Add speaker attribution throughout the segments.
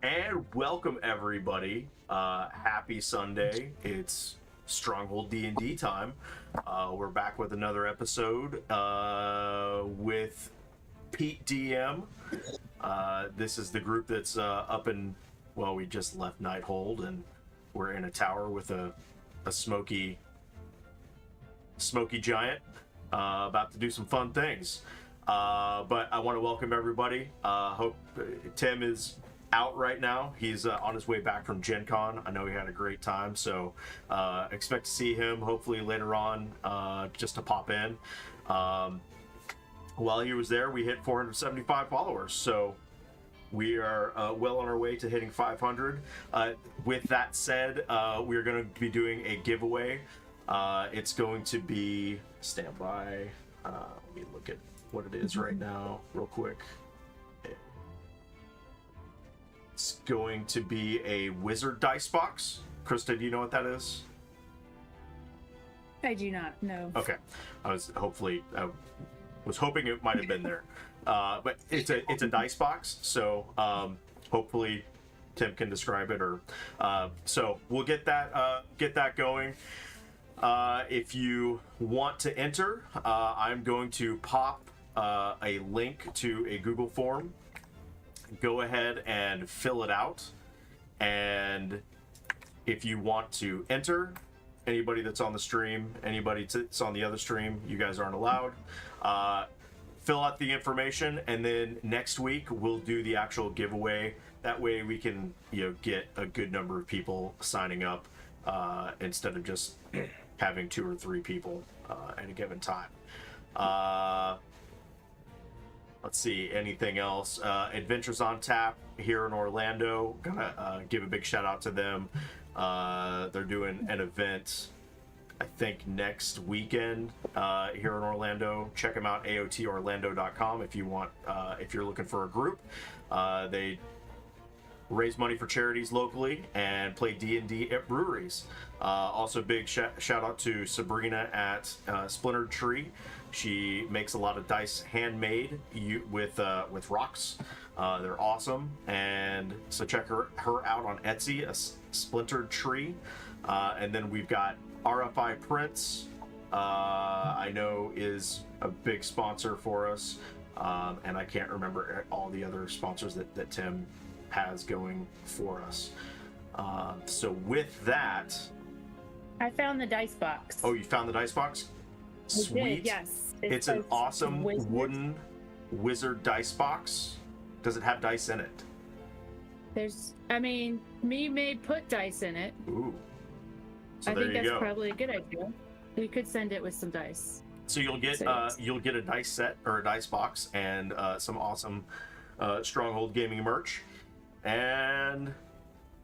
Speaker 1: And welcome everybody. Happy Sunday. It's Stronghold D&D time. We're back with another episode with Pete DM. This is the group that's up in, well, we just left Nighthold and we're in a tower with a smoky giant about to do some fun things. But I want to welcome everybody. Hope Tim is out right now. He's on his way back from Gen Con. I know he had a great time, so expect to see him hopefully later on just to pop in. While he was there, we hit 475 followers, so we are well on our way to hitting 500. With that said, we're going to be doing a giveaway. It's going to be, stand by, let me look at what it is right now real quick. It's going to be a wizard dice box. Krista, do you know what that is?
Speaker 2: I do not know.
Speaker 1: Okay, I was hoping it might have been there, but it's a dice box. So hopefully Tim can describe it, or so we'll get that going. If you want to enter, I'm going to pop a link to a Google form. Go ahead and fill it out, and if you want to enter, anybody that's on the stream, anybody that's on the other stream, you guys aren't allowed. Fill out the information, and then next week we'll do the actual giveaway. That way we can, get a good number of people signing up instead of just having 2 or 3 people at a given time. Let's see, anything else? Adventures on Tap here in Orlando. Gonna give a big shout out to them. They're doing an event, I think, next weekend here in Orlando. Check them out, aotorlando.com, if you want. If you're looking for a group, they raise money for charities locally and play D&D at breweries. Also, big shout out to Sabrina at Splintered Tree. She makes a lot of dice handmade with rocks. They're awesome, and so check her out on Etsy, a Splintered Tree. And then we've got RFI Prints. I know is a big sponsor for us, and I can't remember all the other sponsors that Tim has going for us. So with that,
Speaker 2: I found the dice box.
Speaker 1: Oh, you found the dice box? Sweet.
Speaker 2: I did, yes.
Speaker 1: It's an awesome wooden wizard dice box. Does it have dice in it?
Speaker 2: Me may put dice in it.
Speaker 1: Ooh. So
Speaker 2: I
Speaker 1: there
Speaker 2: think
Speaker 1: you
Speaker 2: that's
Speaker 1: go.
Speaker 2: Probably a good idea. We could send it with some dice.
Speaker 1: So you'll get a dice set or a dice box and some awesome Stronghold Gaming merch. And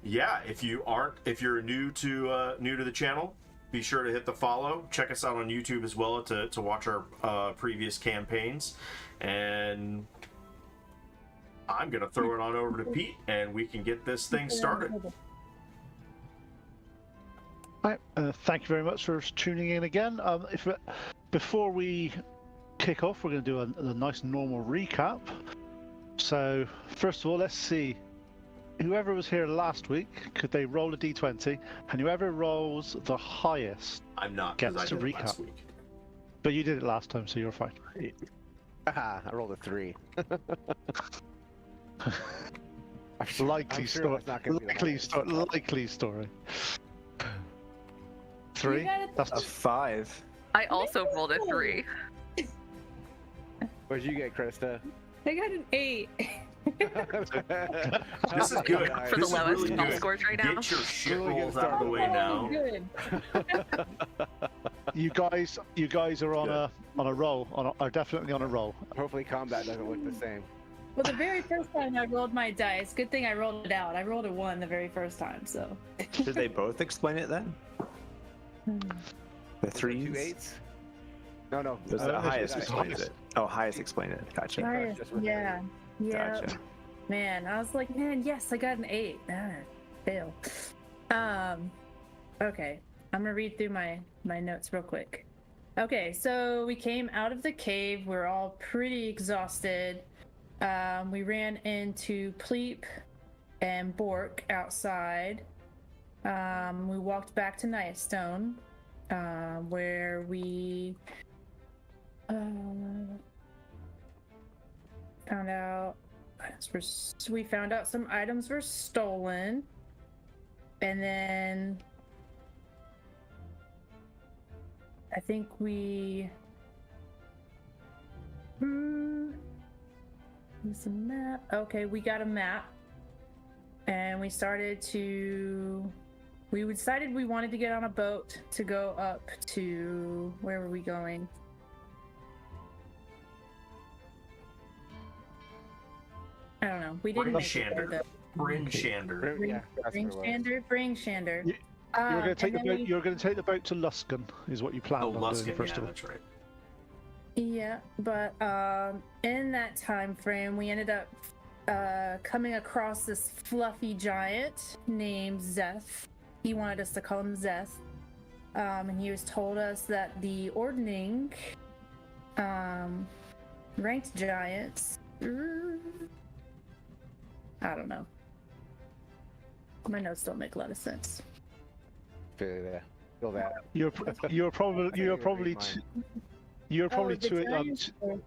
Speaker 1: yeah, if you're new to the channel, be sure to hit the follow. Check us out on YouTube as well to watch our previous campaigns. And I'm gonna throw it on over to Pete, and we can get this thing started.
Speaker 3: Right, thank you very much for tuning in again. Before we kick off, we're going to do a nice normal recap. So first of all, let's see. Whoever was here last week, could they roll a d20? And whoever rolls the highest
Speaker 1: I'm not,
Speaker 3: gets
Speaker 1: I
Speaker 3: to
Speaker 1: did it
Speaker 3: recap.
Speaker 1: last week.
Speaker 3: But you did it last time, so you're fine.
Speaker 4: I rolled a 3.
Speaker 3: Likely story. Likely story. 3? That's
Speaker 4: A 5.
Speaker 5: I also rolled a 3.
Speaker 4: What'd you get, Krista?
Speaker 2: I got an 8.
Speaker 1: This is good.
Speaker 5: For
Speaker 1: This
Speaker 5: the
Speaker 1: is
Speaker 5: lowest
Speaker 1: really
Speaker 5: spell
Speaker 1: good.
Speaker 5: scores right now.
Speaker 1: Get your shit
Speaker 4: Really good
Speaker 1: rolls out of the way now.
Speaker 2: Good.
Speaker 3: you guys are on a roll. Are definitely on a roll.
Speaker 4: Hopefully combat doesn't look the same.
Speaker 2: Well, the very first time I rolled my dice, good thing I rolled it out. I rolled a 1 the very first time, so.
Speaker 6: Did they both explain it then? The 3s?
Speaker 4: 2 8s? No.
Speaker 6: Was the highest
Speaker 3: it's
Speaker 6: explains
Speaker 3: highest.
Speaker 6: it? Oh, highest explained it. Gotcha.
Speaker 2: Nice.
Speaker 4: just with
Speaker 2: Yeah. Yeah.
Speaker 6: Gotcha.
Speaker 2: Man, I was like, man, yes, I got an 8. Fail. Okay. I'm gonna read through my notes real quick. Okay, so we came out of the cave. We're all pretty exhausted. We ran into Pleep and Bork outside. We walked back to Nightstone, where we found out some items were stolen, and then I think we there's a map. Okay, we got a map, and we decided we wanted to get on a boat to go up to, where were we going? I don't know. We didn't make it there, though.
Speaker 1: Bryn Shander.
Speaker 4: Yeah, that's what it was.
Speaker 2: Bring Shander.
Speaker 3: You were going to take the
Speaker 2: and
Speaker 3: boat.
Speaker 2: then
Speaker 3: You were going to take the boat to Luskan, is what you planned
Speaker 1: Oh,
Speaker 3: on
Speaker 1: Luskin,
Speaker 3: doing first
Speaker 1: yeah,
Speaker 3: of all.
Speaker 1: that's right.
Speaker 2: Yeah, but in that time frame, we ended up coming across this fluffy giant named Zeth. He wanted us to call him Zeth, and he was told us that the Ordning ranked giants. I don't know. My notes don't make a lot of sense.
Speaker 4: Feel that.
Speaker 3: You're probably
Speaker 2: Oh, the
Speaker 3: too.
Speaker 2: giants were-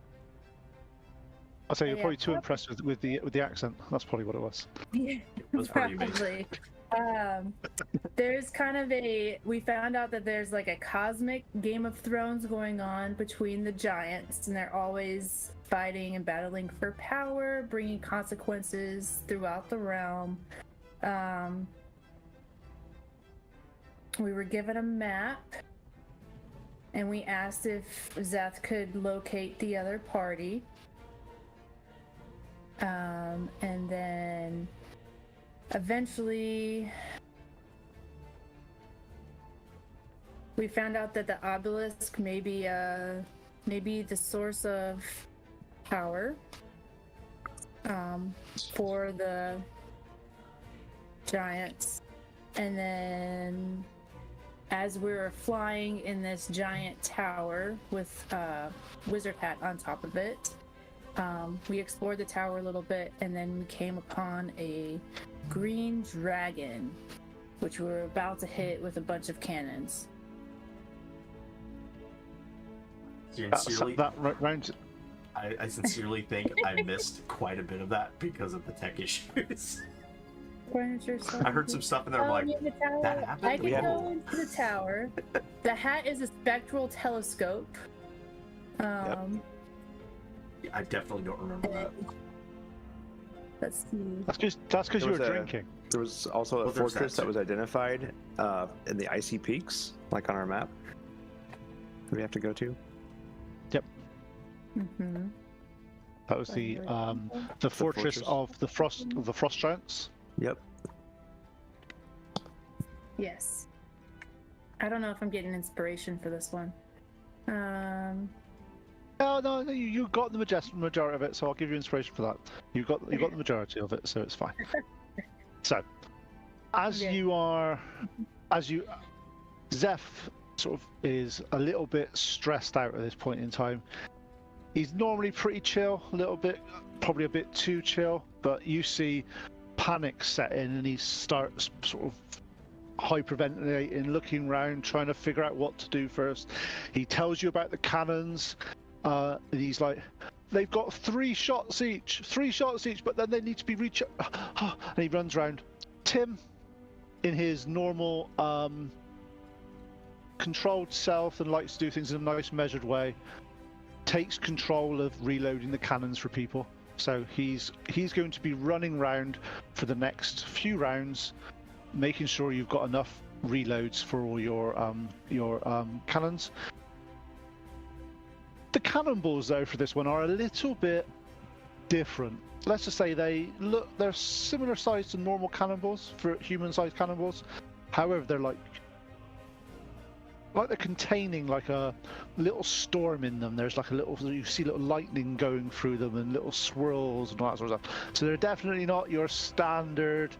Speaker 3: I'd say
Speaker 2: Oh,
Speaker 3: you're
Speaker 2: yeah.
Speaker 3: probably too impressed with the accent. That's probably what it was.
Speaker 1: That's pretty amazing.
Speaker 2: Probably. There's kind of we found out that there's like a cosmic Game of Thrones going on between the giants, and they're always fighting and battling for power, bringing consequences throughout the realm. We were given a map, and we asked if Zeth could locate the other party. And then eventually we found out that the obelisk may be the source of power for the giants. And then as we were flying in this giant tower with wizard hat on top of it, we explored the tower a little bit, and then we came upon a green dragon, which we were about to hit with a bunch of cannons.
Speaker 1: Sincerely,
Speaker 3: Round.
Speaker 1: I sincerely think I missed quite a bit of that because of the tech issues. I heard some stuff in there. I'm like,
Speaker 2: yeah, the tower.
Speaker 1: that happened?
Speaker 2: I can go into the tower. The hat is a spectral telescope.
Speaker 1: I definitely don't remember that.
Speaker 2: Let's see.
Speaker 3: That's because you were
Speaker 6: There was a-
Speaker 3: drinking.
Speaker 6: There was also a
Speaker 1: Well, there's
Speaker 6: fortress
Speaker 1: that
Speaker 6: that
Speaker 1: too.
Speaker 6: was identified in the icy peaks, like on our map. That we have to go to.
Speaker 2: Mm-hmm.
Speaker 3: That was the fortress
Speaker 6: fortress.
Speaker 3: of the frost giants.
Speaker 6: Yep.
Speaker 2: Yes. I don't know if I'm getting inspiration for this one.
Speaker 3: Oh no, you got the majority of it, so I'll give you inspiration for that. You got the majority of it, so it's fine. So,
Speaker 2: Okay.
Speaker 3: Zeph sort of is a little bit stressed out at this point in time. He's normally pretty chill, a little bit, probably a bit too chill, but you see panic set in, and he starts sort of hyperventilating, looking around, trying to figure out what to do first. He tells you about the cannons. And he's like, they've got 3 shots each, but then they need to be recharged. And he runs around. Tim, in his normal controlled self and likes to do things in a nice measured way, takes control of reloading the cannons for people. So he's going to be running around for the next few rounds, making sure you've got enough reloads for all your cannons. The cannonballs, though, for this one are a little bit different. Let's just say they're similar size to normal cannonballs, for human-sized cannonballs. However, they're like they're containing like a little storm in them. There's like you see little lightning going through them and little swirls and all that sort of stuff. So they're definitely not your standard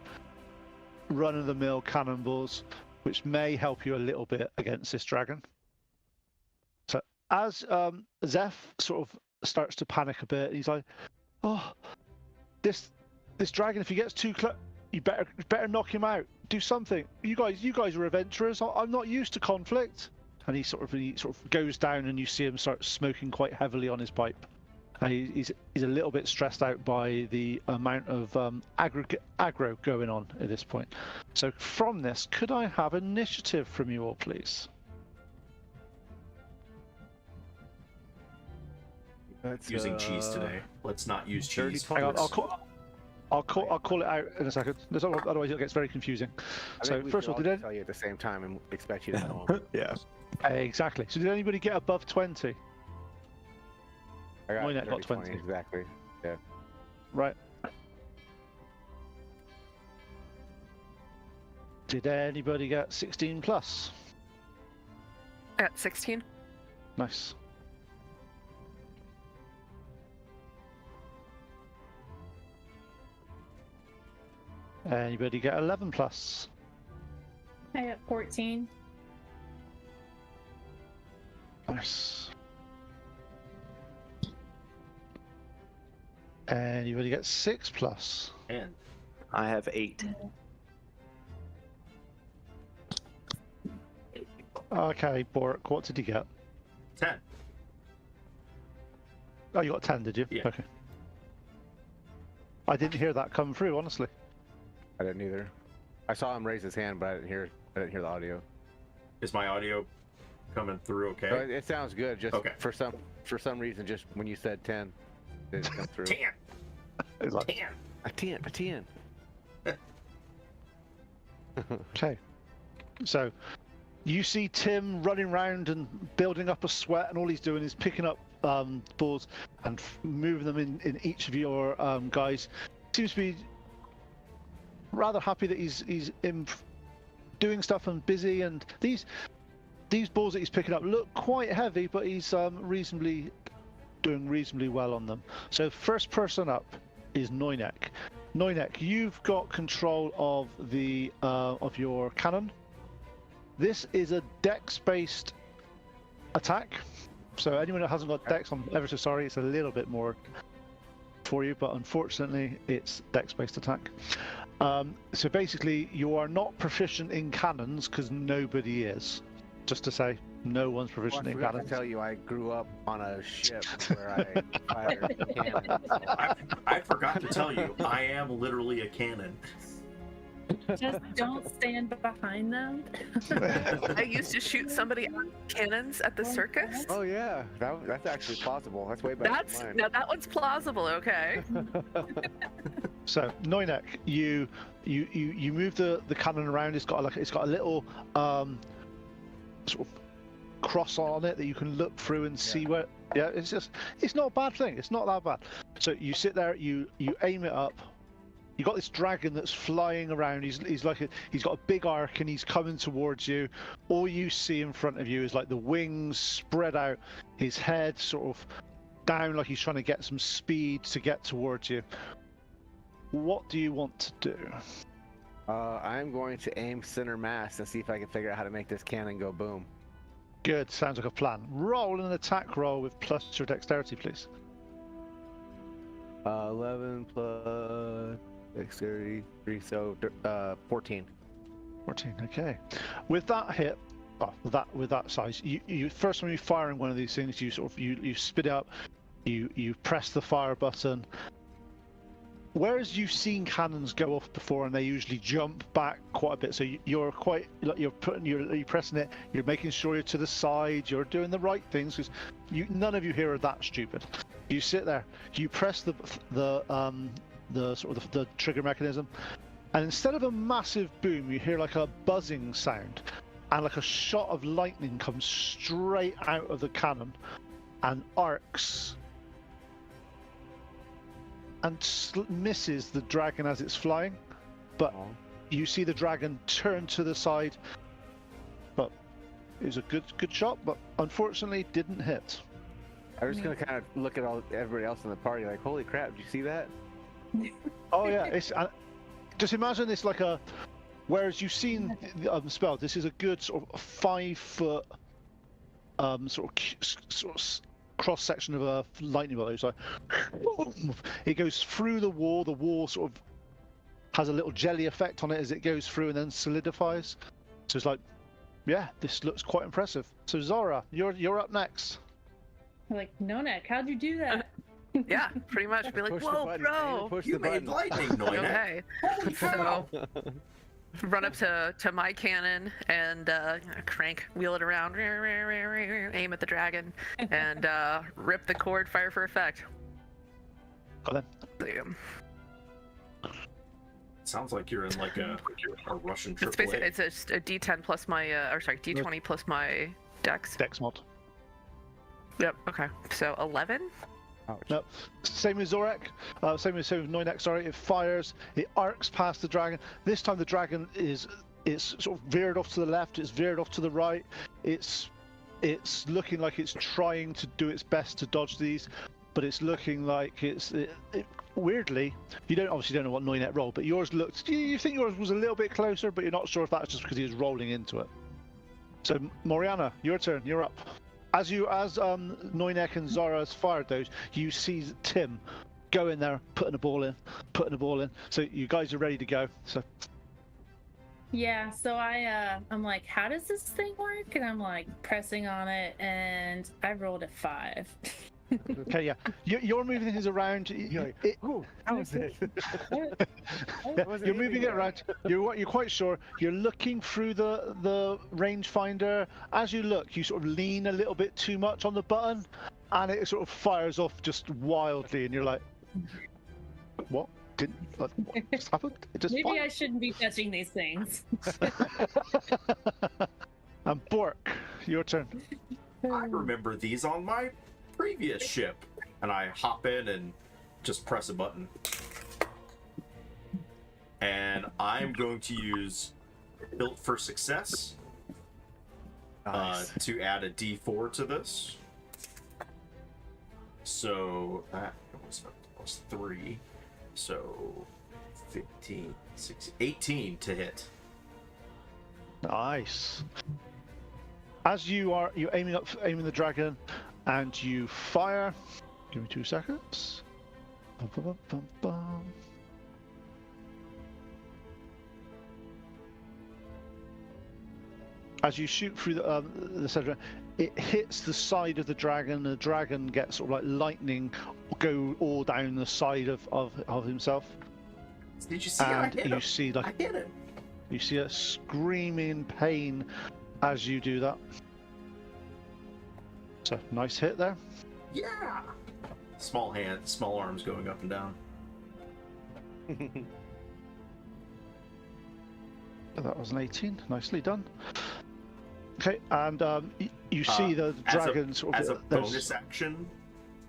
Speaker 3: run-of-the-mill cannonballs, which may help you a little bit against this dragon. So as Zeph sort of starts to panic a bit, he's like, "Oh, this dragon, if he gets too close, You better knock him out. Do something. You guys are adventurers. I'm not used to conflict. And he sort of goes down, and you see him start smoking quite heavily on his pipe. He's a little bit stressed out by the amount of aggro going on at this point. So from this, could I have initiative from you all, please?
Speaker 4: That's,
Speaker 1: Using cheese today. Let's not use
Speaker 4: 30
Speaker 1: cheese.
Speaker 3: Hang on,
Speaker 1: for
Speaker 3: I'll call it out in a second. Otherwise, it gets very confusing.
Speaker 4: I
Speaker 3: So
Speaker 4: think we
Speaker 3: first of
Speaker 4: could
Speaker 3: all, did
Speaker 4: tell you at the same time and expect you to know.
Speaker 6: Yeah.
Speaker 3: exactly. So did anybody get above 20?
Speaker 4: I got
Speaker 3: Mine got
Speaker 4: 30,
Speaker 3: 20.
Speaker 4: exactly. Yeah.
Speaker 3: Right. Did anybody get 16 plus?
Speaker 5: At 16.
Speaker 3: Nice. Anybody get 11 plus?
Speaker 2: I got 14.
Speaker 3: Nice. Anybody get 6 plus?
Speaker 1: And
Speaker 6: I have 8.
Speaker 3: Okay, Bork, what did you get?
Speaker 1: 10.
Speaker 3: Oh, you got 10, did you?
Speaker 1: Yeah.
Speaker 3: Okay. I didn't hear that come through, honestly.
Speaker 4: I didn't either. I saw him raise his hand, but I didn't hear the audio.
Speaker 1: Is my audio coming through okay?
Speaker 4: It sounds good. Just
Speaker 1: Okay.
Speaker 4: for some reason, just when you said 10, it didn't come through.
Speaker 1: 10.
Speaker 3: It's like,
Speaker 1: 10.
Speaker 4: A 10.
Speaker 3: okay. So, you see Tim running around and building up a sweat, and all he's doing is picking up balls and moving them in each of your guys. Seems to be rather happy that he's doing stuff and busy, and these balls that he's picking up look quite heavy, but he's doing reasonably well on them. So first person up is Noinek. Noinek, you've got control of the of your cannon. This is a dex-based attack. So anyone that hasn't got dex, I'm ever so sorry, it's a little bit more for you, but unfortunately it's dex-based attack. So basically you are not proficient in cannons because nobody is. Just to say, no one's proficient
Speaker 4: I
Speaker 3: in
Speaker 4: forgot to
Speaker 3: cannons.
Speaker 4: tell you, I grew up on a ship where I fired cannons.
Speaker 1: I forgot to tell you, I am literally a cannon.
Speaker 2: Just don't stand behind them.
Speaker 5: I used to shoot somebody on cannons at the circus.
Speaker 4: Oh yeah, that's actually plausible. That's way better
Speaker 5: That's
Speaker 4: than mine.
Speaker 5: now that one's plausible. Okay.
Speaker 3: So Noinek, you move the cannon around. It's got a little sort of cross on it that you can look through and see where. Yeah, it's not a bad thing. It's not that bad. So you sit there, you aim it up. You got this dragon that's flying around. He's got a big arc and he's coming towards you. All you see in front of you is like the wings spread out, his head sort of down like he's trying to get some speed to get towards you. What do you want to do?
Speaker 4: I'm going to aim center mass and see if I can figure out how to make this cannon go boom.
Speaker 3: Good, sounds like a plan. Roll an attack roll with plus your dexterity, please.
Speaker 4: 11 plus dexterity 3, so 14.
Speaker 3: 14. Okay. With that hit, with that size, you first when you're firing one of these things, you sort of you spit it up, you press the fire button. Whereas you've seen cannons go off before, and they usually jump back quite a bit, so you're pressing it, you're making sure you're to the side, you're doing the right things, because none of you here are that stupid. You sit there, you press the trigger mechanism, and instead of a massive boom, you hear like a buzzing sound, and like a shot of lightning comes straight out of the cannon, and arcs. And misses the dragon as it's flying, but you see the dragon turn to the side. But it was a good shot, but unfortunately didn't hit.
Speaker 4: I was just gonna kind of look at everybody else in the party, like, holy crap! Did you see that?
Speaker 3: Oh yeah, it's just imagine it's like a. Whereas you've seen the spell, this is a good sort of 5 foot sort of cross section of a lightning bolt. It's like it goes through the wall sort of has a little jelly effect on it as it goes through and then solidifies. So it's like, yeah, this looks quite impressive. So Zara, you're up next.
Speaker 2: Like, Nonek, how'd you do that?
Speaker 5: Yeah, pretty much. Be like,
Speaker 4: Push the
Speaker 5: whoa,
Speaker 4: button,
Speaker 5: bro.
Speaker 4: Push
Speaker 1: You
Speaker 4: the
Speaker 1: made
Speaker 4: button.
Speaker 1: lightning, Noine.
Speaker 5: Okay.
Speaker 1: Holy cow!
Speaker 5: So run up to my cannon and wheel it around, aim at the dragon, and rip the cord, fire for effect.
Speaker 3: Got
Speaker 5: Boom.
Speaker 1: Sounds like you're in like a Russian
Speaker 5: It's
Speaker 1: AAA.
Speaker 5: basically it's a D10 plus my D20 plus my dex.
Speaker 3: Dex mod.
Speaker 5: Yep. Okay. So 11.
Speaker 4: Ouch.
Speaker 3: No, same as Zorak, same with Noinex, sorry, it fires, it arcs past the dragon. This time the dragon it's sort of veered off to the left, it's veered off to the right, it's looking like it's trying to do its best to dodge these, but it's looking like weirdly, you obviously don't know what Noinet rolled, but yours looked, you think yours was a little bit closer, but you're not sure if that's just because he was rolling into it. So Moriana, your turn, you're up. As Noinek and Zara's fired those, you see Tim go in there, putting the ball in. So you guys are ready to go. So
Speaker 2: Yeah, so I'm like, how does this thing work? And I'm like pressing on it, and I rolled a 5.
Speaker 3: okay, yeah, you're moving things around.
Speaker 4: You're like,
Speaker 3: It-
Speaker 4: ooh, how was it?
Speaker 3: yeah, you're moving it around. You're quite sure. You're looking through the rangefinder. As you look, you sort of lean a little bit too much on the button, and it sort of fires off just wildly. And you're like, "What? What just happened? It just
Speaker 2: Maybe
Speaker 3: fired."
Speaker 2: I shouldn't be touching these things.
Speaker 3: And Bork, your turn.
Speaker 1: I remember these on my previous ship, and I hop in and just press a button. And I'm going to use Built for Success
Speaker 4: Nice.
Speaker 1: to add a D4 to this. So that was plus 3. So 15, 16, 18 to hit.
Speaker 3: Nice. As you're aiming the dragon, and you fire. Give me 2 seconds. Bum, bum, bum, bum, bum. As you shoot through the center, it hits the side of the dragon. The dragon gets sort of like lightning go all down the side of himself.
Speaker 1: Did you see I
Speaker 3: And
Speaker 1: hit
Speaker 3: you
Speaker 1: him?
Speaker 3: see
Speaker 1: I hit him.
Speaker 3: you see a screaming pain as you do that. So nice hit there.
Speaker 1: Yeah. Small hands, small arms going up and down.
Speaker 3: That was an 18. Nicely done. Okay, and you see the
Speaker 1: As a-
Speaker 3: dragon sort of
Speaker 1: As a
Speaker 3: there's-
Speaker 1: bonus action,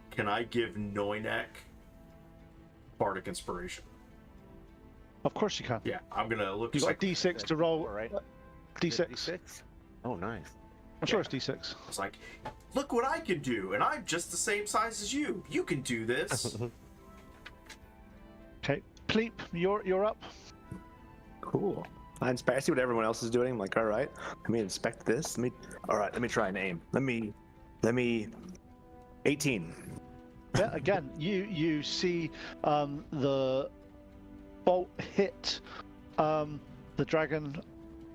Speaker 1: can I give Noinek Bardic Inspiration?
Speaker 3: Of course you can.
Speaker 1: Yeah, I'm gonna look.
Speaker 3: You got a D6 to roll.
Speaker 4: Right?
Speaker 3: D6.
Speaker 4: D6? Oh, nice.
Speaker 3: I'm sure it's D6.
Speaker 1: It's like, look what I can do, and I'm just the same size as you. You can do this.
Speaker 3: Okay, Pleep, you're up.
Speaker 6: Cool. I see what everyone else is doing. I'm like, all right, let me inspect this. All right, let me try and aim. Let me 18.
Speaker 3: Yeah, again, you see the bolt hit the dragon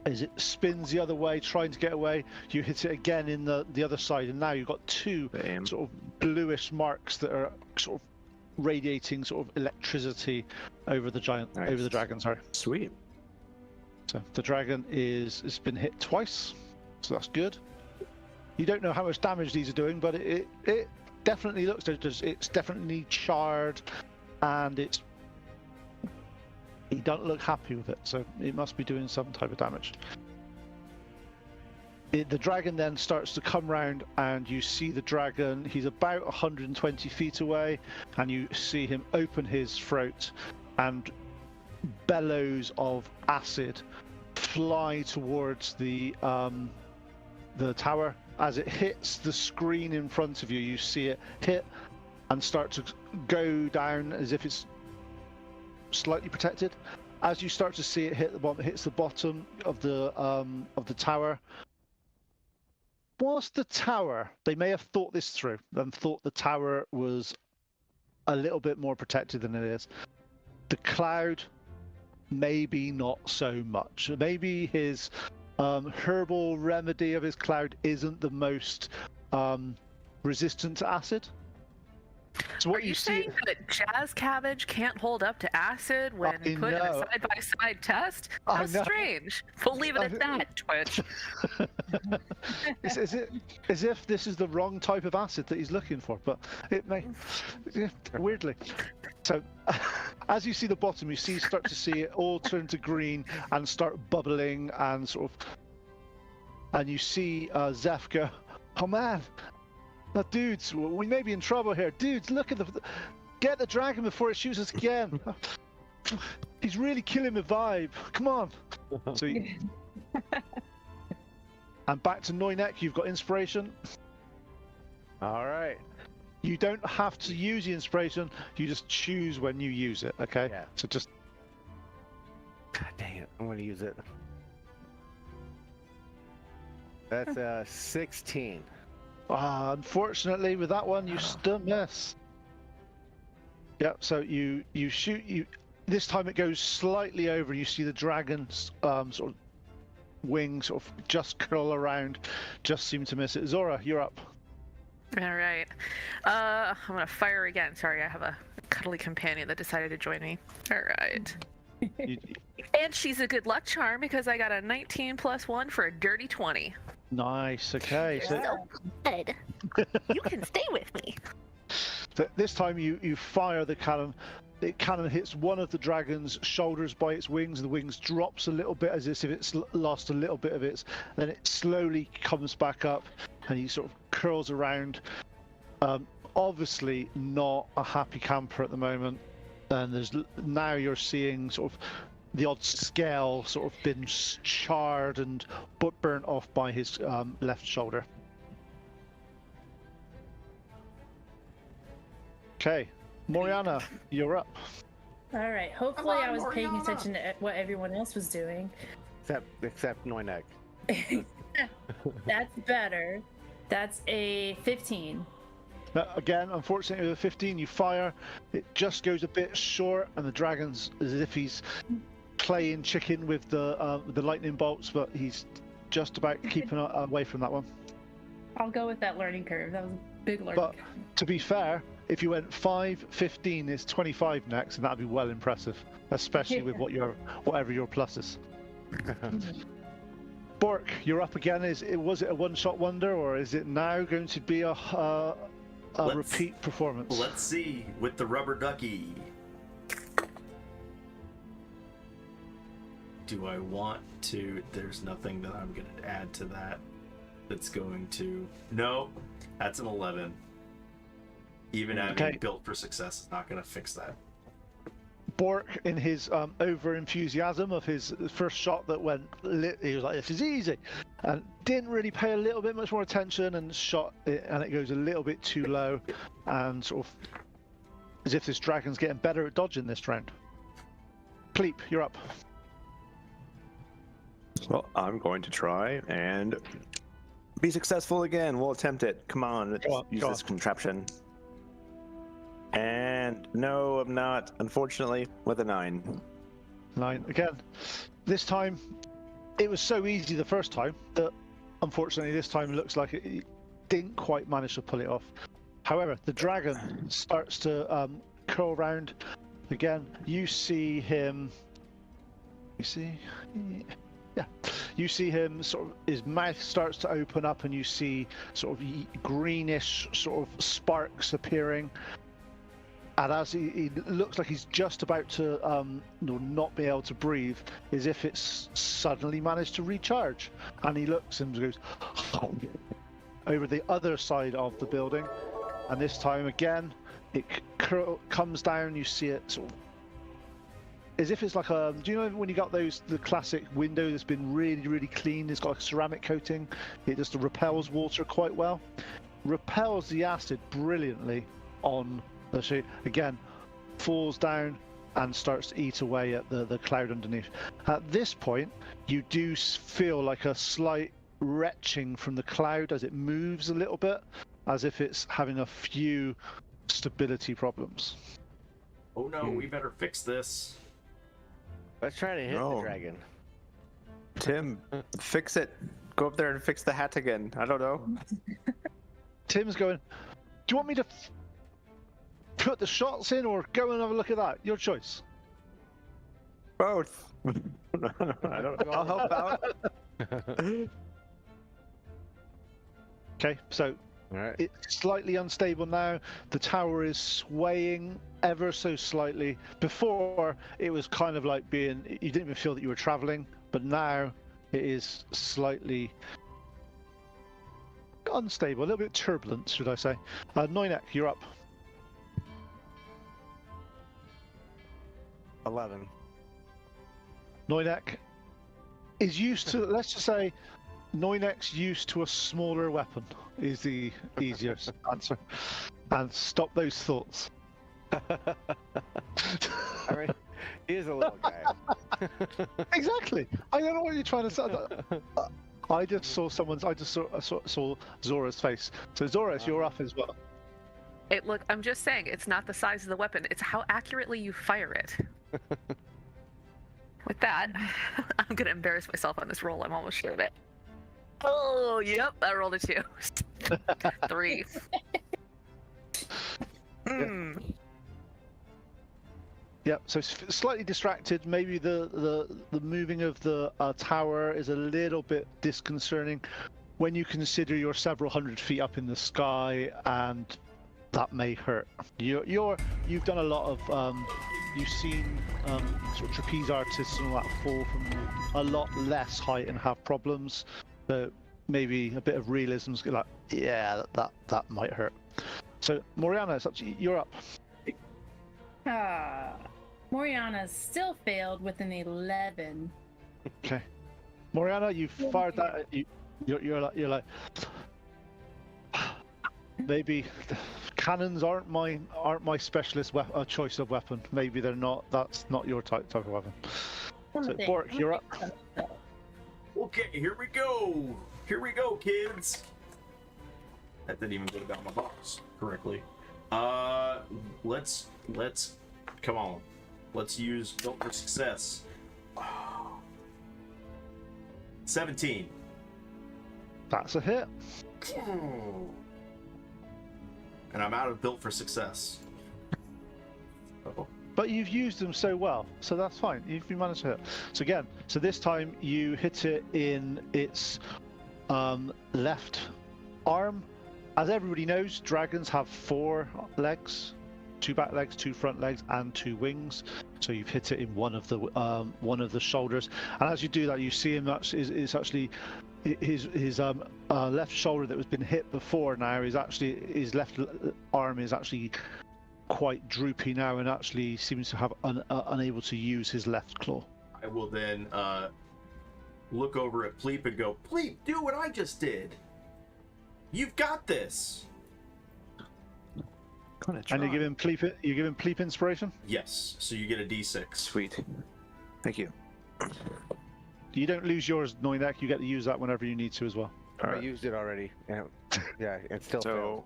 Speaker 3: as it spins the other way, trying to get away. You hit it again in the other side, and now you've got 2
Speaker 6: Bam.
Speaker 3: sort of bluish marks that are sort of radiating sort of electricity over the
Speaker 6: Nice.
Speaker 3: dragon. Sorry.
Speaker 6: Sweet.
Speaker 3: So the dragon it's been hit twice, so that's good. You don't know how much damage these are doing, but it definitely looks it's definitely charred, and he doesn't look happy with it, so it must be doing some type of damage. The dragon then starts to come round, and you see the dragon. He's about 120 feet away, and you see him open his throat, and bellows of acid fly towards the tower. As it hits the screen in front of you, you see it hit and start to go down as if it's slightly protected. As you start to see it hit the bottom, it hits the bottom of the tower. Was the tower? They may have thought this through and thought the tower was a little bit more protected than it is. The cloud maybe not so much. Maybe his herbal remedy of his cloud isn't the most resistant to acid. So what
Speaker 5: Are you saying that jazz cabbage can't hold up to acid when
Speaker 3: I
Speaker 5: put in a
Speaker 3: know.
Speaker 5: side-by-side test?
Speaker 3: I
Speaker 5: How
Speaker 3: know.
Speaker 5: strange. We'll leave it at that, Twitch.
Speaker 3: It's as if this is the wrong type of acid that he's looking for, but it may weirdly. So, as you see the bottom, you start to see it all turn to green and start bubbling and sort of, and you see Zeph go, "Oh man, dudes, we may be in trouble here. Dudes, look at get the dragon before it shoots us again. He's really killing the vibe. Come on." So. And back to Noynek, you've got inspiration.
Speaker 4: All right.
Speaker 3: You don't have to use the inspiration, you just choose when you use it, okay?
Speaker 4: Yeah.
Speaker 3: So just...
Speaker 4: God dang it, I'm gonna use it. That's 16.
Speaker 3: Unfortunately, with that one, you still miss. Yep, so you shoot, this time it goes slightly over, you see the dragon's sort of wings sort of just curl around, just seem to miss it. Zora, you're up.
Speaker 5: All right. I'm gonna fire again. Sorry, I have a cuddly companion that decided to join me. All right. And she's a good luck charm because I got a 19 plus 1 for a dirty 20.
Speaker 3: Nice, okay.
Speaker 5: So good. You can stay with me.
Speaker 3: So this time you fire the cannon. It cannon hits one of the dragon's shoulders by its wings. The wings drops a little bit as if it's lost a little bit of its. Then it slowly comes back up and he sort of curls around. Obviously not a happy camper at the moment. And now you're seeing sort of the odd scale sort of been charred and burnt off by his left shoulder. Okay. Moriana, you're up.
Speaker 2: All right. Hopefully, I was paying attention to what everyone else was doing.
Speaker 4: Except Noynek.
Speaker 2: That's better. That's a 15.
Speaker 3: Again, unfortunately, with a 15, you fire. It just goes a bit short, and the dragon's as if he's playing chicken with the lightning bolts, but he's just about keeping away from that one.
Speaker 2: I'll go with that learning curve. That was a big learning
Speaker 3: But
Speaker 2: curve.
Speaker 3: to be fair, if you went 5, 15, it's 25 next, and that'd be well impressive, especially with whatever your plus is. Bork, you're up again. Was it a one-shot wonder, or is it now going to be a repeat performance?
Speaker 1: Let's see with the rubber ducky. Do I want to? There's nothing that I'm going to add to that. That's going to. No, that's an 11. Even having built for success is not going to fix that.
Speaker 3: Bork, in his over enthusiasm of his first shot that went, he was like, "This is easy," and didn't really pay a little bit much more attention and shot it, and it goes a little bit too low, and sort of as if this dragon's getting better at dodging this round. Pleep, you're up.
Speaker 6: Well, I'm going to try and be successful again. We'll attempt it. Come on, let's use this contraption. And no, I'm not, unfortunately, with a 9.
Speaker 3: 9 again. This time, it was so easy the first time that, unfortunately, this time it looks like it didn't quite manage to pull it off. However, the dragon starts to curl around. Again, you see him. You see, yeah. You see him sort of. His mouth starts to open up, and you see sort of greenish sort of sparks appearing. And as he looks like he's just about to not be able to breathe, as if it's suddenly managed to recharge. And he looks and goes over the other side of the building. And this time again, it comes down. You see it sort of as if it's like a. Do you know when you got the classic window that's been really, really clean? It's got a ceramic coating. It just repels water quite well. Repels the acid brilliantly on. So again, falls down and starts to eat away at the cloud underneath. At this point, you do feel like a slight retching from the cloud as it moves a little bit, as if it's having a few stability problems.
Speaker 1: Oh no, we better fix this.
Speaker 4: Let's try to hit
Speaker 6: No.
Speaker 4: the dragon.
Speaker 6: Tim, fix it. Go up there and fix the hat again. I don't know.
Speaker 3: Tim's going, do you want me to put the shots in or go and have a look at that? Your choice.
Speaker 6: Both. I don't. I'll help out.
Speaker 3: Okay, so
Speaker 4: All right.
Speaker 3: it's slightly unstable now. The tower is swaying ever so slightly. Before, it was kind of like being, you didn't even feel that you were traveling, but now it is slightly unstable, a little bit turbulent, should I say. Noinek, you're up.
Speaker 4: 11.
Speaker 3: Noinek is used to, let's just say, Noinek's used to a smaller weapon is the easiest answer. And stop those thoughts.
Speaker 4: I mean, he is a little guy.
Speaker 3: Exactly. I don't know what you're trying to say. I just saw saw Zora's face. So Zora's, you're up as well.
Speaker 5: Look, I'm just saying, it's not the size of the weapon, it's how accurately you fire it. With that, I'm gonna embarrass myself on this roll, I'm almost sure of it. Oh, yep, I rolled a 2. 3.
Speaker 3: Yep. So slightly distracted. Maybe the moving of the tower is a little bit disconcerting when you consider you're several hundred feet up in the sky, and that may hurt. You've done a lot of you've seen sort of trapeze artists and all that fall from a lot less height and have problems. So maybe a bit of realism, like, yeah, that might hurt. So Moriana, it's up to you. You're up.
Speaker 2: Moriana still failed with an 11.
Speaker 3: Okay, Moriana, you fired that. You're like maybe the cannons aren't my specialist choice of weapon. Maybe they're not. That's not your type of weapon. So Bork, you're up.
Speaker 1: Okay, here we go. Here we go, kids. That didn't even go down my box correctly. Let's come on. Let's use Built for Success. 17.
Speaker 3: That's a hit.
Speaker 1: And I'm out of Built for Success. Uh-oh.
Speaker 3: But you've used them so well, so that's fine. You've managed to hit. So again, this time you hit it in its left arm. As everybody knows, dragons have 4 legs, 2 back legs, 2 front legs, and 2 wings. So you've hit it in one of the shoulders. And as you do that, you see him is actually his left shoulder that was been hit before. Now is actually his left arm is actually quite droopy now, and actually seems to have unable to use his left claw.
Speaker 1: I will then look over at Pleep and go, Pleep, do what I just did. You've got this.
Speaker 3: And you give him Pleep inspiration?
Speaker 1: Yes. So you get a D6.
Speaker 6: Sweet. Thank you.
Speaker 3: You don't lose yours, Noinek. You get to use that whenever you need to as well.
Speaker 6: All
Speaker 4: I
Speaker 6: right.
Speaker 4: used it already. Yeah, it's still
Speaker 6: So,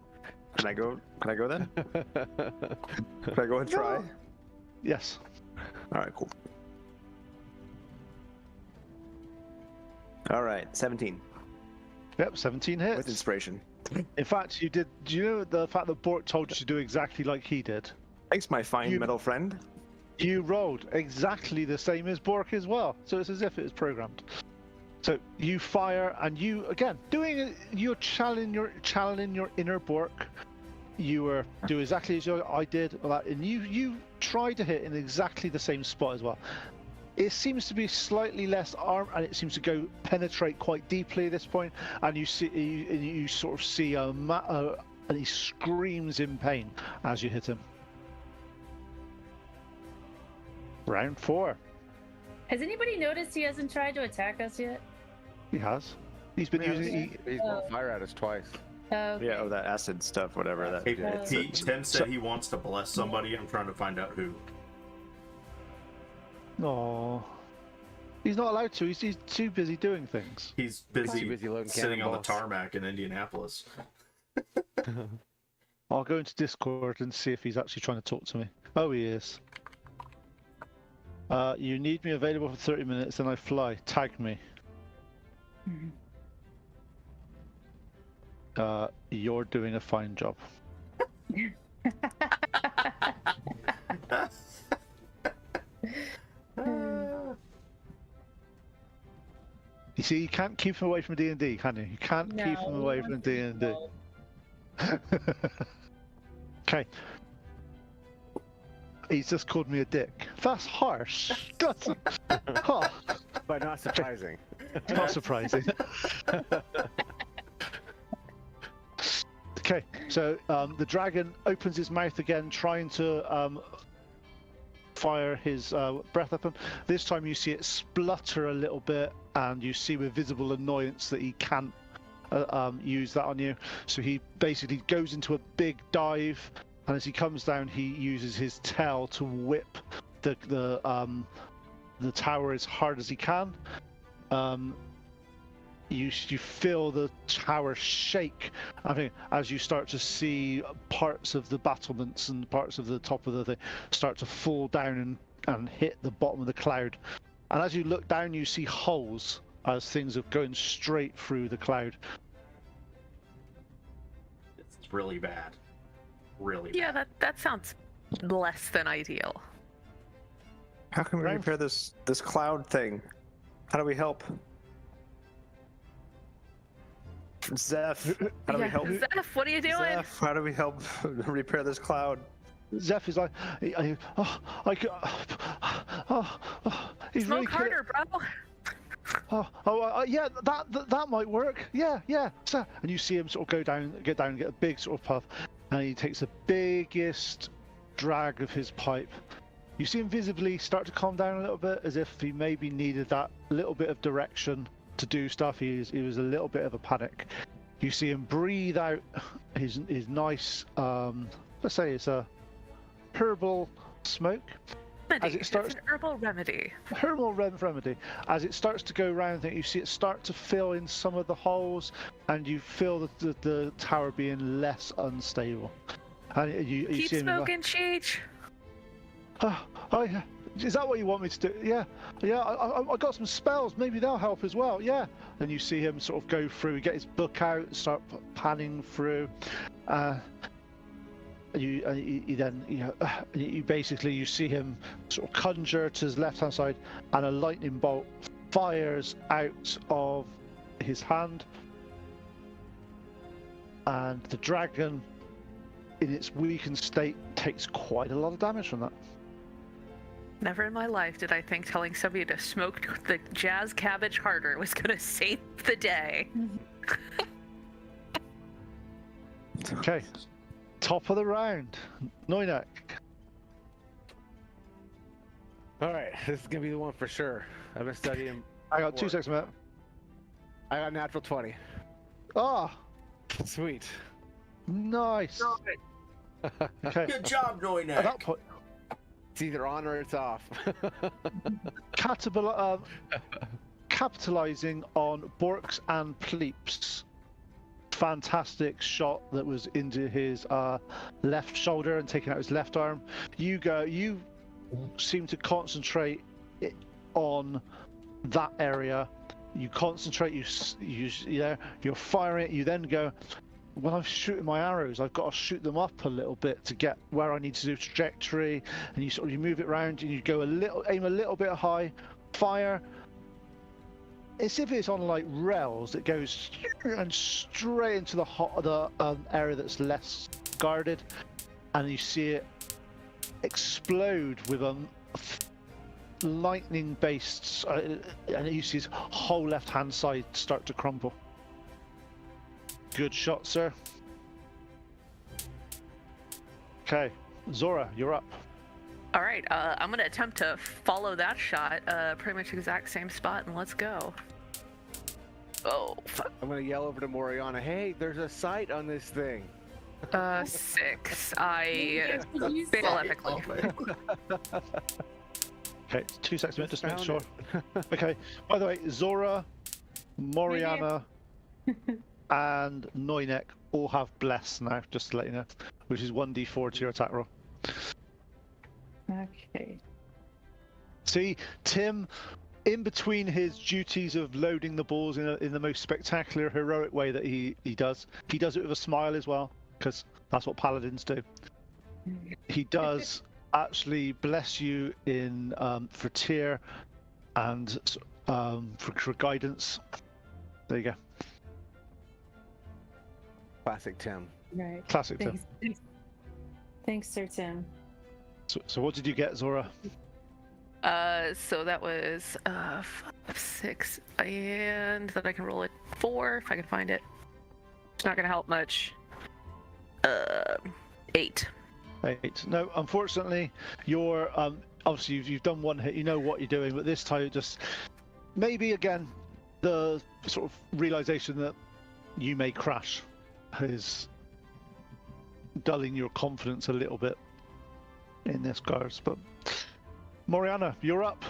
Speaker 6: can I go? Can I go then? Can I go and try?
Speaker 3: Yes.
Speaker 6: All right, cool. All right, 17
Speaker 3: Yep, 17 hits.
Speaker 6: with inspiration.
Speaker 3: In fact, you did. Do you know the fact that Bork told you to do exactly like he did?
Speaker 6: Thanks, my fine metal friend.
Speaker 3: You rolled exactly the same as Bork as well. So it's as if it was programmed. So you fire, and you again doing you're channeling your inner Bork. You were doing exactly as I did, and you tried to hit in exactly the same spot as well. It seems to be slightly less arm, and it seems to penetrate quite deeply at this point. And you see, you sort of see and he screams in pain as you hit him. Round 4.
Speaker 2: Has anybody noticed he hasn't tried to attack us yet?
Speaker 3: He has. He's been using.
Speaker 4: He's been fire at us twice.
Speaker 2: Okay.
Speaker 6: Yeah, oh, that acid stuff, whatever. That.
Speaker 1: Hey,
Speaker 6: Yeah,
Speaker 1: Pete, Tim said he wants to bless somebody. I'm trying to find out who.
Speaker 3: No, he's not allowed to. He's too busy doing things.
Speaker 1: He's busy,
Speaker 4: Too busy loading
Speaker 1: sitting on the
Speaker 4: cannonballs.
Speaker 1: tarmac in Indianapolis.
Speaker 3: I'll go into Discord and see if he's actually trying to talk to me. Oh, he is. You need me available for 30 minutes, and I fly. Tag me. You're doing a fine job. You see, you can't keep him away from D&D, can you? You can't keep him away from D&D. Okay. He's just called me a dick. That's harsh. That's... Huh.
Speaker 4: But not surprising.
Speaker 3: Not surprising. Okay, so the dragon opens his mouth again, trying to fire his breath weapon. This time you see it splutter a little bit, and you see with visible annoyance that he can't use that on you. So he basically goes into a big dive, and as he comes down, he uses his tail to whip the tower as hard as he can. You feel the tower shake, I think, as you start to see parts of the battlements and parts of the top of the thing start to fall down and hit the bottom of the cloud. And as you look down, you see holes as things are going straight through the cloud.
Speaker 1: It's really bad. Really
Speaker 5: Yeah,
Speaker 1: bad.
Speaker 5: that sounds less than ideal.
Speaker 6: How can we repair this cloud thing? How do we help? Zeph, how do we help?
Speaker 5: Zeph, what are you doing?
Speaker 6: Zeph, how do we help repair this cloud?
Speaker 3: Zeph is like, he's
Speaker 5: Smoke
Speaker 3: really
Speaker 5: harder, bro.
Speaker 3: Yeah, that might work. Yeah. So, and you see him sort of get down, and get a big sort of puff, and he takes the biggest drag of his pipe. You see him visibly start to calm down a little bit, as if he maybe needed that little bit of direction to do stuff. He was a little bit of a panic. You see him breathe out his nice, let's say it's a herbal smoke. As it starts,
Speaker 5: it's an herbal remedy.
Speaker 3: Herbal remedy. As it starts to go round, you see it start to fill in some of the holes, and you feel the tower being less unstable. And you
Speaker 5: Keep
Speaker 3: see him
Speaker 5: smoking, Cheech.
Speaker 3: Is that what you want me to do? Yeah. I got some spells. Maybe they'll help as well. Yeah. And you see him sort of go through, get his book out, and start panning through. You basically see him sort of conjure to his left hand side, and a lightning bolt fires out of his hand, and the dragon, in its weakened state, takes quite a lot of damage from that.
Speaker 5: Never in my life did I think telling somebody to smoke the jazz cabbage harder was gonna save the day.
Speaker 3: Okay, top of the round, Noinak.
Speaker 4: All right, this is gonna be the one for sure. I've been studying.
Speaker 3: I got 2 seconds, Matt.
Speaker 4: I got natural 20.
Speaker 3: Ah,
Speaker 4: Sweet.
Speaker 3: nice. Okay.
Speaker 1: Good job,
Speaker 3: At
Speaker 1: Noinek.
Speaker 3: that point,
Speaker 4: It's either on or it's off.
Speaker 3: capitalizing on Borks and Pleeps' fantastic shot that was into his left shoulder and taking out his left arm. You seem to concentrate on that area. You concentrate. You're firing it. You then go, when I'm shooting my arrows, I've got to shoot them up a little bit to get where I need to do trajectory, and you move it around, and you go aim a little bit high, fire. It's if it's on like rails, it goes and straight into the area that's less guarded, and you see it explode with a lightning-based, and you see his whole left-hand side start to crumble. Good shot, sir. Okay, Zora, you're up.
Speaker 5: All right, I'm gonna attempt to follow that shot, pretty much exact same spot, and let's go. Oh, fuck.
Speaker 4: I'm gonna yell over to Moriana, hey, there's a sight on this thing.
Speaker 5: 6. I fail epically.
Speaker 3: Okay, 2 seconds, just make sure. Okay, by the way, Zora, Moriana, and Noinek all have Bless now, just to let you know, which is 1d4 to your attack roll.
Speaker 2: Okay.
Speaker 3: See, Tim, in between his duties of loading the balls in the most spectacular, heroic way that he does it with a smile as well, because that's what paladins do. He does actually bless you in for tier and for guidance. There you go.
Speaker 4: Classic Tim.
Speaker 2: Right.
Speaker 3: Classic Tim.
Speaker 2: Thanks, Sir Tim.
Speaker 3: So what did you get, Zora?
Speaker 5: So that was 5, 6, and then I can roll a 4 if I can find it. It's not gonna help much. 8.
Speaker 3: 8. No, unfortunately, you're obviously you've done one hit. You know what you're doing, but this time it just maybe again the sort of realization that you may crash is dulling your confidence a little bit in this, guys. But Moriana, you're up.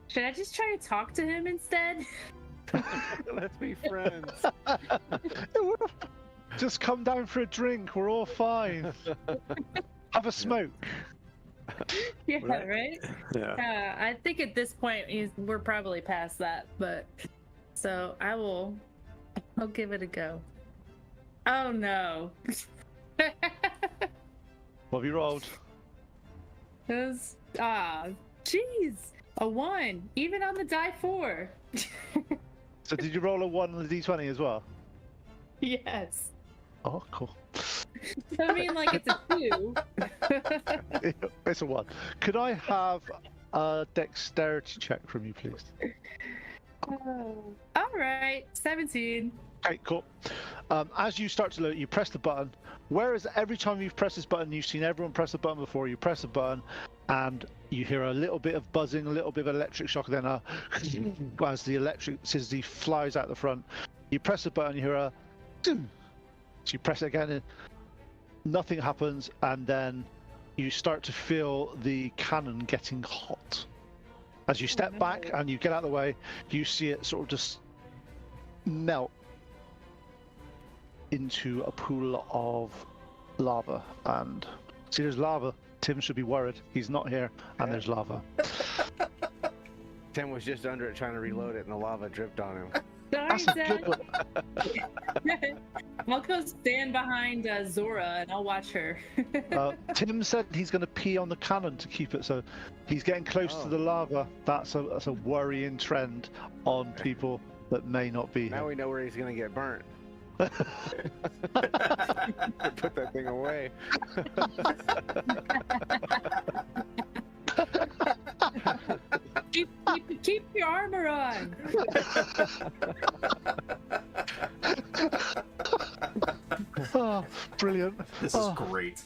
Speaker 2: Should I just try to talk to him instead?
Speaker 4: Let's be friends.
Speaker 3: Just come down for a drink. We're all fine. Have a smoke.
Speaker 2: Yeah,
Speaker 6: Right.
Speaker 2: right?
Speaker 6: Yeah.
Speaker 2: I think at this point we're probably past that, but so I'll give it a go. Oh no.
Speaker 3: What have you rolled?
Speaker 2: Jeez. A 1, even on the die 4.
Speaker 3: So did you roll a 1 on the d20 as well?
Speaker 2: Yes.
Speaker 3: Oh, cool.
Speaker 2: I mean, like it's a 2.
Speaker 3: It's a 1. Could I have a dexterity check from you, please?
Speaker 2: All right, 17.
Speaker 3: Okay, cool. As you start to load, you press the button. Whereas every time you've pressed this button, you've seen everyone press the button before. You press the button, and you hear a little bit of buzzing, a little bit of electric shock, and then as the electricity flies out the front. You press the button, you hear a. So you press it again, and nothing happens, and then you start to feel the cannon getting hot. As you step back and you get out of the way, you see it sort of just melt into a pool of lava. And see, there's lava. Tim should be worried. He's not here, and there's lava.
Speaker 4: Tim was just under it trying to reload it, and the lava dripped on him.
Speaker 2: Sorry,
Speaker 3: That's a
Speaker 2: Dad.
Speaker 3: good one.
Speaker 2: I'll go stand behind Zora and I'll watch her.
Speaker 3: Tim said he's going to pee on the cannon to keep it, so he's getting close to the lava. That's a worrying trend on people that may not be
Speaker 4: Now
Speaker 3: here.
Speaker 4: we know where he's gonna get burnt. Put that thing away.
Speaker 2: keep your armor on.
Speaker 3: Oh, brilliant.
Speaker 1: This is great.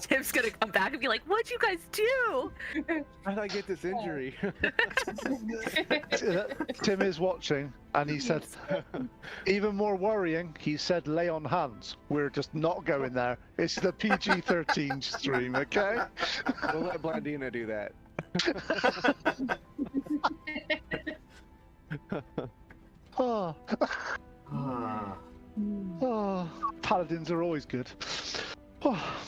Speaker 5: Tim's gonna come back and be like, "What'd you guys do?"
Speaker 4: How did I get this injury?
Speaker 3: Tim is watching, and he said, even more worrying, he said, lay on hands. We're just not going there. It's the PG-13 stream, okay?
Speaker 4: We'll let Blondina do that.
Speaker 3: Oh, oh, paladins are always good. Oh.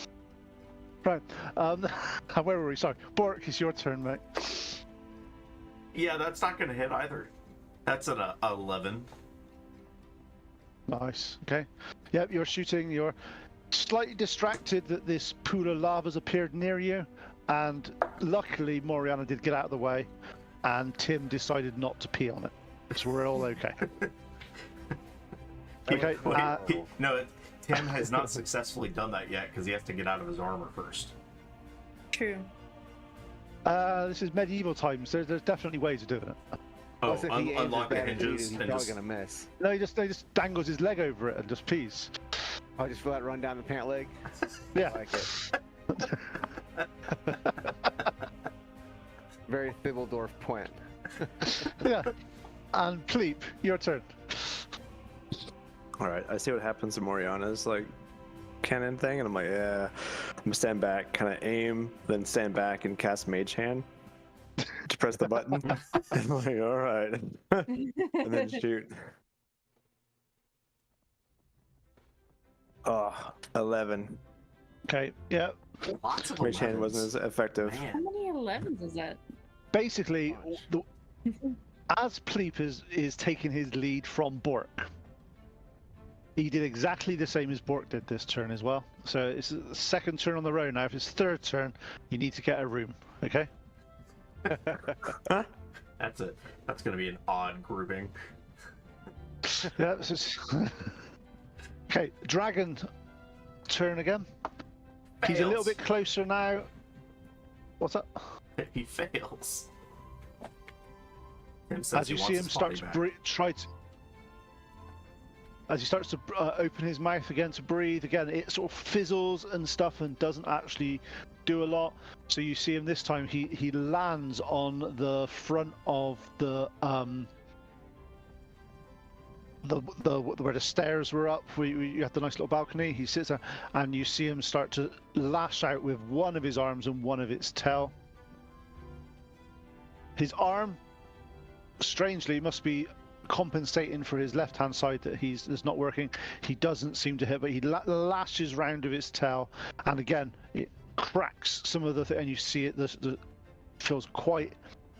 Speaker 3: Right, where were we? Sorry, Bork, it's your turn, mate.
Speaker 1: Yeah, that's not going to hit either. That's an 11.
Speaker 3: Nice. Okay. Yep, you're shooting. You're slightly distracted that this pool of lava's appeared near you, and luckily Moriana did get out of the way, and Tim decided not to pee on it, so we're all okay. Okay.
Speaker 1: No, Tim has not successfully done that yet because he has to get out of his armor first.
Speaker 2: True.
Speaker 3: This is medieval times. There's definitely ways of doing it.
Speaker 1: Oh,
Speaker 4: Plus, if he aims
Speaker 1: unlock
Speaker 4: as
Speaker 1: the
Speaker 4: bad as he
Speaker 1: hinges
Speaker 4: is, he's
Speaker 1: and
Speaker 4: probably
Speaker 1: just...
Speaker 4: gonna miss.
Speaker 3: No, he just dangles his leg over it and just pees.
Speaker 4: I'll just feel that run down the pant leg.
Speaker 3: Yeah.
Speaker 4: I like it. Very Thibbledorf point.
Speaker 3: Yeah. And Pleep, your turn.
Speaker 6: All right, I see what happens to Moriana's like cannon thing, and I'm like, yeah. I'm gonna stand back, kind of aim, then stand back and cast Mage Hand to press the button. I'm like, all right, and then shoot. Oh, 11.
Speaker 3: Okay. Yeah.
Speaker 1: Lots of
Speaker 6: Mage hand
Speaker 1: 11s.
Speaker 6: wasn't as effective.
Speaker 2: How
Speaker 1: Man.
Speaker 2: many 11s is that?
Speaker 3: Basically, as Pleep is taking his lead from Bork, he did exactly the same as Bork did this turn as well. So it's the second turn on the row now. If it's third turn, you need to get a room. Okay.
Speaker 1: That's it. That's gonna be an odd grouping.
Speaker 3: Yeah. Okay. Dragon. Turn again. He's a little
Speaker 1: Fails.
Speaker 3: bit closer now. What's that?
Speaker 1: He fails. Tim says
Speaker 3: As
Speaker 1: he
Speaker 3: you
Speaker 1: wants
Speaker 3: see him
Speaker 1: his
Speaker 3: start
Speaker 1: body
Speaker 3: to
Speaker 1: back.
Speaker 3: as he starts to open his mouth again to breathe again, it sort of fizzles and stuff and doesn't actually do a lot. So you see him this time. He lands on the front of the where the stairs were up. You had the nice little balcony. He sits there, and you see him start to lash out with one of his arms and one of its tail. His arm, strangely, must be compensating for his left-hand side that's not working. He doesn't seem to hit, but he lashes round with its tail, and again it cracks some of the and you see it. The feels quite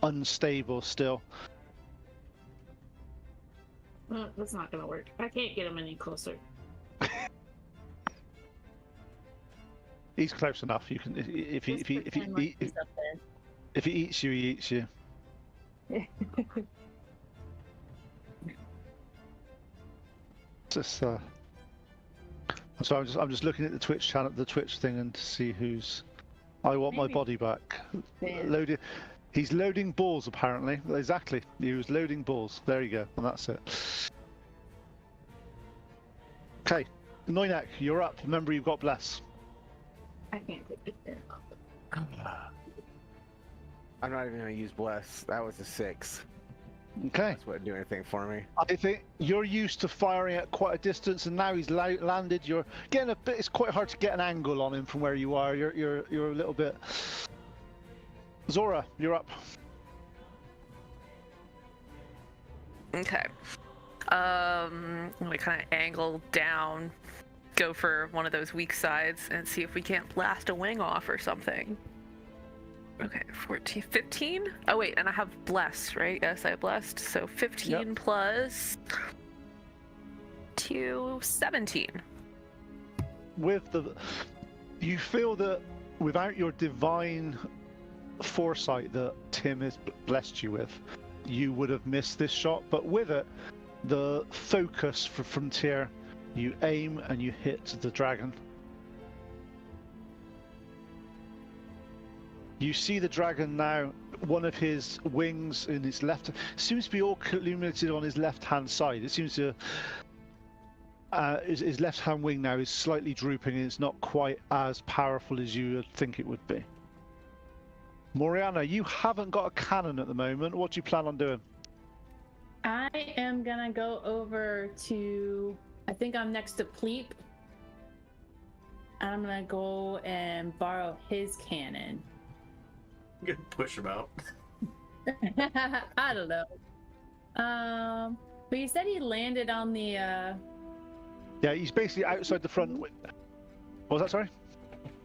Speaker 3: unstable still.
Speaker 2: Well, that's not gonna work. I can't get him any closer.
Speaker 3: He's close enough. You can if he eats you, he eats you. Just so I'm just looking at the Twitch channel, the Twitch thing, and to see who's. I want my
Speaker 2: Maybe.
Speaker 3: body back.
Speaker 2: Yeah.
Speaker 3: Loaded. He's loading balls apparently. Exactly. He was loading balls. There you go, and that's it. Okay, Noinek, you're up. Remember, you've got bless.
Speaker 2: I can't take it there.
Speaker 4: I'm not even gonna use bless. That was a 6.
Speaker 3: Okay.
Speaker 4: That's wouldn't do anything for me.
Speaker 3: I think you're used to firing at quite a distance, and now he's landed. You're getting a bit. It's quite hard to get an angle on him from where you are. You're a little bit. Zora, you're up.
Speaker 5: Okay. I'm gonna kind of angle down, go for one of those weak sides, and see if we can't blast a wing off or something. Okay, 14, 15? Oh wait, and I have blessed, right? Yes, I have blessed. So 15 plus 2, 17.
Speaker 3: You feel that without your divine foresight that Tim has blessed you with, you would have missed this shot. But with it, the focus for Frontier, you aim and you hit the dragon. You see the dragon now, one of his wings in his left, seems to be all illuminated on his left-hand side. It seems to, his left-hand wing now is slightly drooping and it's not quite as powerful as you would think it would be. Moriana, you haven't got a cannon at the moment. What do you plan on doing?
Speaker 2: I am gonna go over to. I think I'm next to Pleep. I'm gonna go and borrow his cannon.
Speaker 1: You can push him out.
Speaker 2: I don't know. But you said he landed on the.
Speaker 3: Yeah, he's basically outside the front. What was that? Sorry.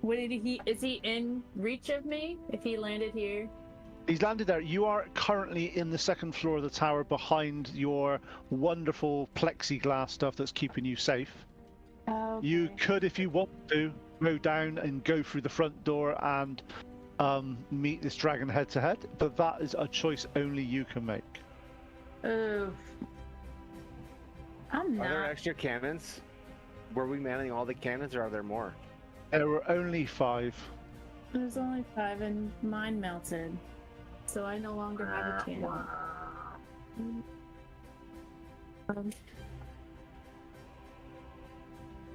Speaker 2: What did he? Is he in reach of me? If he landed here?
Speaker 3: He's landed there. You are currently in the second floor of the tower behind your wonderful plexiglass stuff that's keeping you safe.
Speaker 2: Okay.
Speaker 3: You could, if you want to, go down and go through the front door and meet this dragon head to head, but that is a choice only you can make.
Speaker 2: Oof. I'm
Speaker 4: Are there
Speaker 2: not.
Speaker 4: extra cannons? Were we manning all the cannons, or are there more?
Speaker 3: There were only 5.
Speaker 2: There's only 5, and mine melted, so I no longer have a cannon.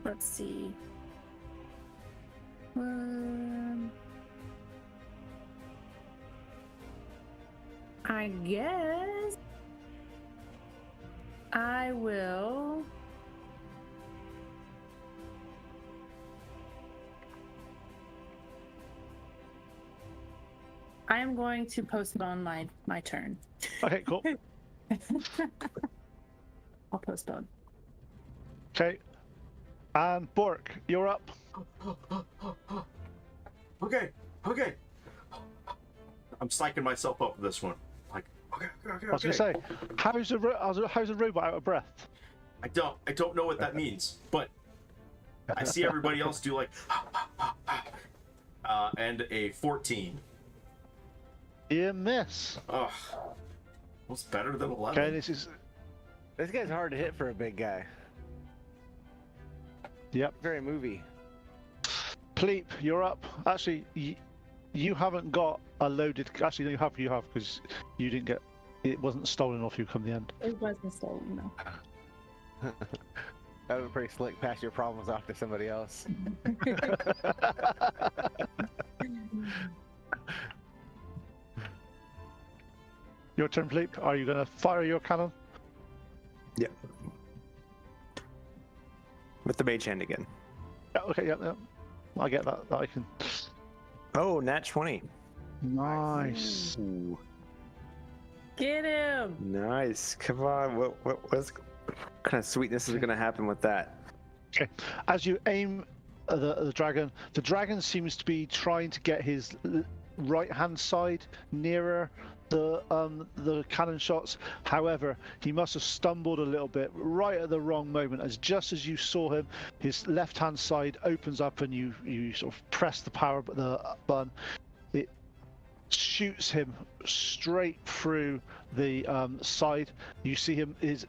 Speaker 2: Let's see. I guess I will. I am going to postpone my turn.
Speaker 3: Okay, cool.
Speaker 2: I'll postpone.
Speaker 3: Okay. And Bork, you're up.
Speaker 1: okay. I'm psyching myself up for this one. Like, okay.
Speaker 3: I was gonna say, how's a robot out of breath?
Speaker 1: I don't know what that means, but I see everybody else do like, and a 14.
Speaker 3: You miss.
Speaker 1: Ugh. What's better than 11?
Speaker 3: Okay, this
Speaker 4: guy's hard to hit for a big guy.
Speaker 3: Yep.
Speaker 4: Very movie.
Speaker 3: Pleep, you're up. Actually, you haven't got a loaded. Actually, no, you have because you didn't get. It wasn't stolen off you come the end.
Speaker 2: It wasn't stolen, no.
Speaker 4: That was pretty slick. Pass your problems off to somebody else.
Speaker 3: Your turn, Pleep. Are you going to fire your cannon?
Speaker 6: Yeah. With the mage hand again.
Speaker 3: Yeah, okay, yeah. I get that. I can.
Speaker 6: Oh, nat 20.
Speaker 3: Nice.
Speaker 6: Ooh,
Speaker 2: Get him!
Speaker 6: nice. Come on. What kind of sweetness is going to happen with that?
Speaker 3: Okay. As you aim at the dragon seems to be trying to get his right-hand side nearer the cannon shots. However, he must have stumbled a little bit right at the wrong moment, as just as you saw him, his left-hand side opens up and you sort of press the power button. It shoots him straight through the side. You see him his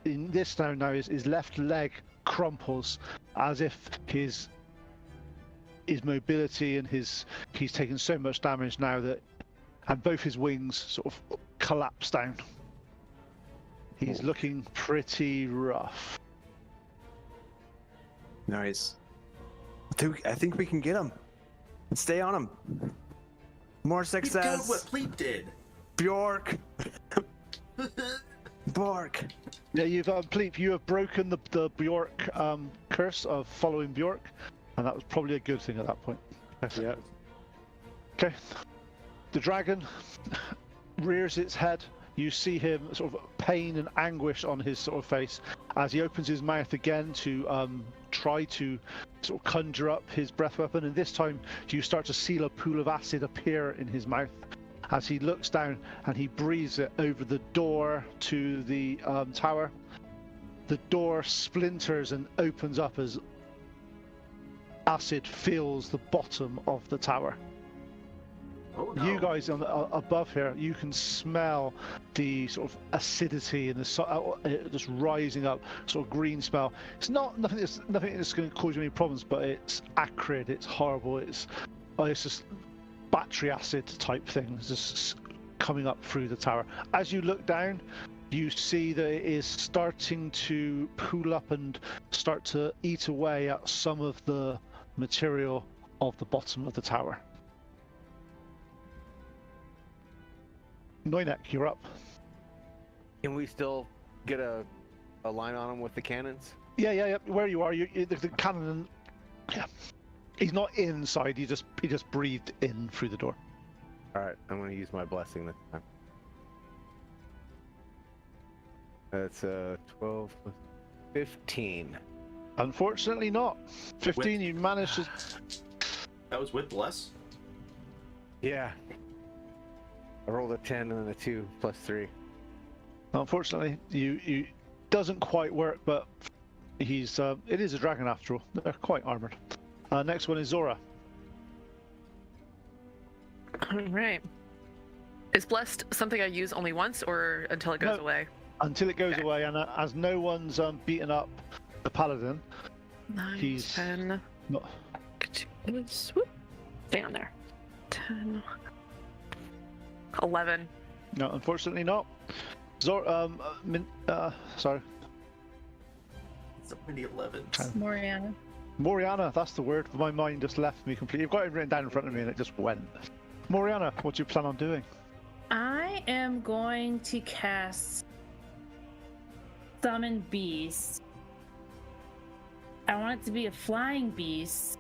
Speaker 3: left leg crumples as if his mobility and he's taken so much damage now that, and both his wings sort of collapse down. He's looking pretty rough.
Speaker 6: Nice. I think we can get him. Stay on him. More
Speaker 1: He's doing
Speaker 6: success.
Speaker 1: what Pleep did.
Speaker 6: Bjork. Bork.
Speaker 3: Yeah, you've Pleep, you have broken the Bjork curse of following Bjork, and that was probably a good thing at that point.
Speaker 6: Yeah.
Speaker 3: Okay. The dragon rears its head. You see him sort of pain and anguish on his sort of face as he opens his mouth again to try to sort of conjure up his breath weapon, and this time you start to see a pool of acid appear in his mouth as he looks down and he breathes it over the door to the tower. The door splinters and opens up as acid fills the bottom of the tower.
Speaker 1: Oh, no.
Speaker 3: You guys above here, you can smell the sort of acidity and the just rising up, sort of green smell. It's nothing that's going to cause you any problems, but it's acrid, it's horrible, it's just battery acid type things just coming up through the tower. As you look down, you see that it is starting to pool up and start to eat away at some of the material of the bottom of the tower. Noinek, you're up.
Speaker 4: Can we still get a line on him with the cannons?
Speaker 3: Yeah. Where you are, the cannon. Yeah, he's not inside. He just breathed in through the door.
Speaker 4: All right, I'm going to use my blessing this time. That's 12 plus 15.
Speaker 3: Unfortunately, not. 15. You managed to.
Speaker 1: That was with Bless?
Speaker 4: Yeah. I rolled a 10 and then a 2 plus 3.
Speaker 3: Unfortunately, you doesn't quite work, but he's it is a dragon after all. They're quite armored. Next one is Zora.
Speaker 5: All right. Is blessed something I use only once or until it goes
Speaker 3: No.
Speaker 5: away?
Speaker 3: Until it goes
Speaker 5: Okay.
Speaker 3: away, and as no one's beaten up the paladin,
Speaker 5: 9,
Speaker 3: He's
Speaker 5: 10.
Speaker 3: not.
Speaker 5: Swoop. Down there. 10. 11.
Speaker 3: No, unfortunately not. Sorry,
Speaker 1: So many 11s.
Speaker 2: Moriana.
Speaker 3: Moriana. That's the word. My mind just left me completely. I've got it written down in front of me, and it just went. Moriana, what do you plan on doing?
Speaker 2: I am going to cast Summon Beast. I want it to be a flying beast.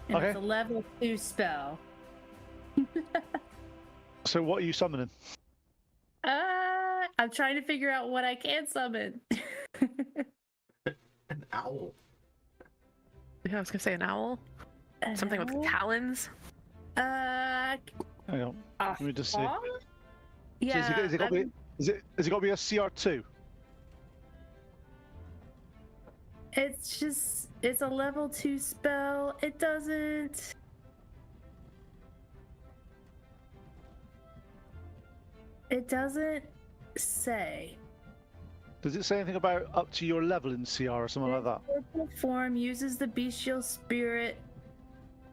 Speaker 2: And
Speaker 3: Okay.
Speaker 2: it's a level 2 spell.
Speaker 3: So what are you summoning?
Speaker 2: I'm trying to figure out what I can summon.
Speaker 1: An owl.
Speaker 5: Yeah, I was gonna say an owl. Something with talons.
Speaker 2: back.
Speaker 3: Hang on. Let me just see.
Speaker 2: Huh?
Speaker 3: So
Speaker 2: Yeah.
Speaker 3: is it got to be a CR2?
Speaker 2: It's a level 2 spell. It doesn't. It doesn't say.
Speaker 3: Does it say anything about up to your level in CR or something like that?
Speaker 2: Purple form uses the bestial spirit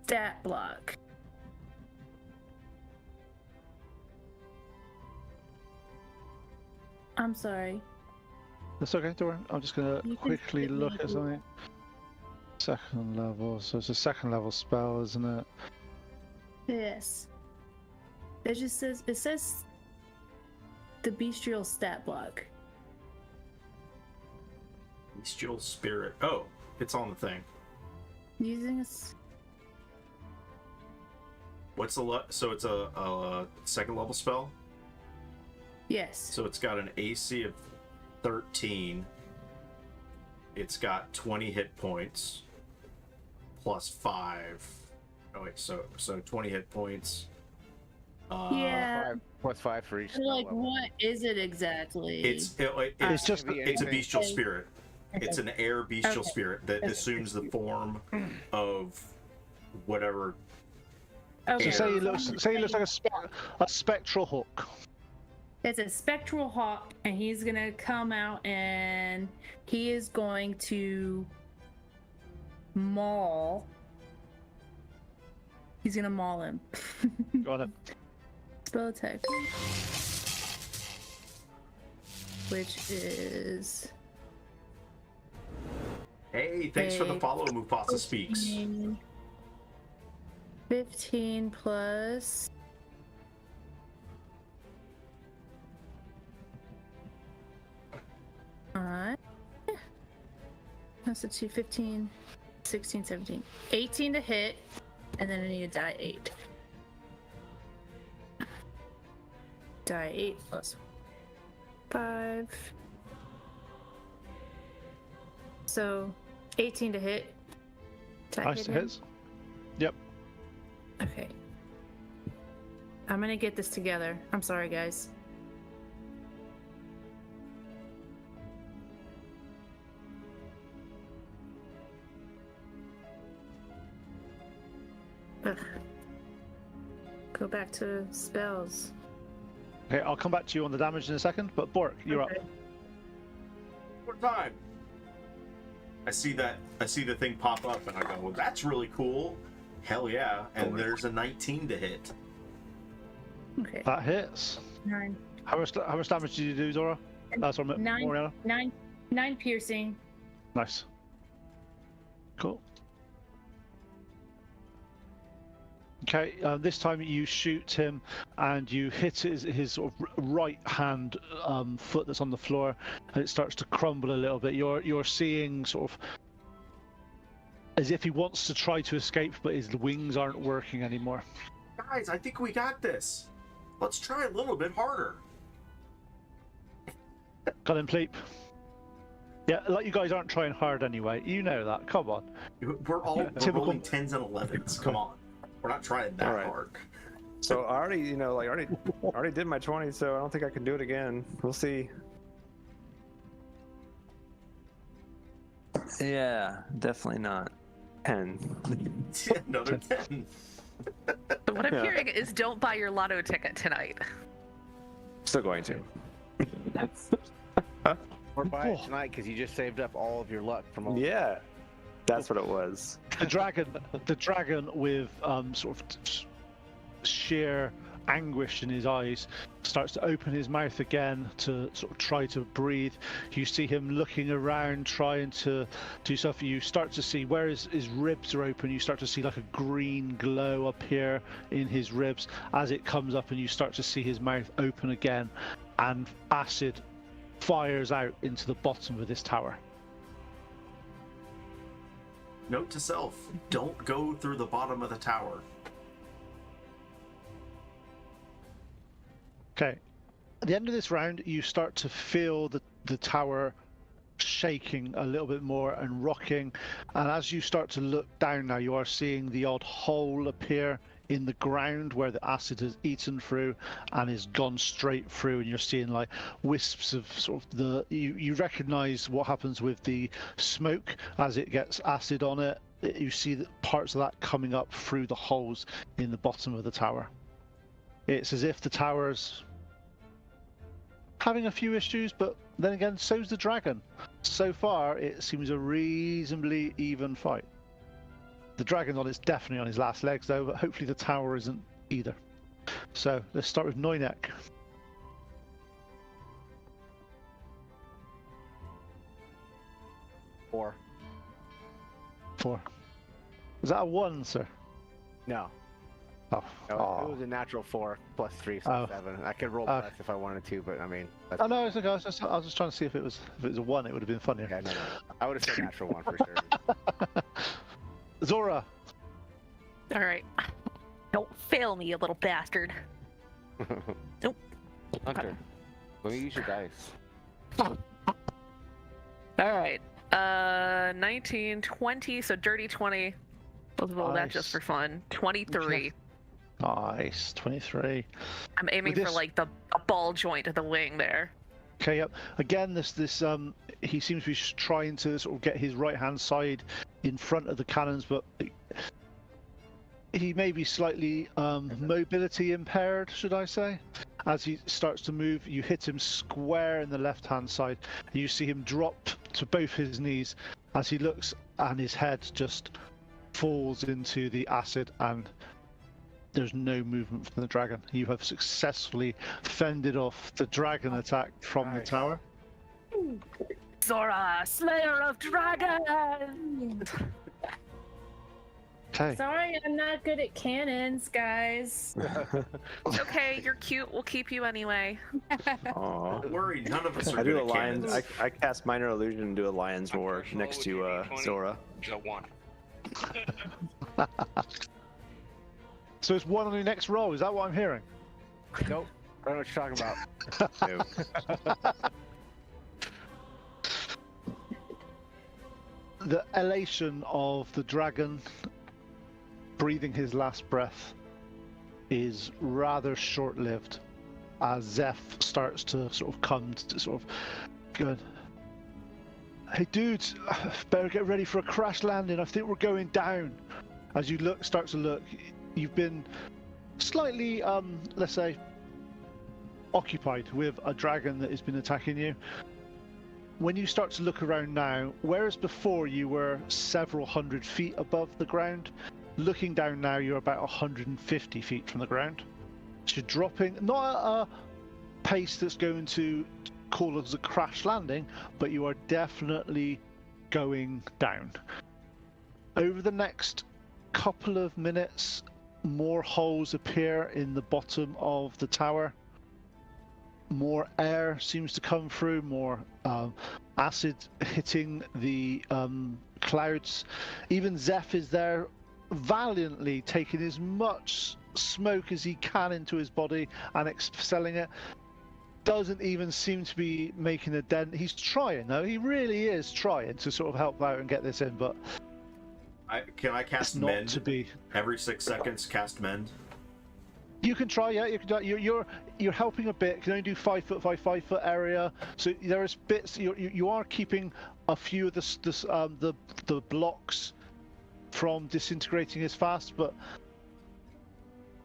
Speaker 2: stat block. I'm sorry.
Speaker 3: That's okay, don't worry. I'm just gonna
Speaker 2: You can
Speaker 3: quickly
Speaker 2: skip
Speaker 3: look
Speaker 2: me
Speaker 3: at
Speaker 2: if you
Speaker 3: something. Second level, so it's a second level spell, isn't it?
Speaker 2: Yes. It says the bestial stat block.
Speaker 1: Bestial spirit. Oh, it's on the thing.
Speaker 2: Using
Speaker 1: What's the so it's a second level spell?
Speaker 2: yes.
Speaker 1: So it's got an AC of 13. It's got 20 hit points plus 5. Oh wait, so 20 hit points.
Speaker 2: Yeah.
Speaker 4: Plus 5 for each.
Speaker 2: So, like,
Speaker 4: level.
Speaker 2: what is it exactly?
Speaker 1: It's
Speaker 3: just
Speaker 1: it's a bestial
Speaker 2: Okay.
Speaker 1: spirit. It's an air bestial
Speaker 2: Okay.
Speaker 1: spirit that
Speaker 2: Okay.
Speaker 1: assumes the form of whatever.
Speaker 2: Okay.
Speaker 3: So say it looks like a spectral hook.
Speaker 2: It's a spectral hawk, and he's gonna come out and he is going to maul. He's gonna maul him.
Speaker 3: Got it.
Speaker 2: Spell attack. Which is.
Speaker 1: Hey, thanks for the
Speaker 2: a
Speaker 1: follow, Mufasa Speaks.
Speaker 2: 15 plus. Alright. That's a 2, 15, 16, 17. 18 to hit, and then I need to die 8. Die 8 plus 5. So, 18 to hit. Did I
Speaker 3: Nice
Speaker 2: hit
Speaker 3: to
Speaker 2: him?
Speaker 3: hits. Yep.
Speaker 2: Okay. I'm gonna get this together. I'm sorry, guys. Ugh. Go back to spells.
Speaker 3: Okay, I'll come back to you on the damage in a second, but Bork, you're
Speaker 2: Okay.
Speaker 3: up.
Speaker 1: More time. I see the thing pop up, and I go, "Well, that's really cool." Hell yeah! And there's a 19 to hit.
Speaker 2: Okay.
Speaker 3: That hits.
Speaker 2: 9.
Speaker 3: How much damage did you do, Zora? That's on
Speaker 2: Nine.
Speaker 3: Moriana.
Speaker 2: 9 piercing.
Speaker 3: Nice. Cool. Okay, this time you shoot him and you hit his sort of right hand foot that's on the floor, and it starts to crumble a little bit. You're seeing sort of as if he wants to try to escape, but his wings aren't working anymore.
Speaker 1: Guys, I think we got this. Let's try a little bit harder.
Speaker 3: Got him, Pleep. Yeah, like you guys aren't trying hard anyway. You know that. Come on.
Speaker 1: We're
Speaker 3: typical-
Speaker 1: rolling 10s and 11s. Come on. We're not trying that
Speaker 6: Alright.
Speaker 1: hard.
Speaker 6: So I already, already did my 20, so I don't think I can do it again. We'll see. Yeah, definitely not. 10.
Speaker 1: Another 10.
Speaker 5: So what I'm
Speaker 6: Yeah.
Speaker 5: hearing is don't buy your lotto ticket tonight.
Speaker 6: Still going to.
Speaker 4: Or buy it
Speaker 3: Oh.
Speaker 4: tonight because you just saved up all of your luck from all.
Speaker 6: Yeah, that's what it was.
Speaker 3: The dragon with sort of sheer anguish in his eyes starts to open his mouth again to sort of try to breathe. You see him looking around, trying to do stuff. You start to see where his ribs are open. You start to see like a green glow appear in his ribs as it comes up, and you start to see his mouth open again, and acid fires out into the bottom of this tower.
Speaker 1: Note to self: don't go through the bottom of the tower.
Speaker 3: Okay. At the end of this round, you start to feel the tower shaking a little bit more and rocking. And as you start to look down now, you are seeing the odd hole appear in the ground where the acid has eaten through and has gone straight through, and you're seeing like wisps of sort of you recognize what happens with the smoke as it gets acid on it. You see the parts of that coming up through the holes in the bottom of the tower. It's as if the tower's having a few issues, but then again, so's the dragon. So far, it seems a reasonably even fight. The dragon is definitely on his last legs, though, but hopefully the tower isn't either. So let's start with Neunek.
Speaker 4: 4.
Speaker 3: 4. Is that a 1, sir?
Speaker 4: No.
Speaker 3: Oh.
Speaker 4: No, it was a natural 4 plus 3, so 7. I could roll less if I wanted to, but I mean.
Speaker 3: Oh no, it's okay. I was just trying to see if it was a 1, it would have been funnier.
Speaker 4: Yeah, no. I would have said natural 1 for sure.
Speaker 3: Zora.
Speaker 5: All right. Don't fail me, you little bastard. Nope.
Speaker 4: Hunter, let me use your dice.
Speaker 5: All right. 19, 20, so dirty 20. Let's roll that just for fun. 23.
Speaker 3: Nice. 23.
Speaker 5: I'm aiming for like a ball joint of the wing there.
Speaker 3: Okay, yep. Again, this he seems to be trying to sort of get his right-hand side in front of the cannons, but he may be slightly mobility impaired, should I say? As he starts to move, you hit him square in the left-hand side, and you see him drop to both his knees as he looks, and his head just falls into the acid, and there's no movement from the dragon. You have successfully fended off the dragon attack from the tower.
Speaker 5: Zora, Slayer of Dragons!
Speaker 3: Okay.
Speaker 2: Sorry, I'm not good at cannons, guys.
Speaker 5: It's okay, you're cute. We'll keep you anyway.
Speaker 6: Aw.
Speaker 1: Don't worry, none of us are
Speaker 6: I do
Speaker 1: good
Speaker 6: a
Speaker 1: at
Speaker 6: lion's.
Speaker 1: cannons.
Speaker 6: I cast minor illusion and do a lion's roar next to Zora.
Speaker 7: Is that 1?
Speaker 3: So it's 1 on your next roll. Is that what I'm hearing?
Speaker 4: Nope. I don't know what you're talking about.
Speaker 3: The elation of the dragon breathing his last breath is rather short-lived as Zeph starts to sort of come to sort of go, hey dudes, better get ready for a crash landing. I think we're going down. As you start to look, you've been slightly, let's say, occupied with a dragon that has been attacking you. When you start to look around now, whereas before you were several hundred feet above the ground, looking down now you're about 150 feet from the ground. So you're dropping, not at a pace that's going to call us a crash landing, but you are definitely going down. Over the next couple of minutes, more holes appear in the bottom of the tower. More air seems to come through, more acid hitting the clouds. Even Zeph is there valiantly taking as much smoke as he can into his body and excelling it. Doesn't even seem to be making a dent. He's trying though, he really is trying to sort of help out and get this in, but
Speaker 1: Can I cast
Speaker 3: not
Speaker 1: mend?
Speaker 3: to be.
Speaker 1: Every 6 seconds, cast mend.
Speaker 3: You can try, yeah. You can. You're helping a bit. You can only do 5 foot by 5 foot area. So there is bits. You are keeping a few of the blocks from disintegrating as fast, but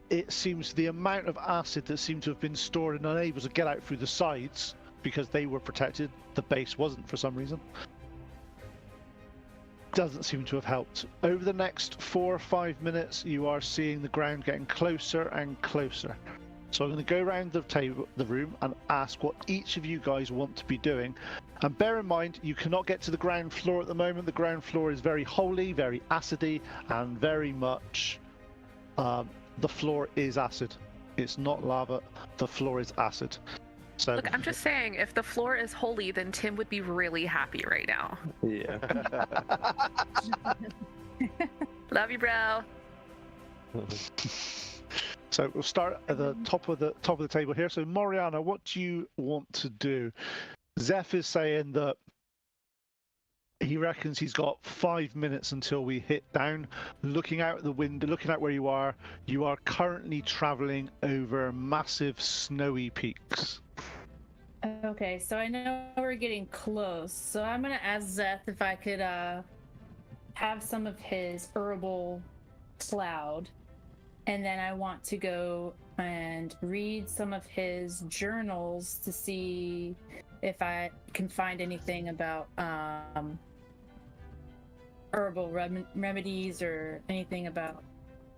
Speaker 3: it seems the amount of acid that seemed to have been stored and unable to get out through the sides because they were protected. The base wasn't for some reason. Doesn't seem to have helped. Over the next 4 or 5 minutes, you are seeing the ground getting closer and closer. So I'm going to go around the room and ask what each of you guys want to be doing. And bear in mind, you cannot get to the ground floor at the moment. The ground floor is very holy, very acidy, and very much the floor is acid. It's not lava. The floor is acid. So
Speaker 5: Look, I'm just saying, if the floor is holy, then Tim would be really happy right now.
Speaker 6: Yeah.
Speaker 5: Love you, bro.
Speaker 3: So we'll start at the top of the table here. So Moriana, what do you want to do? Zeph is saying that he reckons he's got 5 minutes until we hit down. Looking out the window, looking out where you are currently traveling over massive snowy peaks.
Speaker 2: Okay, so I know we're getting close. So I'm gonna ask Zeth if I could have some of his herbal cloud, and then I want to go and read some of his journals to see if I can find anything about herbal remedies or anything about.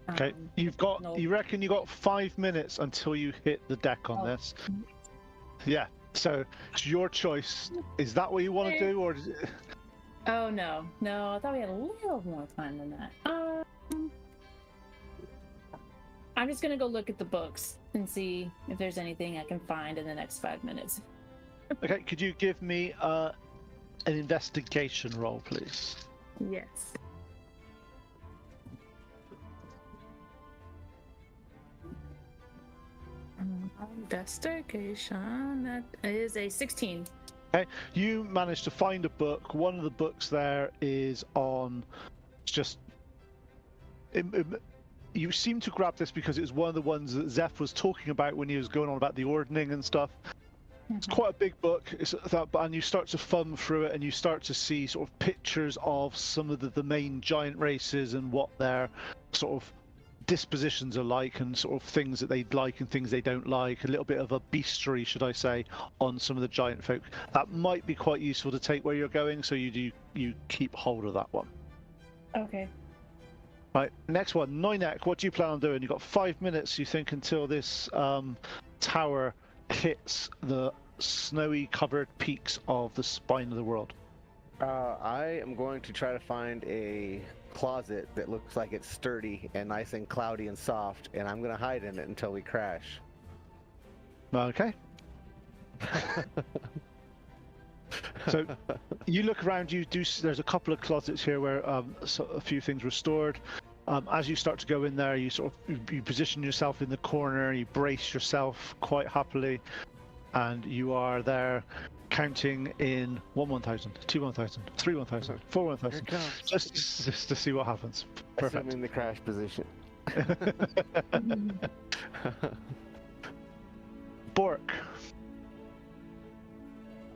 Speaker 3: Okay, you reckon you got 5 minutes until you hit the deck on this. Yeah, so it's your choice. Is that what you want to do, or does it...
Speaker 2: Oh no, I thought we had a little more time than that. I'm just gonna go look at the books and see if there's anything I can find in the next 5 minutes.
Speaker 3: Okay, could you give me an investigation roll, please?
Speaker 2: Yes. Investigation. That is a 16.
Speaker 3: Okay, you managed to find a book. One of the books there is on just. You seem to grab this because it was one of the ones that Zeph was talking about when he was going on about the ordning and stuff. It's quite a big book, and you start to thumb through it, and you start to see sort of pictures of some of the main giant races and what their sort of dispositions are like, and sort of things that they like and things they don't like. A little bit of a bestiary, should I say, on some of the giant folk. That might be quite useful to take where you're going, so you keep hold of that one.
Speaker 2: Okay.
Speaker 3: Right, next one, Noinek. What do you plan on doing? You've got 5 minutes, you think, until this tower hits the snowy covered peaks of the spine of the world.
Speaker 4: I am going to try to find a closet that looks like it's sturdy and nice and cloudy and soft, and I'm going to hide in it until we crash.
Speaker 3: Okay. So you look around, there's a couple of closets here where a few things were stored. As you start to go in there, you position yourself in the corner, you brace yourself quite happily, and you are there counting in 1 1,000, 2 1,000, 3 1,000, 4 1,000, just to see what happens. Perfect.
Speaker 4: Assuming the crash position.
Speaker 3: Bork.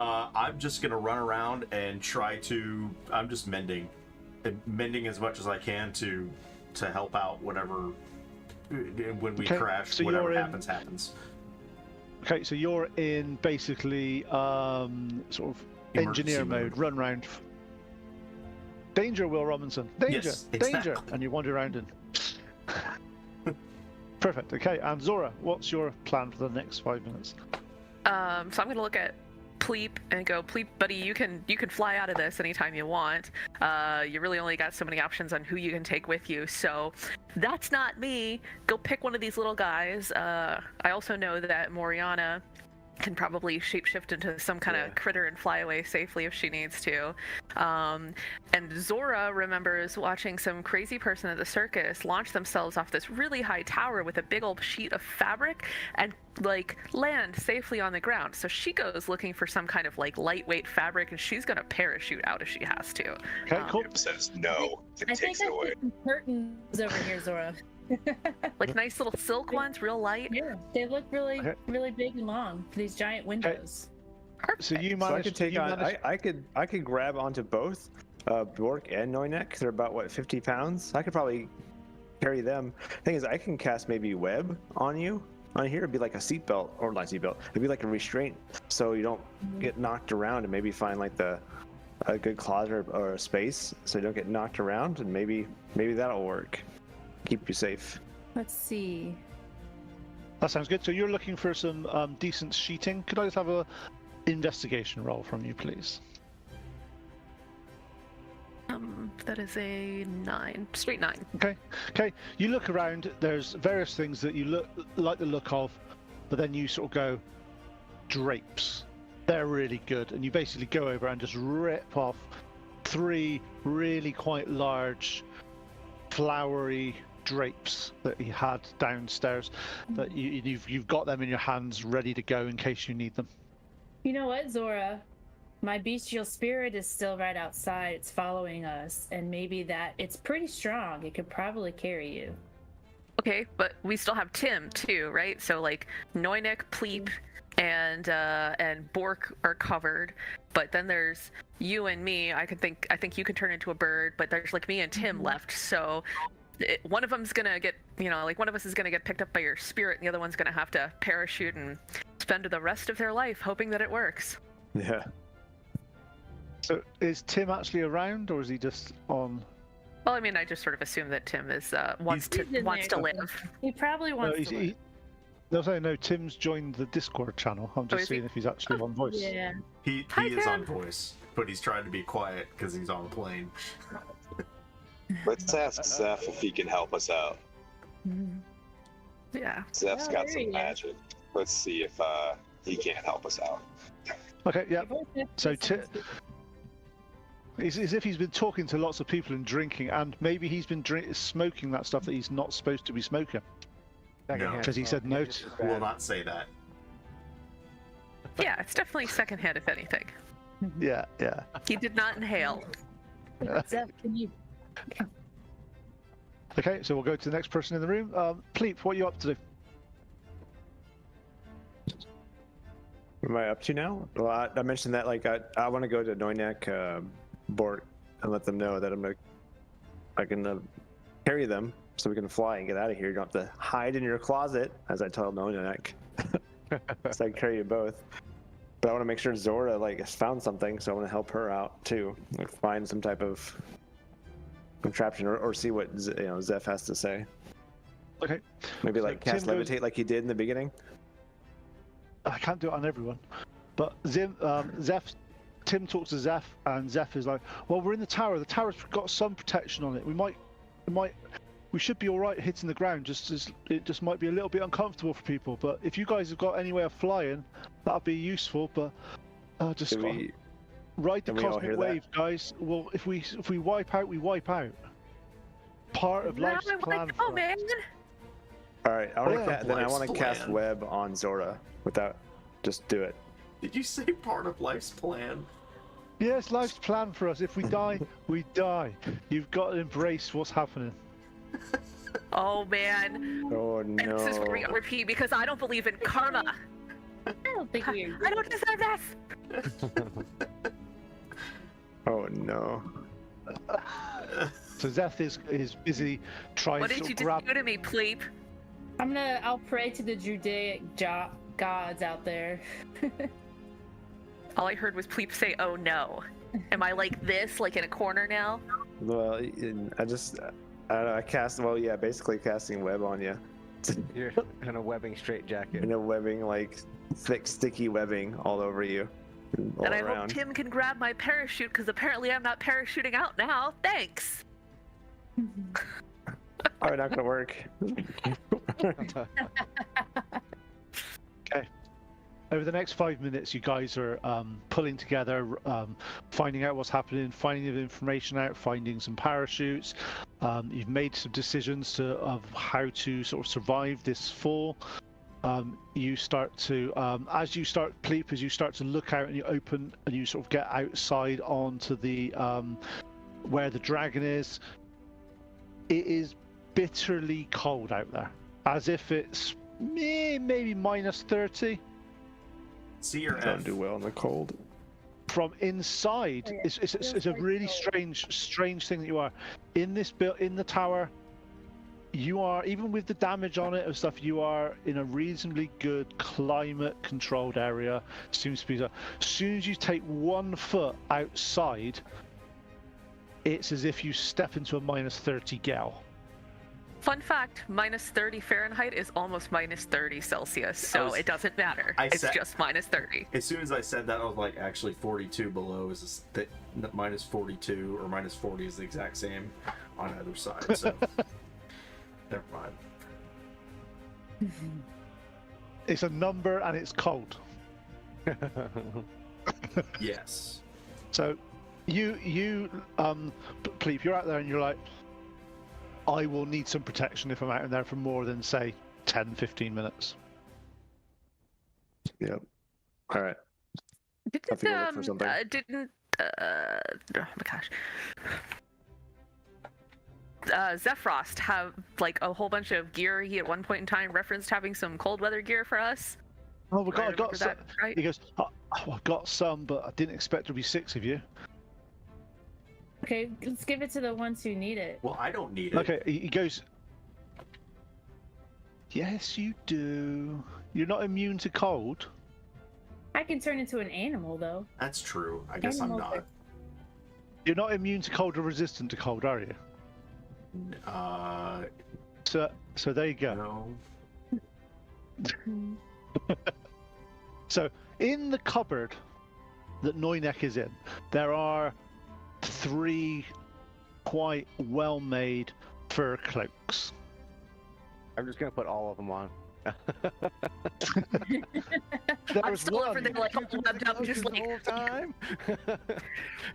Speaker 1: I'm just gonna run around and try to. I'm just mending as much as I can to help out whatever when we crash. So whatever happens. Okay,
Speaker 3: so you're in basically sort of engineer mode. Run around. Danger, Will Robinson. Danger,
Speaker 1: yes,
Speaker 3: danger,
Speaker 1: exactly.
Speaker 3: And you wander around and. Perfect. Okay, and Zora, what's your plan for the next 5 minutes?
Speaker 5: So I'm gonna look at Pleep and go, Pleep, buddy, you can fly out of this anytime you want. You really only got so many options on who you can take with you, so that's not me. Go pick one of these little guys. I also know that Moriana can probably shapeshift into some kind of critter and fly away safely if she needs to. And Zora remembers watching some crazy person at the circus launch themselves off this really high tower with a big old sheet of fabric and land safely on the ground. So she goes looking for some kind of lightweight fabric, and she's gonna parachute out if she has to.
Speaker 3: Okay, cool.
Speaker 7: Says no.
Speaker 2: I think I see some curtains over here, Zora.
Speaker 5: Nice little silk ones, real light.
Speaker 2: Yeah, they look really big and long for these giant windows.
Speaker 5: Perfect.
Speaker 3: So you
Speaker 6: So
Speaker 3: managed.
Speaker 6: I could take on. I could grab onto both Bork and Noinek. They're about 50 pounds. I could probably carry them. Thing is, I can cast maybe web on you. On here, it'd be like a seatbelt, or not seatbelt. It'd be like a restraint, so you don't get knocked around, and maybe find a good closet or a space, so you don't get knocked around, and maybe that'll work. Keep you safe.
Speaker 2: Let's see.
Speaker 3: That sounds good. So you're looking for some decent sheeting. Could I just have a investigation roll from you, please?
Speaker 5: That is a 9, straight 9.
Speaker 3: Okay. You look around. There's various things that you like the look of, but then you sort of go, drapes. They're really good, and you basically go over and just rip off 3 really quite large, flowery drapes that he had downstairs. That you've got them in your hands, ready to go in case you need them.
Speaker 2: You know what, Zora? My bestial spirit is still right outside. It's following us, and maybe that it's pretty strong. It could probably carry you.
Speaker 5: Okay, but we still have Tim too, right? So like Noynik, Pleep, and Bork are covered, but then there's you and me. I think you could turn into a bird, but there's like me and Tim left. So one of them's gonna get, like one of us is gonna get picked up by your spirit, and the other one's gonna have to parachute and spend the rest of their life hoping that it works.
Speaker 6: Yeah.
Speaker 3: So is Tim actually around, or is he just on?
Speaker 5: Well, I mean, I just sort of assume that Tim is wants
Speaker 2: He's in
Speaker 5: to
Speaker 2: there.
Speaker 5: live.
Speaker 2: He probably wants to live.
Speaker 3: No, saying no. Tim's joined the Discord channel. I'm just seeing if he's actually on voice.
Speaker 2: Yeah.
Speaker 1: He is on voice, but he's trying to be quiet because he's on a plane.
Speaker 7: Let's ask Zeph if he can help us out.
Speaker 5: Yeah.
Speaker 7: Zeph's
Speaker 2: Oh,
Speaker 7: got
Speaker 2: there
Speaker 7: some
Speaker 2: he is.
Speaker 7: magic. Let's see if he can't help us out.
Speaker 3: Okay, yeah. So it's as if he's been talking to lots of people and drinking, and maybe he's been smoking that stuff that he's not supposed to be smoking.
Speaker 1: No.
Speaker 3: Because he said no.
Speaker 1: Will not say that.
Speaker 5: Yeah, it's definitely secondhand, if anything.
Speaker 3: Yeah, yeah.
Speaker 5: He did not inhale.
Speaker 2: Zeph, can you?
Speaker 3: Okay, so we'll go to the next person in the room. Pleep, what are you up to do?
Speaker 6: What am I up to now? Well, I mentioned that like I want to go to Noynek, Bort, and let them know that I can carry them so we can fly and get out of here. You don't have to hide in your closet, as I told Noynek. So I can carry you both. But I want to make sure Zora like has found something, so I want to help her out too, like find some type of contraption or see what Zeph has to say.
Speaker 3: Okay.
Speaker 6: Maybe
Speaker 3: So
Speaker 6: like cast
Speaker 3: Tim goes-
Speaker 6: levitate like he did in the beginning.
Speaker 3: I can't do it on everyone, but Zeph, Tim talks to Zeph, and Zeph is like, "Well, we're in the tower. The tower's got some protection on it. We should be all right hitting the ground. It just might be a little bit uncomfortable for people. But if you guys have got any way of flying, that'd be useful. But just
Speaker 6: Did we-
Speaker 3: ride the
Speaker 6: Can we all
Speaker 3: cosmic
Speaker 6: hear that?
Speaker 3: wave, guys. Well, if we wipe out, we wipe out. Part of
Speaker 5: Now
Speaker 3: life's
Speaker 5: I
Speaker 3: plan.
Speaker 5: want to
Speaker 3: for
Speaker 5: go,
Speaker 3: us.
Speaker 5: man.
Speaker 6: All right, I want
Speaker 3: Yeah.
Speaker 6: to I want to
Speaker 1: Life's
Speaker 6: cast
Speaker 1: plan.
Speaker 6: web on Zora without just do it.
Speaker 1: Did you say part of life's plan?
Speaker 3: Yes, life's plan for us. If we die, we die. You've got to embrace what's happening.
Speaker 5: Oh man.
Speaker 6: Oh
Speaker 5: And this is where we
Speaker 6: no!
Speaker 5: repeat because I don't believe in karma.
Speaker 2: I don't think we.
Speaker 5: I don't deserve this.
Speaker 6: Oh no!
Speaker 3: So Zeph is busy trying
Speaker 5: What
Speaker 3: to
Speaker 5: did you
Speaker 3: grab.
Speaker 5: just do to me, Pleep?
Speaker 2: I'll pray to the Judaic gods out there.
Speaker 5: All I heard was Pleep say, "Oh no." Am I like this, like in a corner now?
Speaker 6: Well, I don't know, I cast. Well, yeah, basically casting web on you.
Speaker 4: You're in a webbing straitjacket.
Speaker 6: In a webbing, like thick, sticky webbing all over you, all
Speaker 5: And I hope
Speaker 6: around.
Speaker 5: Tim can grab my parachute because apparently I'm not parachuting out now. Thanks.
Speaker 6: Probably not gonna work.
Speaker 3: Over the next 5 minutes, you guys are pulling together, finding out what's happening, finding the information out, finding some parachutes. You've made some decisions of how to sort of survive this fall. You start to, as you start to look out and you open and you sort of get outside onto the where the dragon is. It is bitterly cold out there, as if it's maybe minus 30.
Speaker 1: See your
Speaker 6: Don't
Speaker 1: F.
Speaker 6: do well in the cold.
Speaker 3: From inside, it's a really strange thing that you are in this in the tower. You are, even with the damage on it and stuff, you are in a reasonably good climate controlled area. Seems to be. As soon as you take 1 foot outside, it's as if you step into a minus 30 gale.
Speaker 5: Fun fact, minus 30 Fahrenheit is almost minus 30 Celsius, so it doesn't matter. It's just minus 30.
Speaker 1: As soon as I said that, I was like, actually, 42 below is minus 42 or minus 40 is the exact same on either side. So never mind.
Speaker 3: It's a number and it's cold.
Speaker 1: Yes.
Speaker 3: So you Pleep, you're out there and you're like, I will need some protection if I'm out in there for more than, say, 10, 15 minutes.
Speaker 6: Yep. All right. Have to go look for something.
Speaker 5: Oh my gosh. Zephyrost have like a whole bunch of gear. He at one point in time referenced having some cold weather gear for us.
Speaker 3: Oh, we
Speaker 5: Do I
Speaker 3: got
Speaker 5: remember
Speaker 3: some.
Speaker 5: that right?
Speaker 3: He goes, oh, I've got some, but I didn't expect there to be 6 of you.
Speaker 2: Okay, let's give it to the ones who need it.
Speaker 1: Well, I don't need it.
Speaker 3: Okay, he goes, yes, you do. You're not immune to cold.
Speaker 2: I can turn into an animal though.
Speaker 1: That's true. I guess
Speaker 2: Animals
Speaker 1: I'm not.
Speaker 3: You're not immune to cold or resistant to cold, are you? So there you go.
Speaker 1: No.
Speaker 2: Hmm.
Speaker 3: So in the cupboard that Noynek is in, there are 3 quite well-made fur cloaks.
Speaker 4: I'm just gonna put all of them on.
Speaker 3: There
Speaker 5: I'm
Speaker 3: was
Speaker 5: still over
Speaker 3: one.
Speaker 5: there like all webbed up, just
Speaker 4: the
Speaker 5: like
Speaker 4: whole time.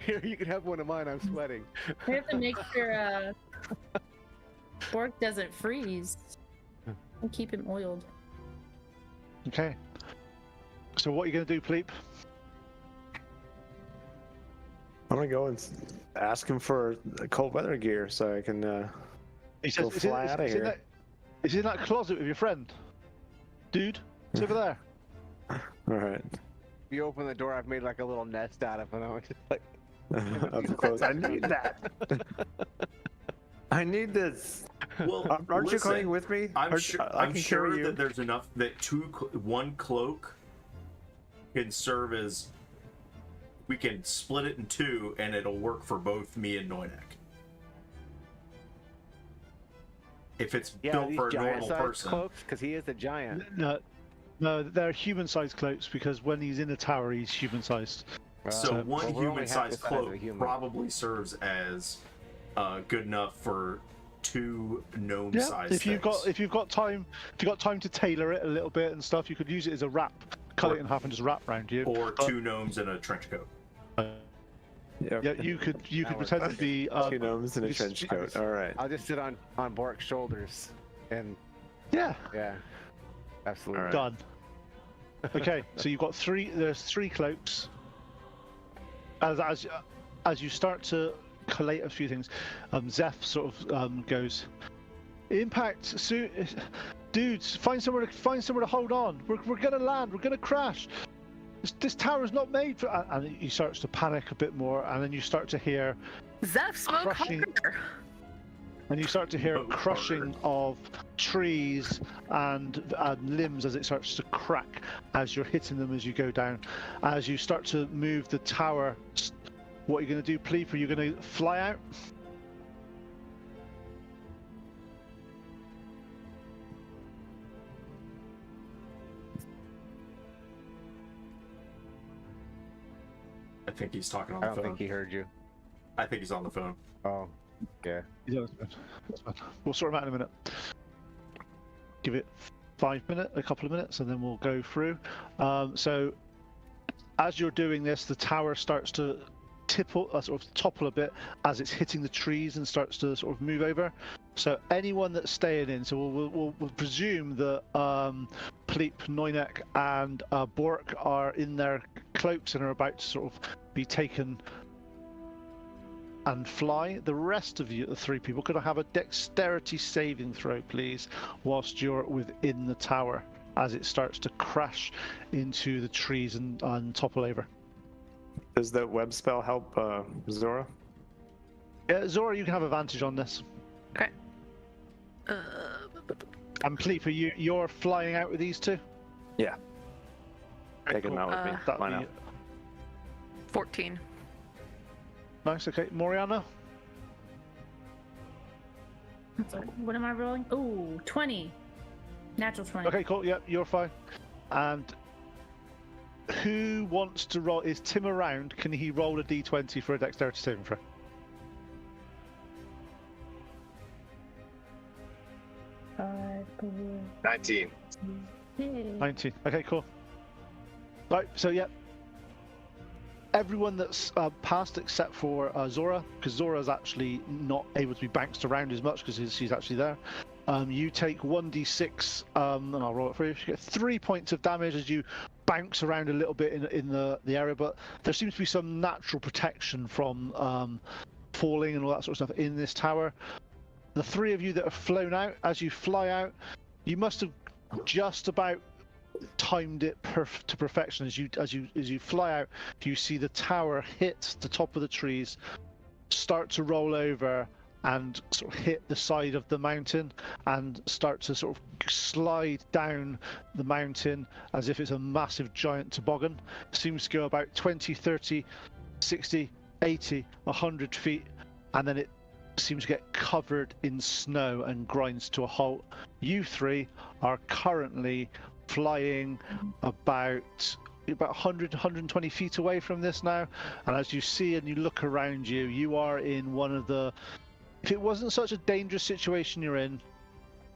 Speaker 4: Here, you can have one of mine. I'm sweating.
Speaker 2: We have to make sure Bork doesn't freeze. And keep him oiled.
Speaker 3: Okay. So what are you going to do, Pleep?
Speaker 6: I'm gonna go and ask him for cold weather gear so I can
Speaker 3: He
Speaker 6: go
Speaker 3: says,
Speaker 6: fly out of here.
Speaker 3: It's in that closet with your friend. Dude, it's over there.
Speaker 6: All right.
Speaker 4: If you open the door, I've made like a little nest out of it. I'm just like,
Speaker 6: Of course, I need that. I need this.
Speaker 1: Well,
Speaker 6: Aren't you
Speaker 1: listen,
Speaker 6: coming with me?
Speaker 1: I'm sure.
Speaker 6: I
Speaker 1: I'm
Speaker 6: can
Speaker 1: sure
Speaker 6: carry you.
Speaker 1: that there's enough that one cloak can serve as. We can split it in 2, and it'll work for both me and Noynek. If it's built
Speaker 4: these
Speaker 1: for a normal
Speaker 4: giant-sized
Speaker 1: person.
Speaker 4: cloaks, because he is a giant.
Speaker 3: No, they're human-sized cloaks because when he's in the tower, he's human-sized.
Speaker 1: So
Speaker 4: Well,
Speaker 1: one
Speaker 4: we're only half the
Speaker 1: human-sized
Speaker 4: size of a
Speaker 1: cloak
Speaker 4: human.
Speaker 1: probably serves as good enough for 2
Speaker 3: Yeah,
Speaker 1: gnome-sized.
Speaker 3: if you've got time to tailor it a little bit and stuff, you could use it as a wrap, cut it in half and just wrap around you.
Speaker 1: or 2 gnomes in a trench coat.
Speaker 3: Yeah, you could pretend to be
Speaker 6: 2 gnomes in a
Speaker 3: just-
Speaker 6: trench coat. All right.
Speaker 4: I'll just sit on Bork's shoulders, and
Speaker 3: yeah,
Speaker 4: absolutely.
Speaker 6: All right.
Speaker 3: done. Okay, so you've got 3. There's 3 cloaks. As you start to collate a few things, Zeph sort of goes, "Impact, dudes, find somewhere to hold on. We're gonna land. We're gonna crash. This tower's not made for." And he starts to panic a bit more, and then you start to hear
Speaker 5: Zeph, smoke
Speaker 3: Crushing.
Speaker 5: harder.
Speaker 3: And you start to hear
Speaker 1: Oh,
Speaker 3: crushing of trees and limbs as it starts to crack as you're hitting them as you go down. As you start to move the tower, what are you going to do, Pleep? Are you going to fly out?
Speaker 1: I think he's talking on
Speaker 4: I
Speaker 1: the
Speaker 4: don't
Speaker 1: phone.
Speaker 4: think he heard you.
Speaker 1: I think he's on the phone.
Speaker 4: Oh, yeah.
Speaker 3: Yeah, that's fine. We'll sort him out in a minute. Give it a couple of minutes, and then we'll go through. So, as you're doing this, the tower starts to sort of topple a bit as it's hitting the trees and starts to sort of move over. So, anyone that's staying in, so we'll presume that Pleep, Noynek, and Bork are in their cloaks and are about to sort of be taken and fly. The rest of you, the 3 people, could I have a dexterity saving throw, please, whilst you're within the tower as it starts to crash into the trees and topple over.
Speaker 6: Does that web spell help Zora?
Speaker 3: Yeah, Zora, you can have advantage on this.
Speaker 5: Okay.
Speaker 3: And Pleep, you're flying out with these 2?
Speaker 6: Yeah. Taking them out with me.
Speaker 3: That'd
Speaker 6: Why
Speaker 3: be
Speaker 6: not?
Speaker 5: 14.
Speaker 3: nice. Okay, Moriana.
Speaker 2: What am I rolling? Ooh, 20. Natural 20.
Speaker 3: Okay, cool. Yep, you're fine. And who wants to roll? Is Tim around? Can he roll a d20 for a dexterity saving throw?
Speaker 2: Five,
Speaker 7: 19.
Speaker 3: 19. Okay, cool. Right, so yeah. Everyone that's passed except for Zora, because Zora's actually not able to be bounced around as much because she's actually there. You take 1d6, and I'll roll it for you. You get 3 points of damage as you bounce around a little bit in the area, but there seems to be some natural protection from falling and all that sort of stuff in this tower. The three of you that have flown out, as you fly out, you must have just about timed it to perfection. As you fly out, you see the tower hit the top of the trees, start to roll over, and sort of hit the side of the mountain and start to sort of slide down the mountain as if it's a massive giant toboggan. It seems to go about 20, 30, 60, 80, 100 feet, and then it seems to get covered in snow and grinds to a halt. You three are currently flying about 100, 120 feet away from this now, and as you see and you look around you, you are in one of the, if it wasn't such a dangerous situation you're in,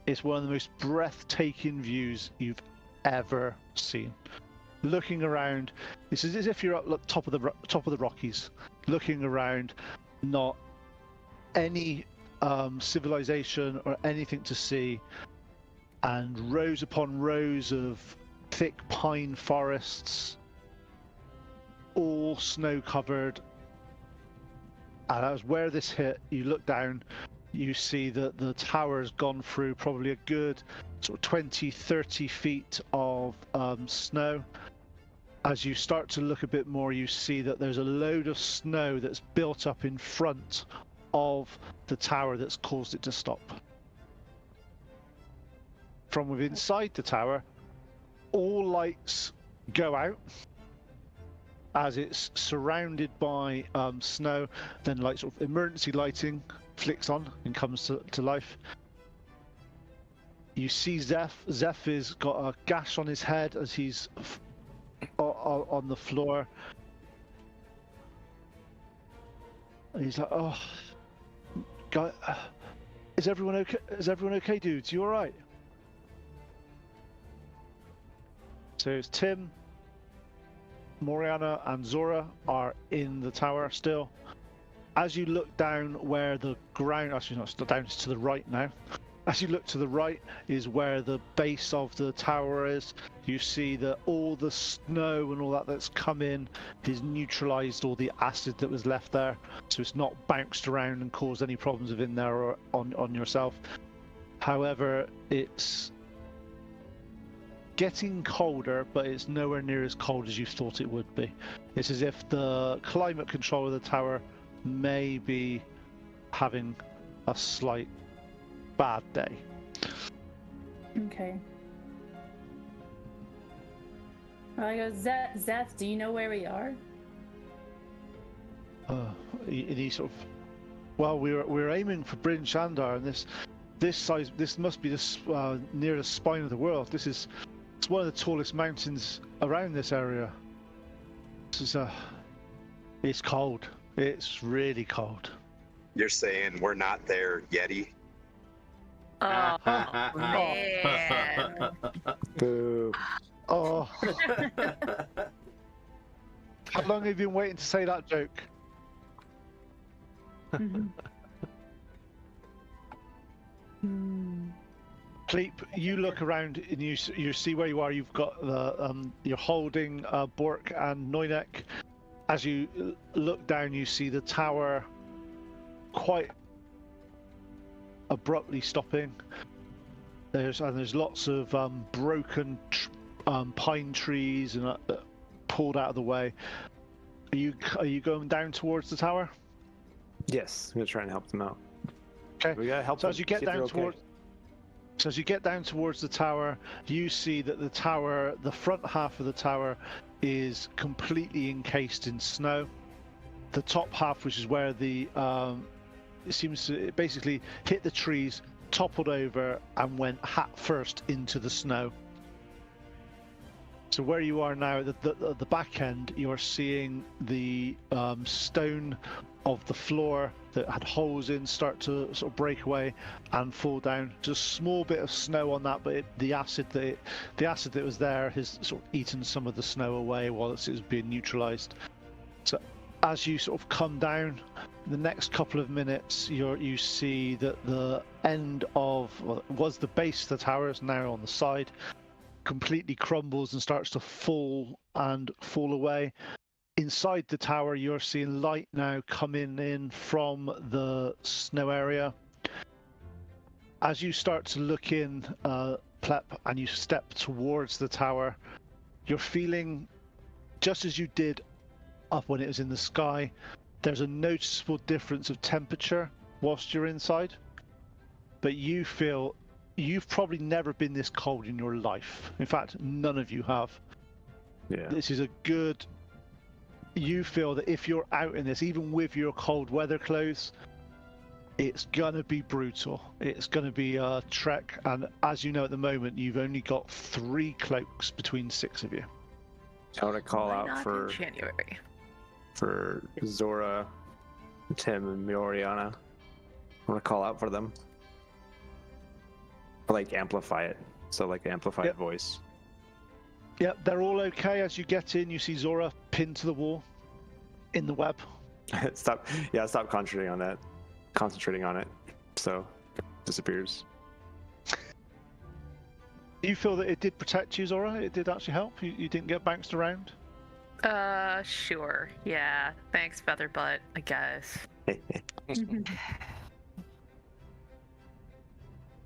Speaker 3: it's one of the most breathtaking views you've ever seen. Looking around, it's as if you're up top of the Rockies, looking around, not any civilization or anything to see, and rows upon rows of thick pine forests, all snow covered. And as where this hit, you look down, you see that the tower's gone through probably a good sort of 20, 30 feet of snow. As you start to look a bit more, you see that there's a load of snow that's built up in front of the tower that's caused it to stop. From within inside the tower, all lights go out as it's surrounded by snow. Then like sort of emergency lighting flicks on and comes to life. You see Zeph. Zeph has got a gash on his head as he's on the floor. And he's like, "Oh, guy, is everyone okay? Is everyone okay, dudes? You all right?" So it's Tim, Moriana, and Zora are in the tower still. As you look down where the ground, actually not down, it's to the right now. As you look to the right is where the base of the tower is. You see that all the snow and all that that's come in has neutralized all the acid that was left there. So it's not bounced around and caused any problems within there or on yourself. However, it's getting colder, but it's nowhere near as cold as you thought it would be. It's as if the climate control of the tower may be having a slight bad day.
Speaker 2: Okay. I go, Zeph, do you know where we are?
Speaker 3: He sort of, well, we're aiming for Bryn Shandar, and this must be the near the spine of the world. It's one of the tallest mountains around this area. It's cold. It's really cold.
Speaker 7: You're saying we're not there, Yeti?
Speaker 5: Oh, man.
Speaker 6: Boo.
Speaker 3: Oh. How long have you been waiting to say that joke? Cleep, you look around and you see where you are. You've got the you're holding Bork and Neunek. As you look down, you see the tower quite abruptly stopping. There's lots of broken pine trees and pulled out of the way. Are you going down towards the tower?
Speaker 6: Yes, I'm gonna try and help them out.
Speaker 3: Okay.
Speaker 6: We gotta help
Speaker 3: So
Speaker 6: them.
Speaker 3: as you get
Speaker 6: see if
Speaker 3: down
Speaker 6: they're okay.
Speaker 3: towards, so as you get down towards the tower, you see that the tower, the front half of the tower, is completely encased in snow. The top half, which is where the it seems to it basically hit the trees, toppled over, and went hat first into the snow. So where you are now, at the back end, you are seeing the stone of the floor that had holes in start to sort of break away and fall down. Just a small bit of snow on that, but the acid that was there has sort of eaten some of the snow away while it was being neutralized. So as you sort of come down, the next couple of minutes, you see that the end of was the base of the tower is now on the side, completely crumbles and starts to fall away. Inside the tower, you're seeing light now coming in from the snow area. As you start to look in, Plep, and you step towards the tower, you're feeling just as you did up when it was in the sky. There's a noticeable difference of temperature whilst you're inside, but you feel you've probably never been this cold in your life. In fact, none of you have.
Speaker 6: Yeah.
Speaker 3: This is a good. You feel that if you're out in this, even with your cold weather clothes, it's gonna be brutal. It's gonna be a trek, and as you know at the moment, you've only got 3 cloaks between 6 of you.
Speaker 6: I want to call
Speaker 5: Why
Speaker 6: out
Speaker 5: not
Speaker 6: for
Speaker 5: in January.
Speaker 6: Zora, Tim, and Moriana. I want to call out for them. Like amplify it, so like amplified
Speaker 3: Yep.
Speaker 6: voice.
Speaker 3: Yep, they're all okay. As you get in, you see Zora pinned to the wall in the web.
Speaker 6: Stop concentrating on it. So disappears.
Speaker 3: Do you feel that it did protect you, Zora? It did actually help? You didn't get bounced around?
Speaker 5: Sure. Yeah. Thanks, Featherbutt, I guess.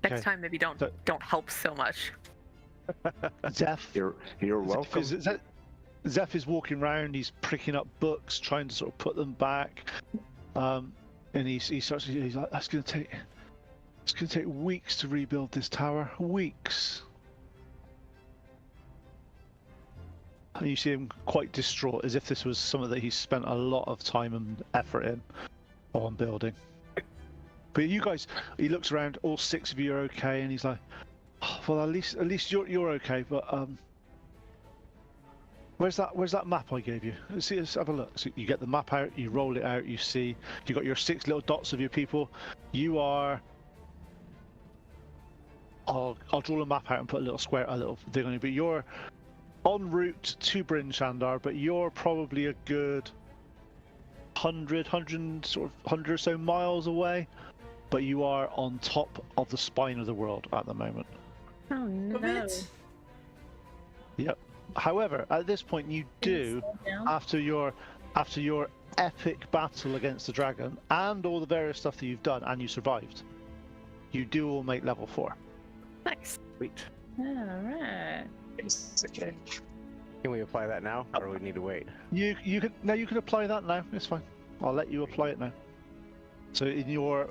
Speaker 5: Next time, maybe don't help so much.
Speaker 3: Zeph?
Speaker 6: You're welcome.
Speaker 3: Zeph is walking around, he's pricking up books, trying to sort of put them back. And he's like, it's gonna take weeks to rebuild this tower. Weeks. And you see him quite distraught, as if this was something that he's spent a lot of time and effort in on building. But you guys, he looks around, all 6 of you are okay, and he's like, oh, well, at least you're okay. But where's that map I gave you? Let's have a look. So you get the map out, you roll it out, you see you got your 6 little dots of your people. You are. I'll draw a map out and put a little thing on you. But you're en route to Bryn Shandar, but you're probably a good 100 or so miles away. But you are on top of the spine of the world at the moment.
Speaker 2: Oh no.
Speaker 3: Yep. However, at this point, you do, after your epic battle against the dragon and all the various stuff that you've done, and you survived, you do all make level 4.
Speaker 5: Nice.
Speaker 4: Sweet.
Speaker 2: Alright.
Speaker 7: Okay.
Speaker 4: Can we apply that now, or we need to wait?
Speaker 3: You can apply that now. It's fine. I'll let you apply it now. So in your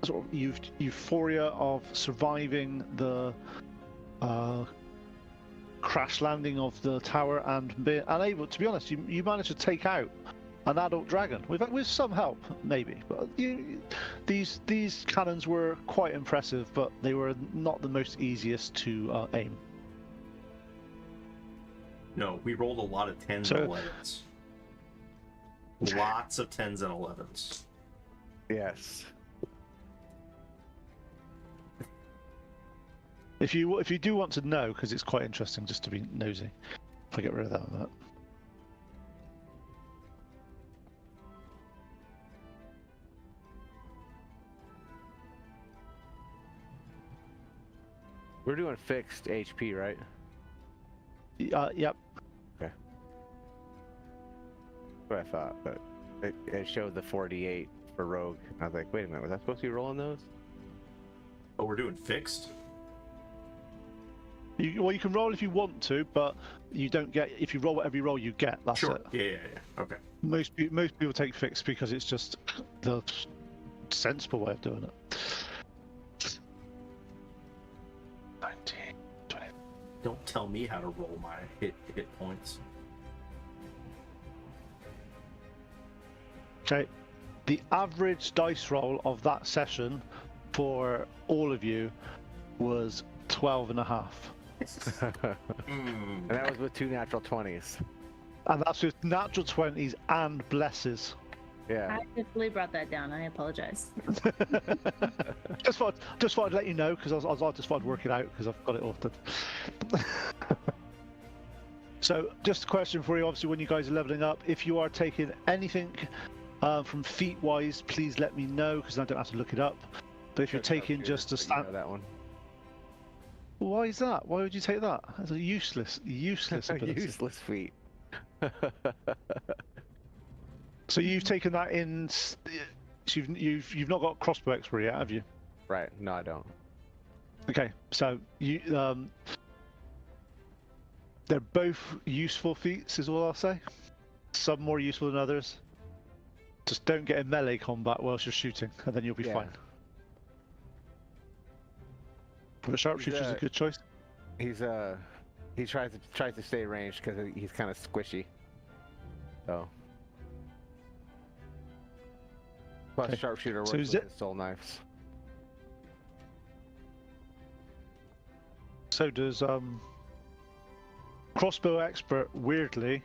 Speaker 3: sort of euphoria of surviving the crash landing of the tower and being unable, to be honest, you managed to take out an adult dragon with some help, maybe. But these cannons were quite impressive, but they were not the most easiest to aim.
Speaker 1: No, we rolled a lot of 10s and 11s. Lots of 10s and 11s.
Speaker 4: Yes.
Speaker 3: If you do want to know, because it's quite interesting just to be nosy, if I get rid of that.
Speaker 4: We're doing fixed HP, right?
Speaker 3: Yep.
Speaker 4: Okay. What I thought, but it showed the 48 for rogue. I was like, wait a minute, was I supposed to be rolling those?
Speaker 1: Oh, we're doing fixed?
Speaker 3: You can roll if you want to, but you don't get. If you roll whatever you roll, you get. That's
Speaker 1: Sure.
Speaker 3: it.
Speaker 1: Yeah. Okay.
Speaker 3: Most people take fixed because it's just the sensible way of doing it. 19, 20.
Speaker 1: Don't tell me how to roll my hit points.
Speaker 3: Okay. The average dice roll of that session for all of you was 12.5.
Speaker 4: And that was with 2 natural 20s.
Speaker 3: And that's with natural 20s and blesses.
Speaker 4: Yeah.
Speaker 2: I definitely brought that down. I apologize.
Speaker 3: just thought I'd let you know, because I just thought I'd work it out, because I've got it altered. So, just a question for you, obviously, when you guys are leveling up, if you are taking anything From feet wise, please let me know because I don't have to look it up. But if you're taking just a
Speaker 4: You
Speaker 3: stand,
Speaker 4: know that one.
Speaker 3: why is that? Why would you take that? That's a useless ability.
Speaker 4: Useless feat.
Speaker 3: So you've taken that in. So you've not got crossbow expert yet, have you?
Speaker 4: Right. No, I don't.
Speaker 3: Okay, so you they're both useful feats, is all I'll say. Some more useful than others. Just don't get in melee combat whilst you're shooting, and then you'll be fine. But the sharpshooter's a good choice.
Speaker 4: He tries to stay ranged because he's kind of squishy. So. Plus,
Speaker 3: Okay.
Speaker 4: sharpshooter works
Speaker 3: So
Speaker 4: with
Speaker 3: is it-
Speaker 4: his soul knives.
Speaker 3: So does crossbow expert weirdly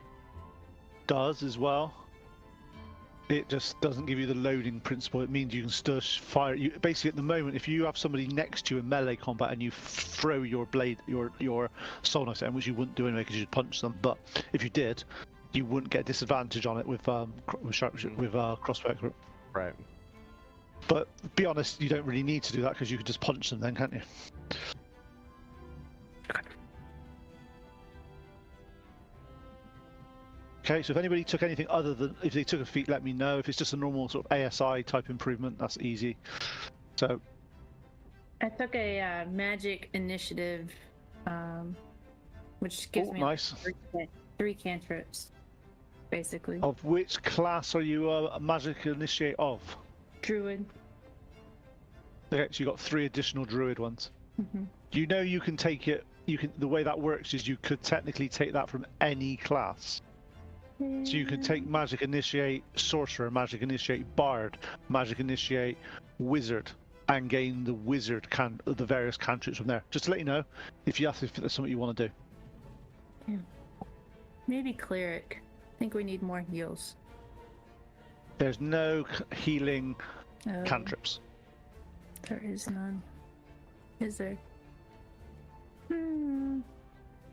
Speaker 3: does as well. It just doesn't give you the loading principle. It means you can still fire. You basically at the moment, if you have somebody next to you in melee combat and you throw your blade, your soul knife at them, which you wouldn't do anyway because you'd punch them. But if you did, you wouldn't get a disadvantage on it with crossbow expert.
Speaker 4: Right.
Speaker 3: But be honest, you don't really need to do that because you could just punch them then, can't you? Okay, so if anybody took anything other than, if they took a feat, let me know. If it's just a normal sort of ASI type improvement, that's easy. So
Speaker 2: I took a magic initiative, which gives me
Speaker 3: nice.
Speaker 2: three cantrips, basically.
Speaker 3: Of which class are you a magic initiate of?
Speaker 2: Druid.
Speaker 3: Okay, so you got 3 additional druid ones.
Speaker 2: Mm-hmm.
Speaker 3: You know you can take it. You can. The way that works is you could technically take that from any class. So you can take Magic Initiate Sorcerer, Magic Initiate Bard, Magic Initiate Wizard, and gain the Wizard the various cantrips from there. Just to let you know, if that's something you want to do.
Speaker 2: Yeah. Maybe Cleric. I think we need more heals.
Speaker 3: There's no healing
Speaker 2: Oh,
Speaker 3: cantrips.
Speaker 2: there is none. Is there?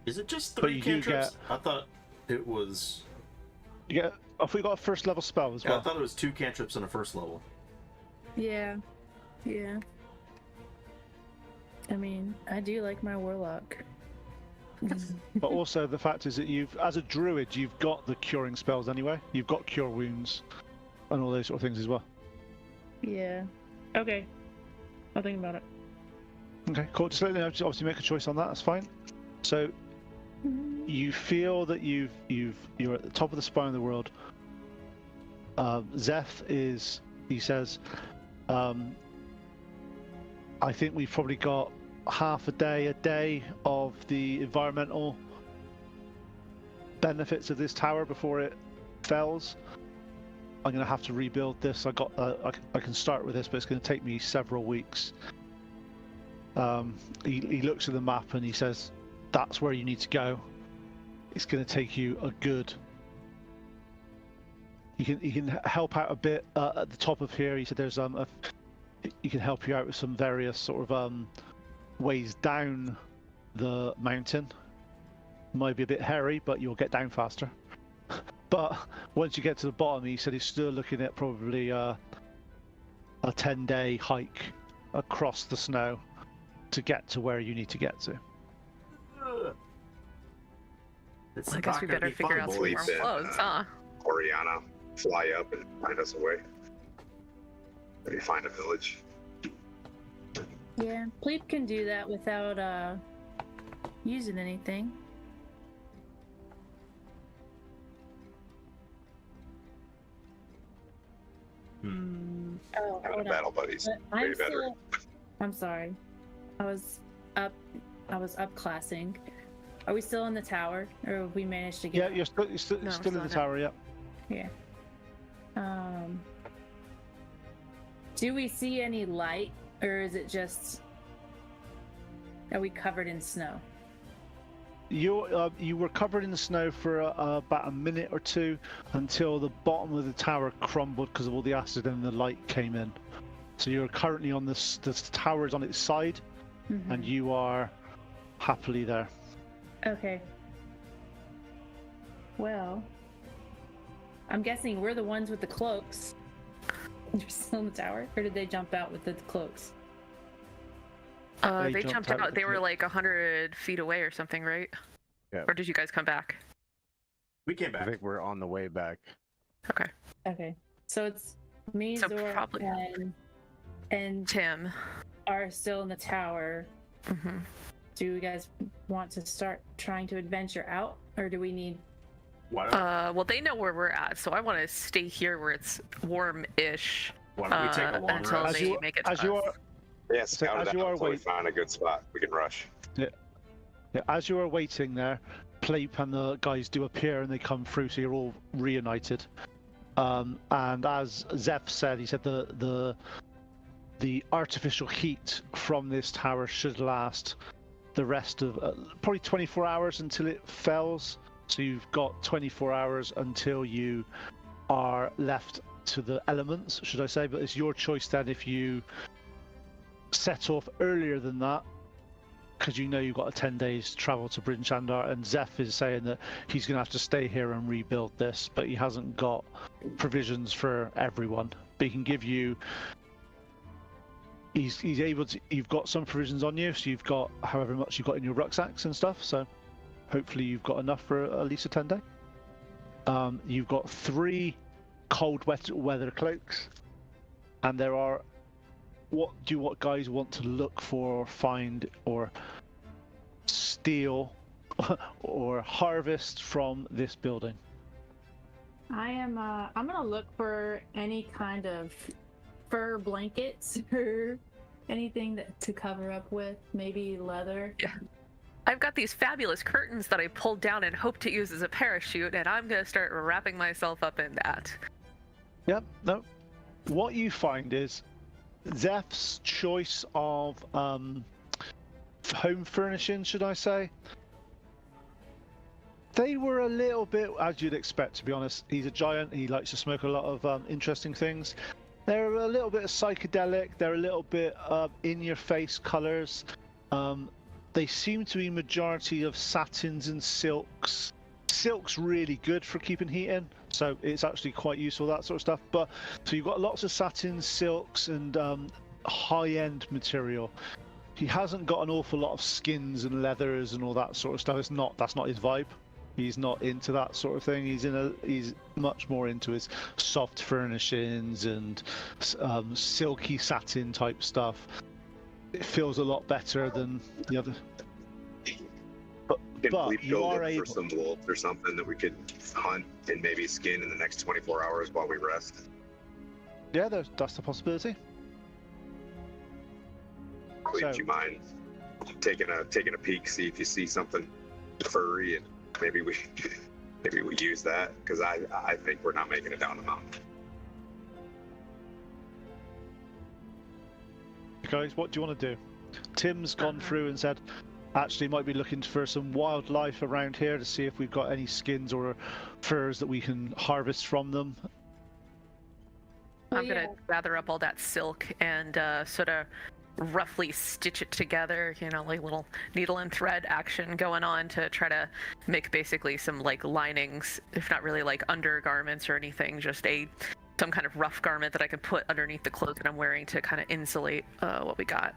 Speaker 1: Is it just
Speaker 3: But
Speaker 1: 3
Speaker 3: you do
Speaker 1: cantrips?
Speaker 3: get-
Speaker 1: I thought it was.
Speaker 3: Yeah, if we got a first level spell as
Speaker 1: Yeah, I
Speaker 3: well.
Speaker 1: thought it was 2 cantrips in a first level.
Speaker 2: Yeah. Yeah. I mean, I do like my warlock.
Speaker 3: But also the fact is that as a druid, you've got the curing spells anyway. You've got cure wounds and all those sort of things as well.
Speaker 2: Yeah. Okay. I'll think about it.
Speaker 3: Okay, cool. Just let me know. Just obviously make a choice on that. That's fine. So you feel that you're at the top of the spine of the world. Zeth is. He says, I think we've probably got half a day of the environmental benefits of this tower before it fells. I'm going to have to rebuild this. I can start with this, but it's going to take me several weeks. He looks at the map and he says, that's where you need to go. It's going to take you a good. He can help out a bit at the top of here. He said there's he can help you out with some various sort of ways down the mountain. Might be a bit hairy, but you'll get down faster. But once you get to the bottom, he said he's still looking at probably a 10-day hike across the snow to get to where you need to get to.
Speaker 1: It's
Speaker 5: I guess
Speaker 1: not
Speaker 5: we
Speaker 1: gonna
Speaker 5: better
Speaker 1: be
Speaker 5: figure
Speaker 1: fun,
Speaker 5: out some
Speaker 1: boys.
Speaker 5: warm
Speaker 7: boys.
Speaker 5: clothes, huh?
Speaker 7: Oriana, fly up and find us a way. Maybe find a village.
Speaker 2: Yeah, Pleep can do that without using anything. Oh,
Speaker 7: Kind
Speaker 2: hold
Speaker 7: of
Speaker 2: on.
Speaker 7: battle buddies.
Speaker 2: But
Speaker 7: Way
Speaker 2: I'm
Speaker 7: better.
Speaker 2: still. I'm sorry. I was up classing. Are we still in the tower, or have we managed to get?
Speaker 3: Yeah,
Speaker 2: out?
Speaker 3: you're still
Speaker 5: No,
Speaker 3: still in
Speaker 5: we're
Speaker 3: the
Speaker 5: still
Speaker 3: tower. Yeah.
Speaker 2: Yeah. Do we see any light, or is it just? Are we covered in snow?
Speaker 3: You were covered in the snow for about a minute or two until the bottom of the tower crumbled because of all the acid and the light came in. So you're currently on the tower is on its side,
Speaker 2: Mhm.
Speaker 3: and you are happily there.
Speaker 2: Okay. Well, I'm guessing we're the ones with the cloaks. You're still in the tower, or did they jump out with the cloaks?
Speaker 5: They jumped out. They were like 100 feet away or something, right?
Speaker 4: Yeah.
Speaker 5: Or did you guys come back?
Speaker 1: We came
Speaker 4: I
Speaker 1: back.
Speaker 4: think we're on the way back.
Speaker 5: Okay.
Speaker 2: Okay, so it's me,
Speaker 5: So
Speaker 2: Zora,
Speaker 5: probably-
Speaker 2: and
Speaker 5: Tim.
Speaker 2: are still in the tower.
Speaker 5: Mm-hmm.
Speaker 2: Do you guys want to start trying to adventure out, or do we need?
Speaker 1: Why don't,
Speaker 5: Well, they know where we're at, so I want to stay here where it's warm-ish
Speaker 1: why don't we take a long
Speaker 5: until
Speaker 1: rest?
Speaker 5: they make it to
Speaker 3: As you
Speaker 5: us.
Speaker 3: are,
Speaker 7: Yeah,
Speaker 3: So
Speaker 7: scout
Speaker 3: as
Speaker 7: it
Speaker 3: you
Speaker 7: out
Speaker 3: are
Speaker 7: until we
Speaker 3: wait-
Speaker 7: find a good spot. We can rush.
Speaker 3: as you are waiting there, Pleep and the guys do appear and they come through, so you're all reunited. And as Zeph said, he said the artificial heat from this tower should last the rest of probably 24 hours until it fells. So you've got 24 hours until you are left to the elements, should I say, but it's your choice then if you set off earlier than that, because you know you've got a 10 days travel to Bryn Chandar, and Zeph is saying that he's going to have to stay here and rebuild this, but he hasn't got provisions for everyone. But he can give you, he's able to, you've got some provisions on you, so you've got however much you've got in your rucksacks and stuff, so hopefully you've got enough for at least a 10 day. You've got 3 cold weather cloaks, and there are, what guys want to look for, find, or steal or harvest from this building?
Speaker 2: I'm gonna look for any kind of fur blankets or anything to cover up with, maybe leather.
Speaker 5: Yeah. I've got these fabulous curtains that I pulled down and hope to use as a parachute, and I'm going to start wrapping myself up in that.
Speaker 3: Yep, no. What you find is Zeph's choice of home furnishings, should I say, they were a little bit, as you'd expect, to be honest. He's a giant, he likes to smoke a lot of interesting things. They're a little bit psychedelic, they're a little bit in-your-face colours. They seem to be majority of satins and silks. Silk's really good for keeping heat in, so it's actually quite useful, that sort of stuff. But so you've got lots of satins, silks, and high-end material. He hasn't got an awful lot of skins and leathers and all that sort of stuff. That's not his vibe. He's not into that sort of thing. He's much more into his soft furnishings and silky satin type stuff. It feels a lot better than the other.
Speaker 7: Can
Speaker 3: But
Speaker 7: we
Speaker 3: you
Speaker 7: build
Speaker 3: are
Speaker 7: it
Speaker 3: able.
Speaker 7: for some wolves or something that we could hunt and maybe skin in the next 24 hours while we rest?
Speaker 3: Yeah, that's the possibility.
Speaker 7: Would you mind taking a peek, see if you see something furry, and maybe we use that, because I think we're not making it down the mountain.
Speaker 3: Guys, what do you want to do? Tim's gone through and said, actually, might be looking for some wildlife around here to see if we've got any skins or furs that we can harvest from them.
Speaker 5: I'm going to gather up all that silk and sort of roughly stitch it together, like little needle and thread action going on to try to make basically some like linings, if not really like undergarments or anything, just some kind of rough garment that I can put underneath the cloak that I'm wearing to kind of insulate what we got.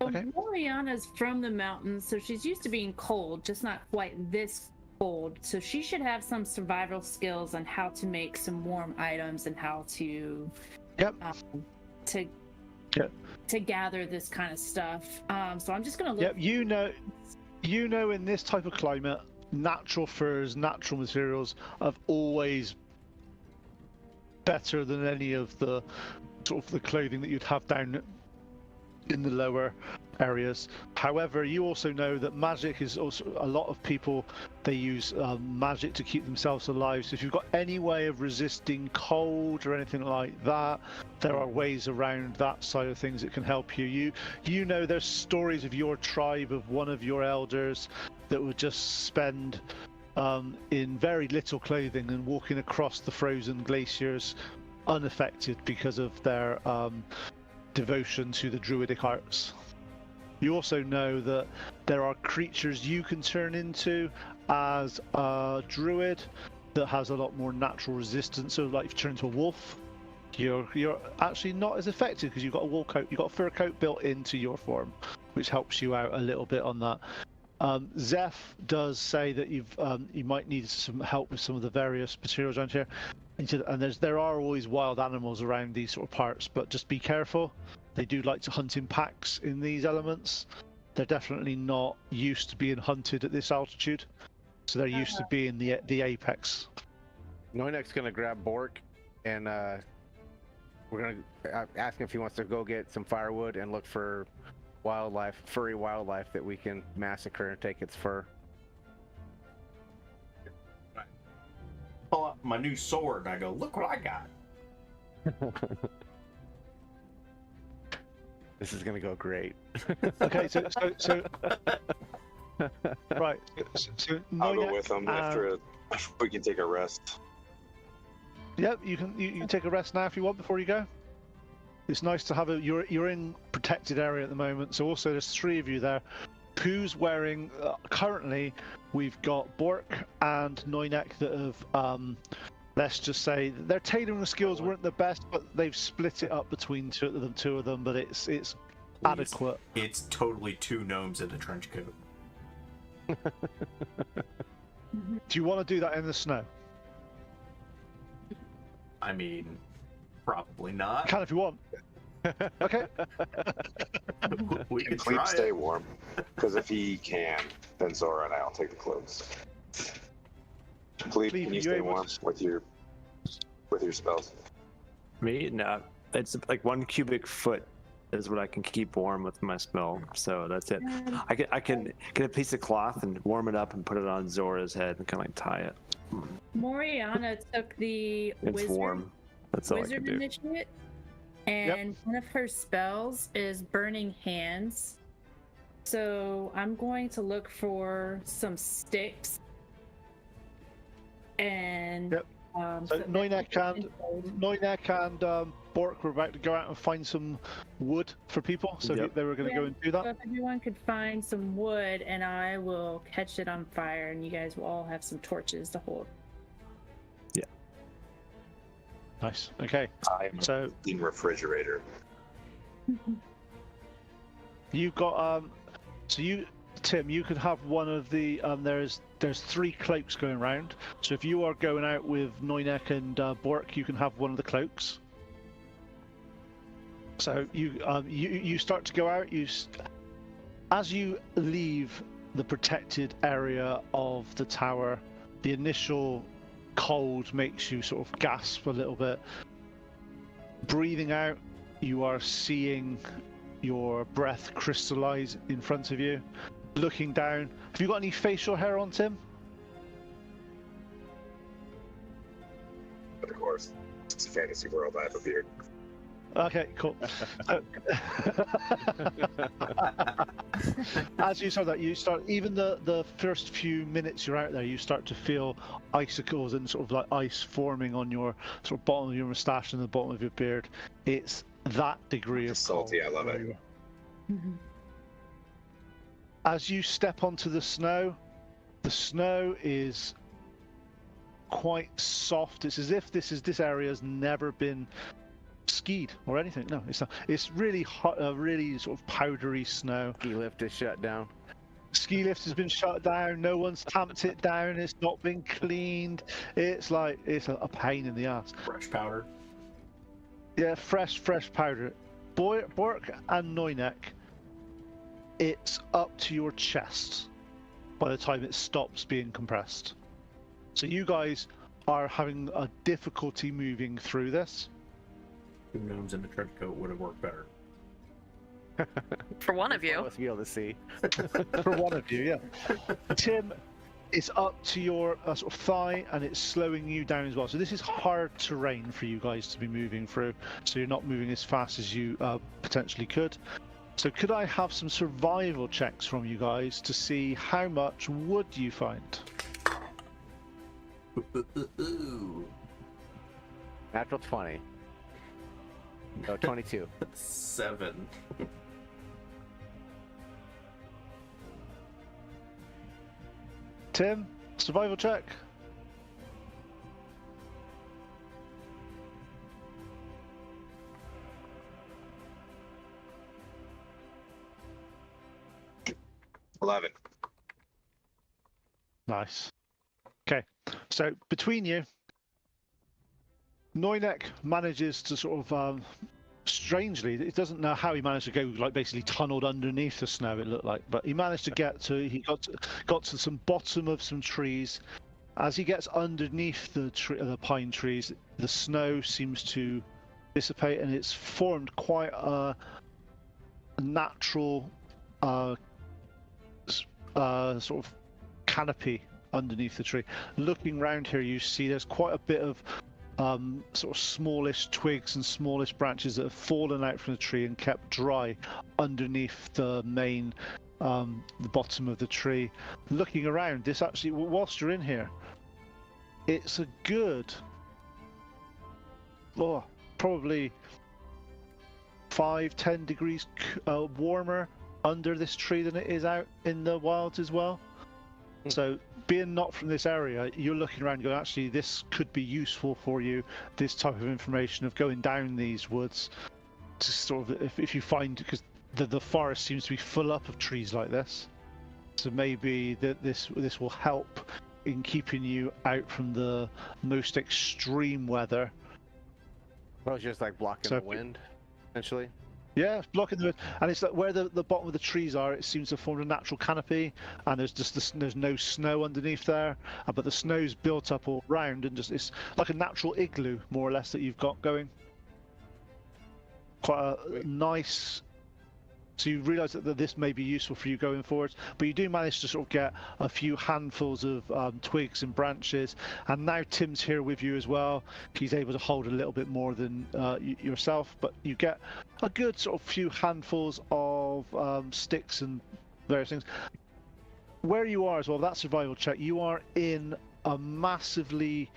Speaker 3: Okay.
Speaker 2: Moriana's from the mountains, so she's used to being cold, just not quite this cold. So she should have some survival skills on how to make some warm items and how to,
Speaker 3: Yep.
Speaker 2: To gather this kind of stuff. So I'm just gonna look.
Speaker 3: Yep. You know, in this type of climate, natural furs, natural materials have always better than any of the sort of the clothing that you'd have down in the lower areas. However, you also know that magic is also, a lot of people, they use magic to keep themselves alive. So if you've got any way of resisting cold or anything like that, there are ways around that side of things that can help you. You know, there's stories of your tribe, of one of your elders that would just spend in very little clothing and walking across the frozen glaciers unaffected because of their devotion to the druidic arts. You also know that there are creatures you can turn into as a druid that has a lot more natural resistance. So, like if you turn into a wolf, you're actually not as effective because you've got a wool coat, you've got a fur coat built into your form, which helps you out a little bit on that. Zeph does say that you might need some help with some of the various materials around here, and there are always wild animals around these sort of parts, but just be careful. They do like to hunt in packs in these elements. They're definitely not used to being hunted at this altitude, so they're used to being the apex.
Speaker 4: Noinek's gonna grab Bork, and we're gonna ask him if he wants to go get some firewood and look for wildlife, furry wildlife that we can massacre and take its fur.
Speaker 1: Pull out my new sword and I go, look what I got.
Speaker 4: This is gonna go great.
Speaker 3: Okay, so right. So
Speaker 7: I'll go
Speaker 3: Noyak,
Speaker 7: with them after we can take a rest.
Speaker 3: Yep, you can take a rest now if you want before you go. It's nice to have you're in protected area at the moment, so also there's 3 of you there. Who's wearing currently? We've got Bork and Noinek that have let's just say their tailoring skills weren't the best, but they've split it up between two of them. But it's adequate.
Speaker 1: It's totally 2 gnomes in a trench coat.
Speaker 3: Do you want to do that in the snow?
Speaker 1: I mean, probably not.
Speaker 3: Can if you want. Okay.
Speaker 1: We can
Speaker 7: Cleve
Speaker 1: try
Speaker 7: stay
Speaker 1: it.
Speaker 7: warm, because if he can, then Zora and I will take the clothes. Cleve,
Speaker 3: Cleve,
Speaker 7: can
Speaker 3: you
Speaker 7: you stay
Speaker 3: able
Speaker 7: warm
Speaker 3: to-
Speaker 7: with your spells?
Speaker 6: Me? No. It's like 1 cubic foot is what I can keep warm with my spell. So that's it. I can get a piece of cloth and warm it up and put it on Zora's head and kind of like tie it.
Speaker 2: Moriana took the
Speaker 6: It's warm. That's all I
Speaker 2: wizard
Speaker 6: can do.
Speaker 2: initiate, and one of her spells is Burning Hands. So I'm going to look for some sticks. And
Speaker 3: Yep. So
Speaker 2: so
Speaker 3: Noinek and Bork were about to go out and find some wood for people, so
Speaker 6: Yep.
Speaker 3: they were going to go and do
Speaker 2: So
Speaker 3: that.
Speaker 2: if everyone could find some wood, and I will catch it on fire, and you guys will all have some torches to hold.
Speaker 3: Nice. Okay.
Speaker 7: I'm
Speaker 3: So
Speaker 7: in refrigerator.
Speaker 3: you've got so you, Tim, you could have one of the there's 3 cloaks going around. So if you are going out with Noinek and Bork, you can have one of the cloaks. So you start to go out. As you leave the protected area of the tower, the initial cold makes you sort of gasp a little bit. Breathing out, you are seeing your breath crystallize in front of you. Looking down, have you got any facial hair on, Tim?
Speaker 7: But of course, it's a fantasy world. I have a beard.
Speaker 3: Okay, cool. As you start that, even the first few minutes you're out there, you start to feel icicles and sort of like ice forming on your sort of bottom of your moustache and the bottom of your beard. It's that degree of
Speaker 7: Salty,
Speaker 3: cold
Speaker 7: I love
Speaker 3: where
Speaker 7: it.
Speaker 3: you are. As you step onto the snow is quite soft. It's as if this area has never been skied or anything. No, it's not. It's really hot, really sort of powdery snow.
Speaker 4: Ski lift is shut down.
Speaker 3: Ski lift has been shut down. No one's tamped it down. It's not been cleaned. It's like it's a pain in the ass.
Speaker 1: Fresh powder.
Speaker 3: Yeah, fresh powder. Bork and Noinek, it's up to your chest by the time it stops being compressed. So you guys are having a difficulty moving through this.
Speaker 1: 2 gnomes in a trench coat would have worked better.
Speaker 5: For one of you.
Speaker 4: Let's be able to see.
Speaker 3: For one of you, yeah. Tim, it's up to your sort of thigh, and it's slowing you down as well. So this is hard terrain for you guys to be moving through. So you're not moving as fast as you potentially could. So could I have some survival checks from you guys to see how much wood you find?
Speaker 4: Natural 20. No, 22.
Speaker 1: 7.
Speaker 3: Tim, survival check.
Speaker 7: 11.
Speaker 3: Nice. Okay, so between you, Neunek manages to sort of, strangely, it doesn't know how he managed to go, like basically tunneled underneath the snow, it looked like, but he managed to he got to some bottom of some trees. As he gets underneath the pine trees, the snow seems to dissipate, and it's formed quite a natural sort of canopy underneath the tree. Looking round here, you see there's quite a bit of sort of smallish twigs and smallish branches that have fallen out from the tree and kept dry underneath the main, the bottom of the tree. Looking around, this actually, whilst you're in here, it's a good, probably 5-10 degrees warmer under this tree than it is out in the wilds as well. So being not from this area, you're looking around going, actually, this could be useful for you, this type of information of going down these woods to sort of, if you find, because the forest seems to be full up of trees like this. So maybe this will help in keeping you out from the most extreme weather.
Speaker 4: Well, it's just like blocking the wind, essentially.
Speaker 3: Yeah, it's blocking the wind, and it's like where the bottom of the trees are. It seems to form a natural canopy, and there's no snow underneath there, but the snow's built up all round, and it's like a natural igloo, more or less, that you've got going. Quite a nice. So you realise that this may be useful for you going forward, but you do manage to sort of get a few handfuls of twigs and branches, and now Tim's here with you as well. He's able to hold a little bit more than yourself, but you get a good sort of few handfuls of sticks and various things. Where you are as well, that survival check, you are in a massively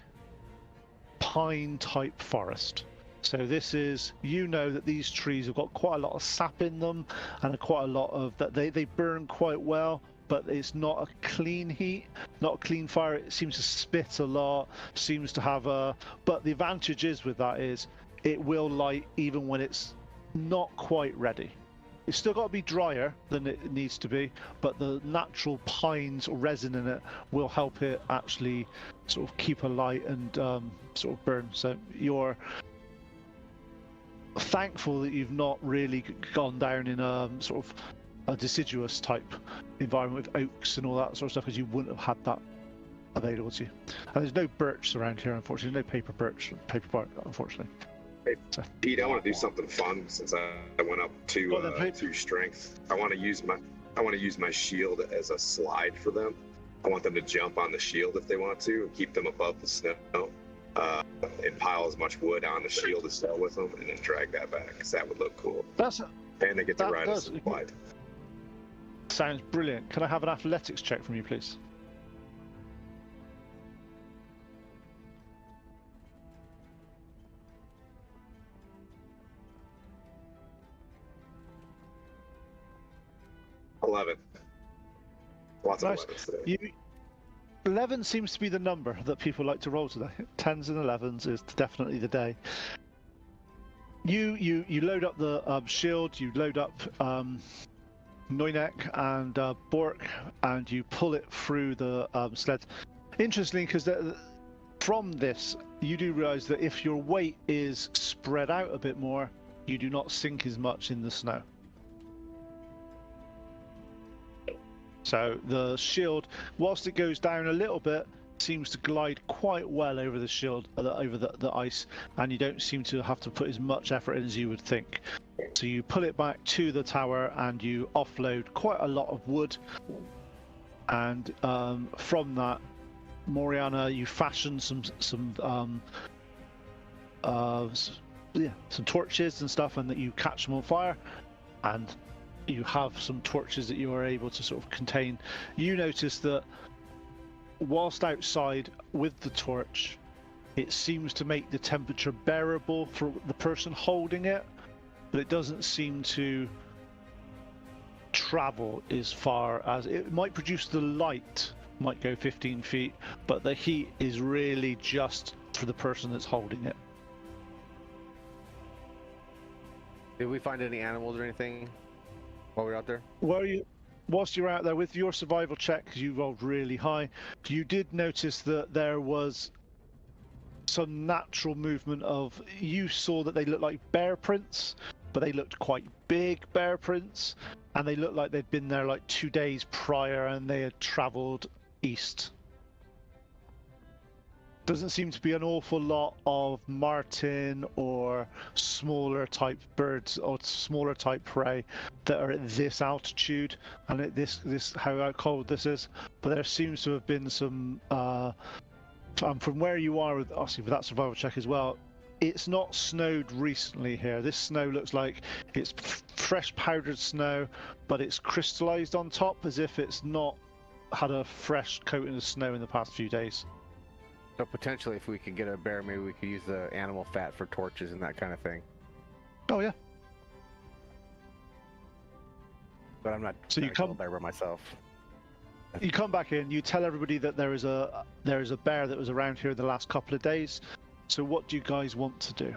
Speaker 3: pine-type forest. So this is, you know that these trees have got quite a lot of sap in them, and quite a lot of that they burn quite well, but it's not a clean heat, not a clean fire. It seems to spit a lot, seems to have a, but the advantage is with that is it will light even when it's not quite ready. It's still got to be drier than it needs to be, but the natural pines or resin in it will help it actually sort of keep alight and sort of burn. So you're thankful that you've not really gone down in a sort of a deciduous type environment with oaks and all that sort of stuff, because you wouldn't have had that available to you. And there's no birch around here, unfortunately. No paper bark, unfortunately.
Speaker 7: Hey, Pete, I want to do something fun since I went up to strength. I want to use my shield as a slide for them. I want them to jump on the shield if they want to, and keep them above the snow. And pile as much wood on the shield as well with them, and then drag that back, because that would look cool. And they get to ride a slide.
Speaker 3: Sounds brilliant. Can I have an athletics check from you, please?
Speaker 7: $11. Lots of
Speaker 3: Nice.
Speaker 7: 11s today.
Speaker 3: 11 seems to be the number that people like to roll today. 10s and 11s is definitely the day. You load up the shield, you load up Neunek and Bork, and you pull it through the sled. Interestingly, because from this, you do realise that if your weight is spread out a bit more, you do not sink as much in the snow. So the shield, whilst it goes down a little bit, seems to glide quite well over the shield, over the ice, and you don't seem to have to put as much effort in as you would think. So you pull it back to the tower and you offload quite a lot of wood, and from that, Moriana, you fashion some torches and stuff, and that you catch them on fire, and you have some torches that you are able to sort of contain. You notice that whilst outside with the torch, it seems to make the temperature bearable for the person holding it, but it doesn't seem to travel as far as it might produce. The light might go 15 feet, but the heat is really just for the person that's holding it.
Speaker 4: Did we find any animals or anything while we were out there?
Speaker 3: Where whilst you're out there with your survival check, because you rolled really high, you did notice that there was some natural movement of. You saw that they looked like bear prints, but they looked quite big bear prints, and they looked like they'd been there like 2 days prior, and they had travelled east. Doesn't seem to be an awful lot of marten or smaller type birds or smaller type prey that are at this altitude and at this how cold this is. But there seems to have been some from where you are, with obviously with that survival check as well. It's not snowed recently here. This snow looks like it's fresh powdered snow, but it's crystallized on top as if it's not had a fresh coating of snow in the past few days.
Speaker 4: So potentially, if we could get a bear, maybe we could use the animal fat for torches and that kind of thing.
Speaker 3: Oh yeah.
Speaker 4: But I'm not.
Speaker 3: So you come
Speaker 4: bear by myself.
Speaker 3: You come back in. You tell everybody that there is a bear that was around here the last couple of days. So what do you guys want to do?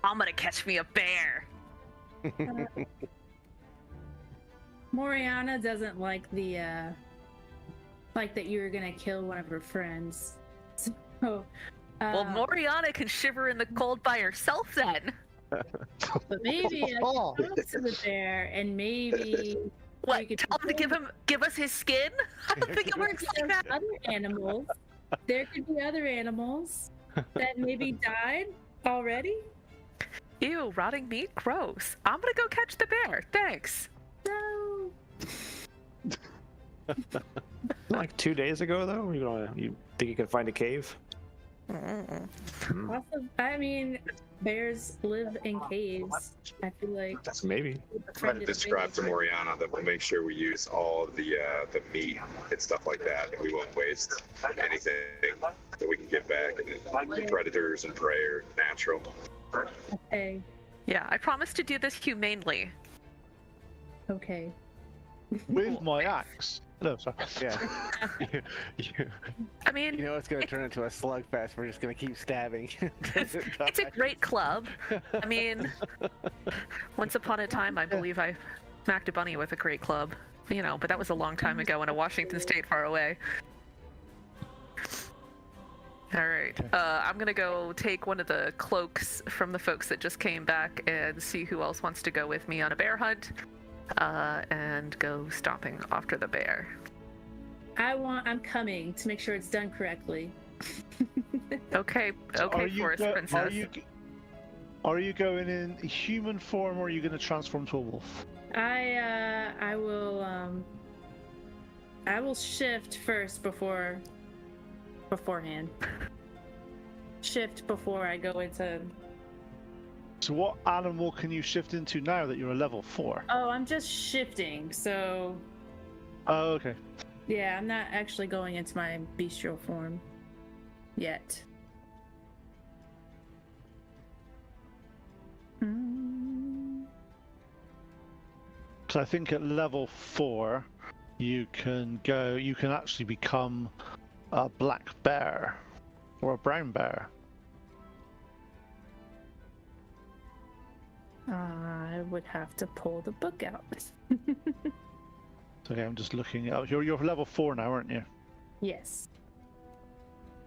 Speaker 5: I'm gonna catch me a bear.
Speaker 2: Moriana doesn't like the like that you're gonna kill one of her friends. So,
Speaker 5: Well, Moriana can shiver in the cold by herself then.
Speaker 2: but maybe I can talk to the bear, and maybe
Speaker 5: What?
Speaker 2: could
Speaker 5: Tell him to give us his skin? I don't think it works like that.
Speaker 2: other animals. There could be other animals that maybe died already.
Speaker 5: Ew, rotting meat? Gross. I'm gonna go catch the bear. Thanks.
Speaker 2: No.
Speaker 6: Like 2 days ago, though, you think you could find a cave?
Speaker 2: Also, I mean, bears live in caves. I feel like
Speaker 6: Maybe.
Speaker 7: Try to describe to Moriana that we'll make sure we use all of the meat and stuff like that, and we won't waste anything that we can give back. And predators and prey are natural.
Speaker 2: Okay.
Speaker 5: Yeah, I promise to do this humanely.
Speaker 2: Okay.
Speaker 3: With my axe. No, sorry.
Speaker 4: Yeah.
Speaker 5: I mean,
Speaker 4: You know it's gonna turn into a slugfest. We're just gonna keep stabbing.
Speaker 5: it's a great club. I mean, once upon a time, I believe I smacked a bunny with a great club. You know, but that was a long time ago in a Washington state far away. All right. I'm gonna go take one of the cloaks from the folks that just came back and see who else wants to go with me on a bear hunt. And go stomping after the bear.
Speaker 2: I'm coming to make sure it's done correctly.
Speaker 5: Okay, Forest Princess.
Speaker 3: Are you going in human form, or are you going to transform to a wolf?
Speaker 2: I will shift first beforehand. Shift before I go into.
Speaker 3: So what animal can you shift into now that you're a level 4?
Speaker 2: Oh, I'm just shifting, so.
Speaker 3: Oh, okay.
Speaker 2: Yeah, I'm not actually going into my bestial form yet.
Speaker 3: So I think at level 4, you can actually become a black bear or a brown bear.
Speaker 2: I would have to pull the book out.
Speaker 3: Okay, I'm just looking up. You're level 4 now, aren't you?
Speaker 2: Yes.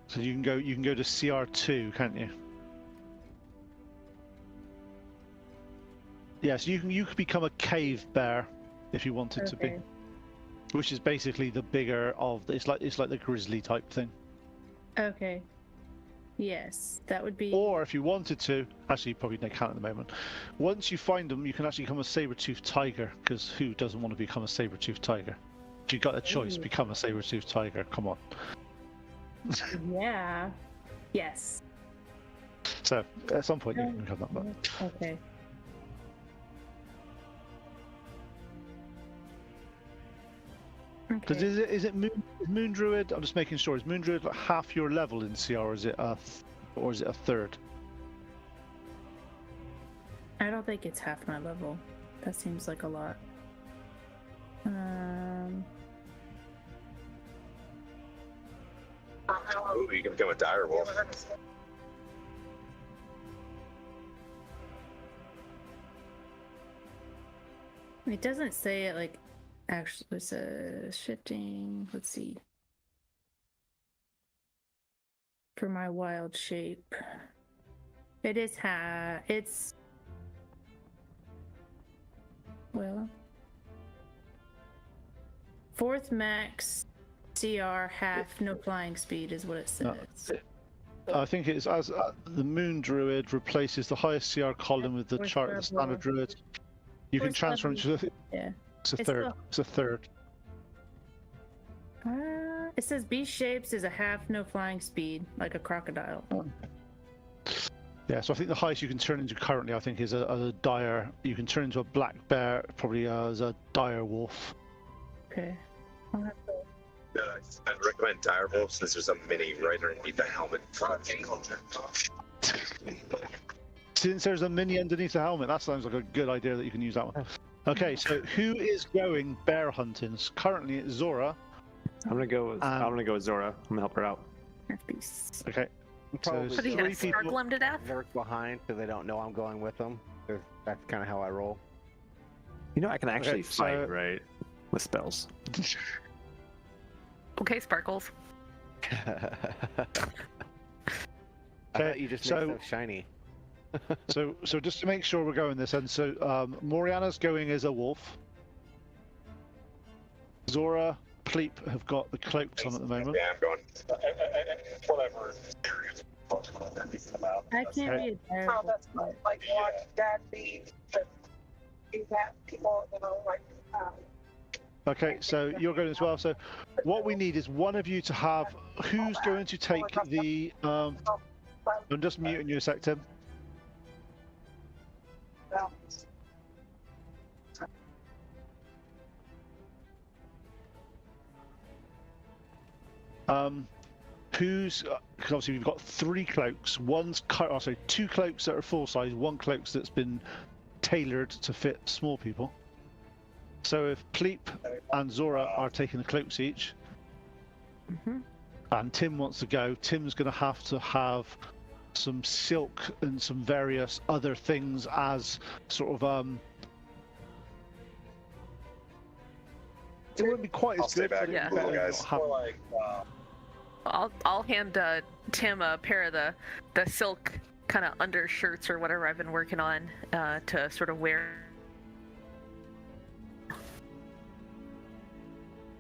Speaker 3: So you can go to CR2, can't you? Yes, you could become a cave bear if you wanted to be, which is basically the bigger of. It's like the grizzly type thing.
Speaker 2: Okay. Yes, that would be.
Speaker 3: Or if you wanted to, actually, you probably can't at the moment. Once you find them, you can actually become a saber-toothed tiger. Because who doesn't want to become a saber-toothed tiger? If you got a choice, become a saber-toothed tiger. Come on.
Speaker 2: Yeah. Yes.
Speaker 3: So at some point you can become that. But...
Speaker 2: Okay.
Speaker 3: Because is it Moon Druid? I'm just making sure. Is Moon Druid like half your level in CR, or is it a third?
Speaker 2: I don't think it's half my level. That seems like a lot.
Speaker 7: Ooh, you can become a dire wolf.
Speaker 2: It doesn't say it like Actually, it says shifting. Let's see. For my wild shape, it is it's well, 4th max CR half no flying speed is what it says.
Speaker 3: I think it's as the Moon Druid replaces the highest CR column with the
Speaker 2: Fourth
Speaker 3: chart of the
Speaker 2: level.
Speaker 3: Standard Druid. You can
Speaker 2: Fourth
Speaker 3: transfer
Speaker 2: level.
Speaker 3: into
Speaker 2: Yeah.
Speaker 3: it's a
Speaker 2: It's
Speaker 3: third.
Speaker 2: still-
Speaker 3: It's a third.
Speaker 2: It says beast shapes is a half no flying speed, like a crocodile.
Speaker 3: Yeah, so I think the highest you can turn into currently, I think, is a dire. You can turn into a black bear, probably as a dire wolf.
Speaker 2: Okay.
Speaker 7: I'd recommend dire wolf since there's a mini right underneath the helmet.
Speaker 3: Since there's a mini underneath the helmet, that sounds like a good idea that you can use that one. Okay, so who is going bear hunting? Currently, it's Zora.
Speaker 6: I'm gonna go with Zora. I'm gonna help her out.
Speaker 2: Beasts.
Speaker 3: Okay.
Speaker 4: Probably
Speaker 5: What are you gonna
Speaker 3: 3 people-
Speaker 5: startle him to death?
Speaker 4: lurk behind so they don't know I'm going with them. 'Cause that's kind of how I roll.
Speaker 6: You know, I can actually
Speaker 3: so-
Speaker 6: fight, right? With spells.
Speaker 5: Okay, Sparkles.
Speaker 4: I
Speaker 3: Okay,
Speaker 4: thought you just
Speaker 3: so-
Speaker 4: made stuff shiny.
Speaker 3: So just to make sure we're going this, and so Moriana's going as a wolf. Zora, Pleep have got the cloaks on at the moment.
Speaker 7: Yeah, I'm going. Whatever.
Speaker 2: I can't be a dire
Speaker 8: How
Speaker 2: wolf,
Speaker 8: that's
Speaker 2: but
Speaker 8: like watch that be that you have people, like
Speaker 3: Okay, so you're going as well. So what we need is one of you to have. Who's going to take the? I'm just muting you a sec, Tim. Who's? Because obviously we've got 3 cloaks. Sorry, 2 cloaks that are full size. 1 cloak that's been tailored to fit small people. So if Pleep and Zora are taking the cloaks each, and Tim wants to go, Tim's going to have some silk and some various other things as sort of it wouldn't be quite
Speaker 7: I'll
Speaker 3: as
Speaker 7: stay
Speaker 3: good,
Speaker 7: back
Speaker 3: but
Speaker 5: Yeah.
Speaker 7: and cool, guys.
Speaker 5: I'll hand Tim a pair of the silk kind of undershirts or whatever I've been working on to sort of wear.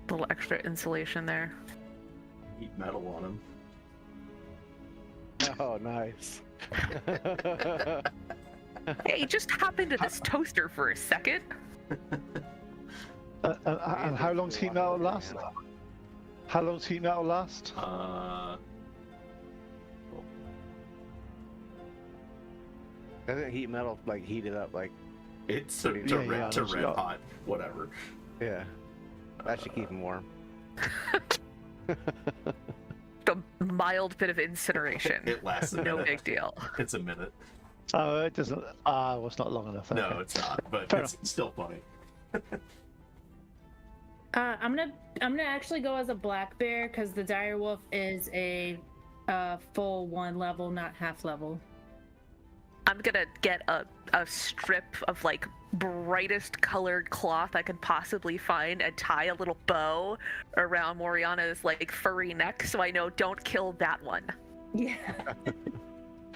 Speaker 5: A little extra insulation there.
Speaker 1: Heat metal on him.
Speaker 4: Oh, nice.
Speaker 5: Hey, just hop into this toaster for a second.
Speaker 3: and how long's heat metal last? How long's heat metal last?
Speaker 4: Doesn't heat metal like heat it up like?
Speaker 1: It's
Speaker 4: Yeah,
Speaker 1: red
Speaker 3: yeah.
Speaker 1: hot, whatever.
Speaker 4: Yeah, that should keep them warm.
Speaker 5: A mild bit of incineration.
Speaker 1: It lasts a
Speaker 5: No
Speaker 1: minute.
Speaker 5: big deal.
Speaker 1: It's a minute.
Speaker 3: Oh, it doesn't. Well, it's not long enough.
Speaker 1: No,
Speaker 3: okay.
Speaker 1: it's not, but
Speaker 3: Fair
Speaker 1: it's still funny.
Speaker 2: I'm gonna actually go as a black bear because the dire wolf is a full 1 level, not half level.
Speaker 5: I'm gonna get a strip of like brightest colored cloth I can possibly find and tie a little bow around Moriana's like furry neck so I know don't kill that one.
Speaker 2: Yeah.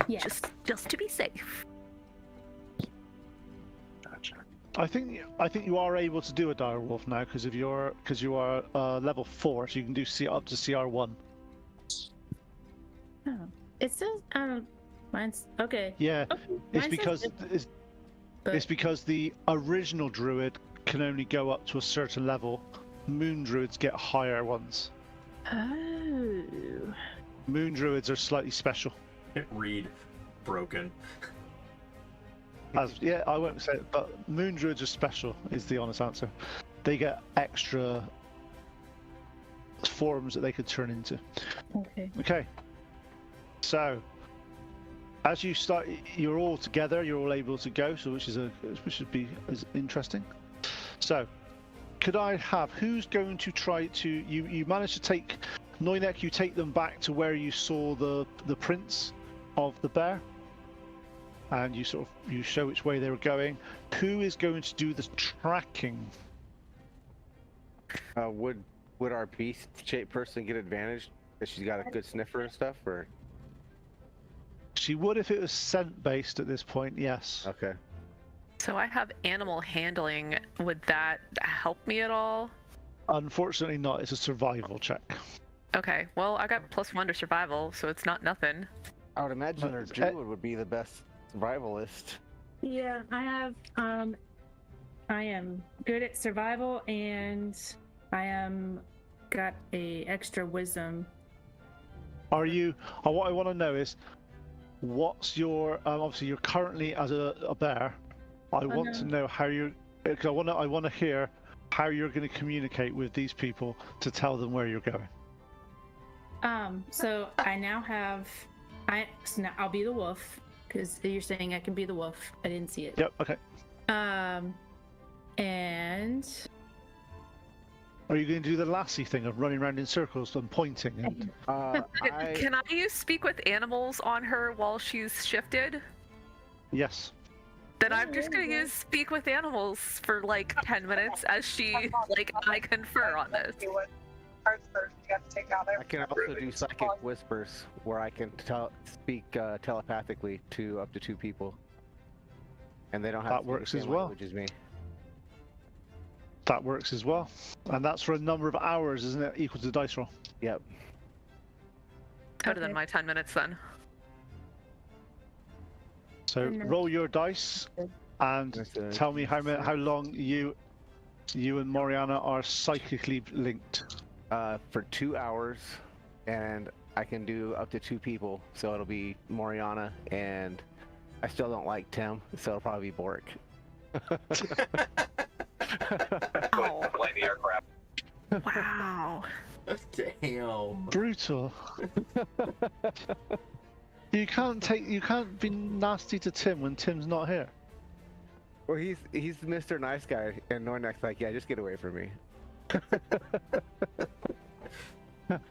Speaker 2: Yes.
Speaker 5: Just to be safe.
Speaker 3: I think you are able to do a dire wolf now because you are level 4, so you can do up to CR1.
Speaker 2: Oh. It says mine's okay.
Speaker 3: Yeah,
Speaker 2: Okay,
Speaker 3: it's
Speaker 2: mine
Speaker 3: because
Speaker 2: says
Speaker 3: it's,
Speaker 2: but-
Speaker 3: it's because the original druid can only go up to a certain level. Moon druids get higher ones.
Speaker 2: Oh.
Speaker 3: Moon druids are slightly special.
Speaker 1: Read broken.
Speaker 3: Yeah, I won't say it, but moon druids are special, is the honest answer. They get extra forms that they could turn into.
Speaker 2: Okay.
Speaker 3: Okay. So, as you start, you're all together. You're all able to go. So, which should be as interesting. So, could I have who's going to try to? You managed to take Noinek. You take them back to where you saw the prints of the bear, and you show which way they were going. Who is going to do the tracking?
Speaker 4: Would our beast-shaped person get advantage if she's got a good sniffer and stuff, or?
Speaker 3: She would if it was scent based at this point. Yes.
Speaker 4: Okay.
Speaker 5: So I have animal handling. Would that help me at all?
Speaker 3: Unfortunately, not. It's a survival check.
Speaker 5: Okay, well, I got +1 to survival, so it's not nothing.
Speaker 4: I would imagine our druid would be the best survivalist.
Speaker 2: Yeah, I have. I am good at survival, and I am got a extra wisdom.
Speaker 3: Are you? What I want to know is, what's your? Obviously, you're currently as a bear. I want to know how you. Because I want to hear how you're going to communicate with these people to tell them where you're going.
Speaker 2: So I now have. So now I'll be the wolf because you're saying I can be the wolf. I didn't see it.
Speaker 3: Yep. Okay.
Speaker 2: And
Speaker 3: are you going to do the lassie thing of running around in circles and pointing? And...
Speaker 5: Can I use speak with animals on her while she's shifted?
Speaker 3: Yes.
Speaker 5: Then I'm just gonna use speak with animals for like 10 minutes as she I confer on this.
Speaker 4: I can also do psychic whispers where I can speak telepathically to up to 2 people, and they don't have
Speaker 3: that works as well.
Speaker 4: As me.
Speaker 3: That works as well, and that's for a number of hours, isn't it? Equal to the dice roll.
Speaker 4: Yep.
Speaker 5: Better than my 10 minutes then.
Speaker 3: So roll your dice and tell me how long you and Moriana are psychically linked.
Speaker 4: For 2 hours, and I can do up to 2 people, so it'll be Moriana, and I still don't like Tim, so it'll probably be Bork.
Speaker 5: Oh. Wow.
Speaker 1: Damn.
Speaker 3: Brutal. You can't be nasty to Tim when Tim's not here.
Speaker 4: Well, he's Mr. Nice Guy, and Nornek's like, yeah, just get away from me.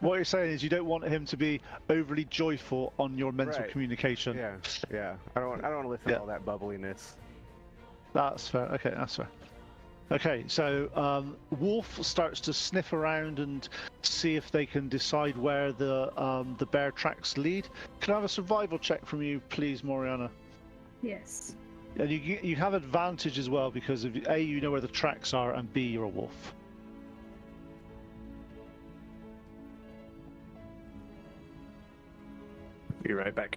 Speaker 3: What you're saying is you don't want him to be overly joyful on your mental communication.
Speaker 4: Yeah. I don't want to listen to all that bubbliness.
Speaker 3: That's fair. Okay, that's fair. Okay, so Wolf starts to sniff around and see if they can decide where the bear tracks lead. Can I have a survival check from you, please, Moriana?
Speaker 2: Yes.
Speaker 3: And you have advantage as well because of A, you know where the tracks are, and B, you're a wolf.
Speaker 6: Be right back.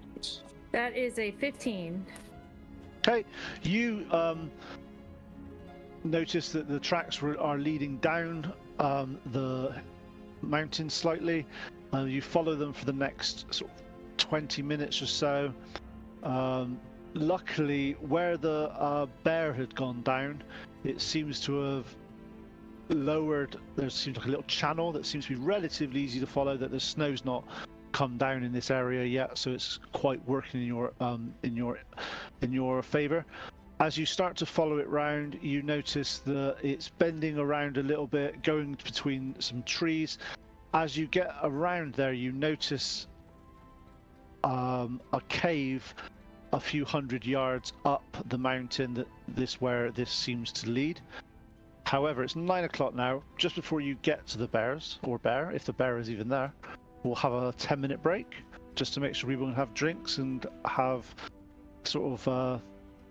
Speaker 2: That is a 15.
Speaker 3: Okay, you notice that the tracks are leading down the mountain slightly. You follow them for the next sort of 20 minutes or so. Luckily, where the bear had gone down, it seems to have lowered. There seems like a little channel that seems to be relatively easy to follow. That the snow's not come down in this area yet, so it's quite working in your favor. As you start to follow it round, you notice that it's bending around a little bit, going between some trees. As you get around there, you notice a cave a few hundred yards up the mountain where this seems to lead. However, it's 9 o'clock now, just before you get to the bear, if the bear is even there. We'll have a 10-minute break just to make sure people can have drinks and have sort of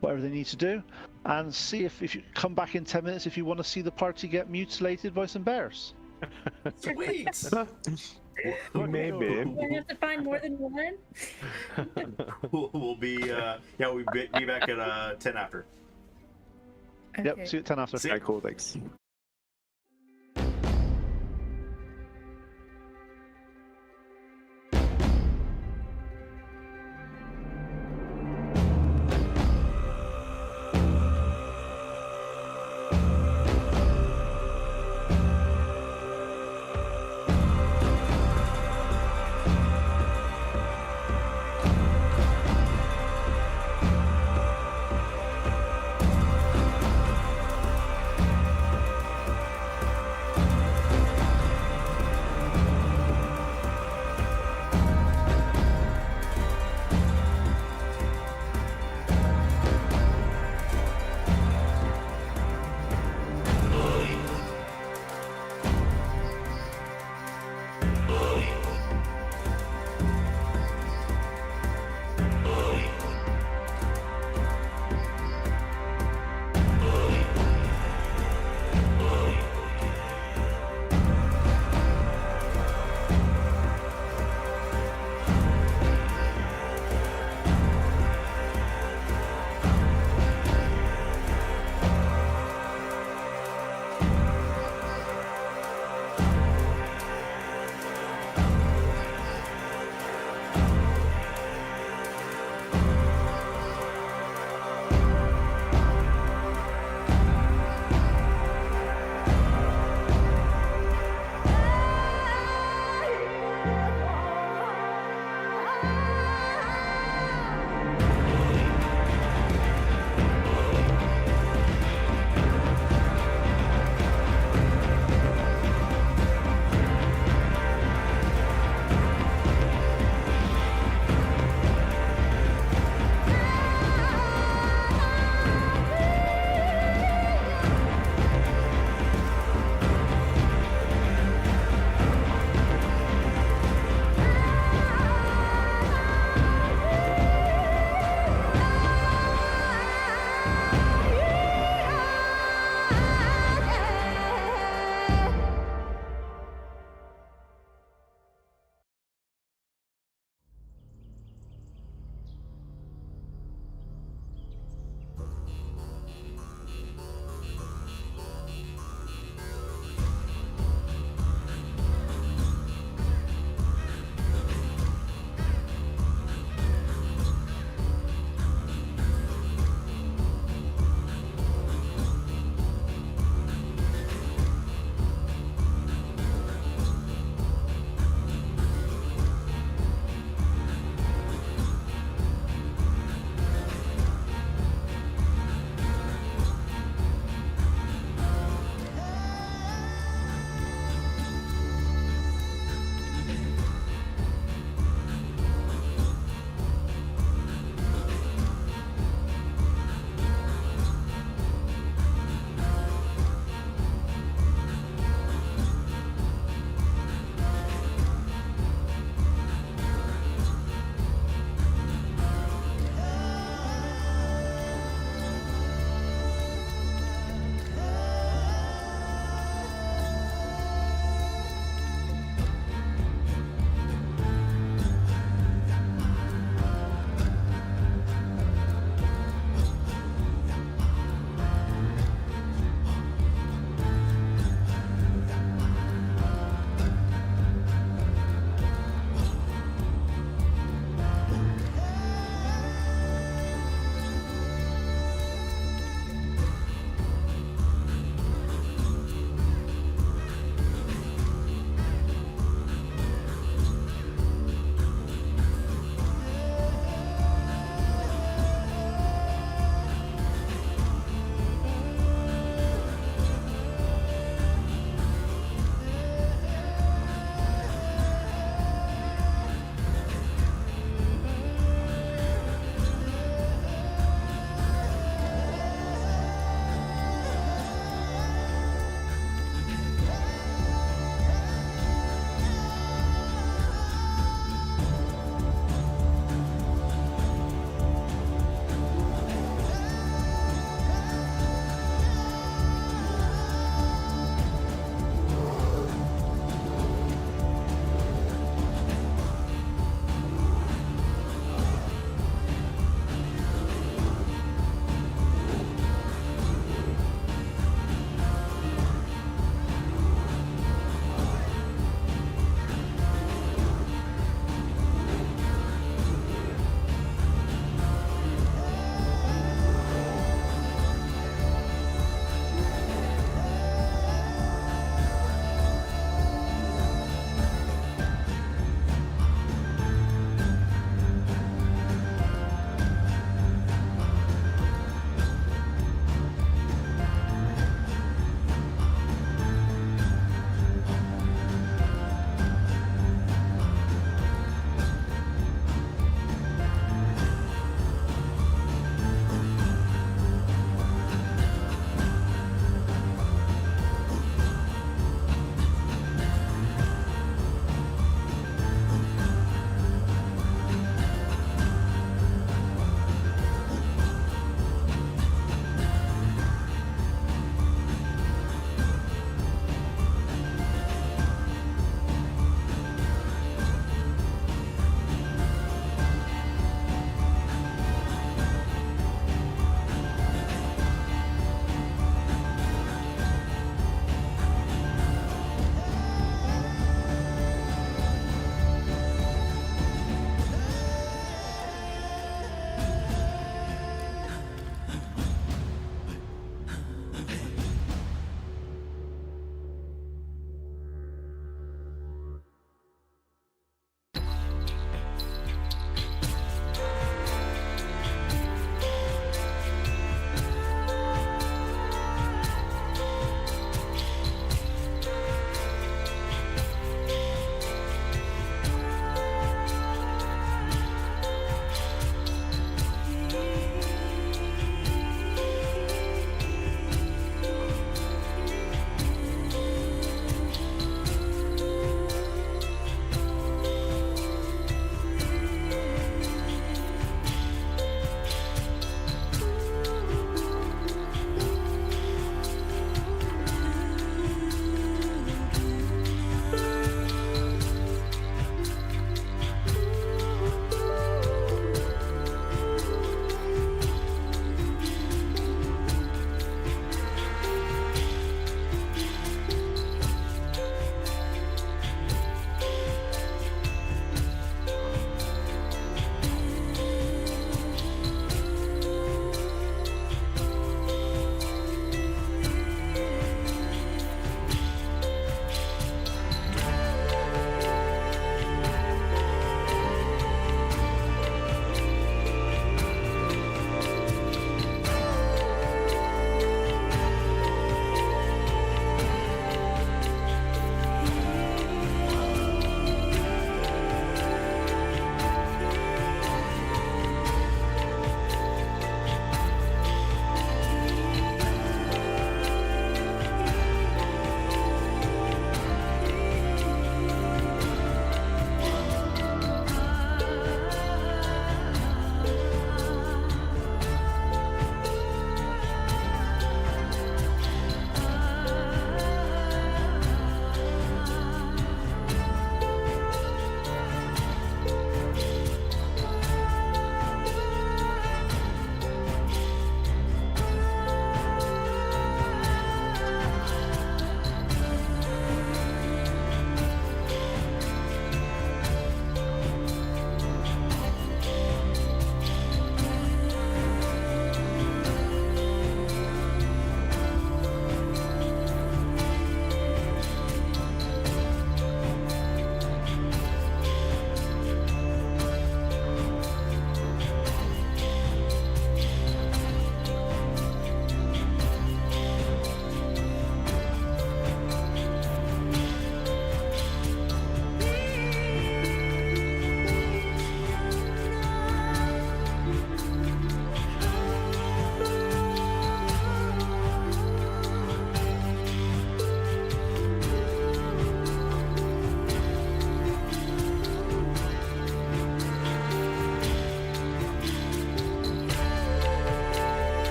Speaker 3: whatever they need to do, and see if you come back in 10 minutes if you want to see the party get mutilated by some bears.
Speaker 1: Sweet.
Speaker 6: Maybe.
Speaker 2: Do I have to find more than one?
Speaker 1: We'll be we'll be back at 10 after.
Speaker 2: Okay.
Speaker 3: Yep, see you at 10 after.
Speaker 6: Alright, cool, thanks.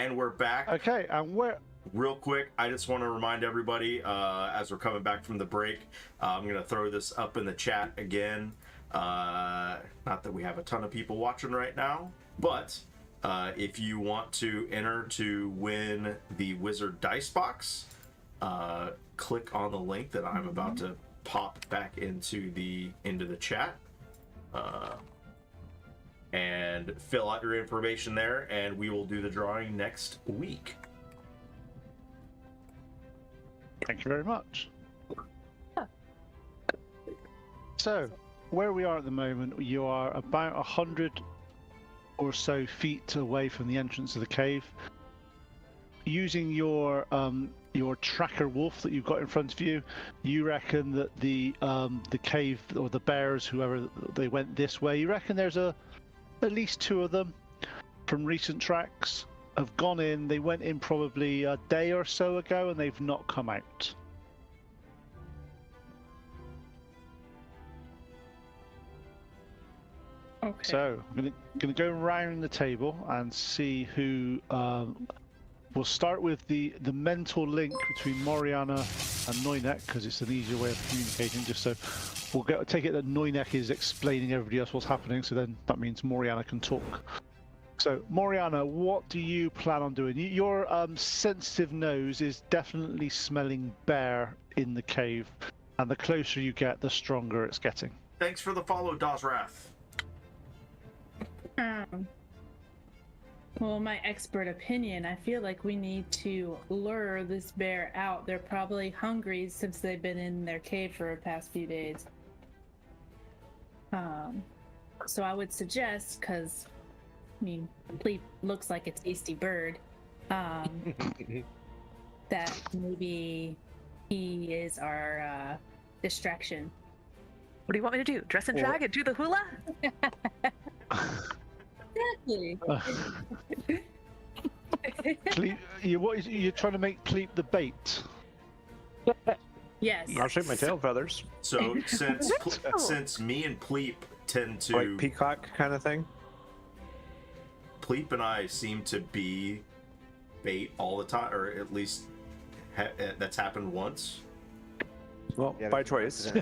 Speaker 1: And we're back.
Speaker 3: Okay, and where?
Speaker 1: Real quick, I just want to remind everybody as we're coming back from the break, I'm going to throw this up in the chat again. Not that we have a ton of people watching right now, but if you want to enter to win the Wizard Dice Box, click on the link that I'm about to pop back into the chat. And fill out your information there, and we will do the drawing next week.
Speaker 3: Thank you very much. So, where we are at the moment, you are about 100 or so feet away from the entrance of the cave. Using your tracker wolf that you've got in front of you, you reckon that the cave, or the bears, whoever they went this way, you reckon there's at least 2 of them from recent tracks have gone in. They went in probably a day or so ago, and they've not come out.
Speaker 2: Okay.
Speaker 3: So I'm gonna go around the table and see who. We'll start with the mental link between Moriana and Noinek, because it's an easier way of communicating. Just so we'll take it that Noinek is explaining everybody else what's happening. So then that means Moriana can talk. So, Moriana, what do you plan on doing? Your sensitive nose is definitely smelling bear in the cave, and the closer you get, the stronger it's getting.
Speaker 1: Thanks for the follow, Dazrath.
Speaker 2: Well, my expert opinion, I feel like we need to lure this bear out. They're probably hungry since they've been in their cave for the past few days. So I would suggest, because I mean, Pleep looks like a tasty bird, that maybe he is our distraction.
Speaker 5: What do you want me to do? Dress and drag and do the hula?
Speaker 2: Exactly.
Speaker 3: Pleep, you're trying to make Pleep the bait?
Speaker 2: Yes.
Speaker 6: I'll shake my tail feathers.
Speaker 1: So since me and Pleep tend to
Speaker 6: Like peacock kind of thing.
Speaker 1: Pleep and I seem to be bait all the time, or at least that's happened once.
Speaker 6: Well,
Speaker 4: Yeah,
Speaker 6: by choice.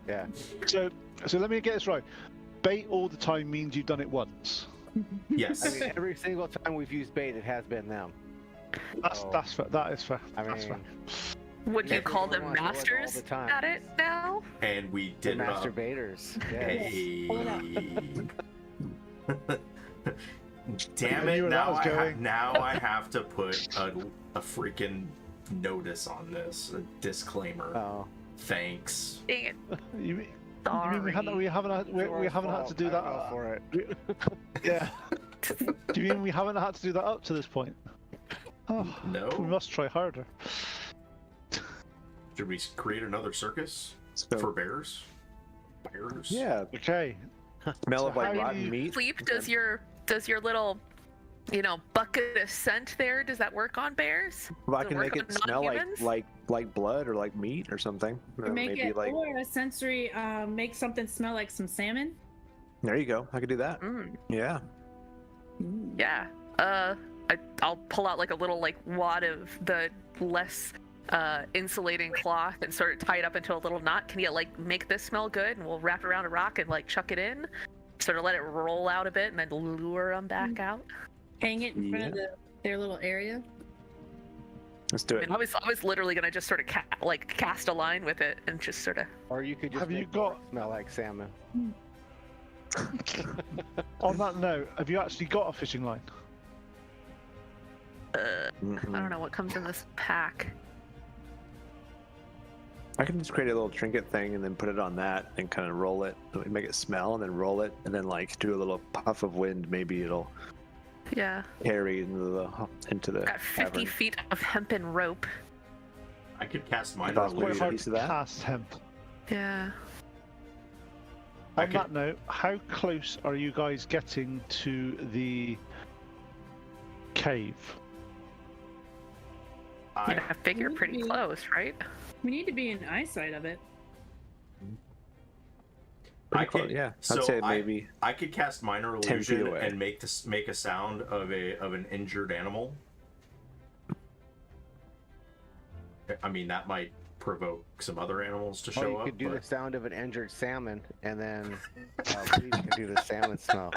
Speaker 4: Yeah.
Speaker 3: So let me get this right. Bait all the time means you've done it once.
Speaker 1: Yes.
Speaker 4: I mean, every single time we've used bait, it has been them.
Speaker 3: That's fair. That is fair.
Speaker 4: I
Speaker 3: That's fair.
Speaker 4: mean,
Speaker 5: Would you
Speaker 4: every
Speaker 5: call
Speaker 4: single
Speaker 5: them
Speaker 4: one, do it all
Speaker 5: masters
Speaker 4: the time.
Speaker 5: at it now?
Speaker 1: And we
Speaker 4: The
Speaker 1: did it up.
Speaker 4: masturbators.
Speaker 1: Hey.
Speaker 2: Hold
Speaker 1: Damn
Speaker 3: I
Speaker 1: it!
Speaker 3: knew where that was going.
Speaker 1: Now I have to put a freaking notice on this, a disclaimer.
Speaker 4: Oh.
Speaker 1: Thanks.
Speaker 5: Dang it.
Speaker 3: You mean
Speaker 5: Sorry.
Speaker 3: we haven't had to do
Speaker 4: I
Speaker 3: that?
Speaker 4: fell for it.
Speaker 3: Yeah. Do you mean we haven't had to do that up to this point? Oh,
Speaker 1: No.
Speaker 3: we must try harder.
Speaker 1: Should we create another circus
Speaker 6: So,
Speaker 1: for bears? Bears?
Speaker 6: yeah,
Speaker 3: Okay.
Speaker 6: smell of
Speaker 3: So
Speaker 6: like
Speaker 3: how do
Speaker 6: rotten
Speaker 3: you-
Speaker 6: meat.
Speaker 5: Sleep, does your little, bucket of scent there, does that work on bears?
Speaker 6: Well, I
Speaker 5: Does it
Speaker 6: can
Speaker 5: work
Speaker 6: make
Speaker 5: on
Speaker 6: it smell
Speaker 5: non-humans?
Speaker 6: like blood or like meat or something. Or
Speaker 2: Make
Speaker 6: maybe
Speaker 2: it
Speaker 6: like
Speaker 2: or a sensory. Make something smell like some salmon.
Speaker 6: there you go. I could do that.
Speaker 5: Mm,
Speaker 6: Yeah.
Speaker 5: yeah. I'll pull out like a little wad of the less insulating cloth and sort of tie it up into a little knot. Can you make this smell good? And we'll wrap it around a rock and chuck it in, sort of let it roll out a bit, and then lure them back out.
Speaker 2: Hang it in front of their little area.
Speaker 6: Let's do
Speaker 5: I
Speaker 6: it.
Speaker 5: mean, I was literally gonna just sort of cast a line with it and just sort of.
Speaker 4: Or you could just
Speaker 3: Have you
Speaker 4: make
Speaker 3: got-
Speaker 4: it smell like salmon.
Speaker 3: On that note, have you actually got a fishing line?
Speaker 5: I don't know what comes in this pack.
Speaker 6: I can just create a little trinket thing and then put it on that and kind of roll it, make it smell, and then roll it, and then do a little puff of wind. Maybe it'll
Speaker 5: Yeah.
Speaker 6: carry into the
Speaker 5: Got 50
Speaker 6: cavern.
Speaker 5: feet of hempen rope.
Speaker 1: I could cast minor
Speaker 6: That's
Speaker 3: Quite
Speaker 6: Maybe a
Speaker 3: hard
Speaker 1: illusion.
Speaker 6: piece of
Speaker 3: to
Speaker 6: that?
Speaker 3: cast him.
Speaker 5: Yeah.
Speaker 1: I
Speaker 3: On
Speaker 1: could-
Speaker 3: that note, how close are you guys getting to the cave?
Speaker 5: I figure pretty
Speaker 2: Mhm.
Speaker 5: close, right?
Speaker 2: We need to be in eyesight of it.
Speaker 1: I
Speaker 6: Pretty close,
Speaker 1: could,
Speaker 6: yeah.
Speaker 1: so
Speaker 6: I'd say maybe
Speaker 1: I could cast minor
Speaker 6: 10 feet
Speaker 1: illusion
Speaker 6: away.
Speaker 1: and make a sound of an injured animal I mean, that might provoke some other animals to
Speaker 4: Or
Speaker 1: show
Speaker 4: you
Speaker 1: up.
Speaker 4: could do
Speaker 1: but-
Speaker 4: the sound of an injured salmon, and then Please can do the salmon smell.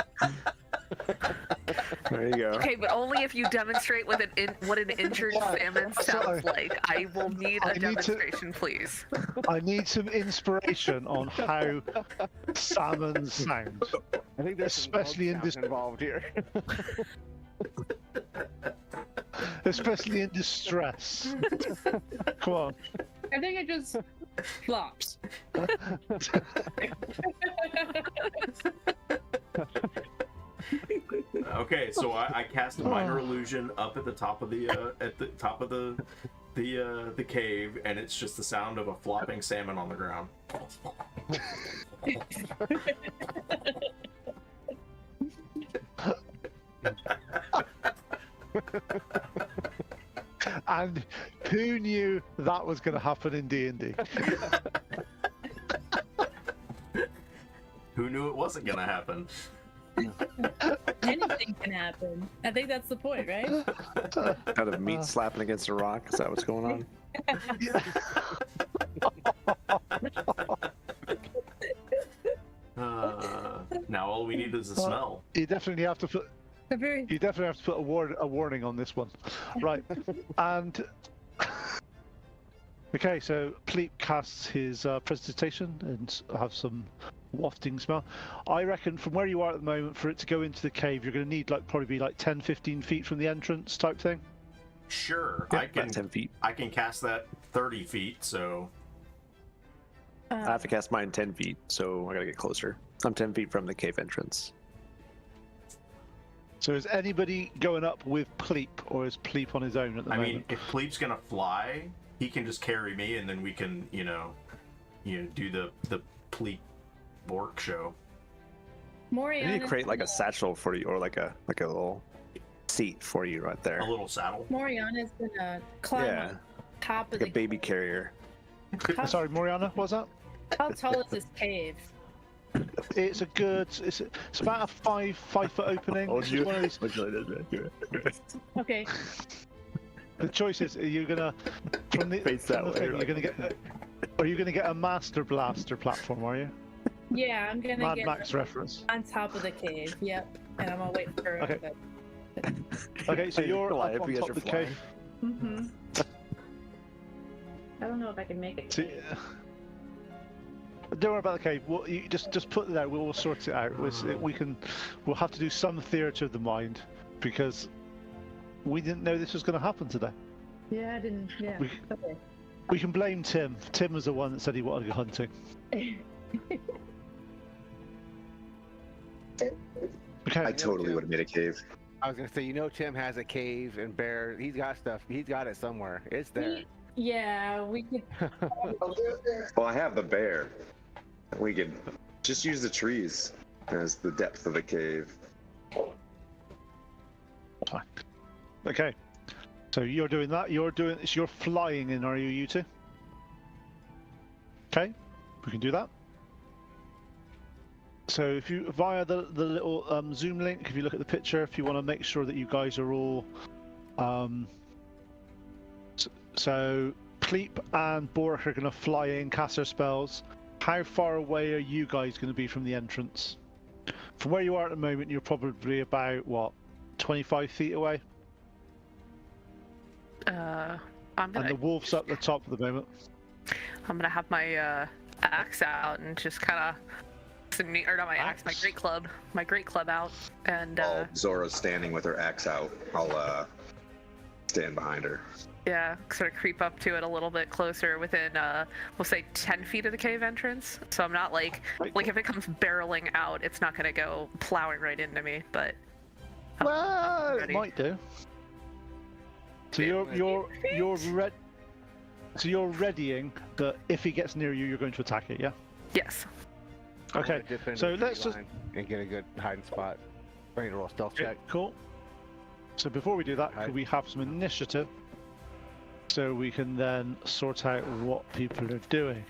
Speaker 6: There you go.
Speaker 5: Okay, but only if you demonstrate what an injured salmon sounds like. I will need a demonstration, please.
Speaker 3: I need some inspiration on how salmon sound.
Speaker 4: I think there's
Speaker 3: Especially in this-
Speaker 4: involved here.
Speaker 3: Especially in distress. Come on.
Speaker 2: I think it just flops.
Speaker 1: Okay, so I cast a minor illusion up at the top of the the cave, and it's just the sound of a flopping salmon on the ground.
Speaker 3: And who knew that was going to happen in D&D?
Speaker 1: Who knew it wasn't gonna happen?
Speaker 2: Anything can happen. I think that's the point, right?
Speaker 6: Kind of meat slapping against a rock. Is that what's going on?
Speaker 1: Now all we need is a smell.
Speaker 3: You definitely have to put.
Speaker 2: A very
Speaker 3: You definitely have to put a warning on this one, right? And okay, so Pleep casts his presentation and have some wafting smell. I reckon from where you are at the moment, for it to go into the cave, you're going to need probably be 10, 15 feet from the entrance type thing.
Speaker 1: Sure,
Speaker 6: Yeah,
Speaker 1: I can.
Speaker 6: about 10 feet.
Speaker 1: I can cast that 30 feet. So
Speaker 6: I have to cast mine 10 feet, so I gotta get closer. I'm 10 feet from the cave entrance.
Speaker 3: So is anybody going up with Pleep, or is Pleep on his own at the
Speaker 1: I
Speaker 3: moment?
Speaker 1: mean, if Pleep's gonna fly, he can just carry me, and then we can, do the Pleep Bork show.
Speaker 6: I
Speaker 2: Moriana.
Speaker 6: need to create like a satchel for you, or like a little seat for you right there.
Speaker 1: A little saddle.
Speaker 2: Moriana's gonna climb
Speaker 6: Yeah,
Speaker 2: on top of
Speaker 6: like a
Speaker 2: the
Speaker 6: baby carrier.
Speaker 3: Sorry, Moriana, what's that?
Speaker 2: How tall is this cave?
Speaker 3: It's a good. It's about a 5 foot opening. It's just one of these.
Speaker 2: Okay.
Speaker 3: The choice is: are you gonna from the,
Speaker 6: Face
Speaker 3: from
Speaker 6: that
Speaker 3: the
Speaker 6: way,
Speaker 3: thing,
Speaker 6: right?
Speaker 3: you're gonna get. Are you gonna get a Master Blaster platform? Are you?
Speaker 2: Yeah, I'm gonna
Speaker 3: Mad
Speaker 2: get
Speaker 3: Max reference.
Speaker 2: on top of the cave. Yep. And I'm gonna wait for
Speaker 3: Okay.
Speaker 2: the
Speaker 3: Okay, so you're
Speaker 6: Goliath,
Speaker 3: up on
Speaker 6: because
Speaker 3: top
Speaker 6: you're
Speaker 3: of the
Speaker 6: flying.
Speaker 3: cave.
Speaker 2: Mm-hmm. I don't know if I can make it.
Speaker 3: So, don't worry about the cave. You just put it out. We'll sort it out. We'll have to do some theatre of the mind because we didn't know this was going to happen today.
Speaker 2: Yeah, I didn't. Yeah. Okay.
Speaker 3: We can blame Tim. Tim was the one that said he wanted to go hunting. Okay.
Speaker 7: I totally would have made a cave.
Speaker 4: I was gonna say, Tim has a cave and bear. He's got stuff. He's got it somewhere. It's there.
Speaker 2: Yeah, we could.
Speaker 7: Well, I have the bear. We could just use the trees as the depth of the cave.
Speaker 3: Fine. Okay. So you're doing that. You're flying in, are you, you two? Okay, we can do that. So if you via the little Zoom link, if you look at the picture, if you want to make sure that you guys are all, so Pleep and Bork are going to fly in, cast their spells. How far away are you guys going to be from the entrance? From where you are at the moment, you're probably about what, 25 feet away.
Speaker 5: I'm
Speaker 3: And
Speaker 5: gonna
Speaker 3: the wolf's up the top at the moment.
Speaker 5: have my axe out and just kind of, or not my axe, my great club out, and
Speaker 7: While Zora's standing with her axe out, I'll stand behind her.
Speaker 5: yeah, sort of creep up to it a little bit closer within, we'll say 10 feet of the cave entrance. So I'm not like if it comes barreling out, it's not gonna go plowing right into me, but.
Speaker 3: Well, it
Speaker 5: ready.
Speaker 3: might do. So you're readying that if he gets near you, you're going to attack it, yeah?
Speaker 5: Yes.
Speaker 3: Okay.
Speaker 4: I'm gonna dip into
Speaker 3: So
Speaker 4: the
Speaker 3: let's
Speaker 4: tree
Speaker 3: just
Speaker 4: line and get a good hiding spot. Ready to roll a stealth check.
Speaker 3: Cool. So before we do that,
Speaker 4: Right.
Speaker 3: could we have some initiative so we can then sort out what people are doing?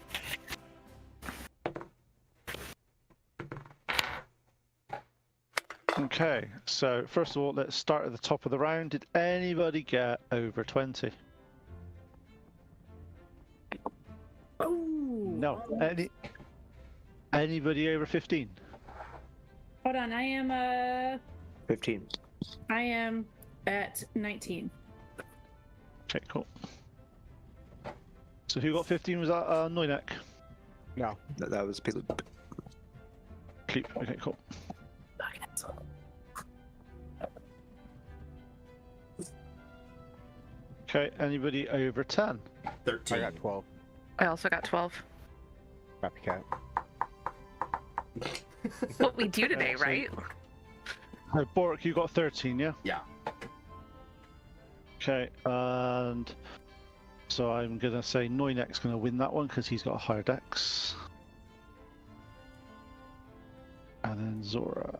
Speaker 3: Okay, so first of all, let's start at the top of the round. Did anybody get over 20? No. Anybody over 15?
Speaker 2: Hold on, I am
Speaker 6: 15.
Speaker 2: I am at 19.
Speaker 3: Okay, cool. So who got 15? Was that Noinek?
Speaker 4: No.
Speaker 6: That was Peter.
Speaker 3: Cleep. Okay, cool. Okay, anybody over 10?
Speaker 1: 13.
Speaker 4: I got 12.
Speaker 5: I also got 12.
Speaker 4: Copycat.
Speaker 5: What we do today,
Speaker 3: so-
Speaker 5: right?
Speaker 3: Bork, you got 13, yeah?
Speaker 1: Yeah.
Speaker 3: Okay, and so I'm gonna say Noinek's gonna win that one because he's got a higher dex. And then Zora.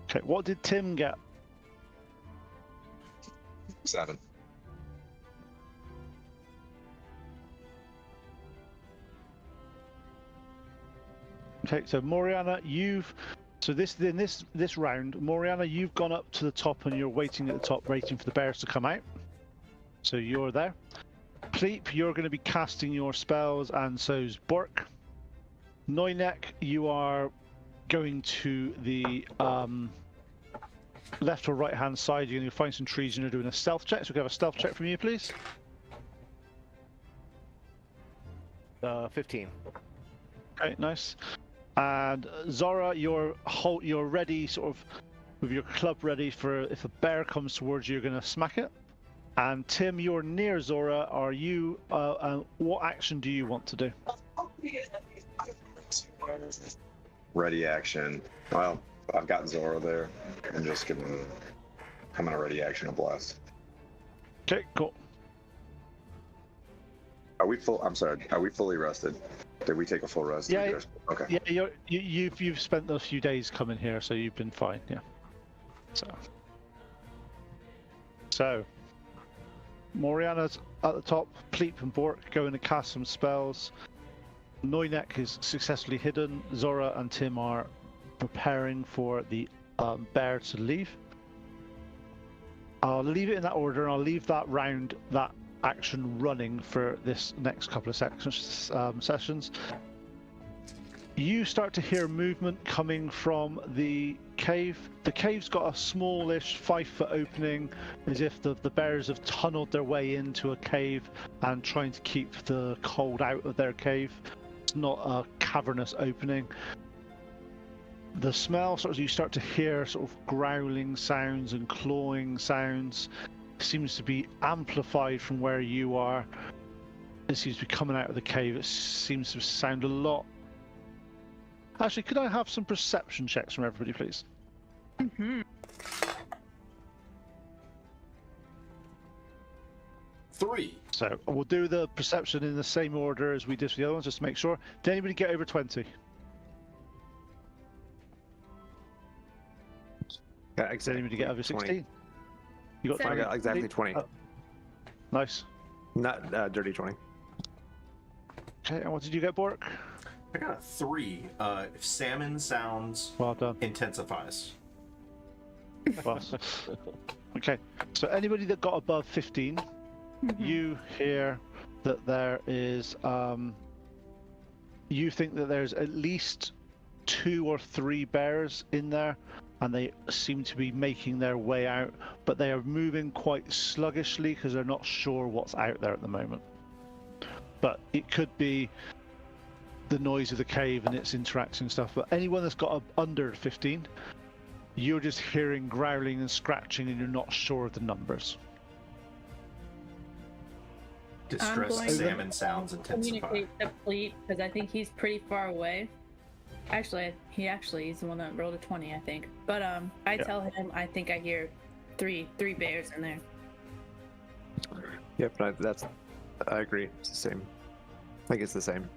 Speaker 3: Okay, what did Tim get?
Speaker 7: 7.
Speaker 3: Okay, so Moriana, this round, Moriana, you've gone up to the top and you're waiting at the top, waiting for the bears to come out. So you're there. Pleep, you're going to be casting your spells, and so's Bork. Noinek, you are going to the left or right hand side. You're going to find some trees and you're doing a stealth check. So we can have a stealth check from you, please.
Speaker 4: 15.
Speaker 3: Okay, nice. And Zora, you're ready, sort of, with your club ready for if a bear comes towards you, you're going to smack it. And Tim, you're near Zora. Are you? What action do you want to do?
Speaker 7: Ready action. Well, I've got Zora there. I'm gonna ready action a blast.
Speaker 3: Okay, cool.
Speaker 7: Are we full? I'm sorry. Are we fully rested? Did we take a full rest?
Speaker 3: Yeah.
Speaker 7: Okay.
Speaker 3: Yeah, you've spent those few days coming here, so you've been fine. Yeah. So. Moriana's at the top. Pleep and Bork going to cast some spells. Noinek is successfully hidden. Zora and Tim are preparing for the bear to leave. I'll leave it in that order, and I'll leave that round, that action running for this next couple of sessions. You start to hear movement coming from the cave. The cave's got a smallish 5-foot opening, as if the bears have tunneled their way into a cave and trying to keep the cold out of their cave. It's not a cavernous opening. The smell, sort of, you start to hear sort of growling sounds and clawing sounds, seems to be amplified from where you are. It seems to be coming out of the cave. It seems to sound a lot. Actually, could I have some perception checks from everybody, please?
Speaker 5: Mm-hmm.
Speaker 1: 3.
Speaker 3: So we'll do the perception in the same order as we did for the other ones, just to make sure. Did anybody get over 20?
Speaker 6: Yeah,
Speaker 3: Did anybody get over 16?
Speaker 6: 20.
Speaker 3: You got
Speaker 6: I
Speaker 3: 20?
Speaker 6: got exactly 20.
Speaker 3: Oh. Nice.
Speaker 6: Not dirty 20.
Speaker 3: Okay, and what did you get, Bork?
Speaker 1: I got a 3. If salmon sounds
Speaker 3: Well done.
Speaker 1: intensifies.
Speaker 3: Well, okay, so anybody that got above 15, you hear that there is, you think that there's at least 2 or 3 bears in there, and they seem to be making their way out, but they are moving quite sluggishly because they're not sure what's out there at the moment. But it could be the noise of the cave and its interaction and stuff, but anyone that's got under 15, you're just hearing growling and scratching and you're not sure of the numbers.
Speaker 1: Distressed salmon sounds intensify.
Speaker 2: Communicate to Fleet, because I think he's pretty far away. Actually, he's the one that rolled a 20, I think. But I tell him I think I hear three bears in there.
Speaker 6: Yep, I agree. It's the same. I think it's the same.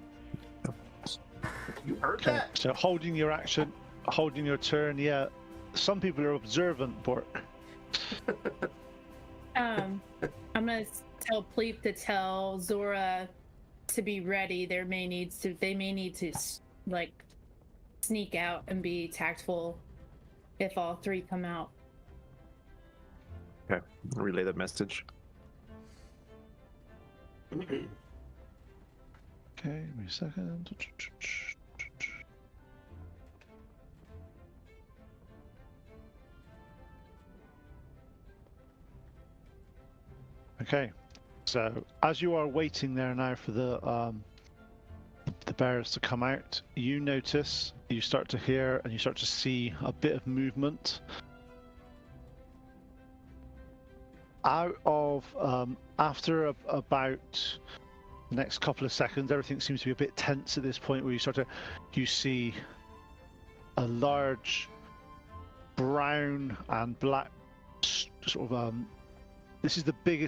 Speaker 1: You heard
Speaker 3: Okay,
Speaker 1: that?
Speaker 3: so holding your action, holding your turn, yeah. Some people are observant, Bork.
Speaker 2: I'm gonna tell Pleep to tell Zora to be ready. They may need to like sneak out and be tactful if all 3 come out.
Speaker 6: Okay, relay the message.
Speaker 3: Okay, give me a second. Okay, so as you are waiting there now for the bears to come out, you notice, you start to hear and you start to see a bit of movement out of after about the next couple of seconds. Everything seems to be a bit tense at this point, where you see a large brown and black sort of this is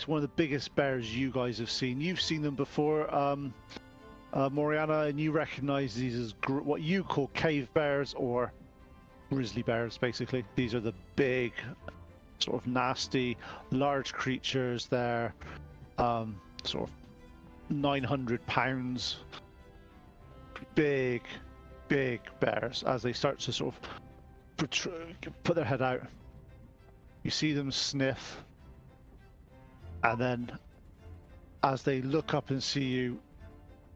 Speaker 3: one of the biggest bears you guys have seen. You've seen them before, Moriana, and you recognize these as what you call cave bears or grizzly bears. Basically, these are the big, sort of nasty, large creatures. They're sort of 900 pounds, big bears. As they start to sort of put their head out, you see them sniff, and then as they look up and see you,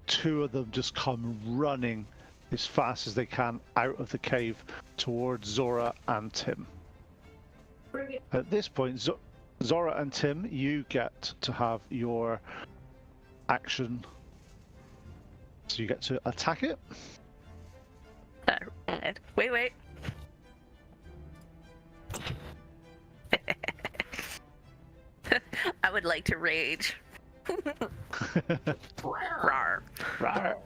Speaker 3: two of them just come running as fast as they can out of the cave towards Zora and Tim. At this point, Zora and Tim, you get to have your action, so you get to attack it.
Speaker 5: Wait. I would like to rage. Rawr.
Speaker 3: Rawr.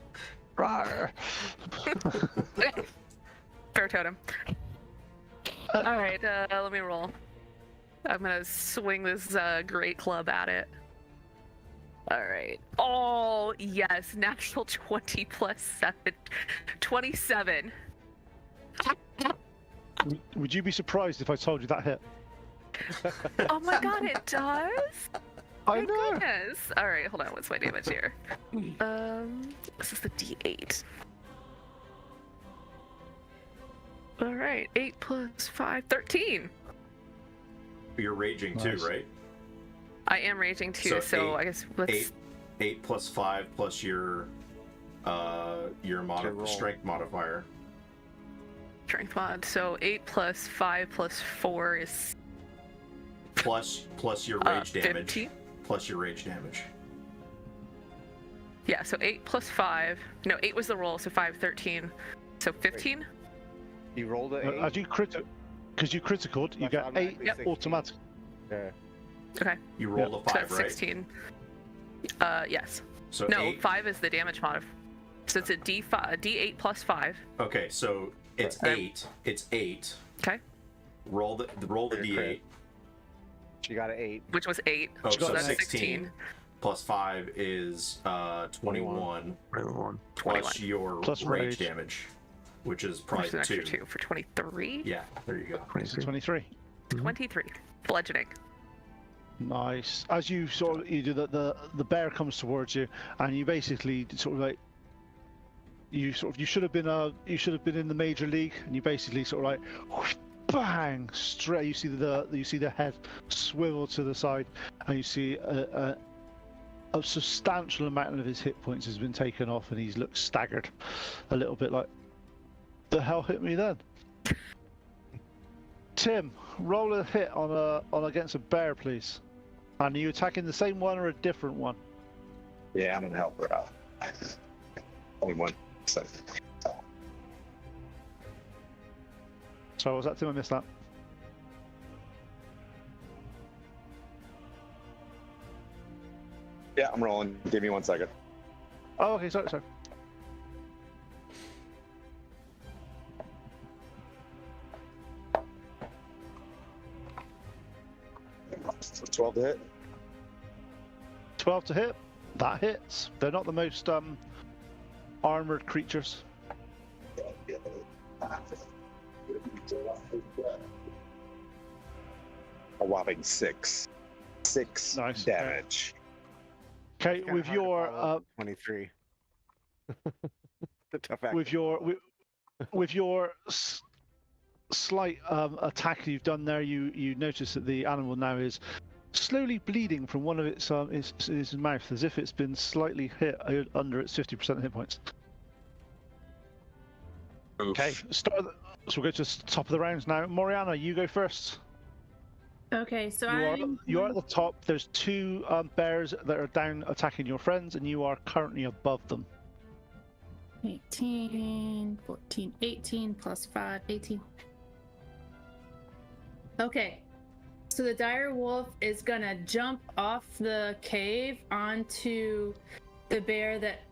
Speaker 3: Rawr.
Speaker 5: Fair totem. Alright, let me roll. I'm gonna swing this great club at it. Alright. Oh, yes. Natural 20 plus 7. 27.
Speaker 3: Would you be surprised if I told you that hit?
Speaker 5: Oh my god, it does?
Speaker 3: I
Speaker 5: My
Speaker 3: know.
Speaker 5: goodness. Alright, hold on. What's my damage here? This is the D8. Alright, 8 plus 5, 13.
Speaker 1: You're raging too,
Speaker 3: Nice.
Speaker 1: right?
Speaker 5: I am raging too, so
Speaker 1: eight-
Speaker 5: I guess let's...
Speaker 1: 8 plus 5 plus your
Speaker 4: roll.
Speaker 1: strength modifier.
Speaker 5: Strength mod. So 8 plus 5 plus 4 is
Speaker 1: Plus your rage damage.
Speaker 5: 15.
Speaker 1: Plus your rage damage.
Speaker 5: Yeah, so 8 plus 5. No, 8 was the roll, so 5, 13. So 15?
Speaker 4: You rolled an 8?
Speaker 3: As you because you critical, you
Speaker 4: That's
Speaker 3: get 8
Speaker 4: automatically 16.
Speaker 3: automatic.
Speaker 4: Okay.
Speaker 5: Okay,
Speaker 1: You rolled a
Speaker 5: so
Speaker 1: 5,
Speaker 5: that's
Speaker 1: right?
Speaker 5: 16. Yes.
Speaker 1: So
Speaker 5: No,
Speaker 1: 8.
Speaker 5: 5 is the damage mod. So it's a D8 plus 5.
Speaker 1: Okay, so it's
Speaker 5: Okay.
Speaker 1: 8. It's 8.
Speaker 5: Okay.
Speaker 1: Roll the
Speaker 4: For your
Speaker 1: D8.
Speaker 4: crit. She got an 8.
Speaker 5: Which was 8.
Speaker 1: Oh,
Speaker 3: She got
Speaker 1: so
Speaker 5: that's
Speaker 1: 16. Plus 5 is 21.
Speaker 6: 21.
Speaker 1: Plus your
Speaker 3: Plus
Speaker 1: rage
Speaker 3: rage.
Speaker 1: damage, which is
Speaker 5: Which
Speaker 1: probably
Speaker 5: is an extra
Speaker 1: 2.
Speaker 5: 2 for 23.
Speaker 1: Yeah, there you go.
Speaker 3: 23.
Speaker 5: 23. Bludgeoning.
Speaker 3: Nice. As you sort of you do the bear comes towards you, and you basically sort of like you should have been in the major league, and you basically sort of like whoosh, bang straight. You see the head swivel to the side, and you see a substantial amount of his hit points has been taken off, and he's looked staggered, a little bit like, the hell hit me then? Tim, roll a hit on against a bear, please. And are you attacking the same one or a different one?
Speaker 7: Yeah, I'm gonna help her out. Only one. So.
Speaker 3: So what was that, Tim? I missed that.
Speaker 7: Yeah, I'm rolling. Give me 1 second.
Speaker 3: Oh, okay, sorry.
Speaker 7: So 12 to hit.
Speaker 3: 12 to hit. That hits. They're not the most armored creatures.
Speaker 7: A whopping 6. 6
Speaker 3: Nice.
Speaker 7: damage.
Speaker 3: Okay,
Speaker 4: Kinda
Speaker 3: with
Speaker 4: hard to
Speaker 3: your
Speaker 4: follow 23. The tough act.
Speaker 3: with your slight attack you've done there, you notice that the animal now is slowly bleeding from one of its mouth, as if it's been slightly hit under its 50% hit points. Okay, so we'll go to the top of the rounds now. Moriana, you go first.
Speaker 2: Okay, so
Speaker 3: You are at the top. There's two bears that are down attacking your friends, and you are currently above them.
Speaker 2: 18, 14, 18 plus 5, 18. Okay, so the dire wolf is gonna jump off the cave onto the bear that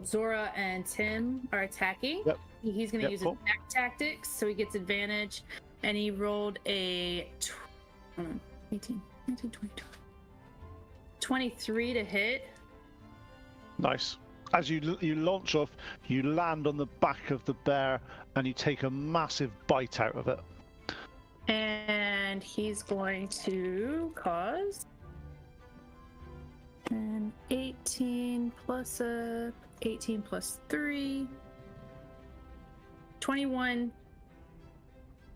Speaker 2: Zora and Tim are attacking.
Speaker 3: Yep.
Speaker 2: He's gonna use attack tactics, so he gets advantage, and he rolled a 18, 19, 20, 23 to hit.
Speaker 3: Nice. As you launch off, you land on the back of the bear, and you take a massive bite out of it.
Speaker 2: And he's going to cause an 18 plus 3, 21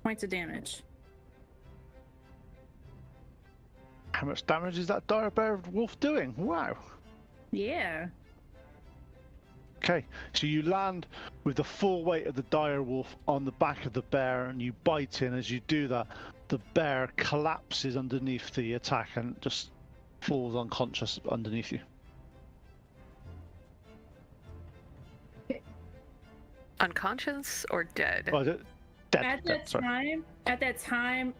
Speaker 2: points of damage.
Speaker 3: How much damage is that dire bear wolf doing? Wow.
Speaker 2: Yeah.
Speaker 3: Okay, so you land with the full weight of the dire wolf on the back of the bear, and you bite in. As you do that, the bear collapses underneath the attack and just falls unconscious underneath you.
Speaker 5: Unconscious or dead?
Speaker 3: Oh, dead.
Speaker 2: At that time,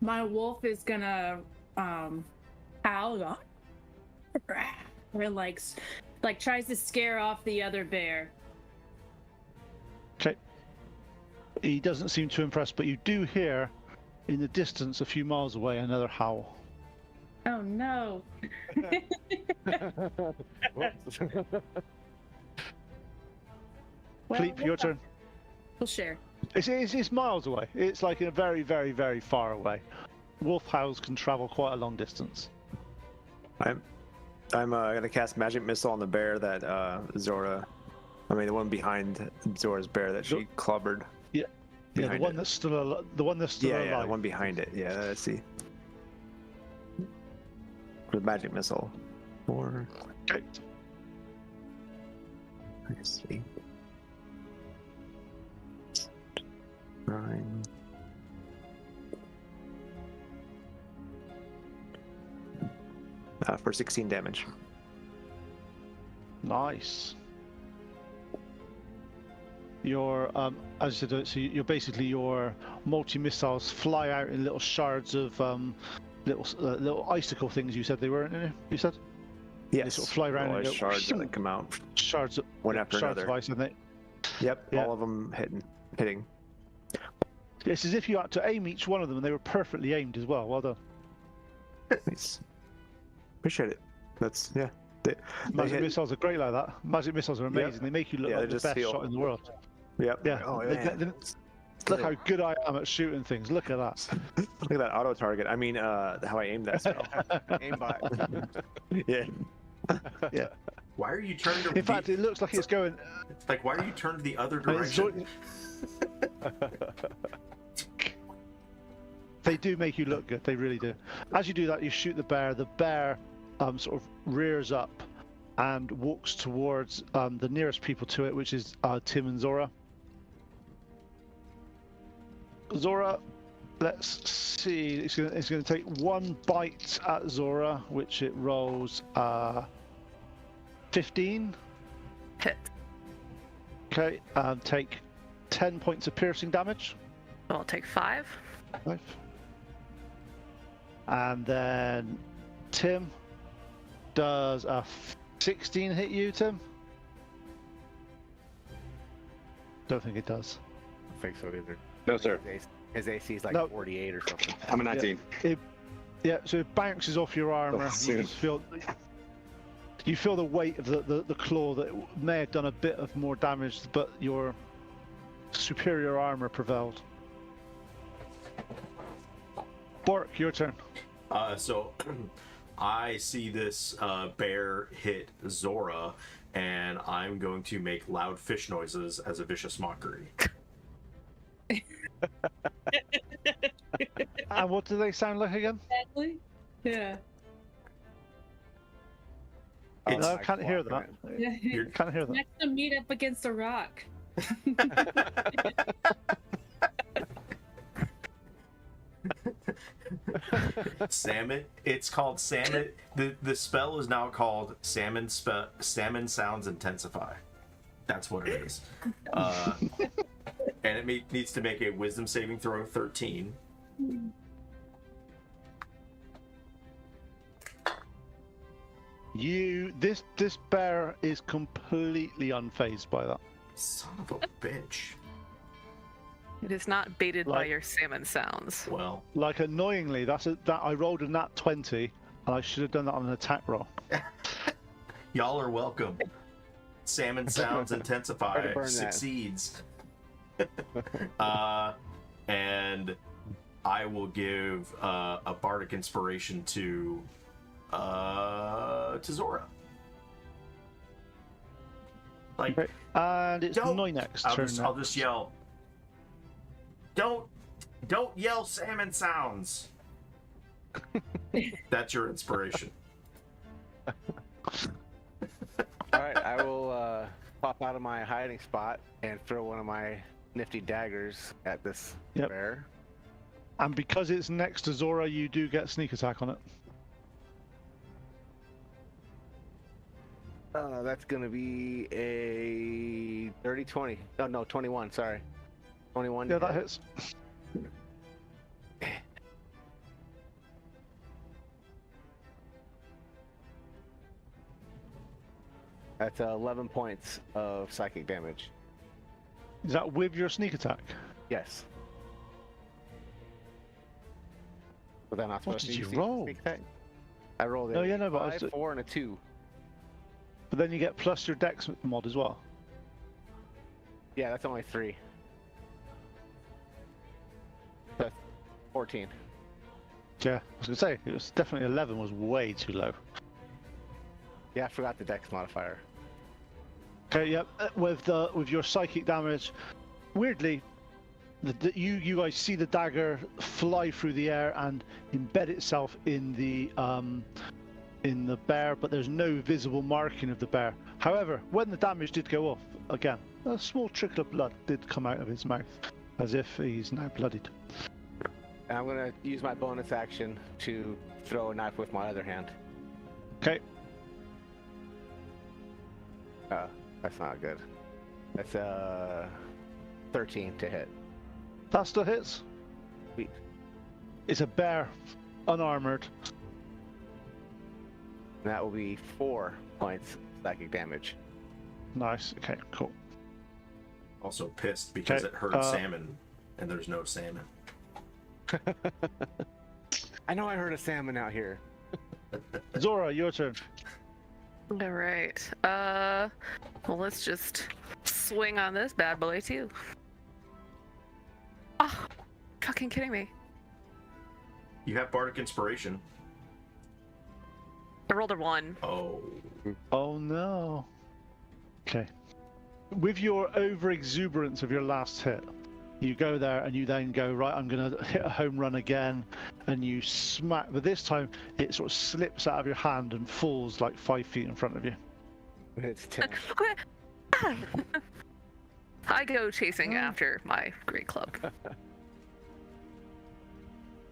Speaker 2: my wolf is gonna howl, or like tries to scare off the other bear.
Speaker 3: Okay. He doesn't seem too impressed, but you do hear in the distance, a few miles away, another howl.
Speaker 2: Oh no.
Speaker 3: Philippe, your turn.
Speaker 2: We'll share.
Speaker 3: It's miles away. It's like in a very, very, very far away. Wolf howls can travel quite a long distance.
Speaker 6: I'm gonna cast magic missile on the bear that the one behind Zora's bear that she clobbered.
Speaker 3: Yeah, the one that's still alive.
Speaker 6: Yeah, the one behind it. Yeah, let's see. With magic missile. Okay. Let's see. 9. For 16 damage.
Speaker 3: Nice. Your as you said, so you're basically your multi-missiles fly out in little shards of little icicle things. You said they were, you said.
Speaker 6: Yes.
Speaker 3: They sort of fly around and
Speaker 6: shards that come out.
Speaker 3: Shards.
Speaker 6: One after
Speaker 3: shards
Speaker 6: another.
Speaker 3: Of ice, isn't it?
Speaker 6: Yep.
Speaker 3: Yeah.
Speaker 6: All of them hitting.
Speaker 3: It's as if you had to aim each one of them, and they were perfectly aimed as well. Well done.
Speaker 6: Nice. Appreciate it. That's
Speaker 3: Magic missiles are great like that. Magic missiles are amazing.
Speaker 6: Yep.
Speaker 3: They make you look like the best shot in the world.
Speaker 6: Yep.
Speaker 3: Yeah.
Speaker 6: Oh,
Speaker 3: Look how good I am at shooting things. Look at that.
Speaker 6: Look at that auto target. I mean, how I aimed that spell.
Speaker 4: Aimbot.
Speaker 6: Yeah.
Speaker 3: Yeah.
Speaker 1: Why are you turned to
Speaker 3: In fact, it looks like it's going.
Speaker 1: Like, why are you turned the other direction?
Speaker 3: They do make you look good. They really do. As you do that, you shoot the bear. The bear sort of rears up and walks towards the nearest people to it, which is Tim and Zora. Zora, let's see. It's going to take one bite at Zora, which it rolls 15.
Speaker 5: Hit.
Speaker 3: Okay, take 10 points of piercing damage.
Speaker 5: I'll take 5.
Speaker 3: 5. And then Tim, does a 16 hit you, Tim? Don't think it does.
Speaker 4: I don't think so either.
Speaker 7: No, sir.
Speaker 4: His AC is like
Speaker 3: No.
Speaker 4: 48 or something.
Speaker 7: I'm a 19.
Speaker 3: Yeah, so it bounces off your armor. You just feel the weight of the claw that may have done a bit of more damage, but your superior armor prevailed. Bork, your turn.
Speaker 1: So I see this bear hit Zora, and I'm going to make loud fish noises as a vicious mockery.
Speaker 3: And what do they sound like again?
Speaker 2: Exactly. Yeah.
Speaker 1: It's-
Speaker 3: No, I can't hear that.
Speaker 1: You're-
Speaker 3: Can't hear that.
Speaker 2: Next to meet up against a rock.
Speaker 1: Salmon. It's called salmon. The spell is now called salmon. Salmon sounds intensify. That's what it is. And it needs to make a wisdom saving throw of 13.
Speaker 3: This bear is completely unfazed by that.
Speaker 1: Son of a bitch.
Speaker 5: It is not baited by
Speaker 3: Like-
Speaker 5: your salmon sounds.
Speaker 1: Well,
Speaker 3: Like annoyingly, that I rolled a nat 20, and I should have done that on an attack roll.
Speaker 1: y'all are welcome. Salmon sounds
Speaker 4: Try to
Speaker 1: intensify
Speaker 4: burn that.
Speaker 1: succeeds. And I will give a bardic inspiration to Zora. Like,
Speaker 3: Okay. And it's
Speaker 1: Don't-
Speaker 3: Noinek's
Speaker 1: I'll
Speaker 3: turn.
Speaker 1: I'll just yell. Don't yell salmon sounds. That's your inspiration.
Speaker 4: All right, I will pop out of my hiding spot and throw one of my nifty daggers at this
Speaker 3: Yep.
Speaker 4: bear.
Speaker 3: And because it's next to Zora, you do get sneak attack on it.
Speaker 4: That's gonna be a 30-20. Oh no, 21. Sorry, 21.
Speaker 3: Yeah,
Speaker 4: to
Speaker 3: that
Speaker 4: hit.
Speaker 3: hits.
Speaker 4: That's 11 points of psychic damage.
Speaker 3: Is that with your sneak attack?
Speaker 4: Yes. Was that not
Speaker 3: What
Speaker 4: supposed
Speaker 3: did
Speaker 4: to
Speaker 3: you
Speaker 4: use
Speaker 3: roll?
Speaker 4: sneak attack? I rolled
Speaker 3: No,
Speaker 4: a
Speaker 3: yeah, no, but I was
Speaker 4: 5, 4, and a 2.
Speaker 3: But then you get plus your dex mod as well.
Speaker 4: Yeah, that's only 3. That's 14.
Speaker 3: Yeah, I was gonna say it was definitely 11 was way too low.
Speaker 4: Yeah, I forgot the dex modifier.
Speaker 3: Okay, yep. With your psychic damage, weirdly, you guys see the dagger fly through the air and embed itself in the bear, but there's no visible marking of the bear. However, when the damage did go off, again, a small trickle of blood did come out of his mouth, as if he's now bloodied.
Speaker 4: And I'm gonna use my bonus action to throw a knife with my other hand.
Speaker 3: Okay,
Speaker 4: That's not good. That's 13 to hit.
Speaker 3: that still hits.
Speaker 4: Sweet.
Speaker 3: It's a bear, unarmored.
Speaker 4: And that will be 4 points psychic damage.
Speaker 3: Nice. Okay, cool.
Speaker 1: Also pissed because
Speaker 3: Okay,
Speaker 1: it hurt salmon, and there's no salmon.
Speaker 4: I know I heard a salmon out here.
Speaker 3: Zora, your turn.
Speaker 5: All right. Well, let's just swing on this bad boy too. Oh, fucking kidding me!
Speaker 1: You have bardic inspiration.
Speaker 5: I rolled a 1.
Speaker 1: Oh.
Speaker 3: Oh no. Okay. With your over exuberance of your last hit, you go there and you then go, right, I'm going to hit a home run again, and you smack, but this time it sort of slips out of your hand and falls like 5 feet in front of you.
Speaker 4: It's 10.
Speaker 5: I go chasing after my great club.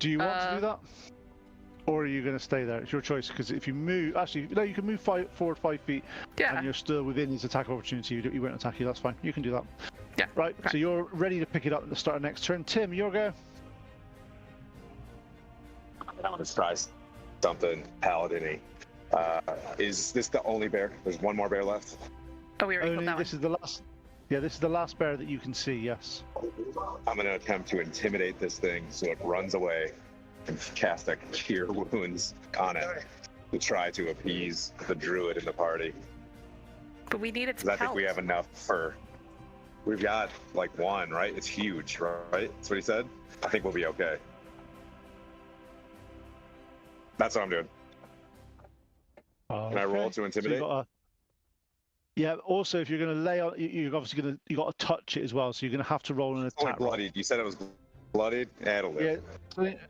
Speaker 3: Do you want to do that? Or are you going to stay there? It's your choice, because if you move, actually, no, you can move forward 5 feet,
Speaker 5: Yeah.
Speaker 3: and you're still within his attack opportunity. He won't attack you, that's fine. You can do that.
Speaker 5: Yeah.
Speaker 3: Right,
Speaker 5: Okay.
Speaker 3: so you're ready to pick it up at the start of next turn. Tim, your go.
Speaker 7: I want to try something paladin-y. Is this the only bear? There's one more bear left.
Speaker 5: Oh, we already killed
Speaker 3: Only
Speaker 5: that one.
Speaker 3: this is the last. Yeah, this is the last bear that you can see. Yes.
Speaker 7: I'm going to attempt to intimidate this thing so it runs away and cast a Cure Wounds on it to try to appease the druid in the party.
Speaker 5: But we need its
Speaker 7: 'Cause I think we
Speaker 5: pelt.
Speaker 7: have enough for... We've got, like, one, right? It's huge, right? That's what he said? I think we'll be okay. That's what I'm doing. Can I roll to
Speaker 3: So you
Speaker 7: intimidate?
Speaker 3: yeah. Also, if you're going to lay on, you're obviously going to. You got to touch it as well. So you're going to have to roll an
Speaker 7: It's only
Speaker 3: attack roll.
Speaker 7: bloodied. You said it was bloodied? Yeah, it'll
Speaker 3: Yeah.
Speaker 7: live.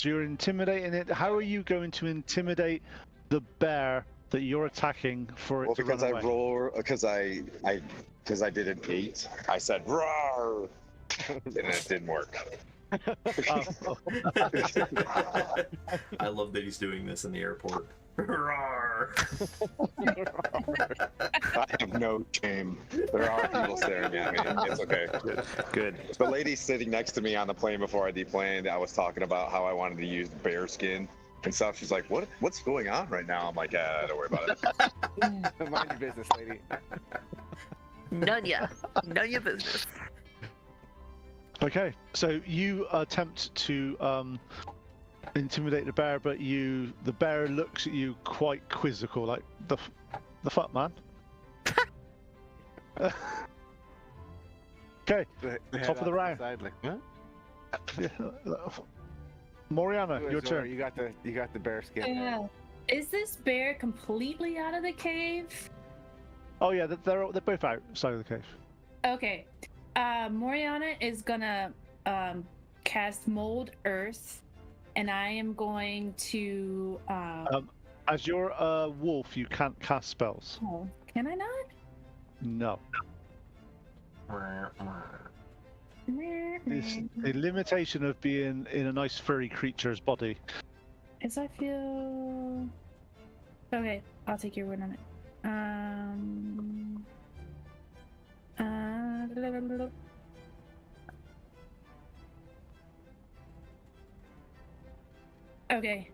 Speaker 3: So you're intimidating it. How are you going to intimidate the bear that you're attacking for it
Speaker 7: Well,
Speaker 3: to
Speaker 7: because
Speaker 3: run
Speaker 7: I
Speaker 3: away?
Speaker 7: because I did an 8. I said roar, and it didn't work.
Speaker 3: Oh.
Speaker 1: I love that he's doing this in the airport. Roar.
Speaker 7: I have no shame. There are people staring at me. It's okay.
Speaker 6: Good.
Speaker 7: The lady sitting next to me on the plane before I deplaned, I was talking about how I wanted to use bear skin and stuff. She's like, "What's going on right now?" I'm like, "Don't worry about it."
Speaker 4: Mind your business, lady.
Speaker 5: None ya business.
Speaker 3: Okay, so you attempt to intimidate the bear, but the bear looks at you quite quizzical, like the fuck, man. Okay, top of the round.
Speaker 4: Side, like, huh?
Speaker 3: Moriana, your
Speaker 4: Zora,
Speaker 3: turn.
Speaker 4: You got the bear skin. there.
Speaker 2: Is this bear completely out of the cave?
Speaker 3: Oh yeah, they're both outside of the cave.
Speaker 2: Okay. Moriana is gonna cast Mold Earth, and I am going to.
Speaker 3: As you're a wolf, you can't cast spells.
Speaker 2: Oh, can I not?
Speaker 3: No. It's the limitation of being in a nice furry creature's body.
Speaker 2: As I feel. Okay, I'll take your word on it. Okay.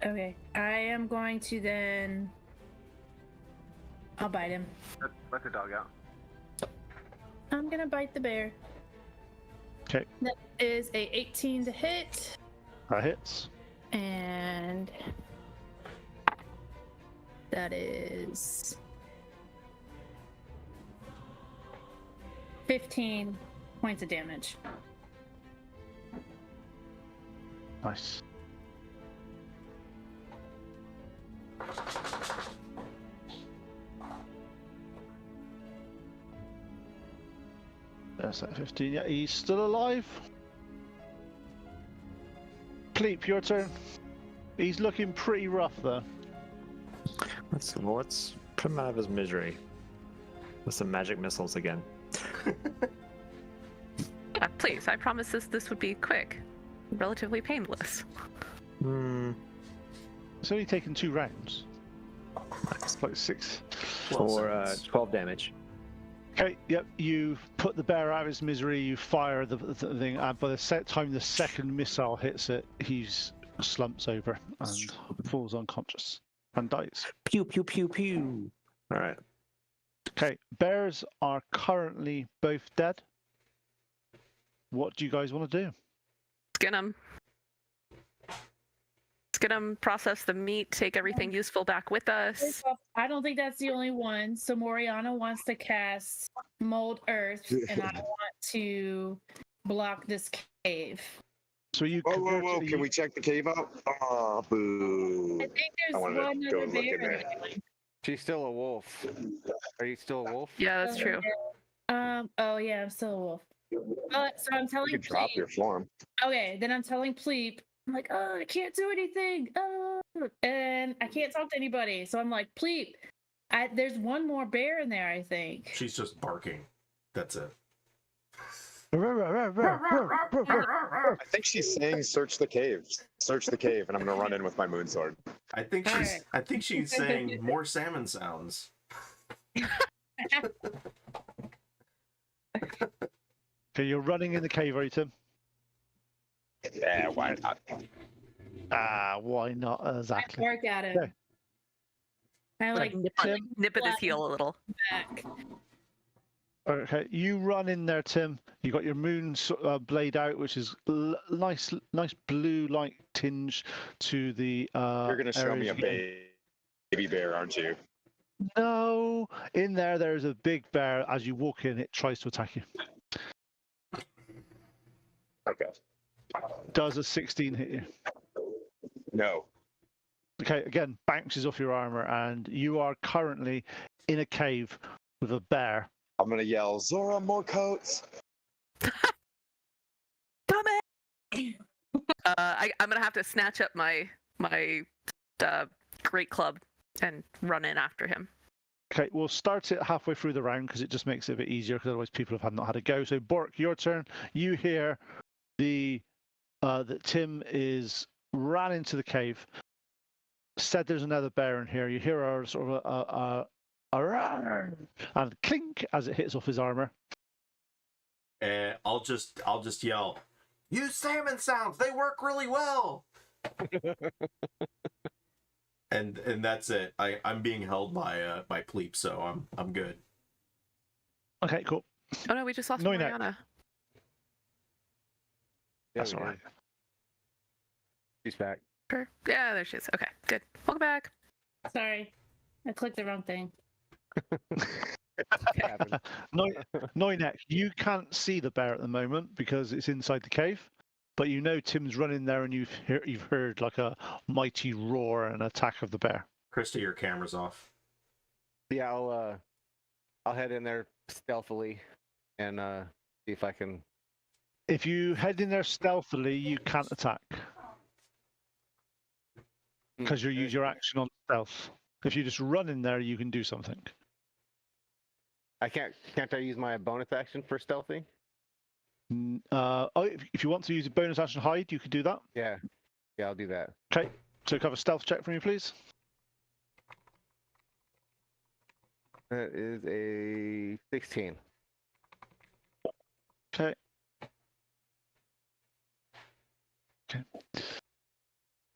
Speaker 2: Okay, I am going to then. I'll bite him.
Speaker 4: Let the dog out.
Speaker 2: I'm gonna bite the bear.
Speaker 3: Okay.
Speaker 2: That is a 18 to hit,
Speaker 3: That hits.
Speaker 2: and that is 15 points of damage.
Speaker 3: Nice. There's that 15. Yeah, he's still alive. Pleep, your turn. He's looking pretty rough though.
Speaker 6: Let's put him out of his misery with some magic missiles again.
Speaker 5: Yeah, please. I promise this would be quick, relatively painless.
Speaker 3: It's only taken 2 rounds. It's like 6.
Speaker 6: For 12 damage.
Speaker 3: Okay, yep, you put the bear out of his misery, you fire the thing, and by the time the second missile hits it, he's slumps over and falls unconscious and dies.
Speaker 6: Pew, pew, pew, pew. All right.
Speaker 3: Okay, bears are currently both dead. What do you guys want to do?
Speaker 5: Skin them. Skin them, process the meat, take everything useful back with us.
Speaker 2: I don't think that's the only one. So Moriana wants to cast Mold Earth, and I want to block this cave.
Speaker 3: So you
Speaker 7: Whoa! Can we check the cave out? Oh, boo!
Speaker 2: I think there's
Speaker 7: wanted
Speaker 2: one
Speaker 7: to go
Speaker 2: other
Speaker 7: look
Speaker 2: bear
Speaker 7: in
Speaker 2: in
Speaker 7: there.
Speaker 2: there.
Speaker 4: She's still a wolf. Are you still a wolf?
Speaker 5: Yeah, that's true.
Speaker 2: Oh yeah, I'm still a wolf. So I'm telling
Speaker 7: You could drop
Speaker 2: Pleep.
Speaker 7: your form.
Speaker 2: Okay, then I'm telling Pleep. I'm like, oh, I can't do anything. And I can't talk to anybody. So I'm like, Pleep, there's one more bear in there, I think.
Speaker 1: She's just barking. That's it.
Speaker 7: I think she's saying, "Search the cave, search the cave," and I'm gonna run in with my moon sword.
Speaker 1: I think she's saying more salmon sounds.
Speaker 3: Okay, you're running in the cave, are you, Tim?
Speaker 7: Yeah, why not?
Speaker 3: Why not exactly?
Speaker 2: I bark at him.
Speaker 3: Okay.
Speaker 2: I like
Speaker 5: Nip at his heel a little.
Speaker 2: back.
Speaker 3: Okay, you run in there, Tim. You got your moon blade out, which is nice blue-like tinge to the.
Speaker 7: You're gonna show me a
Speaker 3: areas
Speaker 7: baby bear, aren't you?
Speaker 3: No, in there's a big bear. As you walk in, it tries to attack you.
Speaker 7: Okay.
Speaker 3: Does a 16 hit you?
Speaker 7: No.
Speaker 3: Okay, again, bounces off your armor, and you are currently in a cave with a bear.
Speaker 7: I'm gonna yell, Zora, more coats.
Speaker 5: Come in. I'm gonna have to snatch up my great club and run in after him.
Speaker 3: Okay, we'll start it halfway through the round because it just makes it a bit easier. Because otherwise, people have not had a go. So, Bork, your turn. You hear that Tim is ran into the cave. Said there's another bear in here. You hear a sort of a and clink as it hits off his armor.
Speaker 1: And I'll just yell, use salmon sounds. They work really well. and that's it. I'm being held by Pleep, so I'm good.
Speaker 3: Okay, cool.
Speaker 5: Oh no, we just lost
Speaker 3: Noinek.
Speaker 5: Mariana.
Speaker 3: That's all right.
Speaker 4: She's back.
Speaker 5: Sure. Yeah, there she is. Okay, good. Welcome back.
Speaker 2: Sorry, I clicked the wrong thing.
Speaker 3: Noinek, you can't see the bear at the moment because it's inside the cave, but you know Tim's running there, and you've heard like a mighty roar and attack of the bear.
Speaker 1: Krista, your camera's off.
Speaker 4: Yeah, I'll head in there stealthily and see if I can.
Speaker 3: If you head in there stealthily, you can't attack because you use your action on stealth. If you just run in there, you can do something.
Speaker 4: I can't I use my bonus action for stealthy?
Speaker 3: If you want to use a bonus action hide, you could do that.
Speaker 4: Yeah, I'll do that.
Speaker 3: Okay, so have a stealth check for me, please.
Speaker 4: That is a 16.
Speaker 3: Okay.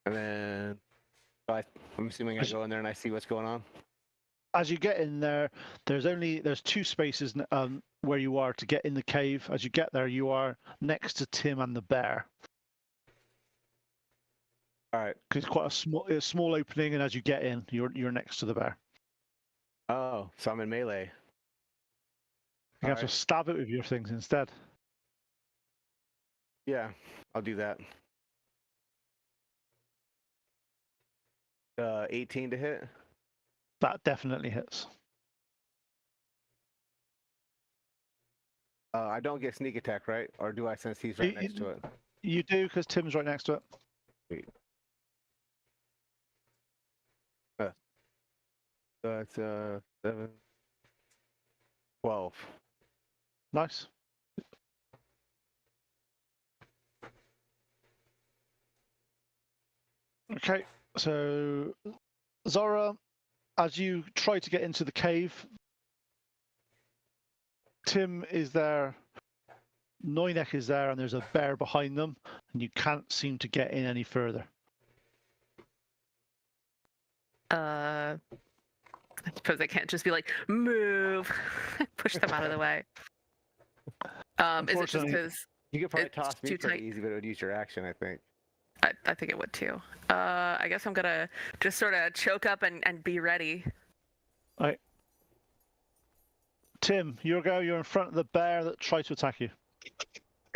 Speaker 4: And then I'm assuming I go in there and I see what's going on.
Speaker 3: As you get in there, there's two spaces where you are to get in the cave. As you get there, you are next to Tim and the bear.
Speaker 4: All right.
Speaker 3: Because it's quite a small opening, and as you get in, you're next to the bear.
Speaker 4: Oh, so I'm in melee.
Speaker 3: You have to stab it with your things instead.
Speaker 4: Yeah, I'll do that. 18 to hit.
Speaker 3: That definitely hits.
Speaker 4: I don't get sneak attack, right? Or do I, since he's right next to it?
Speaker 3: You do, because Tim's right next to it.
Speaker 4: Sweet. That's 7, 12.
Speaker 3: Nice. Okay, so Zora, as you try to get into the cave, Tim is there, Noinek is there, and there's a bear behind them, and you can't seem to get in any further.
Speaker 5: I suppose I can't just be like, move, push them out of the way. Is it just because
Speaker 4: you could probably
Speaker 5: it's
Speaker 4: toss me
Speaker 5: too
Speaker 4: pretty
Speaker 5: tight?
Speaker 4: easy, but it would use your action, I think.
Speaker 5: I think it would too. I guess I'm gonna just sort of choke up and be ready.
Speaker 3: All right. Tim, you're in front of the bear that tried to attack you.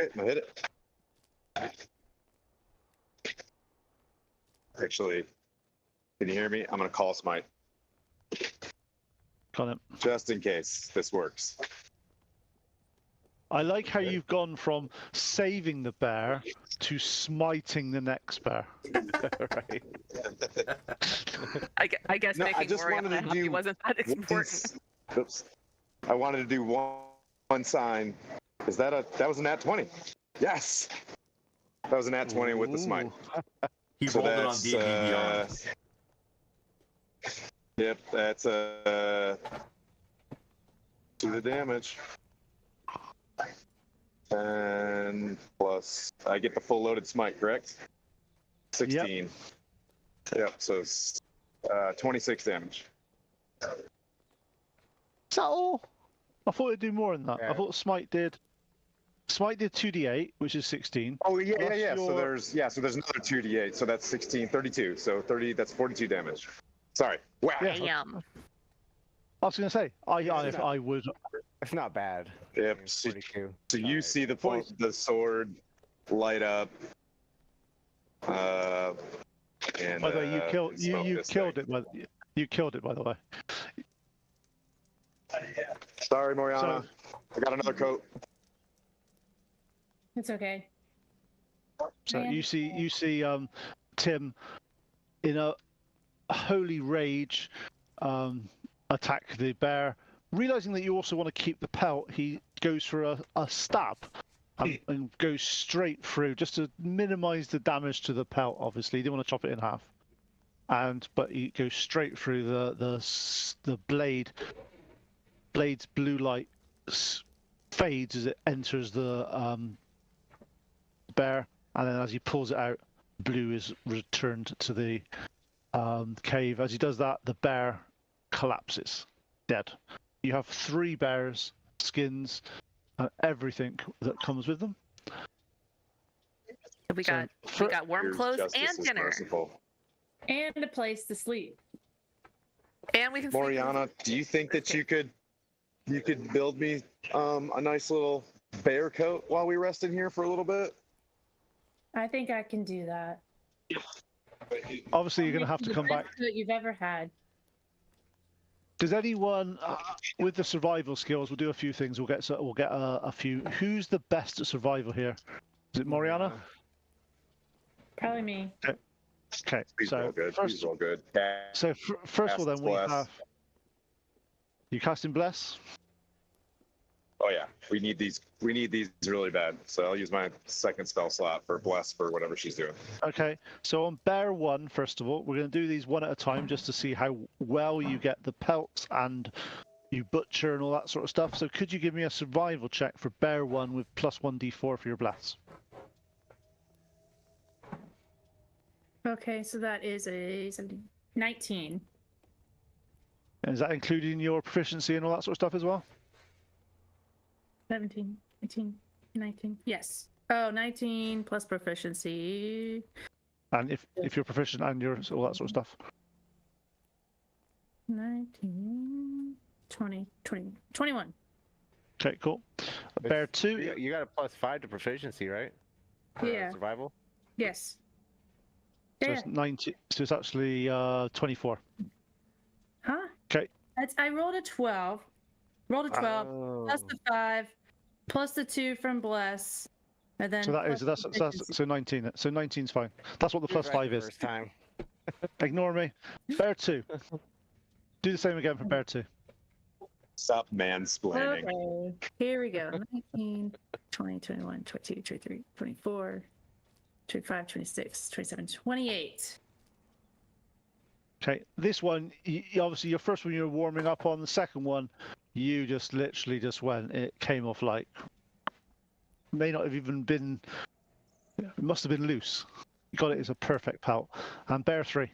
Speaker 7: Okay, I'm gonna hit it. Actually, can you hear me? I'm gonna call smite.
Speaker 3: Got it.
Speaker 7: Just in case this works.
Speaker 3: I like how you've gone from saving the bear to smiting the next bear.
Speaker 4: Right.
Speaker 5: I guess
Speaker 7: No, I
Speaker 5: making
Speaker 7: just
Speaker 5: Moriana
Speaker 7: wanted to
Speaker 5: happy
Speaker 7: do
Speaker 5: wasn't that important.
Speaker 7: Oops. I wanted to do one sign. Is that was a nat 20? Yes. That was a nat 20 with the smite.
Speaker 1: He rolled it on D&D Beyond.
Speaker 7: Yep, that's 2 the damage. And plus, I get the full loaded smite, correct? 16. Yep, so it's 26 damage.
Speaker 3: Is that all? I thought it'd do more than that.
Speaker 4: Yeah.
Speaker 3: I thought Smite did 2d8, which is 16.
Speaker 7: Oh yeah.
Speaker 3: Plus
Speaker 7: So there's another 2d8, so that's 16, 32. So 30, that's 42 damage. Sorry. Wow.
Speaker 3: Yeah.
Speaker 5: Damn.
Speaker 3: I was going to say, I would.
Speaker 4: It's not bad.
Speaker 7: Yep.
Speaker 4: I mean, 42.
Speaker 7: So you see the sword light up. And
Speaker 3: By the way, you
Speaker 7: and smoke this
Speaker 3: killed
Speaker 7: thing.
Speaker 3: it. You killed it, by the way.
Speaker 7: Sorry, Moriana. I got another coat.
Speaker 2: It's okay.
Speaker 3: So
Speaker 2: Man.
Speaker 3: you see Tim in a holy rage attack the bear. Realizing that you also want to keep the pelt, he goes for a stab and goes straight through just to minimize the damage to the pelt. Obviously, you don't want to chop it in half. But he goes straight through the blade. Blade's blue light fades as it enters the bear, and then as he pulls it out, blue is returned to the cave. As he does that, the bear collapses, dead. You have 3 bears, skins, and everything that comes with them.
Speaker 5: We got warm
Speaker 7: Here's
Speaker 5: clothes
Speaker 7: justice
Speaker 5: and
Speaker 7: is
Speaker 5: dinner,
Speaker 7: merciful.
Speaker 2: And a place to sleep.
Speaker 5: and we can. sleep in
Speaker 7: Moriana, do you think that you could build me a nice little bear coat while we rest in here for a little bit?
Speaker 2: I think I can do that.
Speaker 3: Obviously, you're going to have to
Speaker 2: The
Speaker 3: come back.
Speaker 2: best that you've ever had.
Speaker 3: Does anyone with the survival skills? We'll do a few things. We'll get a few. Who's the best at survival here? Is it Moriana?
Speaker 2: Probably me.
Speaker 3: Okay.
Speaker 7: He's
Speaker 3: So
Speaker 7: all good.
Speaker 3: first,
Speaker 7: He's all good.
Speaker 3: first of all, then we
Speaker 7: Bless.
Speaker 3: have you casting bless.
Speaker 7: Oh yeah, we need these really bad. So I'll use my second spell slot for bless for whatever she's doing.
Speaker 3: Okay, so on bear 1, first of all, we're going to do these one at a time just to see how well you get the pelts and you butcher and all that sort of stuff. So could you give me a survival check for bear 1 with plus 1d4 for your bless?
Speaker 2: Okay, so that is a 19.
Speaker 3: And is that including your proficiency and all that sort of stuff as well?
Speaker 2: 17, 18, 19. Yes. Oh, 19 plus proficiency.
Speaker 3: And if you're proficient and you're all that sort of stuff.
Speaker 2: 19, 20, 21.
Speaker 3: Okay, cool. Bear 2.
Speaker 4: You got a +5 to proficiency, right?
Speaker 2: Yeah.
Speaker 4: Survival.
Speaker 2: Yes.
Speaker 3: So
Speaker 2: Yeah.
Speaker 3: it's 90. So it's actually 24.
Speaker 2: Huh?
Speaker 3: Okay.
Speaker 2: I rolled a 12. Rolled a 12 plus
Speaker 4: Oh.
Speaker 2: the 5 plus the 2 from bless, and then
Speaker 3: So
Speaker 2: plus
Speaker 3: that's
Speaker 2: proficiency.
Speaker 3: so 19. So 19's fine. That's what the
Speaker 4: You're
Speaker 3: plus
Speaker 4: right
Speaker 3: 5
Speaker 4: the
Speaker 3: is.
Speaker 4: First time.
Speaker 3: Ignore me. Bear 2. Do the same again for bear 2.
Speaker 7: Stop mansplaining.
Speaker 2: Okay, here we go. 19, 20, 21, 22, 23, 24, 25, 26, 27, 28.
Speaker 3: Okay, this one, obviously your first one you were warming up on. The second one, you just literally just went. It came off like, may not have even been. It must have been loose. You got it as a perfect pelt. And bear 3.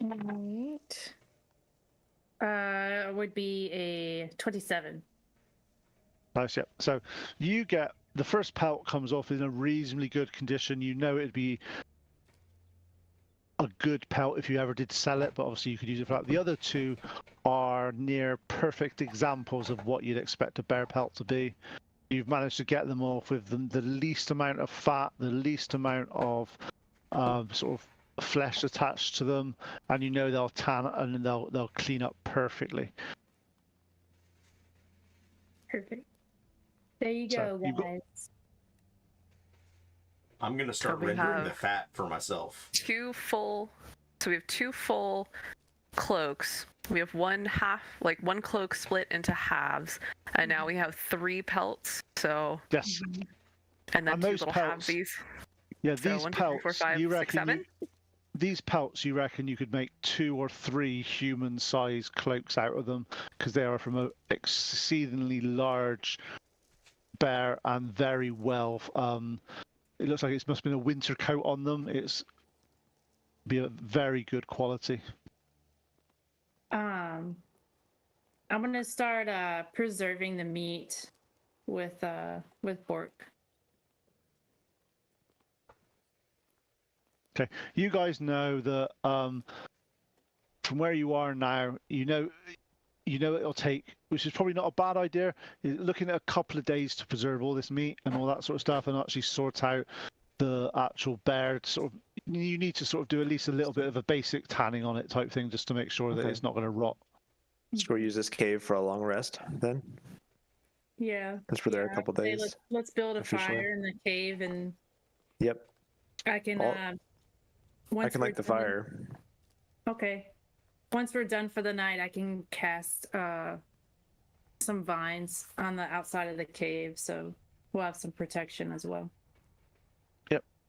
Speaker 2: Right. Would be a 27.
Speaker 3: Nice, yeah. So you get the first pelt comes off in a reasonably good condition. You know it'd be a good pelt if you ever did sell it, but obviously you could use it for that. The other 2 are near perfect examples of what you'd expect a bear pelt to be. You've managed to get them off with the least amount of fat, the least amount of sort of flesh attached to them, and you know they'll tan and they'll clean up perfectly.
Speaker 2: Perfect. There you
Speaker 3: So
Speaker 2: go,
Speaker 3: you've got-
Speaker 2: guys.
Speaker 1: I'm gonna start
Speaker 5: we
Speaker 1: rendering the
Speaker 5: have-
Speaker 1: fat for myself.
Speaker 5: So we have 2 full cloaks. We have one cloak split into halves, and now we have 3 pelts. So
Speaker 3: Yes.
Speaker 5: and then
Speaker 3: And
Speaker 5: 2
Speaker 3: those
Speaker 5: little
Speaker 3: pelts-
Speaker 5: halvesies.
Speaker 3: Yeah,
Speaker 5: So
Speaker 3: these
Speaker 5: 1, 2, 3, 4,
Speaker 3: pelts,
Speaker 5: 5,
Speaker 3: you
Speaker 5: 6,
Speaker 3: reckon
Speaker 5: 7.
Speaker 3: these pelts, you reckon you could make 2 or 3 human-sized cloaks out of them, because they are from an exceedingly large bear and very well. It looks like it must have been a winter coat on them. It's be a very good quality.
Speaker 2: I'm gonna start preserving the meat with pork.
Speaker 3: Okay, you guys know that from where you are now, you know it'll take, which is probably not a bad idea, looking at a couple of days to preserve all this meat and all that sort of stuff, and actually sort out the actual bear. Sort of, you need to sort of do at least a little bit of a basic tanning on it type thing, just to make sure that
Speaker 6: Okay.
Speaker 3: it's not going to rot.
Speaker 6: Should we use this cave for a long rest then?
Speaker 2: Yeah.
Speaker 6: Because we're there a couple
Speaker 2: Say,
Speaker 6: days.
Speaker 2: let's build a
Speaker 6: officially.
Speaker 2: fire in the cave, and
Speaker 6: Yep.
Speaker 2: I can.
Speaker 6: I
Speaker 2: Once
Speaker 6: can
Speaker 2: we're
Speaker 6: light the
Speaker 2: done-
Speaker 6: fire.
Speaker 2: Okay. Once we're done for the night, I can cast some vines on the outside of the cave, so we'll have some protection as well.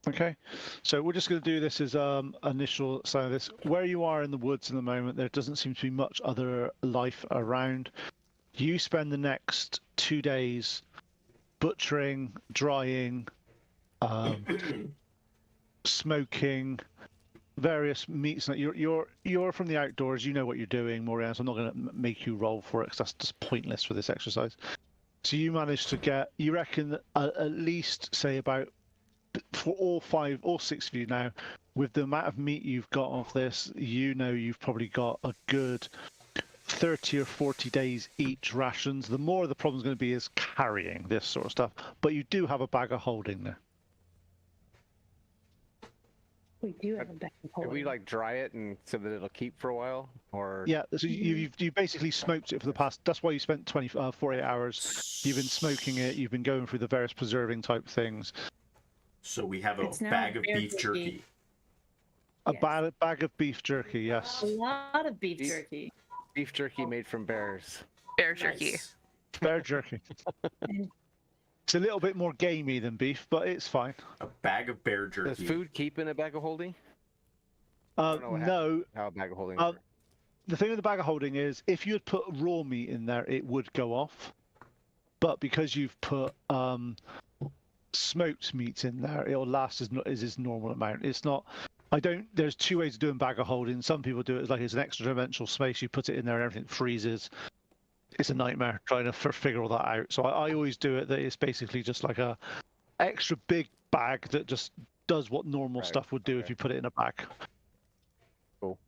Speaker 3: Okay, so we're just going to do this as initial sign of this. Where you are in the woods in the moment, there doesn't seem to be much other life around. You spend the next 2 days butchering, drying, smoking various meats. You're from the outdoors. You know what you're doing, Morian. So I'm not going to make you roll for it because that's just pointless for this exercise. So you managed to get, you reckon, at least say about, for all 6 of you now, with the amount of meat you've got off this, you know you've probably got a good 30 or 40 days each rations. The more the problem's going to be is carrying this sort of stuff, but you do have a bag of holding there.
Speaker 2: We do have a bag of
Speaker 4: Can we
Speaker 2: holding.
Speaker 4: like dry it and so that it'll keep for a while, or?
Speaker 3: Yeah, so you basically smoked it for the past. That's why you spent 48 hours. You've been smoking it. You've been going through the various preserving type things.
Speaker 1: So we have a
Speaker 2: It's now
Speaker 1: bag of
Speaker 2: bear
Speaker 1: beef
Speaker 2: jerky.
Speaker 1: jerky.
Speaker 3: A
Speaker 2: Yes.
Speaker 3: bag of beef jerky, yes.
Speaker 2: A lot of beef
Speaker 4: Beef-
Speaker 2: jerky.
Speaker 4: Beef jerky made from bears.
Speaker 5: Bear jerky.
Speaker 1: Nice.
Speaker 3: Bear jerky. It's a little bit more gamey than beef, but it's fine.
Speaker 1: A bag of bear
Speaker 4: Does
Speaker 1: jerky.
Speaker 4: food keep in a bag of holding? don't know what
Speaker 3: No,
Speaker 4: How a bag of holding.
Speaker 3: Uh, the thing with the bag of holding is if you had put raw meat in there, it would go off. But because you've put smoked meats in there, it'll last as its normal amount. It's not. There's 2 ways of doing bag of holding. Some people do it as like it's an extra dimensional space. You put it in there and everything freezes. It's a nightmare trying to figure all that out. So I always do it that it's basically just like a extra big bag that just does what normal
Speaker 4: Right,
Speaker 3: stuff would do if
Speaker 4: okay.
Speaker 3: you put it in a bag.
Speaker 4: Cool.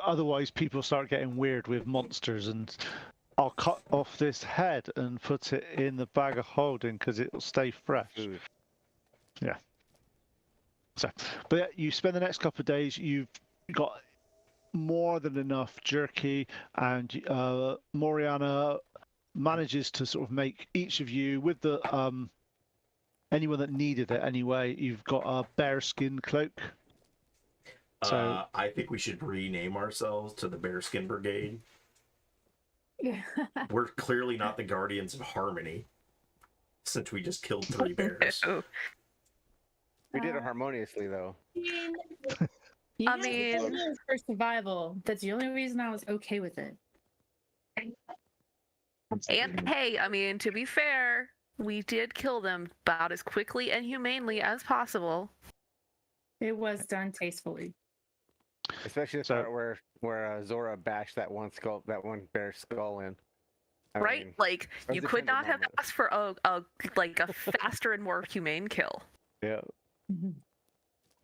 Speaker 3: Otherwise, people start getting weird with monsters, and I'll cut off this head and put it in the bag of holding because it will stay fresh.
Speaker 4: Food.
Speaker 3: So, but yeah, you spend the next couple of days. You've got more than enough jerky, and Moriana manages to sort of make each of you with the anyone that needed it anyway. You've got a bearskin cloak. So
Speaker 1: I think we should rename ourselves to the Bearskin Brigade. We're clearly not the Guardians of Harmony, since we just killed 3 bears.
Speaker 5: Oh,
Speaker 4: We did it harmoniously though.
Speaker 2: You
Speaker 5: I
Speaker 2: guys did it for survival. That's the only reason I was okay with it.
Speaker 5: and hey, I mean, to be fair, we did kill them about as quickly and humanely as possible.
Speaker 2: It was done tastefully.
Speaker 4: Especially the
Speaker 3: So-
Speaker 4: part where Zora bashed that one bear's skull in. I
Speaker 5: Right?
Speaker 4: mean,
Speaker 5: Like,
Speaker 4: was
Speaker 5: you
Speaker 4: a
Speaker 5: could
Speaker 4: tender
Speaker 5: not have
Speaker 4: moment.
Speaker 5: asked for a faster and more humane kill.
Speaker 4: yeah.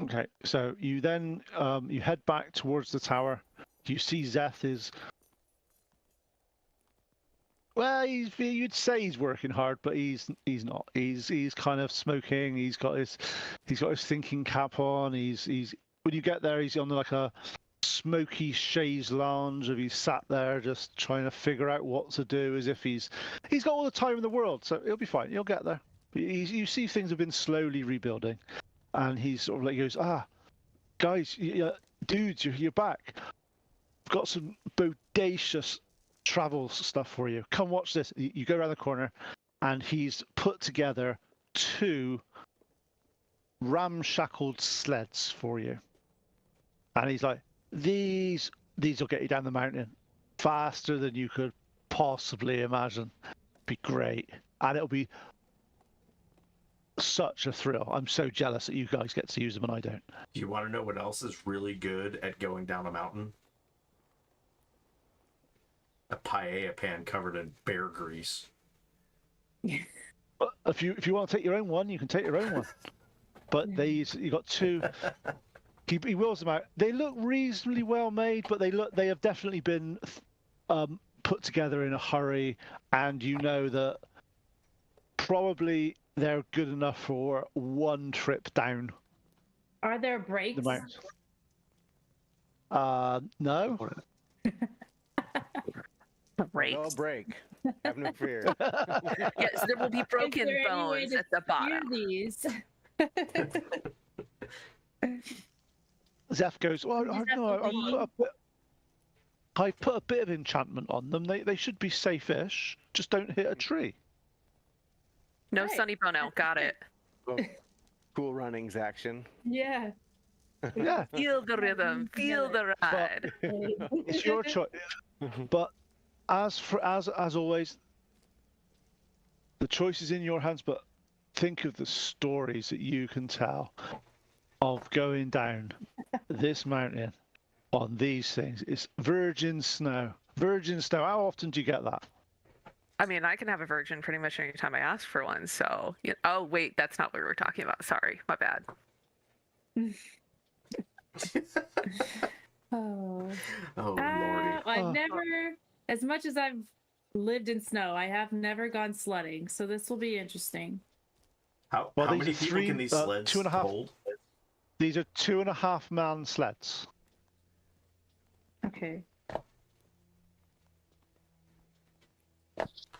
Speaker 3: okay, so you then you head back towards the tower. You see Zeth is. Well, you'd say he's working hard, but he's not. He's kind of smoking. He's got his thinking cap on. He's when you get there, he's on like a smoky chaise lounge. If he's sat there just trying to figure out what to do, as if he's got all the time in the world. So he'll be fine. He'll get there. You see things have been slowly rebuilding, and he's sort of like goes, guys, dudes, you're back. I've got some bodacious travel stuff for you. Come watch this. You go around the corner, and he's put together 2 ramshackled sleds for you. And he's like, these will get you down the mountain faster than you could possibly imagine. Be great, and it'll be such a thrill. I'm so jealous that you guys get to use them and I don't.
Speaker 1: Do you want to know what else is really good at going down a mountain? A paella pan covered in bear grease.
Speaker 3: But if you want to take your own one, you can take your own one. But you got 2. He wheels them out. They look reasonably well made, but they have definitely been put together in a hurry, and you know that probably they're good enough for one trip down
Speaker 2: Are there breaks?
Speaker 3: the mountain. No.
Speaker 5: Breaks.
Speaker 4: No break. Have no fear.
Speaker 5: Yes, there will be broken
Speaker 2: there any way
Speaker 5: bones
Speaker 2: to
Speaker 5: at the bottom.
Speaker 2: These.
Speaker 3: Zeph goes, well,
Speaker 2: Does
Speaker 3: I
Speaker 2: that
Speaker 3: know,
Speaker 2: believe-
Speaker 3: I put a bit of enchantment on them. They should be safe-ish. Just don't hit a tree.
Speaker 5: No
Speaker 2: Right.
Speaker 5: Sunny Bono. Got it.
Speaker 4: Cool runnings action.
Speaker 2: Yeah.
Speaker 3: Yeah,
Speaker 5: Feel the rhythm. Feel the ride.
Speaker 3: it's your choice. But as always, the choice is in your hands. But think of the stories that you can tell of going down this mountain on these things. It's virgin snow. Virgin snow. How often do you get that?
Speaker 5: I mean, I can have a virgin pretty much any time I ask for one. So, oh wait, that's not what we were talking about. Sorry, my bad.
Speaker 2: Oh.
Speaker 1: Oh lordy.
Speaker 2: I've never, as much as I've lived in snow, I have never gone sledding. So this will be interesting.
Speaker 1: How
Speaker 3: Well, these
Speaker 1: many
Speaker 3: are
Speaker 1: people can these sleds
Speaker 3: 2.5
Speaker 1: hold?
Speaker 3: These are 2.5-man sleds.
Speaker 2: Okay.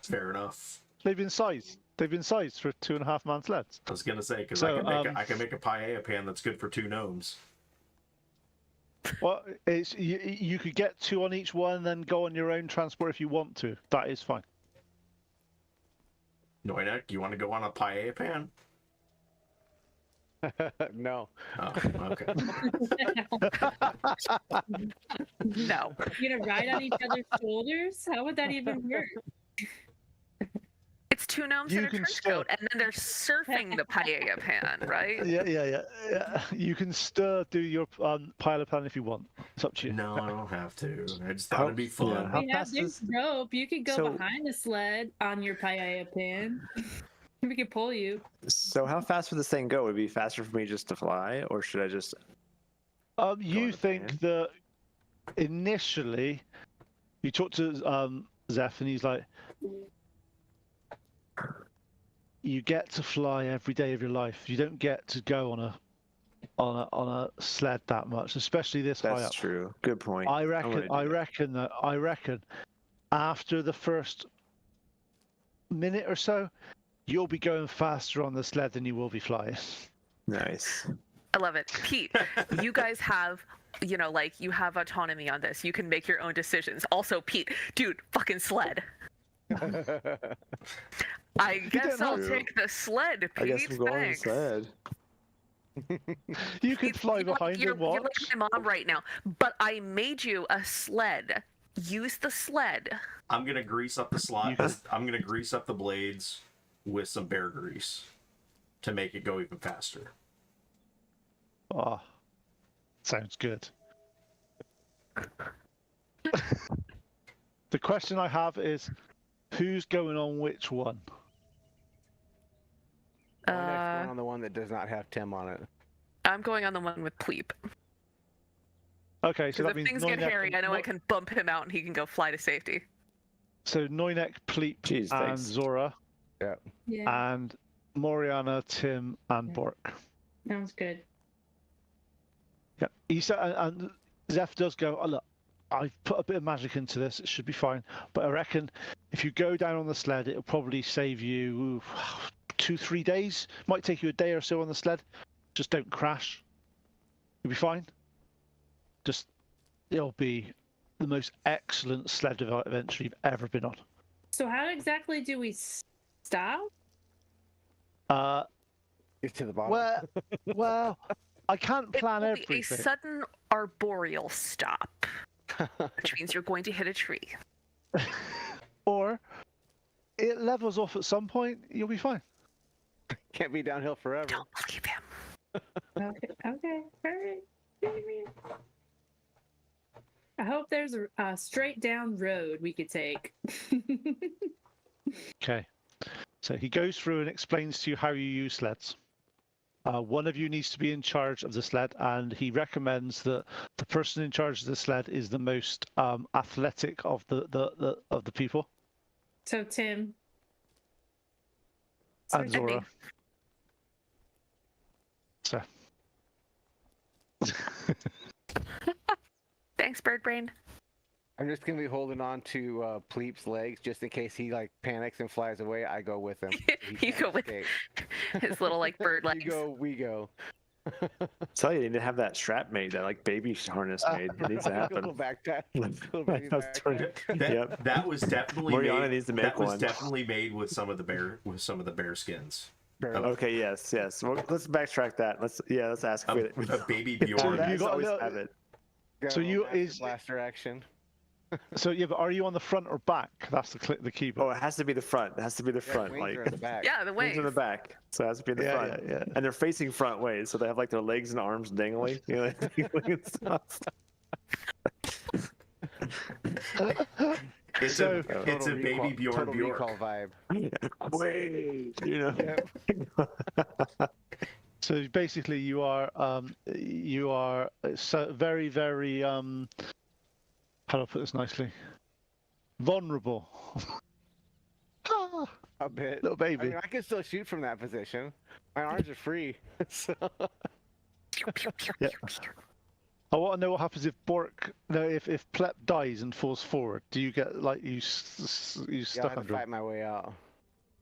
Speaker 1: Fair enough.
Speaker 3: They've been sized. They've been sized for 2.5-man sleds.
Speaker 1: I was gonna say because
Speaker 3: So,
Speaker 1: I can make a paella pan that's good for 2 gnomes.
Speaker 3: Well, it's you could get 2 on each one, and then go on your own transport if you want to. That is fine.
Speaker 1: Noinek, you want to go on a paella pan?
Speaker 4: No.
Speaker 1: Oh, okay.
Speaker 5: No.
Speaker 2: You're gonna ride on each other's shoulders? How would that even work?
Speaker 5: It's 2 gnomes
Speaker 3: You
Speaker 5: in a
Speaker 3: can
Speaker 5: trench
Speaker 3: still-
Speaker 5: coat, and then they're surfing the paella pan, right?
Speaker 3: Yeah. You can still do your pilot plan if you want. It's up to you.
Speaker 1: No, I don't have to. I just thought
Speaker 6: How-
Speaker 1: it'd be fun.
Speaker 6: yeah, how
Speaker 2: We have
Speaker 6: fast
Speaker 2: this
Speaker 6: is-
Speaker 2: rope. You could go
Speaker 6: So-
Speaker 2: behind the sled on your paella pan. We could pull you.
Speaker 6: So how fast would this thing go? Would it be faster for me just to fly, or should I just?
Speaker 3: You
Speaker 6: on a
Speaker 3: think
Speaker 6: plan.
Speaker 3: that initially you talk to Zeph, and he's like, you get to fly every day of your life. You don't get to go on a sled that much, especially this high
Speaker 6: That's
Speaker 3: up.
Speaker 6: true. Good point.
Speaker 3: I
Speaker 6: I'm
Speaker 3: reckon.
Speaker 6: gonna do
Speaker 3: I
Speaker 6: that.
Speaker 3: reckon. After the first minute or so, you'll be going faster on the sled than you will be flying.
Speaker 6: Nice.
Speaker 5: I love it. Pete, you guys have, you have autonomy on this. You can make your own decisions. Also, Pete, dude, fucking sled. I guess I'll
Speaker 6: know.
Speaker 5: take the sled, Pete.
Speaker 6: I guess I'm going
Speaker 5: Thanks.
Speaker 6: instead.
Speaker 3: You can
Speaker 5: Pete,
Speaker 3: fly behind
Speaker 5: you're
Speaker 3: and watch.
Speaker 5: like my mom right now, but I made you a sled. Use the sled.
Speaker 1: I'm gonna grease up the slot. I'm gonna grease up the blades with some bear grease to make it go even faster.
Speaker 3: Oh, sounds good. The question I have is, who's going on which one?
Speaker 4: Going on the one that does not have Tim on it.
Speaker 5: I'm going on the one with Pleep.
Speaker 3: Okay, so
Speaker 5: Because
Speaker 3: that
Speaker 5: if
Speaker 3: means
Speaker 5: things get
Speaker 3: Noinek
Speaker 5: hairy, I know I can bump him out and he can go fly to safety.
Speaker 3: So Noinek, Pleep,
Speaker 6: Jeez,
Speaker 3: and
Speaker 6: thanks.
Speaker 3: Zora,
Speaker 2: Yeah.
Speaker 3: and Moriana, Tim, and Bork.
Speaker 2: Sounds good.
Speaker 3: Yeah, he said, and Zeph does go, oh, look, I've put a bit of magic into this, it should be fine. But I reckon if you go down on the sled, it'll probably save you 2-3 days. Might take you a day or so on the sled. Just don't crash. You'll be fine. Just, it'll be the most excellent sled adventure you've ever been on.
Speaker 2: So how exactly do we stop?
Speaker 4: Get to the bottom.
Speaker 3: Well, I can't
Speaker 5: It
Speaker 3: plan
Speaker 5: will be a
Speaker 3: everything.
Speaker 5: sudden arboreal stop, which means you're going to hit a tree.
Speaker 3: Or it levels off at some point, you'll be fine.
Speaker 4: Can't be downhill forever.
Speaker 5: Don't believe him.
Speaker 2: Okay, all right. I hope there's a straight down road we could take.
Speaker 3: Okay. So he goes through and explains to you how you use sleds. One of you needs to be in charge of the sled, and he recommends that the person in charge of the sled is the most athletic of the people.
Speaker 2: So Tim,
Speaker 3: And Zora. So.
Speaker 5: Thanks, Bird Brain.
Speaker 4: I'm just gonna be holding on to Pleep's legs just in case he like panics and flies away. I go with him.
Speaker 5: You go with his little like bird legs.
Speaker 4: You go, we go.
Speaker 6: Tell you, you need to have that strap made, that like baby harness made. It needs to happen.
Speaker 4: Little backpack. Little baby
Speaker 6: Yep.
Speaker 1: That was definitely
Speaker 6: Moriana
Speaker 1: made.
Speaker 6: needs to make
Speaker 1: That was
Speaker 6: one.
Speaker 1: definitely made with some of the bear skins.
Speaker 6: Okay, yes. Well, let's backtrack that. Let's ask for it.
Speaker 1: A baby Bjorn.
Speaker 3: You got a little-
Speaker 6: have it.
Speaker 3: So you is
Speaker 4: blaster action.
Speaker 3: So yeah, but are you on the front or back? That's the key.
Speaker 6: Oh, it has to be the front. It has to be the front.
Speaker 4: Wings
Speaker 6: Like
Speaker 4: are in the back.
Speaker 5: Yeah, the
Speaker 6: wings
Speaker 5: wings.
Speaker 6: are the back, so it has to be in the front.
Speaker 3: Yeah.
Speaker 6: And they're facing front ways, so they have like their legs and arms dangling, like, dangling and stuff.
Speaker 1: It's
Speaker 3: So-
Speaker 1: a baby Bjorn
Speaker 4: Total
Speaker 1: Bjork.
Speaker 4: Recall vibe.
Speaker 6: Wait,
Speaker 3: So basically, you are so very very how do I put this nicely? Vulnerable.
Speaker 4: A bit.
Speaker 3: Little
Speaker 4: I
Speaker 3: baby.
Speaker 4: mean, I can still shoot from that position. My arms are free. So
Speaker 3: Yeah. I want to know what happens if Bork. No, if Plep dies and falls forward. Do you get like you
Speaker 4: yeah, I
Speaker 3: stuck
Speaker 4: have to
Speaker 3: under?
Speaker 4: fight my way out.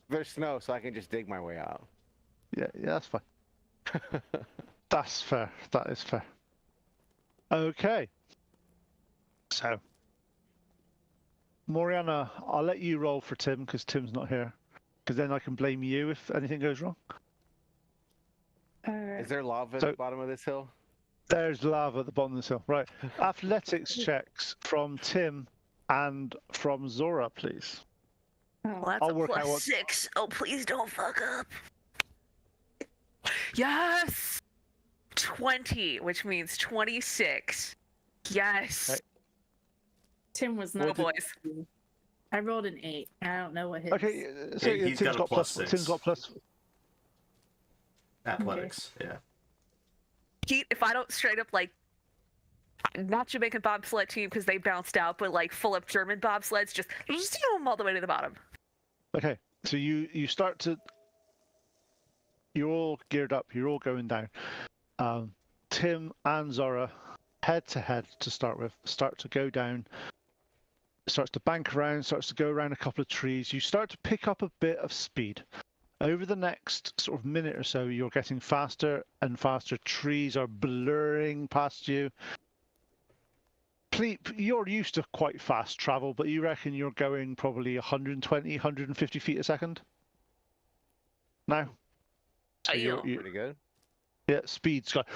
Speaker 4: There's snow, so I can just dig my way out.
Speaker 3: Yeah, that's fine. That's fair. That is fair. Okay. So, Moriana, I'll let you roll for Tim because Tim's not here. Because then I can blame you if anything goes wrong.
Speaker 4: Is there lava at
Speaker 3: So-
Speaker 4: the bottom of this hill?
Speaker 3: There's lava at the bottom of this hill. Right. Athletics checks from Tim and from Zora, please.
Speaker 5: Well, that's
Speaker 3: I'll
Speaker 5: a
Speaker 3: work out
Speaker 5: plus
Speaker 3: what-
Speaker 5: 6. Oh, please don't fuck up. Yes! 20, which means 26. Yes.
Speaker 3: Right.
Speaker 2: Tim was
Speaker 5: Oh,
Speaker 2: not.
Speaker 5: boys.
Speaker 2: I rolled an 8. I don't know what his.
Speaker 3: Okay, so
Speaker 1: Yeah, he's
Speaker 3: Tim's
Speaker 1: got a
Speaker 3: got plus.
Speaker 1: +6.
Speaker 3: Tim's got plus.
Speaker 1: Athletics. Yeah.
Speaker 5: Pete, if I don't straight up like not Jamaican bobsled team because they bounced out, but like full up German bobsleds, just them all the way to the bottom.
Speaker 3: Okay, so you start to. You're all geared up. You're all going down. Tim and Zora, head to head to start with, start to go down. Starts to bank around. Starts to go around a couple of trees. You start to pick up a bit of speed. Over the next sort of minute or so, you're getting faster and faster. Trees are blurring past you. Pleep, you're used to quite fast travel, but you reckon you're going probably 120, 150 feet a second now? So
Speaker 5: Ayo.
Speaker 4: Pretty good.
Speaker 3: yeah, speed's got.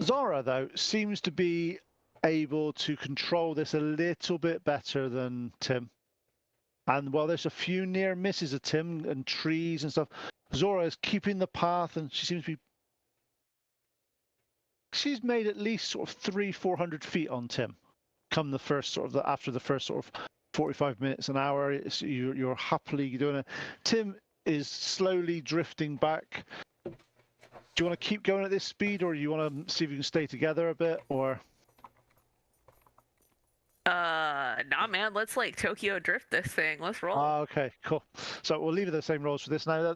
Speaker 3: Zara, though, seems to be able to control this a little bit better than Tim. And while there's a few near misses of Tim and trees and stuff, Zora is keeping the path, and she seems to be. She's made at least sort of 300-400 feet on Tim. Come the first sort of after the first sort of 45 minutes an hour, you're happily doing it. Tim is slowly drifting back. Do you want to keep going at this speed, or you want to see if you can stay together a bit, or?
Speaker 5: Nah, man. Let's like Tokyo drift this thing. Let's roll.
Speaker 3: Okay, cool. So we'll leave it the same rolls for this now. Then.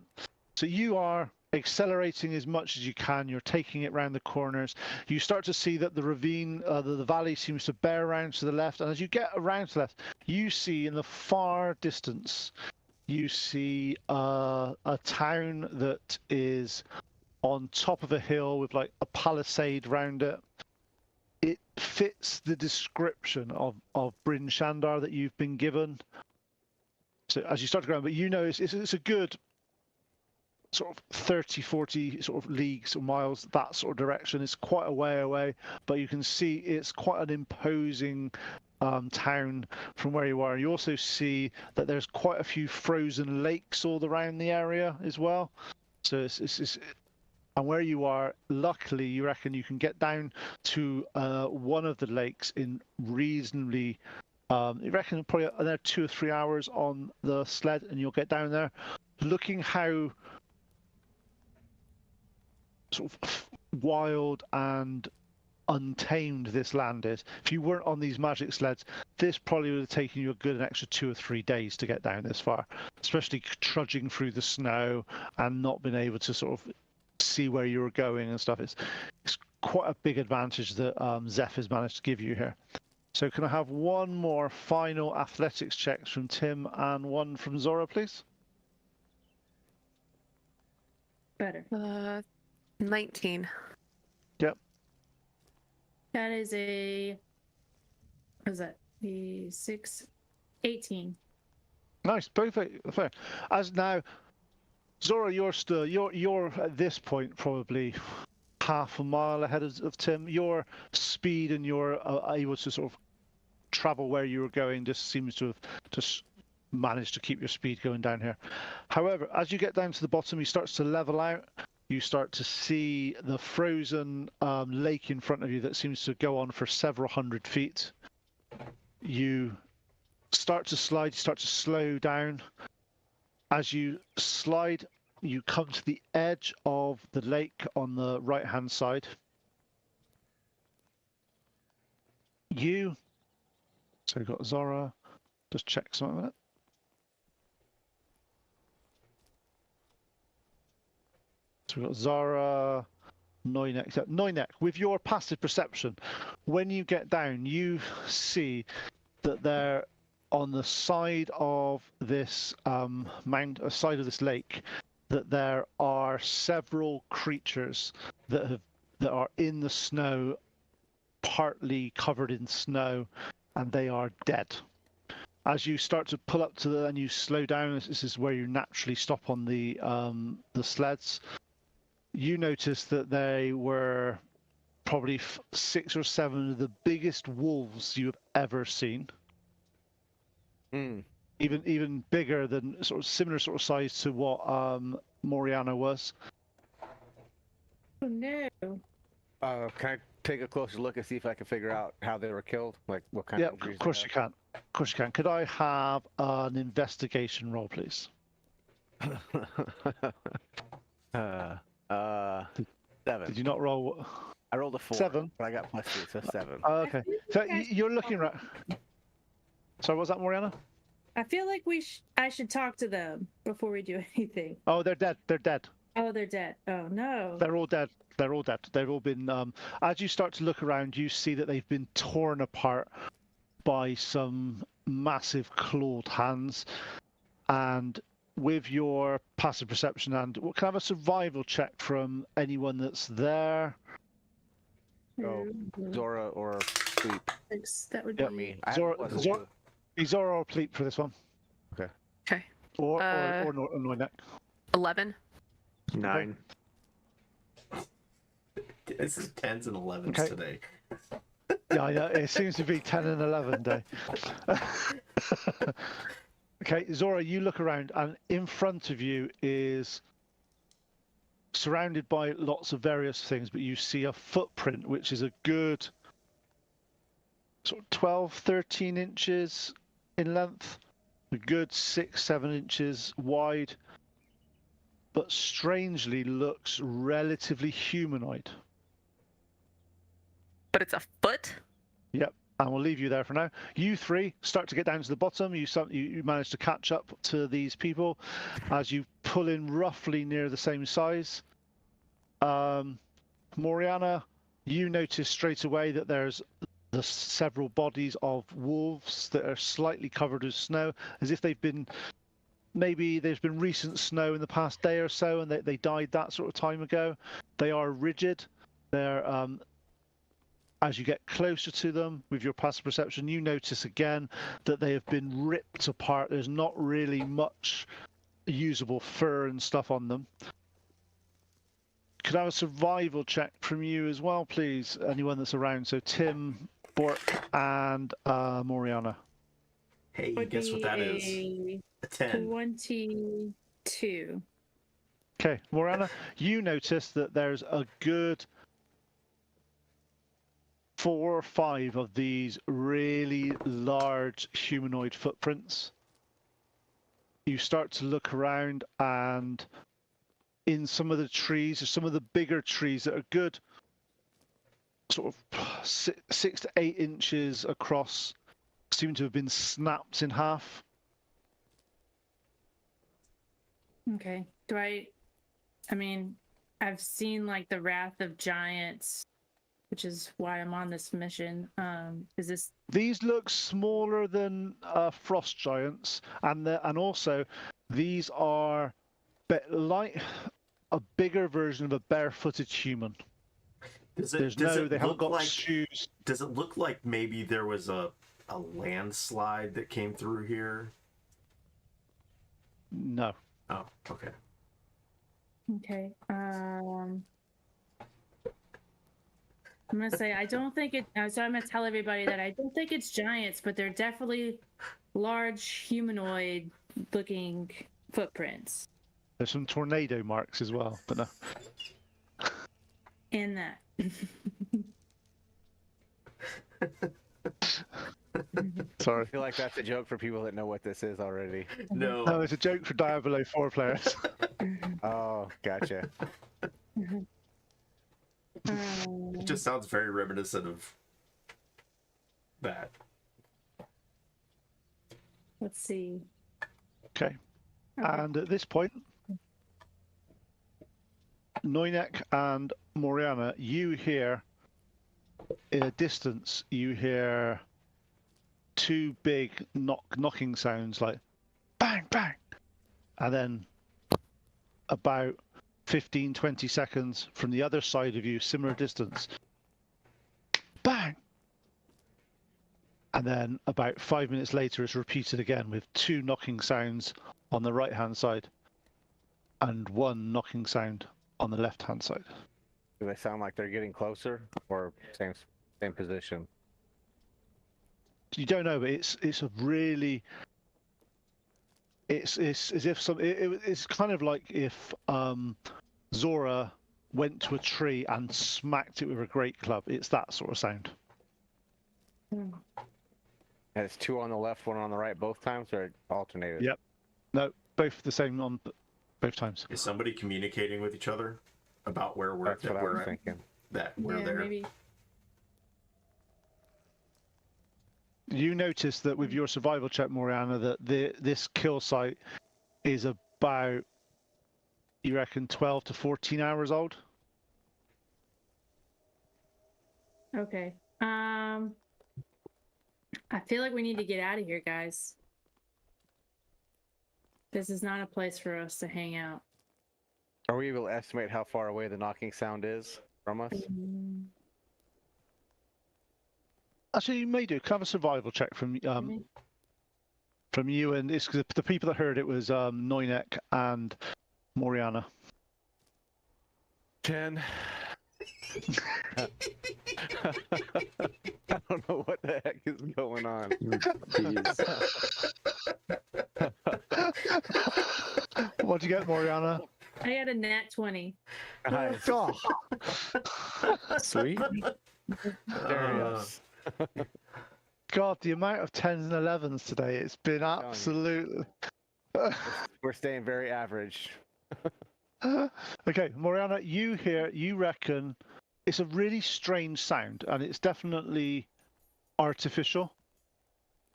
Speaker 3: So you are accelerating as much as you can. You're taking it round the corners. You start to see that the ravine, the valley seems to bear around to the left. And as you get around to the left, you see in the far distance, you see a town that is on top of a hill with like a palisade round it. It fits the description of Bryn Shandar that you've been given. So as you start to go, but you know it's a good sort of 30, 40 sort of leagues or miles, that sort of direction. It's quite a way away, but you can see it's quite an imposing town from where you are. You also see that there's quite a few frozen lakes all around the area as well. So it's and where you are, luckily, you reckon you can get down to one of the lakes in reasonably. You reckon probably another 2 or 3 hours on the sled, and you'll get down there. Looking how sort of wild and untamed this land is. If you weren't on these magic sleds, this probably would have taken you a good extra 2 or 3 days to get down this far, especially trudging through the snow and not being able to sort of see where you were going and stuff. It's quite a big advantage that Zeph has managed to give you here. So can I have one more final athletics checks from Tim and one from Zora, please?
Speaker 2: Better.
Speaker 5: 19.
Speaker 3: Yep.
Speaker 2: That is a. What is that? The 6, 18.
Speaker 3: Nice, perfect. Fair. As now, Zora, you're at this point probably half a mile ahead of Tim. Your speed and your able to sort of travel where you were going just seems to have just managed to keep your speed going down here. However, as you get down to the bottom, you start to level out. You start to see the frozen lake in front of you that seems to go on for several hundred feet. You start to slide, you start to slow down. As you slide, you come to the edge of the lake on the right-hand side. So we've got Zora, just check something like that. So we've got Zara, Noinek. Noinek, with your passive perception, when you get down, you see that they're on the side of this side of this lake, that there are several creatures that are in the snow, partly covered in snow, and they are dead. As you start to pull up to and you slow down, this is where you naturally stop on the sleds. You notice that they were probably 6 or 7 of the biggest wolves you have ever seen. Even bigger than sort of similar sort of size to what Moriana was.
Speaker 2: Oh no.
Speaker 4: Can I take a closer look and see if I can figure out how they were killed? Like what kind of injuries?
Speaker 3: Yeah, of course you can. Of course you can. Could I have an investigation roll, please?
Speaker 4: 7.
Speaker 3: Did you not roll?
Speaker 4: I rolled a 4.
Speaker 3: 7.
Speaker 4: But I got +3, so 7.
Speaker 3: Oh, okay. So you're looking right. Sorry, was that Moriana?
Speaker 2: I feel like I should talk to them before we do anything.
Speaker 3: Oh, they're dead. They're dead.
Speaker 2: Oh, they're dead. Oh no.
Speaker 3: They're all dead. They're all dead. They've all been. As you start to look around, you see that they've been torn apart by some massive clawed hands. And with your passive perception, and can I have a survival check from anyone that's there?
Speaker 4: Oh, Zora or Sleep.
Speaker 2: That would
Speaker 3: Yep.
Speaker 2: be
Speaker 4: Me. I
Speaker 3: Zora or Pleat for this one.
Speaker 4: Okay.
Speaker 5: Okay.
Speaker 3: Or Noinek.
Speaker 5: 11.
Speaker 6: 9.
Speaker 1: This is 10s and 11s
Speaker 3: Okay.
Speaker 1: today.
Speaker 3: Yeah, it seems to be 10 and 11 day. Okay, Zora, you look around, and in front of you is surrounded by lots of various things, but you see a footprint which is a good sort of 12, 13 inches in length, a good 6, 7 inches wide, but strangely looks relatively humanoid.
Speaker 5: But it's a foot?
Speaker 3: Yep, and we'll leave you there for now. You three start to get down to the bottom. You manage to catch up to these people as you pull in roughly near the same size. Moriana, you notice straight away that there's the several bodies of wolves that are slightly covered with snow, as if they've been, maybe there's been recent snow in the past day or so, and they died that sort of time ago. They are rigid. They're as you get closer to them with your passive perception, you notice again that they have been ripped apart. There's not really much usable fur and stuff on them. Could I have a survival check from you as well, please? Anyone that's around. So Tim, Bork, and Moriana.
Speaker 1: Hey,
Speaker 2: would
Speaker 1: guess what that is?
Speaker 2: be
Speaker 1: A 10.
Speaker 2: 22.
Speaker 3: Okay, Moriana, you notice that there's a good 4 or 5 of these really large humanoid footprints. You start to look around, and in some of the trees, or some of the bigger trees that are good sort of 6 to 8 inches across, seem to have been snapped in half.
Speaker 2: Okay. I mean, I've seen like the Wrath of Giants, which is why I'm on this mission. Is this?
Speaker 3: These look smaller than frost giants, and also these are like a bigger version of a barefooted human. They haven't got shoes.
Speaker 1: Does it look like maybe there was a landslide that came through here?
Speaker 3: No.
Speaker 1: Oh, okay.
Speaker 2: Okay. I'm gonna say I don't think it. So I'm gonna tell everybody that I don't think it's giants, but they're definitely large humanoid-looking footprints.
Speaker 3: There's some tornado marks as well, but no.
Speaker 2: And that.
Speaker 3: Sorry.
Speaker 4: I feel like that's a joke for people that know what this is already.
Speaker 1: No,
Speaker 3: it's a joke for Diablo 4 players.
Speaker 4: Oh, gotcha.
Speaker 1: it just sounds very reminiscent of that.
Speaker 2: Let's see.
Speaker 3: Okay. And at this point, Noinek and Moriana, you hear in a distance, you hear two big knocking sounds like bang, bang. And then about 15-20 seconds from the other side of you, similar distance, bang. And then about 5 minutes later, it's repeated again with two knocking sounds on the right-hand side and one knocking sound on the left-hand side.
Speaker 4: Do they sound like they're getting closer or same position?
Speaker 3: You don't know, but it's a really, it's as if it's kind of like if Zora went to a tree and smacked it with a great club. It's that sort of sound.
Speaker 4: And it's two on the left, one on the right, both times, or alternated?
Speaker 3: Yep. No, both the same on both times.
Speaker 1: Is somebody communicating with each other about where we're?
Speaker 4: That's what I was thinking.
Speaker 1: That we're
Speaker 2: Yeah,
Speaker 1: there.
Speaker 2: maybe.
Speaker 3: You notice that with your survival check, Moriana, that this kill site is about, you reckon, 12 to 14 hours old?
Speaker 2: Okay. I feel like we need to get out of here, guys. This is not a place for us to hang out.
Speaker 4: Are we able to estimate how far away the knocking sound is from us?
Speaker 3: Actually, you may do. Kind of a survival check from you, and it's 'cause the people that heard it was Noinek and Moriana.
Speaker 4: 10. I don't know what the heck is going on.
Speaker 3: What'd you get, Moriana?
Speaker 2: I got a nat 20.
Speaker 4: Nice.
Speaker 3: Oh,
Speaker 6: Sweet.
Speaker 4: Darius.
Speaker 3: God, the amount of 10s and 11s today, it's been absolutely...
Speaker 4: We're staying very average.
Speaker 3: Okay, Moriana, you reckon it's a really strange sound, and it's definitely artificial.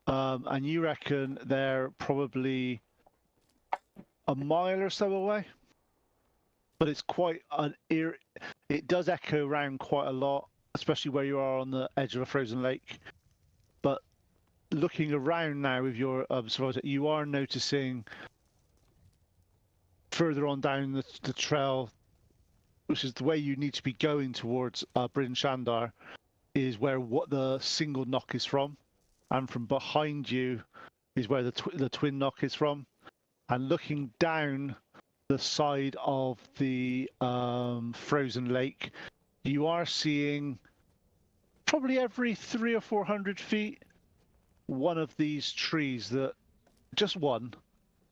Speaker 3: And you reckon they're probably a mile or so away, but it's quite it does echo around quite a lot, especially where you are on the edge of a frozen lake. But looking around now with your survival, you are noticing further on down the trail, which is the way you need to be going towards Bryn Shandar, is where what the single knock is from, and from behind you is where the twin knock is from. And looking down the side of the frozen lake, you are seeing probably every 300 or 400 feet one of these trees just one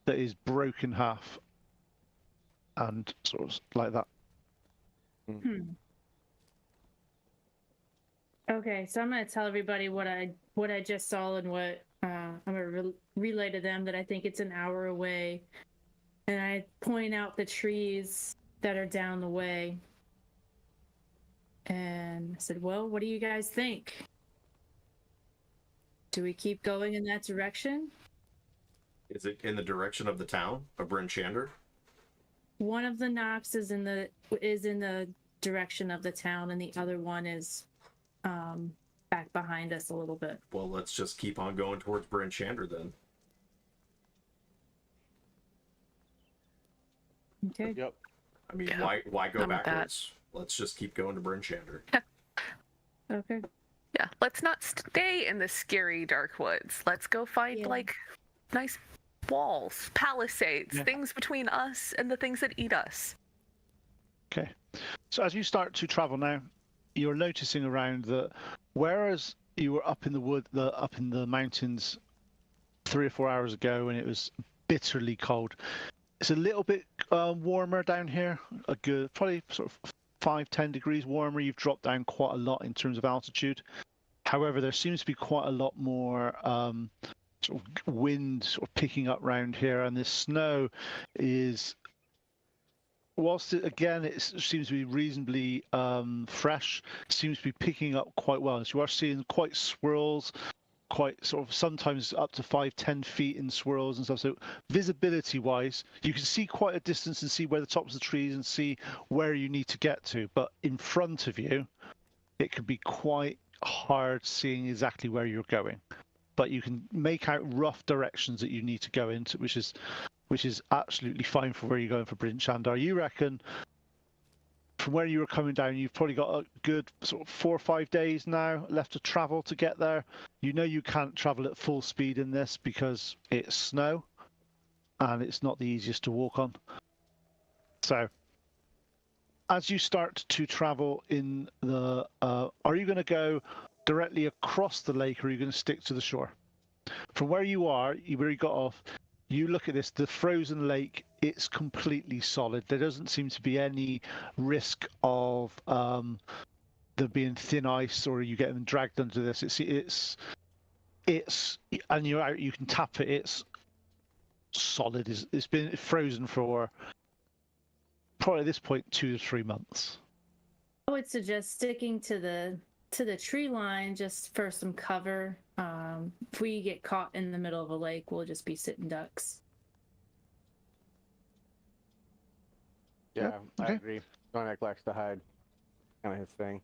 Speaker 3: that is broken half, and sort of like that.
Speaker 2: Okay, so I'm gonna tell everybody what I just saw and what I'm gonna relay to them that I think it's an hour away, and I point out the trees that are down the way, and I said, well, what do you guys think? Do we keep going in that direction?
Speaker 1: Is it in the direction of the town of Bryn Shander?
Speaker 2: One of the knocks is in the direction of the town, and the other one is back behind us a little bit.
Speaker 1: Well, let's just keep on going towards Bryn Shander then.
Speaker 2: Okay.
Speaker 4: Yep.
Speaker 1: I mean,
Speaker 5: Yeah,
Speaker 1: why go
Speaker 5: I'm with that.
Speaker 1: backwards? Let's just keep going to Bryn Shander.
Speaker 2: Okay.
Speaker 5: Yeah, let's not stay in the scary dark woods. Let's go find
Speaker 2: Yeah.
Speaker 5: like nice walls, palisades,
Speaker 3: Yeah.
Speaker 5: things between us and the things that eat us.
Speaker 3: Okay. So as you start to travel now, you're noticing around that whereas you were up in the wood, up in the mountains 3 or 4 hours ago, and it was bitterly cold, it's a little bit warmer down here. A good, probably sort of 5-10 degrees warmer. You've dropped down quite a lot in terms of altitude. However, there seems to be quite a lot more sort of wind sort of picking up round here, and this snow is, whilst it seems to be reasonably fresh, seems to be picking up quite well. So you are seeing quite swirls, quite sort of sometimes up to 5-10 feet in swirls and stuff. So visibility wise, you can see quite a distance and see where the tops of the trees and see where you need to get to. But in front of you, it can be quite hard seeing exactly where you're going. But you can make out rough directions that you need to go into, which is absolutely fine for where you're going for Bryn Shander. You reckon from where you were coming down, you've probably got a good sort of 4 or 5 days now left to travel to get there. You know you can't travel at full speed in this because it's snow and it's not the easiest to walk on. So as you start to travel in the, are you going to go directly across the lake, or are you going to stick to the shore? From where you are, where you got off, you look at this, the frozen lake, it's completely solid. There doesn't seem to be any risk of there being thin ice or you getting dragged under this. It's and you're out, you can tap it, it's solid. It's been frozen for probably at this point 2 to 3 months.
Speaker 2: I would suggest sticking to the tree line just for some cover. If we get caught in the middle of a lake, we'll just be sitting ducks.
Speaker 4: Yeah,
Speaker 3: okay.
Speaker 4: I agree. Sonic likes to hide. Kind of his thing.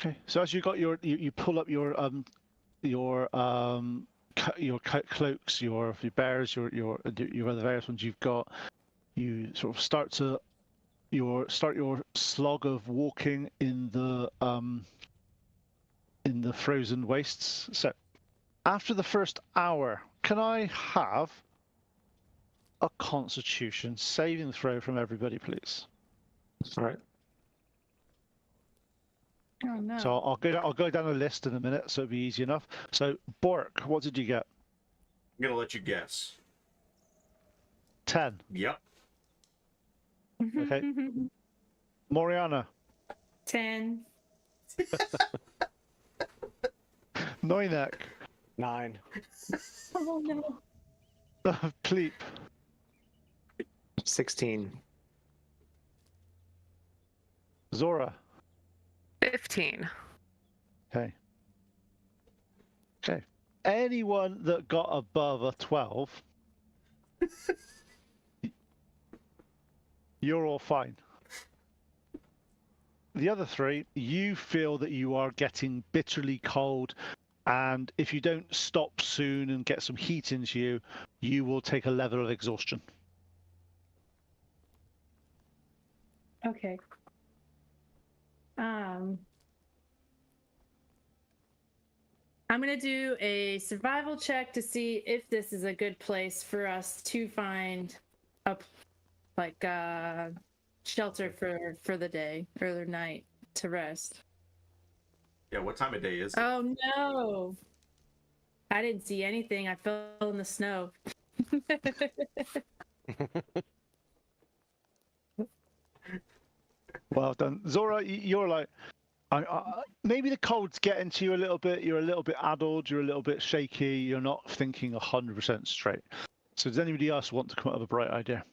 Speaker 3: Okay, so as you got you pull up your cloaks, your bears, your other various ones you've got. You sort of start your slog of walking in the frozen wastes. So after the first hour, can I have a Constitution saving throw from everybody, please?
Speaker 6: All right.
Speaker 2: Oh no.
Speaker 3: So I'll go down a list in a minute, so it'll be easy enough. So Bork, what did you get?
Speaker 1: I'm gonna let you guess.
Speaker 3: 10.
Speaker 1: Yep.
Speaker 3: Okay. Moriana.
Speaker 2: 10.
Speaker 3: Noinek.
Speaker 4: 9.
Speaker 2: Oh no.
Speaker 3: Pleep.
Speaker 6: 16.
Speaker 3: Zora.
Speaker 5: 15.
Speaker 3: Okay. Okay. Anyone that got above a 12, you're all fine. The other 3, you feel that you are getting bitterly cold, and if you don't stop soon and get some heat into you, you will take a level of exhaustion.
Speaker 2: Okay. I'm gonna do a survival check to see if this is a good place for us to find a shelter for the day or the night to rest.
Speaker 1: Yeah, what time of day is it?
Speaker 2: Oh no! I didn't see anything. I fell in the snow.
Speaker 3: Well done, Zora. You're like, maybe the cold's getting to you a little bit. You're a little bit addled. You're a little bit shaky. You're not thinking 100% straight. So does anybody else want to come up with a bright idea?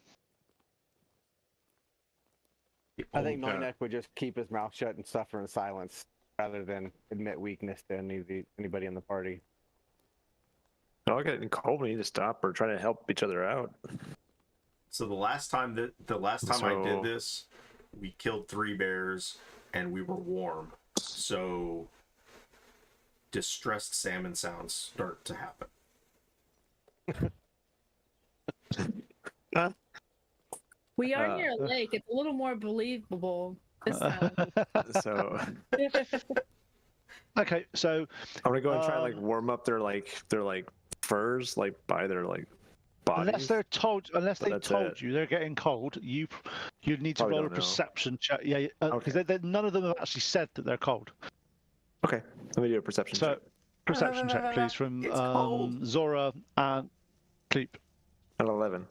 Speaker 4: I think
Speaker 1: Okay.
Speaker 4: Noynek would just keep his mouth shut and suffer in silence rather than admit weakness to anybody in the party.
Speaker 6: All getting cold. We need to stop or try to help each other out.
Speaker 1: So the last time I did
Speaker 6: So-
Speaker 1: this, we killed 3 bears and we were warm. So distressed salmon sounds start to happen.
Speaker 2: We are near a lake. It's a little more believable this time.
Speaker 6: So
Speaker 3: Okay, so
Speaker 6: I'm gonna go and try to like warm up their furs like by their like bodies.
Speaker 3: unless
Speaker 6: But
Speaker 3: they
Speaker 6: that's
Speaker 3: told
Speaker 6: it.
Speaker 3: you they're getting cold, you'd need to
Speaker 6: Probably
Speaker 3: roll a
Speaker 6: don't know.
Speaker 3: perception check. Yeah, because none of them have actually said that they're cold.
Speaker 6: Okay, let me do a perception
Speaker 3: So,
Speaker 6: check.
Speaker 3: perception check, please, from
Speaker 1: It's cold.
Speaker 3: Zora and Cleep.
Speaker 6: At 11.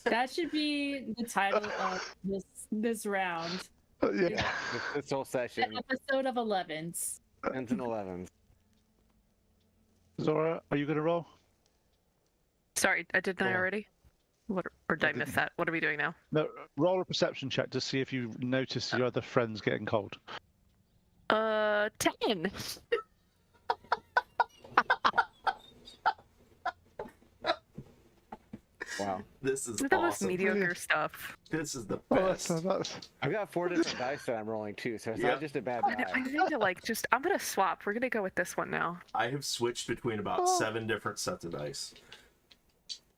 Speaker 2: That should be the title of this round.
Speaker 3: Yeah.
Speaker 4: This whole session
Speaker 2: An episode of 11s.
Speaker 4: ends in 11s.
Speaker 3: Zora, are you going to roll?
Speaker 5: Sorry, didn't I
Speaker 3: Cool.
Speaker 5: already? What, or did I miss that? What are we doing now?
Speaker 3: No, roll a perception check to see if you notice your other friends getting cold.
Speaker 5: 10.
Speaker 4: Wow.
Speaker 1: This is
Speaker 5: This is the most
Speaker 1: awesome.
Speaker 5: mediocre stuff.
Speaker 1: This is the
Speaker 3: Oh,
Speaker 1: best.
Speaker 3: that's
Speaker 4: I've got 4 different dice that I'm rolling too, so it's
Speaker 1: Yeah.
Speaker 4: not just a bad
Speaker 5: I
Speaker 4: die.
Speaker 5: need to I'm gonna swap. We're gonna go with this one now.
Speaker 1: I have switched between about
Speaker 3: Oh.
Speaker 1: 7 different sets of dice.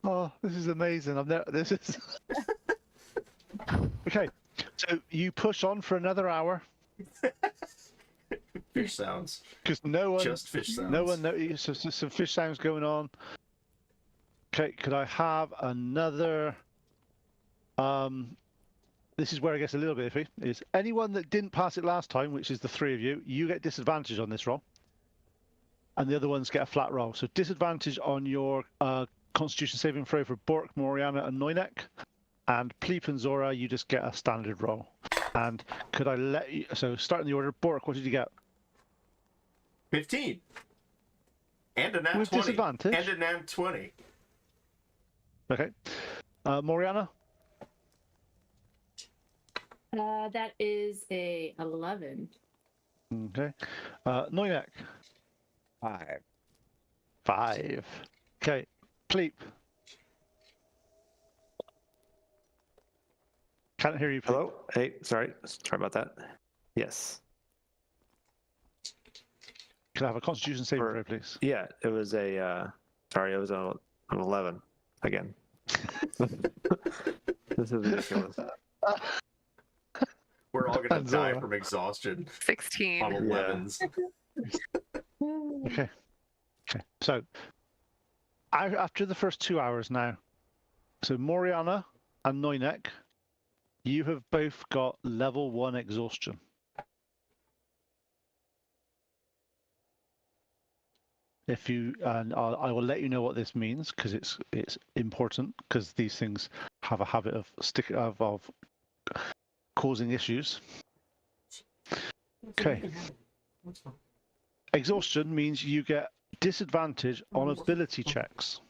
Speaker 3: Oh, this is amazing. This is okay. So you push on for another hour
Speaker 1: Fish sounds.
Speaker 3: because no one,
Speaker 1: Just fish sounds.
Speaker 3: no one noticed. So some fish sounds going on. Okay, could I have another? This is where it gets a little bit iffy. Is anyone that didn't pass it last time, which is the 3 of you, you get disadvantage on this roll, and the other ones get a flat roll. So disadvantage on your Constitution saving throw for Bork, Moriana, and Noynek, and Pleep and Zora, you just get a standard roll. And could I let you? So starting the order, Bork, what did you get?
Speaker 1: 15. And a nat
Speaker 3: With
Speaker 1: 20.
Speaker 3: disadvantage?
Speaker 1: And a nat 20.
Speaker 3: Okay, Moriana.
Speaker 2: That is a 11.
Speaker 3: Okay, Noynek.
Speaker 4: 5.
Speaker 3: 5. Okay, Pleep. Can't hear you. Pleep.
Speaker 6: Hello? Hey, sorry about that. Yes.
Speaker 3: Can I have a Constitution saving
Speaker 6: Or-
Speaker 3: throw, please?
Speaker 6: Yeah, it was a sorry, it was an 11 again. This is ridiculous.
Speaker 1: We're all gonna
Speaker 3: And
Speaker 1: die
Speaker 3: Zora.
Speaker 1: from exhaustion
Speaker 5: 16.
Speaker 1: on 11s.
Speaker 3: Okay. Okay. So, after the first 2 hours now, so Moriana and Noynek, you have both got level 1 exhaustion. If you, and I will let you know what this means because it's important because these things have a habit of of causing issues. Okay. Exhaustion means you get disadvantage on ability checks.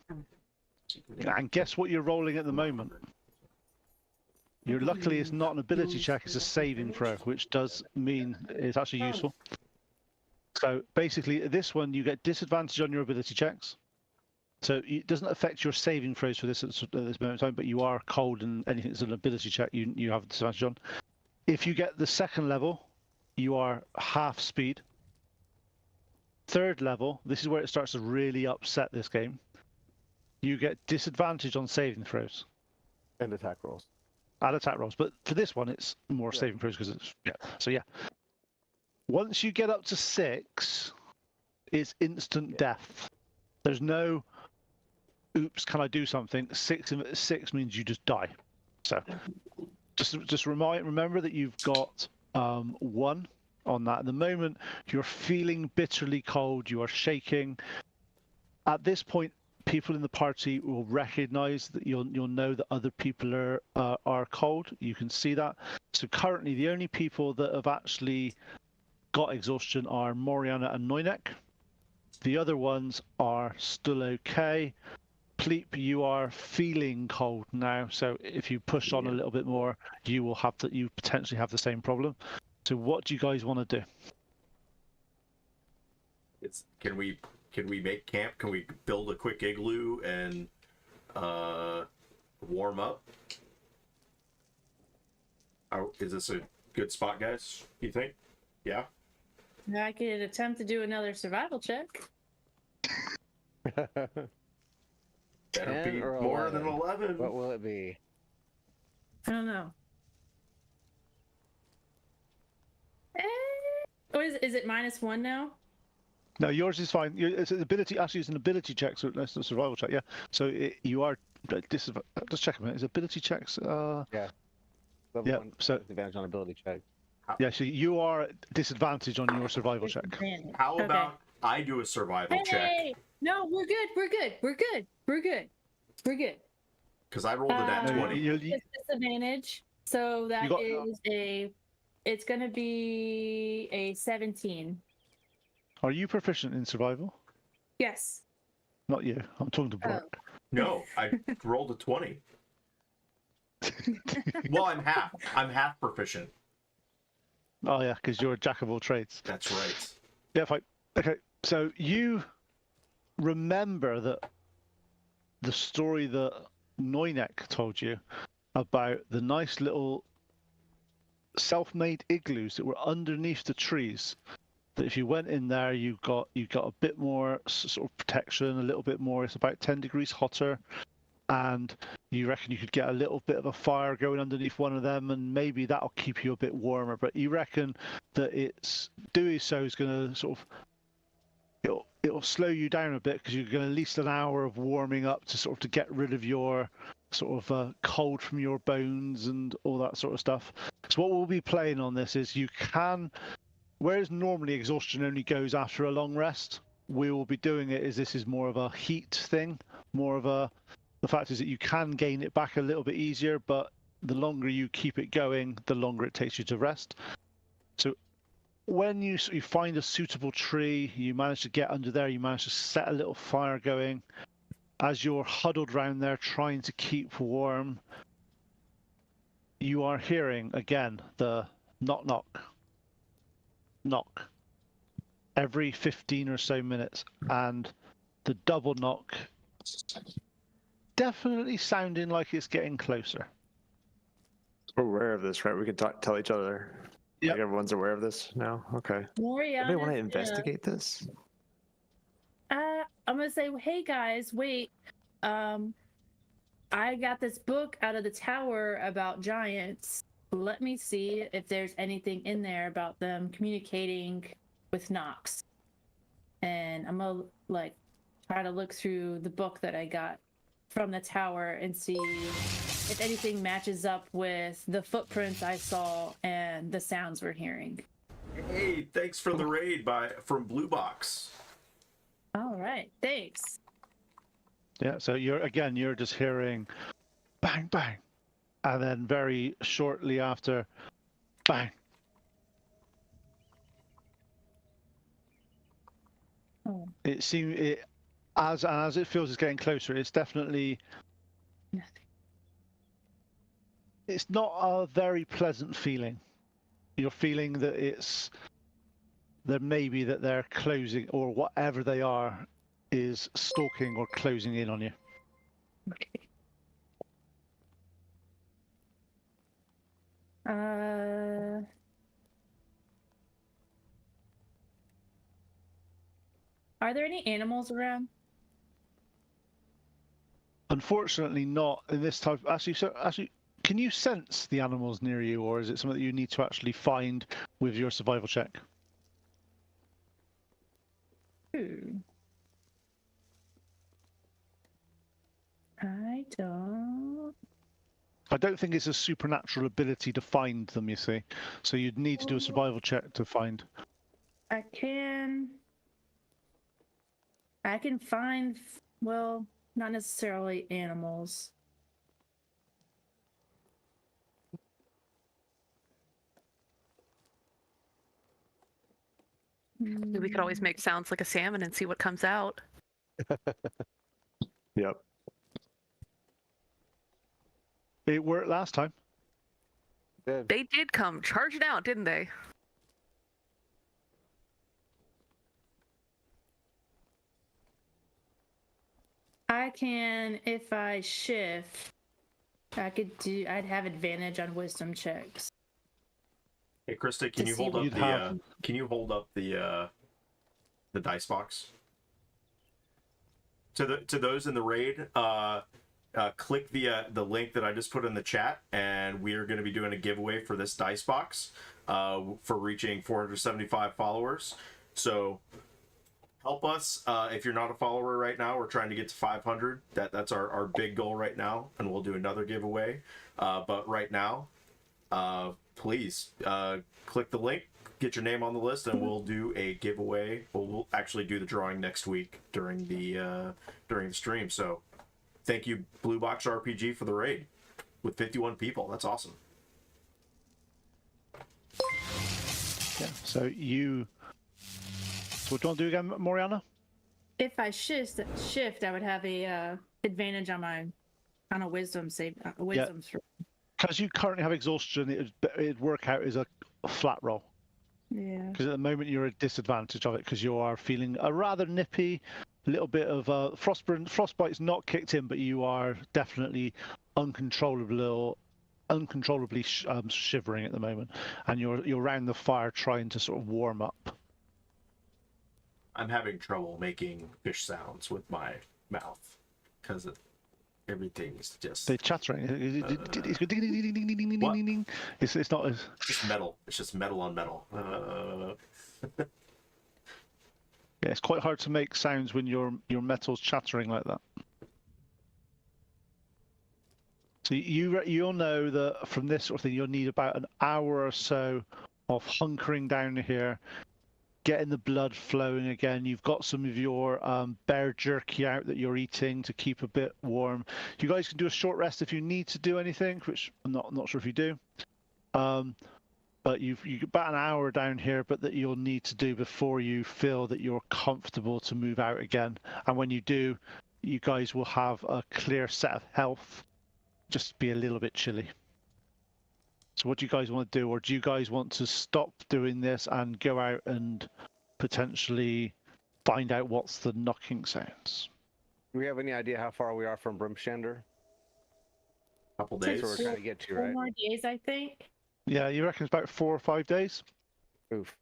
Speaker 3: And guess what you're rolling at the moment? You're luckily it's not an ability check, it's a saving throw, which does mean it's actually useful. So basically, this one you get disadvantage on your ability checks. So it doesn't affect your saving throws for this at this moment in time, but you are cold and anything that's an ability check you have disadvantage on. If you get the second level, you are half speed. Third level, this is where it starts to really upset this game. You get disadvantage on saving throws
Speaker 4: And attack rolls.
Speaker 3: and attack rolls, but for this one, it's more
Speaker 4: Yeah.
Speaker 3: saving throws because it's So yeah, once you get up to 6, it's instant death. There's no, oops, can I do something? 6 means you just die. So just remember that you've got 1 on that. At the moment, you're feeling bitterly cold. You are shaking. At this point, people in the party will recognize that you'll know that other people are cold. You can see that. So currently, the only people that have actually got exhaustion are Moriana and Noynek. The other ones are still okay. Pleep, you are feeling cold now, so if you push on a little bit more, you will have to. You potentially have the same problem. So, what do you guys want to do?
Speaker 1: Can we make camp? Can we build a quick igloo and warm up? Is this a good spot, guys? You think? Yeah.
Speaker 2: I could attempt to do another survival check.
Speaker 1: Better
Speaker 4: 10
Speaker 1: be
Speaker 4: or
Speaker 1: more
Speaker 4: 11?
Speaker 1: than 11.
Speaker 4: What will it be?
Speaker 2: I don't know. Oh, is it -1 now?
Speaker 3: No, yours is fine. It's an ability. Actually, it's an ability check, so that's a survival check. Yeah. So you are. Just check a minute. Is ability checks?
Speaker 4: Yeah. Level
Speaker 3: Yeah.
Speaker 4: 1
Speaker 3: So
Speaker 4: advantage on ability check.
Speaker 3: yeah. So you are at disadvantage on your survival check.
Speaker 2: Disadvantage.
Speaker 1: How
Speaker 2: Okay.
Speaker 1: about I do a survival check?
Speaker 2: Hey! No, we're good. We're good. We're good. We're good. We're good.
Speaker 1: Because I rolled it at
Speaker 3: No,
Speaker 1: 20.
Speaker 2: It's disadvantage. So that
Speaker 3: got-
Speaker 2: is it's gonna be a 17.
Speaker 3: Are you proficient in survival?
Speaker 2: Yes.
Speaker 3: Not you. I'm talking to Bart.
Speaker 1: No, I rolled a 20. Well, I'm half proficient.
Speaker 3: Oh yeah, because you're a jack of all trades.
Speaker 1: That's right.
Speaker 3: Yeah, fine. Okay, so you remember that the story that Noynek told you about the nice little self-made igloos that were underneath the trees. That if you went in there, you got a bit more sort of protection, a little bit more. It's about 10 degrees hotter, and you reckon you could get a little bit of a fire going underneath one of them, and maybe that'll keep you a bit warmer. But you reckon that it's doing so is going to sort of it'll slow you down a bit because you're going to at least an hour of warming up to sort of to get rid of your sort of cold from your bones and all that sort of stuff. So what we'll be playing on this is you can, whereas normally exhaustion only goes after a long rest, we will be doing it as this is more of a heat thing, more of a, the fact is that you can gain it back a little bit easier, but the longer you keep it going, the longer it takes you to rest. So when you find a suitable tree, you manage to get under there, you manage to set a little fire going. As you're huddled around there trying to keep warm, you are hearing again the knock knock knock every 15 or so minutes, and the double knock definitely sounding like it's getting closer.
Speaker 6: We're aware of this, right? We can tell each other.
Speaker 3: Yep.
Speaker 6: Like everyone's aware of this now. Okay. Anybody want to investigate this?
Speaker 2: I'm gonna say, hey guys, wait. I got this book out of the tower about giants. Let me see if there's anything in there about them communicating with Nox. And I'm gonna like try to look through the book that I got from the tower and see if anything matches up with the footprints I saw and the sounds we're hearing.
Speaker 1: Hey, thanks for the raid from Blue Box.
Speaker 2: All right, thanks.
Speaker 3: Yeah, so you're just hearing bang bang, and then very shortly after bang.
Speaker 2: Oh.
Speaker 3: It seems as it feels it's getting closer. It's definitely
Speaker 2: Nothing.
Speaker 3: It's not a very pleasant feeling. You're feeling that that maybe that they're closing, or whatever they are is stalking or closing in on you.
Speaker 2: Okay. Are there any animals around?
Speaker 3: Unfortunately, not in this type. Actually, can you sense the animals near you, or is it something that you need to actually find with your survival check?
Speaker 2: I don't.
Speaker 3: I don't think it's a supernatural ability to find them, you see. So you'd need to do a survival check to find.
Speaker 2: I can find, well, not necessarily animals.
Speaker 5: Maybe we could always make sounds like a salmon and see what comes out.
Speaker 6: Yep.
Speaker 3: It worked last time.
Speaker 4: Good.
Speaker 5: They did come charging out, didn't they?
Speaker 2: I can, if I shift, I'd have advantage on wisdom checks.
Speaker 1: Hey, Krista, can
Speaker 2: To
Speaker 1: you
Speaker 2: see
Speaker 1: hold
Speaker 2: what
Speaker 1: up
Speaker 3: you'd
Speaker 1: the
Speaker 3: have.
Speaker 1: can you hold up the dice box? To those in the raid, click the link that I just put in the chat, and we are going to be doing a giveaway for this dice box for reaching 475 followers. So help us if you're not a follower right now. We're trying to get to 500. That's our big goal right now, and we'll do another giveaway. But right now, please click the link, get your name on the list, and we'll do a giveaway. We'll actually do the drawing next week during the stream. So thank you, Blue Box RPG, for the raid with 51 people. That's awesome.
Speaker 3: Yeah. So what do you want to do again, Moriana?
Speaker 2: If I shift, I would have a advantage on a wisdom save. Wisdom throw.
Speaker 3: Because you currently have exhaustion, it'd work out as a flat roll.
Speaker 2: Yeah.
Speaker 3: Because at the moment you're at disadvantage of it because you are feeling a rather nippy, little bit of frostbite's not kicked in, but you are definitely uncontrollably shivering at the moment, and you're around the fire trying to sort of warm up.
Speaker 1: I'm having trouble making fish sounds with my mouth because everything's just
Speaker 3: They're chattering. It's not as
Speaker 1: just metal. It's just metal on metal.
Speaker 3: yeah. It's quite hard to make sounds when your metal's chattering like that. So you'll know that from this sort of thing, you'll need about an hour or so of hunkering down here, getting the blood flowing again. You've got some of your bear jerky out that you're eating to keep a bit warm. You guys can do a short rest if you need to do anything, which I'm not sure if you do. But you've about an hour down here, but that you'll need to do before you feel that you're comfortable to move out again. And when you do, you guys will have a clear set of health. Just be a little bit chilly. So what do you guys want to do? Or do you guys want to stop doing this and go out and potentially find out what's the knocking sounds?
Speaker 4: Do we have any idea how far we are from Brimstander?
Speaker 1: Couple
Speaker 2: Takes
Speaker 1: days.
Speaker 4: That's where we're trying to get to,
Speaker 2: 4
Speaker 4: right?
Speaker 2: more days, I think.
Speaker 3: Yeah, you reckon it's about 4 or 5 days?
Speaker 4: Oof.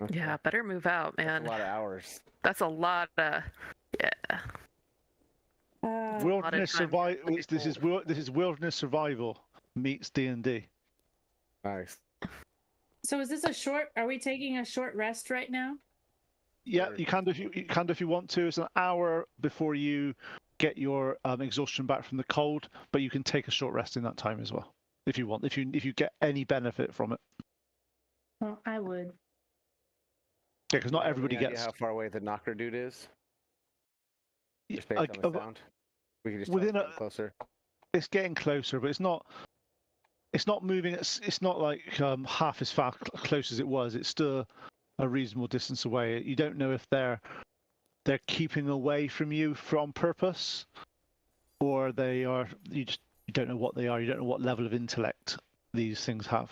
Speaker 4: Okay.
Speaker 5: Yeah, better move out,
Speaker 4: That's
Speaker 5: man.
Speaker 4: a lot of hours.
Speaker 5: That's a lot of yeah.
Speaker 3: Wilderness
Speaker 5: time.
Speaker 3: survival. This is wilderness survival meets D&D.
Speaker 4: Nice.
Speaker 2: So is this a short? Are we taking a short rest right now?
Speaker 3: Yeah,
Speaker 4: Sure.
Speaker 3: you can do if you want to. It's an hour before you get your exhaustion back from the cold, but you can take a short rest in that time as well if you want. If you get any benefit from it.
Speaker 2: Well, I would.
Speaker 3: Yeah, because not
Speaker 4: Do you have
Speaker 3: everybody
Speaker 4: any idea
Speaker 3: gets
Speaker 4: how far away the knocker dude is. Just
Speaker 3: uh,
Speaker 4: based on the sound. We can just
Speaker 3: within
Speaker 4: tell
Speaker 3: a-
Speaker 4: it's closer.
Speaker 3: it's getting closer, but it's not moving. It's not like half as far close as it was. It's still a reasonable distance away. You don't know if they're keeping away from you on purpose, or they are. You don't know what they are. You don't know what level of intellect these things have.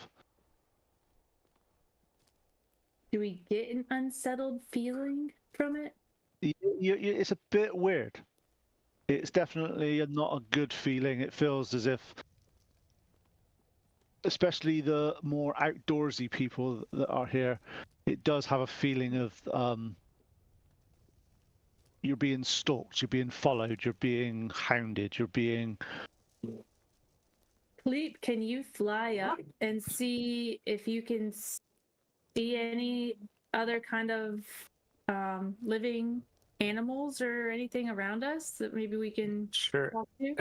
Speaker 2: Do we get an unsettled feeling from it?
Speaker 3: It's a bit weird. It's definitely not a good feeling. It feels as if, especially the more outdoorsy people that are here, it does have a feeling of you're being stalked, you're being followed, you're being hounded, you're being.
Speaker 2: Cleep, can you fly up and see if you can see any other kind of living animals or anything around us that maybe we can
Speaker 6: Sure.
Speaker 2: talk to?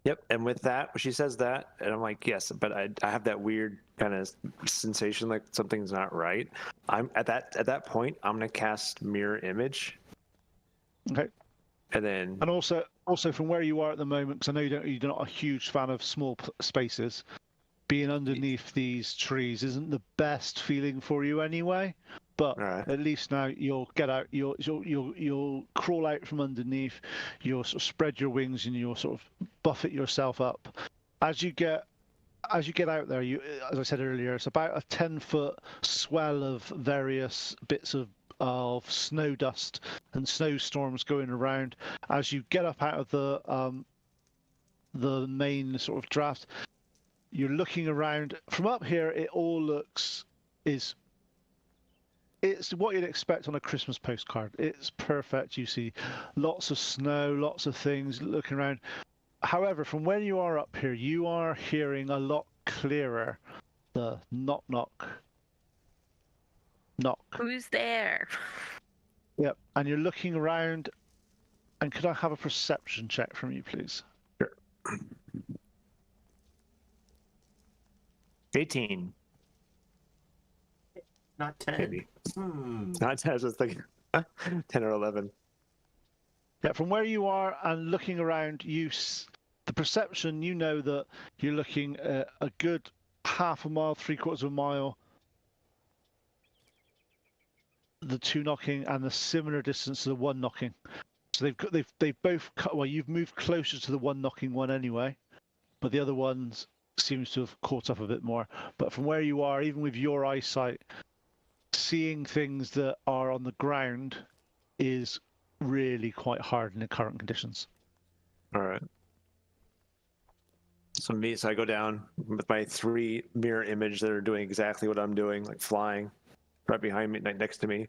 Speaker 6: Yep. And with that, she says that, and I'm like, yes, but I have that weird kind of sensation like something's not right. I'm at that point, I'm gonna cast mirror image,
Speaker 3: Okay.
Speaker 6: and then
Speaker 3: And also from where you are at the moment, because I know you're not a huge fan of small spaces. being underneath these trees isn't the best feeling for you anyway. But
Speaker 6: Alright.
Speaker 3: at least now you'll get out. You'll crawl out from underneath. You'll sort of spread your wings and you'll sort of buffet yourself up. As you get out there, as I said earlier, it's about a 10-foot swell of various bits of snow dust and snowstorms going around. As you get up out of the main sort of draft, you're looking around from up here. It all it's what you'd expect on a Christmas postcard. It's perfect. You see lots of snow, lots of things looking around. However, from where you are up here, you are hearing a lot clearer the knock, knock, knock.
Speaker 5: Who's there?
Speaker 3: Yep. And you're looking around. And could I have a perception check from you, please?
Speaker 6: 18.
Speaker 1: Not 10.
Speaker 6: Maybe.
Speaker 1: Hmm.
Speaker 6: Not 10, I was just thinking 10 or 11.
Speaker 3: Yeah, from where you are and looking around, the perception, you know that you're looking at a good half a mile, 3/4 of a mile, the two knocking, and the similar distance to the one knocking. So they've both cut. Well, you've moved closer to the one knocking one anyway, but the other one seems to have caught up a bit more. But from where you are, even with your eyesight, seeing things that are on the ground is really quite hard in the current conditions.
Speaker 6: All right. So I go down with my 3 mirror image that are doing exactly what I'm doing, like flying right behind me, next to me.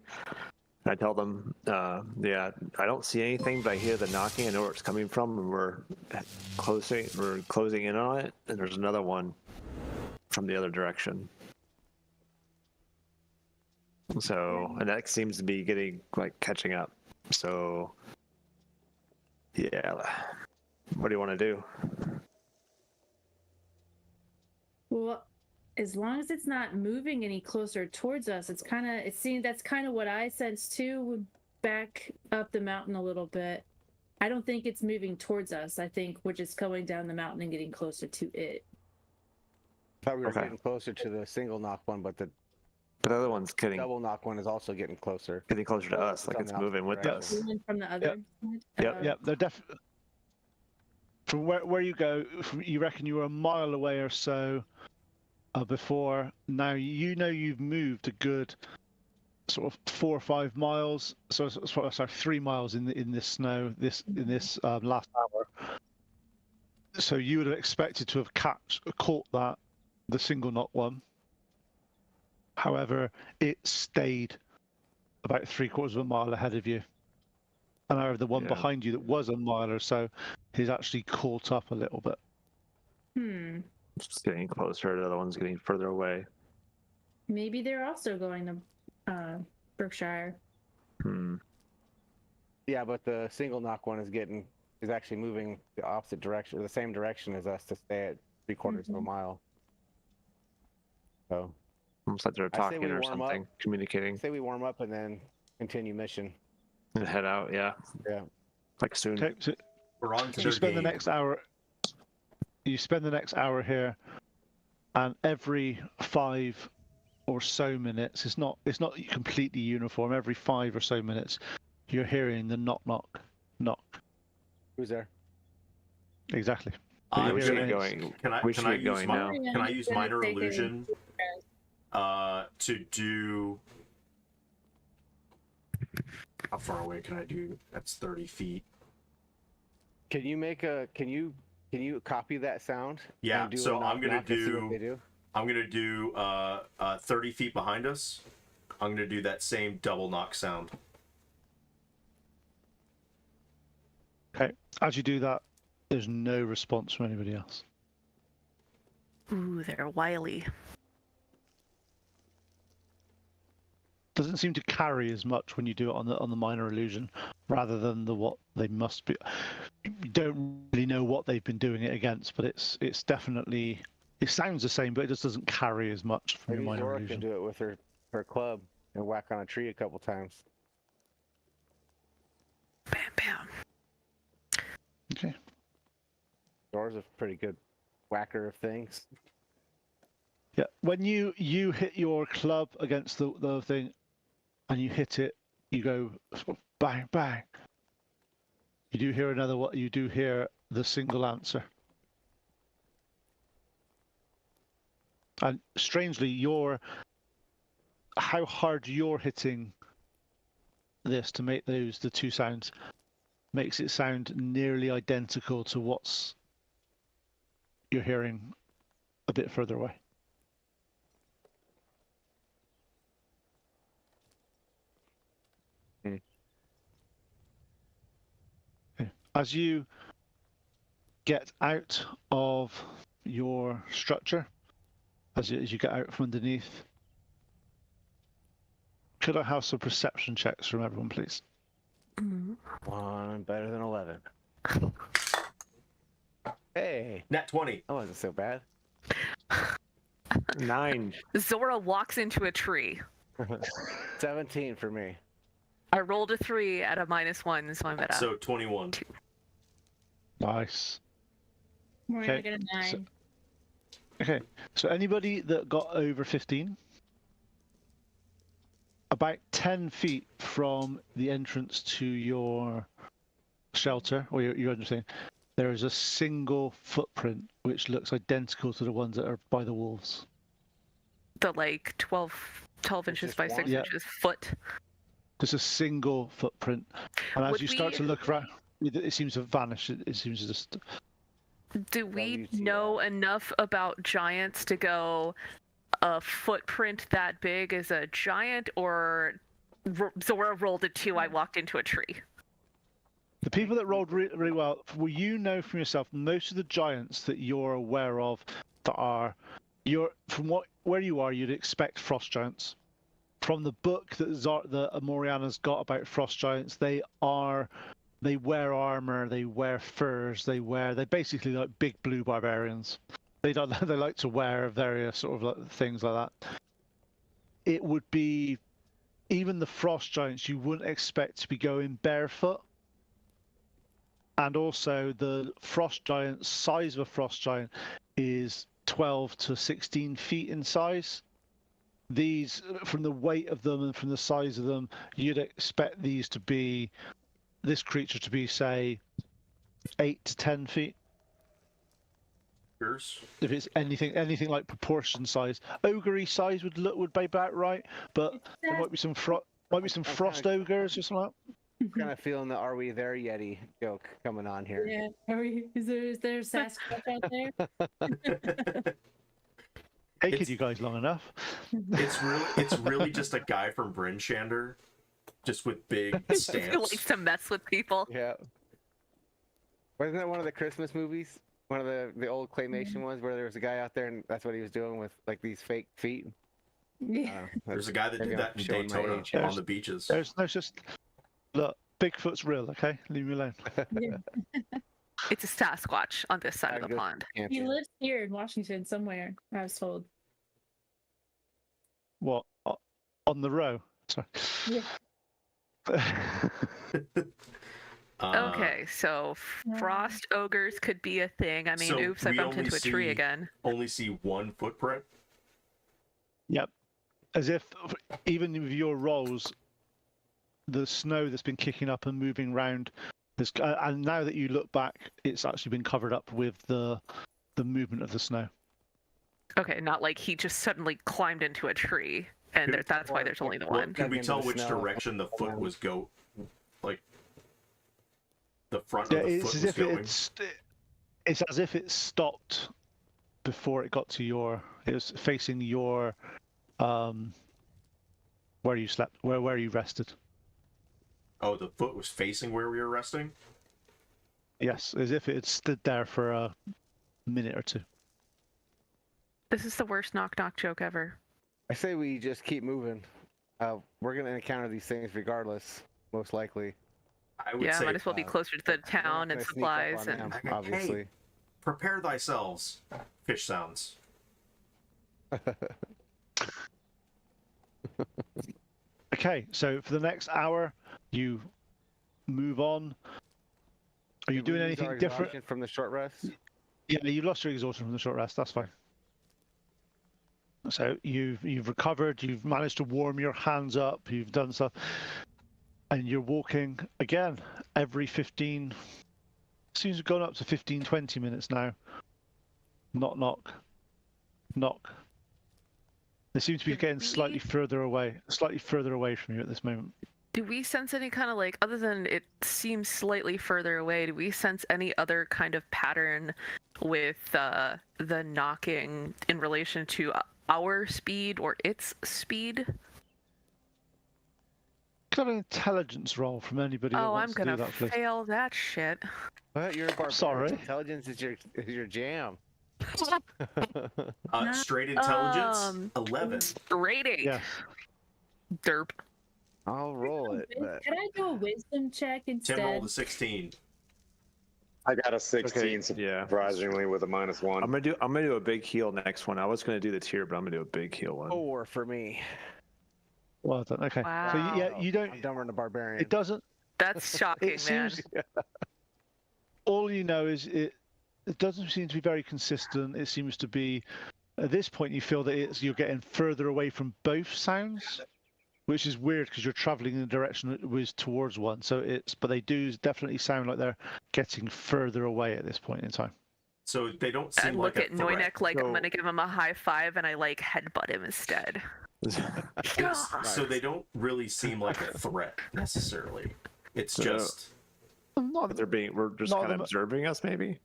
Speaker 6: I tell them, yeah, I don't see anything, but I hear the knocking. I know where it's coming from, and we're closing in on it. And there's another one from the other direction. So, and that seems to be getting catching up. So, yeah, what do you want to do?
Speaker 2: Well, as long as it's not moving any closer towards us, that's kind of what I sense too. Back up the mountain a little bit. I don't think it's moving towards us. I think we're just going down the mountain and getting closer to it.
Speaker 4: I thought we were getting closer to the single knock one, but the
Speaker 6: other one's getting
Speaker 4: double knock one is also getting closer.
Speaker 6: Getting closer to us, like it's moving with us.
Speaker 2: From the other side?
Speaker 3: Yep, they're definitely. From where you go, you reckon you were a mile away or so before. Now you know you've moved a good sort of 4 or 5 miles. So 3 miles in this snow in this last hour. So you would have expected to have caught the single knock one. However, it stayed about 3/4 of a mile ahead of you. And however, the one behind you that was a mile or so, he's actually caught up a little bit.
Speaker 6: It's just getting closer. The other one's getting further away.
Speaker 2: Maybe they're also going to Berkshire.
Speaker 4: Yeah, but the single knock one is actually moving the opposite direction, or the same direction as us, to stay at 3/4 of a mile. So
Speaker 6: almost like they're talking or something, communicating.
Speaker 4: Say we warm up and then continue mission.
Speaker 6: And head out, yeah.
Speaker 4: Yeah.
Speaker 6: Like soon.
Speaker 3: Okay, so
Speaker 1: We're on to
Speaker 3: you
Speaker 1: their
Speaker 3: spend
Speaker 1: game.
Speaker 3: the next hour. You spend the next hour here, and every 5 or so minutes, it's not completely uniform. Every 5 or so minutes, you're hearing the knock, knock, knock.
Speaker 4: Who's there?
Speaker 3: Exactly.
Speaker 6: We should get going.
Speaker 1: Can I
Speaker 6: get going now.
Speaker 1: Can I use minor illusion to do? How far away can I do? That's 30 feet.
Speaker 4: Can you copy that sound?
Speaker 1: Yeah.
Speaker 4: And do
Speaker 1: So
Speaker 4: a knock,
Speaker 1: I'm gonna
Speaker 4: knock and see what they do?
Speaker 1: I'm gonna do 30 feet behind us. I'm gonna do that same double knock sound.
Speaker 3: Okay. As you do that, there's no response from anybody else.
Speaker 5: Ooh, they're wily.
Speaker 3: Doesn't seem to carry as much when you do it on the minor illusion, rather than what they must be. You don't really know what they've been doing it against, but it's definitely, it sounds the same, but it just doesn't carry as much from your
Speaker 4: Maybe
Speaker 3: minor
Speaker 4: Zora
Speaker 3: illusion.
Speaker 4: can do it with her club and whack on a tree a couple times.
Speaker 5: Bam, bam.
Speaker 3: Okay.
Speaker 4: Zora's a pretty good whacker of things.
Speaker 3: Yeah, when you hit your club against the thing, and you hit it, you go bang bang. You do hear another what? You do hear the single answer. And strangely, how hard you're hitting this to make the two sounds makes it sound nearly identical to what's you're hearing a bit further away. As you get out of your structure, as you get out from underneath, could I have some perception checks from everyone, please?
Speaker 4: One better than 11. Hey,
Speaker 1: Nat 20.
Speaker 4: that wasn't so bad.
Speaker 6: 9.
Speaker 5: Zora walks into a tree.
Speaker 4: 17 for me.
Speaker 5: I rolled a 3 at a -1, so I'm at a...
Speaker 1: So 21.
Speaker 3: Nice.
Speaker 2: We're
Speaker 3: Okay,
Speaker 2: gonna get a 9.
Speaker 3: Okay, so anybody that got over 15, about 10 feet from the entrance to your shelter, or your understanding, there is a single footprint which looks identical to the ones that are by the wolves.
Speaker 5: The, like, 12 inches
Speaker 4: just
Speaker 5: by
Speaker 4: one?
Speaker 5: 6
Speaker 3: Yeah.
Speaker 5: inches foot.
Speaker 3: Just a single footprint. And as
Speaker 5: Would
Speaker 3: you start
Speaker 5: we-
Speaker 3: to look around, it seems to vanish. It seems to just...
Speaker 5: Do we
Speaker 4: WTF.
Speaker 5: know enough about giants to go a footprint that big is a giant, or Zora rolled a 2, I walked into a tree?
Speaker 3: The people that rolled really well, well, you know from yourself, most of the giants that you're aware of that are, where you are, you'd expect frost giants. From the book that Moriana's got about frost giants, they wear armor, they wear furs, they basically like big blue barbarians. They like to wear various sort of like things like that. It would be, even the frost giants, you wouldn't expect to be going barefoot. And also the frost giant, size of a frost giant is 12 to 16 feet in size. These, from the weight of them and from the size of them, you'd expect this creature to be, say, 8 to 10 feet. If it's anything like proportion size, ogre size would be about right, but there might be some frost ogres or something like that.
Speaker 4: Kind of feeling the "Are we there yeti" joke coming on here.
Speaker 2: Yeah. Is there a Sasquatch out there?
Speaker 3: Taken you guys long enough.
Speaker 1: It's really just a guy from Bryn Shander, just with big
Speaker 5: Who
Speaker 1: stamps.
Speaker 5: likes to mess with people?
Speaker 4: Yeah. Wasn't that one of the Christmas movies? One of the old claymation ones where there was a guy out there and that's what he was doing with like these fake feet.
Speaker 2: Yeah.
Speaker 1: There's a guy that did that in
Speaker 4: Showing my
Speaker 1: Daytona
Speaker 4: age.
Speaker 1: on the beaches.
Speaker 3: There's just look. Bigfoot's real, okay? Leave me alone.
Speaker 5: It's a Sasquatch on this side of the
Speaker 4: Good
Speaker 5: pond.
Speaker 2: He
Speaker 4: answer.
Speaker 2: lives here in Washington somewhere, I was told.
Speaker 3: What? On the row? Sorry.
Speaker 2: Yeah.
Speaker 5: Okay, so frost ogres could be a thing. I mean,
Speaker 1: So
Speaker 5: oops, I
Speaker 1: we
Speaker 5: bumped
Speaker 1: only
Speaker 5: into a tree
Speaker 1: see-
Speaker 5: again.
Speaker 1: Only see one footprint.
Speaker 3: Yep. As if even with your rolls, the snow that's been kicking up and moving around, and now that you look back, it's actually been covered up with the movement of the snow.
Speaker 5: Okay, not like he just suddenly climbed into a tree, and that's why there's only the
Speaker 1: Well,
Speaker 5: one.
Speaker 1: could we
Speaker 4: Into
Speaker 1: tell
Speaker 4: the
Speaker 1: which
Speaker 4: snow.
Speaker 1: direction the foot was like the front
Speaker 3: Yeah,
Speaker 1: of the
Speaker 3: it's
Speaker 1: foot
Speaker 3: as
Speaker 1: was
Speaker 3: if
Speaker 1: going?
Speaker 3: it's as if it stopped before it got to your. It was facing your, where you slept, where you rested.
Speaker 1: Oh, the foot was facing where we were resting?
Speaker 3: Yes, as if it had stood there for a minute or two.
Speaker 5: This is the worst knock-knock joke ever.
Speaker 4: I say we just keep moving. We're gonna encounter these things regardless, most likely.
Speaker 1: I would
Speaker 5: Yeah,
Speaker 1: say
Speaker 5: might as well be closer to the
Speaker 4: We're not
Speaker 5: town
Speaker 4: gonna
Speaker 5: and
Speaker 4: sneak up
Speaker 5: supplies
Speaker 4: on
Speaker 5: and...
Speaker 4: them,
Speaker 1: Hey,
Speaker 4: obviously.
Speaker 1: prepare thyselves. Fish sounds.
Speaker 3: Okay, so for the next hour, you move on. Are you
Speaker 4: Did we
Speaker 3: doing
Speaker 4: lose our
Speaker 3: anything different?
Speaker 4: exhaustion from the short rest?
Speaker 3: Yeah, you lost your exhaustion from the short rest. That's fine. So you've recovered, you've managed to warm your hands up, you've done stuff, and you're walking again every 15. Seems to have gone up to 15, 20 minutes now. Knock, knock, knock. They seem to be getting slightly further away from you at this moment.
Speaker 5: Do we sense any kind of like, other than it seems slightly further away, do we sense any other kind of pattern with the knocking in relation to our speed or its speed?
Speaker 3: Got an intelligence roll from anybody that wants to do that, please.
Speaker 5: Oh, I'm gonna fail that shit.
Speaker 4: What? You're a barbarian.
Speaker 3: Sorry.
Speaker 4: Intelligence is your jam.
Speaker 1: Straight intelligence, 11.
Speaker 5: Rating.
Speaker 3: Yes.
Speaker 5: Derp.
Speaker 4: I'll roll it. But...
Speaker 2: Can I do a wisdom check instead?
Speaker 1: Tim rolled a 16.
Speaker 7: I got a 16,
Speaker 6: yeah.
Speaker 7: surprisingly, with a -1.
Speaker 6: I'm gonna do a big heal next one. I was gonna do the tier, but I'm gonna do a big heal one.
Speaker 4: 4 for me.
Speaker 3: Well done. Okay.
Speaker 5: Wow.
Speaker 3: So yeah, you don't.
Speaker 4: I'm dumber than a barbarian.
Speaker 3: It doesn't.
Speaker 5: That's shocking,
Speaker 3: It
Speaker 5: man.
Speaker 3: seems. All you know is it doesn't seem to be very consistent. It seems to be, at this point, you feel that you're getting further away from both sounds, which is weird because you're traveling in the direction that was towards one. So but they do definitely sound like they're getting further away at this point in time.
Speaker 1: So they don't seem
Speaker 5: I
Speaker 1: like
Speaker 5: look at
Speaker 1: a threat.
Speaker 5: Noynek like
Speaker 6: So-
Speaker 5: I'm gonna give him a high five, and I like headbutt him instead.
Speaker 1: So they don't really seem like a threat necessarily. It's
Speaker 6: So-
Speaker 1: just
Speaker 3: Not
Speaker 6: We're just
Speaker 3: Not
Speaker 6: kind of
Speaker 3: the-
Speaker 6: observing us, maybe.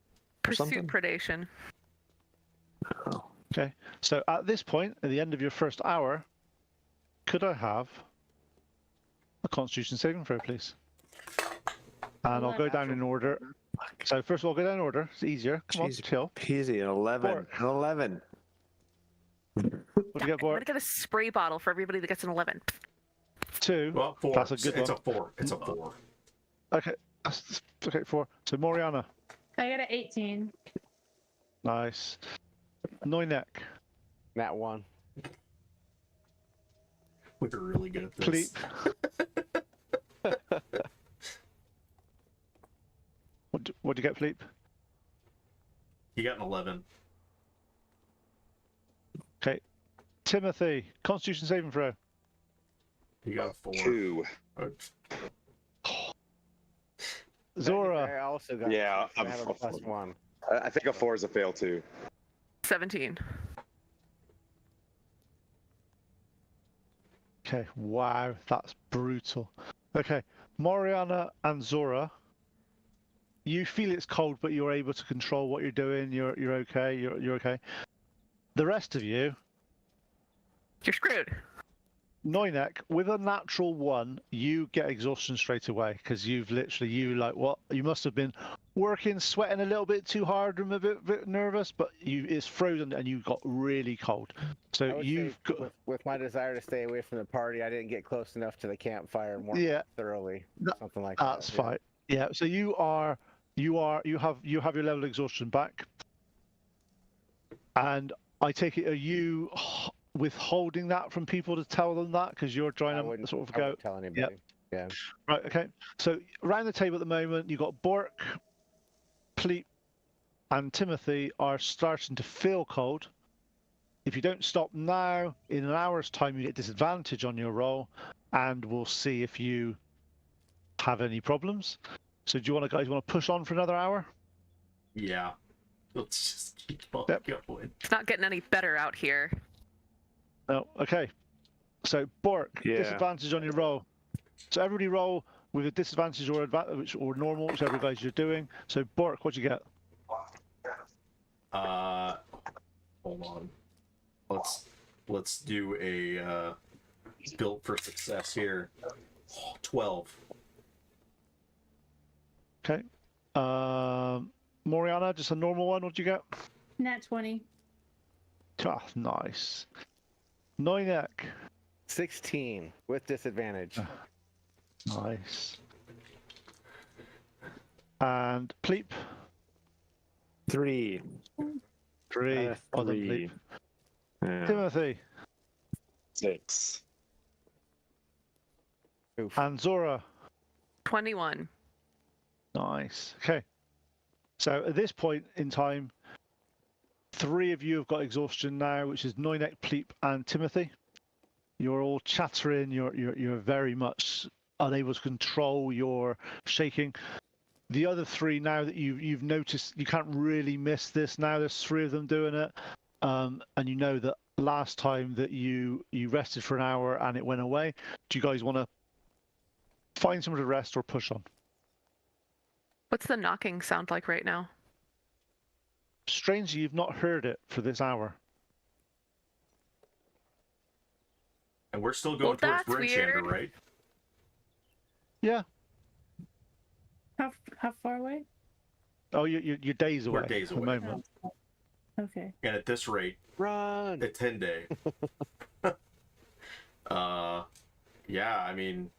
Speaker 6: Or something?
Speaker 5: Pursuit predation.
Speaker 3: okay. So at this point, at the end of your first hour, could I have a Constitution saving throw, please? And I'll go down in order. So first of all, go down in order. It's easier. Come on,
Speaker 6: Jeez.
Speaker 3: chill.
Speaker 6: Peasy, an 11.
Speaker 3: Bork.
Speaker 6: An 11.
Speaker 3: What do you get,
Speaker 5: I'm gonna
Speaker 3: Bort?
Speaker 5: get a spray bottle for everybody that gets an 11.
Speaker 3: 2.
Speaker 1: well, 4.
Speaker 3: That's a good
Speaker 1: it's
Speaker 3: one.
Speaker 1: a 4. It's a 4.
Speaker 3: Okay. Okay, 4. So Moriana.
Speaker 2: I got an 18.
Speaker 3: Nice. Noynek.
Speaker 4: That one.
Speaker 1: We're really good at this.
Speaker 3: Pleep. What'd you get, Pleep?
Speaker 1: You got an 11.
Speaker 3: Okay. Timothy. Constitution saving throw.
Speaker 1: You got a 4.
Speaker 7: 2.
Speaker 3: Zora.
Speaker 4: I also got.
Speaker 7: Yeah,
Speaker 4: I have a +1.
Speaker 7: I think a 4 is a fail too.
Speaker 5: 17.
Speaker 3: Okay. Wow, that's brutal. Okay. Moriana and Zora. You feel it's cold, but you're able to control what you're doing. You're okay. You're okay. The rest of you,
Speaker 5: You're screwed.
Speaker 3: Noynek, with a natural 1, you get exhaustion straight away because you've literally you must have been working, sweating a little bit too hard and a bit nervous, but it's frozen and you got really cold.
Speaker 4: I
Speaker 3: So
Speaker 4: would
Speaker 3: you've
Speaker 4: say
Speaker 3: got
Speaker 4: with my desire to stay away from the party, I didn't get close enough to the campfire more thoroughly. Something like that.
Speaker 3: that's fine. Yeah. So you have your level of exhaustion back, and I take it, are you withholding that from people to tell them that because you're trying
Speaker 4: I
Speaker 3: to
Speaker 4: wouldn't,
Speaker 3: sort of
Speaker 4: I
Speaker 3: go?
Speaker 4: wouldn't tell anybody. Yeah.
Speaker 3: Right, okay. So around the table at the moment, you've got Bork, Pleat, and Timothy are starting to feel cold. If you don't stop now, in an hour's time, you get disadvantage on your roll, and we'll see if you have any problems. So do you guys want to push on for another hour?
Speaker 1: Yeah. Let's just keep on going.
Speaker 5: It's not getting any better out here.
Speaker 3: No, okay. So Bork,
Speaker 6: Yeah.
Speaker 3: disadvantage on your roll. So everybody roll with a disadvantage or advantage or normal, whichever guys you're doing. So Bork, what'd you get?
Speaker 1: Hold on. Let's do a built for success here. 12.
Speaker 3: Okay. Moriana, just a normal one. What'd you get?
Speaker 2: Nat 20.
Speaker 3: Ah, nice. Noynek.
Speaker 4: 16 with disadvantage.
Speaker 3: Nice. And Pleep.
Speaker 6: 3.
Speaker 3: 3. Well done,
Speaker 6: 3.
Speaker 3: Pleep.
Speaker 6: Yeah.
Speaker 3: Timothy.
Speaker 7: 6.
Speaker 4: Oof.
Speaker 3: And Zora.
Speaker 5: 21.
Speaker 3: Nice. Okay. So at this point in time, 3 of you have got exhaustion now, which is Noinek, Pleep, and Timothy. You're all chattering. You're very much unable to control your shaking. The other 3, now that you've noticed, you can't really miss this now. There's 3 of them doing it, and you know that last time that you rested for an hour and it went away. Do you guys want to find somewhere to rest or push on?
Speaker 5: What's the knocking sound like right now?
Speaker 3: Strangely, you've not heard it for this hour.
Speaker 1: And we're still going towards
Speaker 5: that's
Speaker 1: Bridgehander,
Speaker 5: weird.
Speaker 1: right?
Speaker 3: Yeah.
Speaker 2: How far away?
Speaker 3: Oh, you're days away.
Speaker 1: We're days
Speaker 3: at the
Speaker 1: away.
Speaker 3: moment.
Speaker 2: Oh, okay.
Speaker 1: And at this rate,
Speaker 4: Run!
Speaker 1: a 10-day. Yeah, I mean,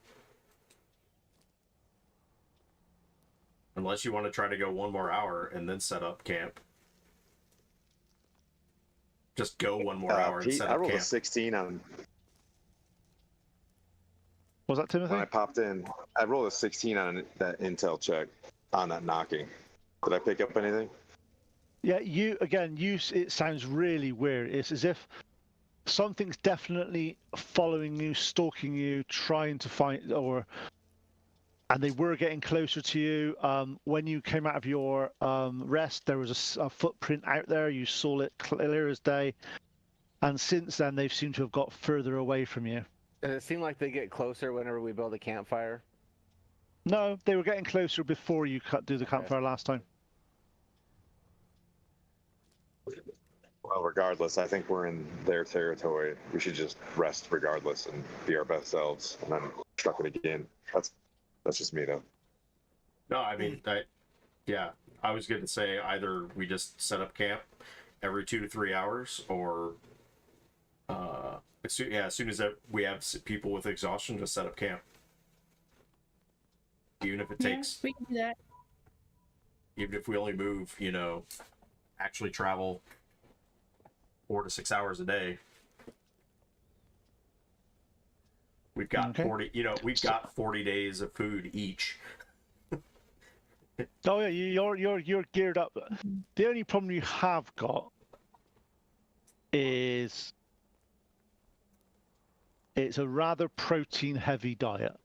Speaker 1: unless you want to try to go 1 more hour and then set up camp. Just go 1 more hour and
Speaker 7: Pete,
Speaker 1: set
Speaker 7: I
Speaker 1: up
Speaker 7: rolled
Speaker 1: camp.
Speaker 7: a 16 on
Speaker 3: Was that Timothy?
Speaker 7: when I popped in. I rolled a 16 on that intel check on that knocking. Did I pick up anything?
Speaker 3: Yeah, it sounds really weird. It's as if something's definitely following you, stalking you, trying to find, and they were getting closer to you. When you came out of your rest, there was a footprint out there. You saw it clear as day. And since then, they've seemed to have got further away from you.
Speaker 4: Does it seem like they get closer whenever we build a campfire?
Speaker 3: No, they were getting closer before you do the campfire last time.
Speaker 7: Well, regardless, I think we're in their territory. We should just rest regardless and be our best selves, and then struck it again. That's just me, though.
Speaker 1: No, I mean, I was going to say either we just set up camp every 2 to 3 hours, or as soon as we have people with exhaustion, just set up camp. Even if it takes,
Speaker 2: we can do that.
Speaker 1: even if we only move, actually travel 4 to 6 hours a day. We've got 40. We've got 40 days of food each.
Speaker 3: Oh yeah, you're geared up. The only problem you have got is it's a rather protein-heavy diet.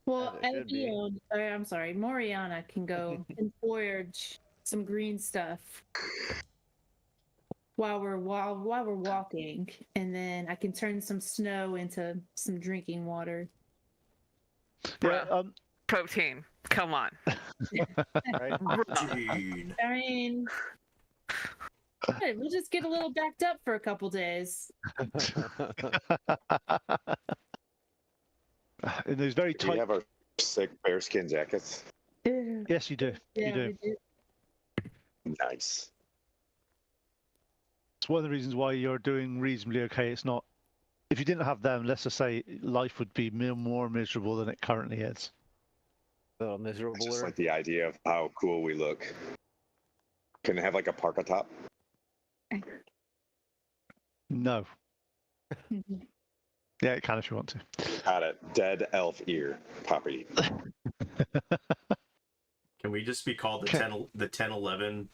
Speaker 2: Well,
Speaker 4: As it should be.
Speaker 2: I'm sorry, Moriana can go and forage some green stuff while we're walking, and then I can turn some snow into some drinking water.
Speaker 3: Yeah,
Speaker 5: Protein. Come on.
Speaker 4: Right?
Speaker 1: Gene.
Speaker 2: I mean, hey, we'll just get a little backed up for a couple days.
Speaker 3: in those very
Speaker 7: Do we
Speaker 3: tight.
Speaker 7: have our sick bearskin jackets?
Speaker 3: Yes, you do.
Speaker 2: Yeah,
Speaker 3: You do.
Speaker 2: we do.
Speaker 7: Nice.
Speaker 3: It's one of the reasons why you're doing reasonably okay. It's not. If you didn't have them, let's just say life would be more miserable than it currently is.
Speaker 4: A little
Speaker 7: I
Speaker 4: miserable.
Speaker 7: just like the idea of how cool we look. Can it have like a parka top?
Speaker 3: No. Yeah, it can if you want to.
Speaker 7: Got it. Dead elf ear, Poppy.
Speaker 1: Can we just be called the 1011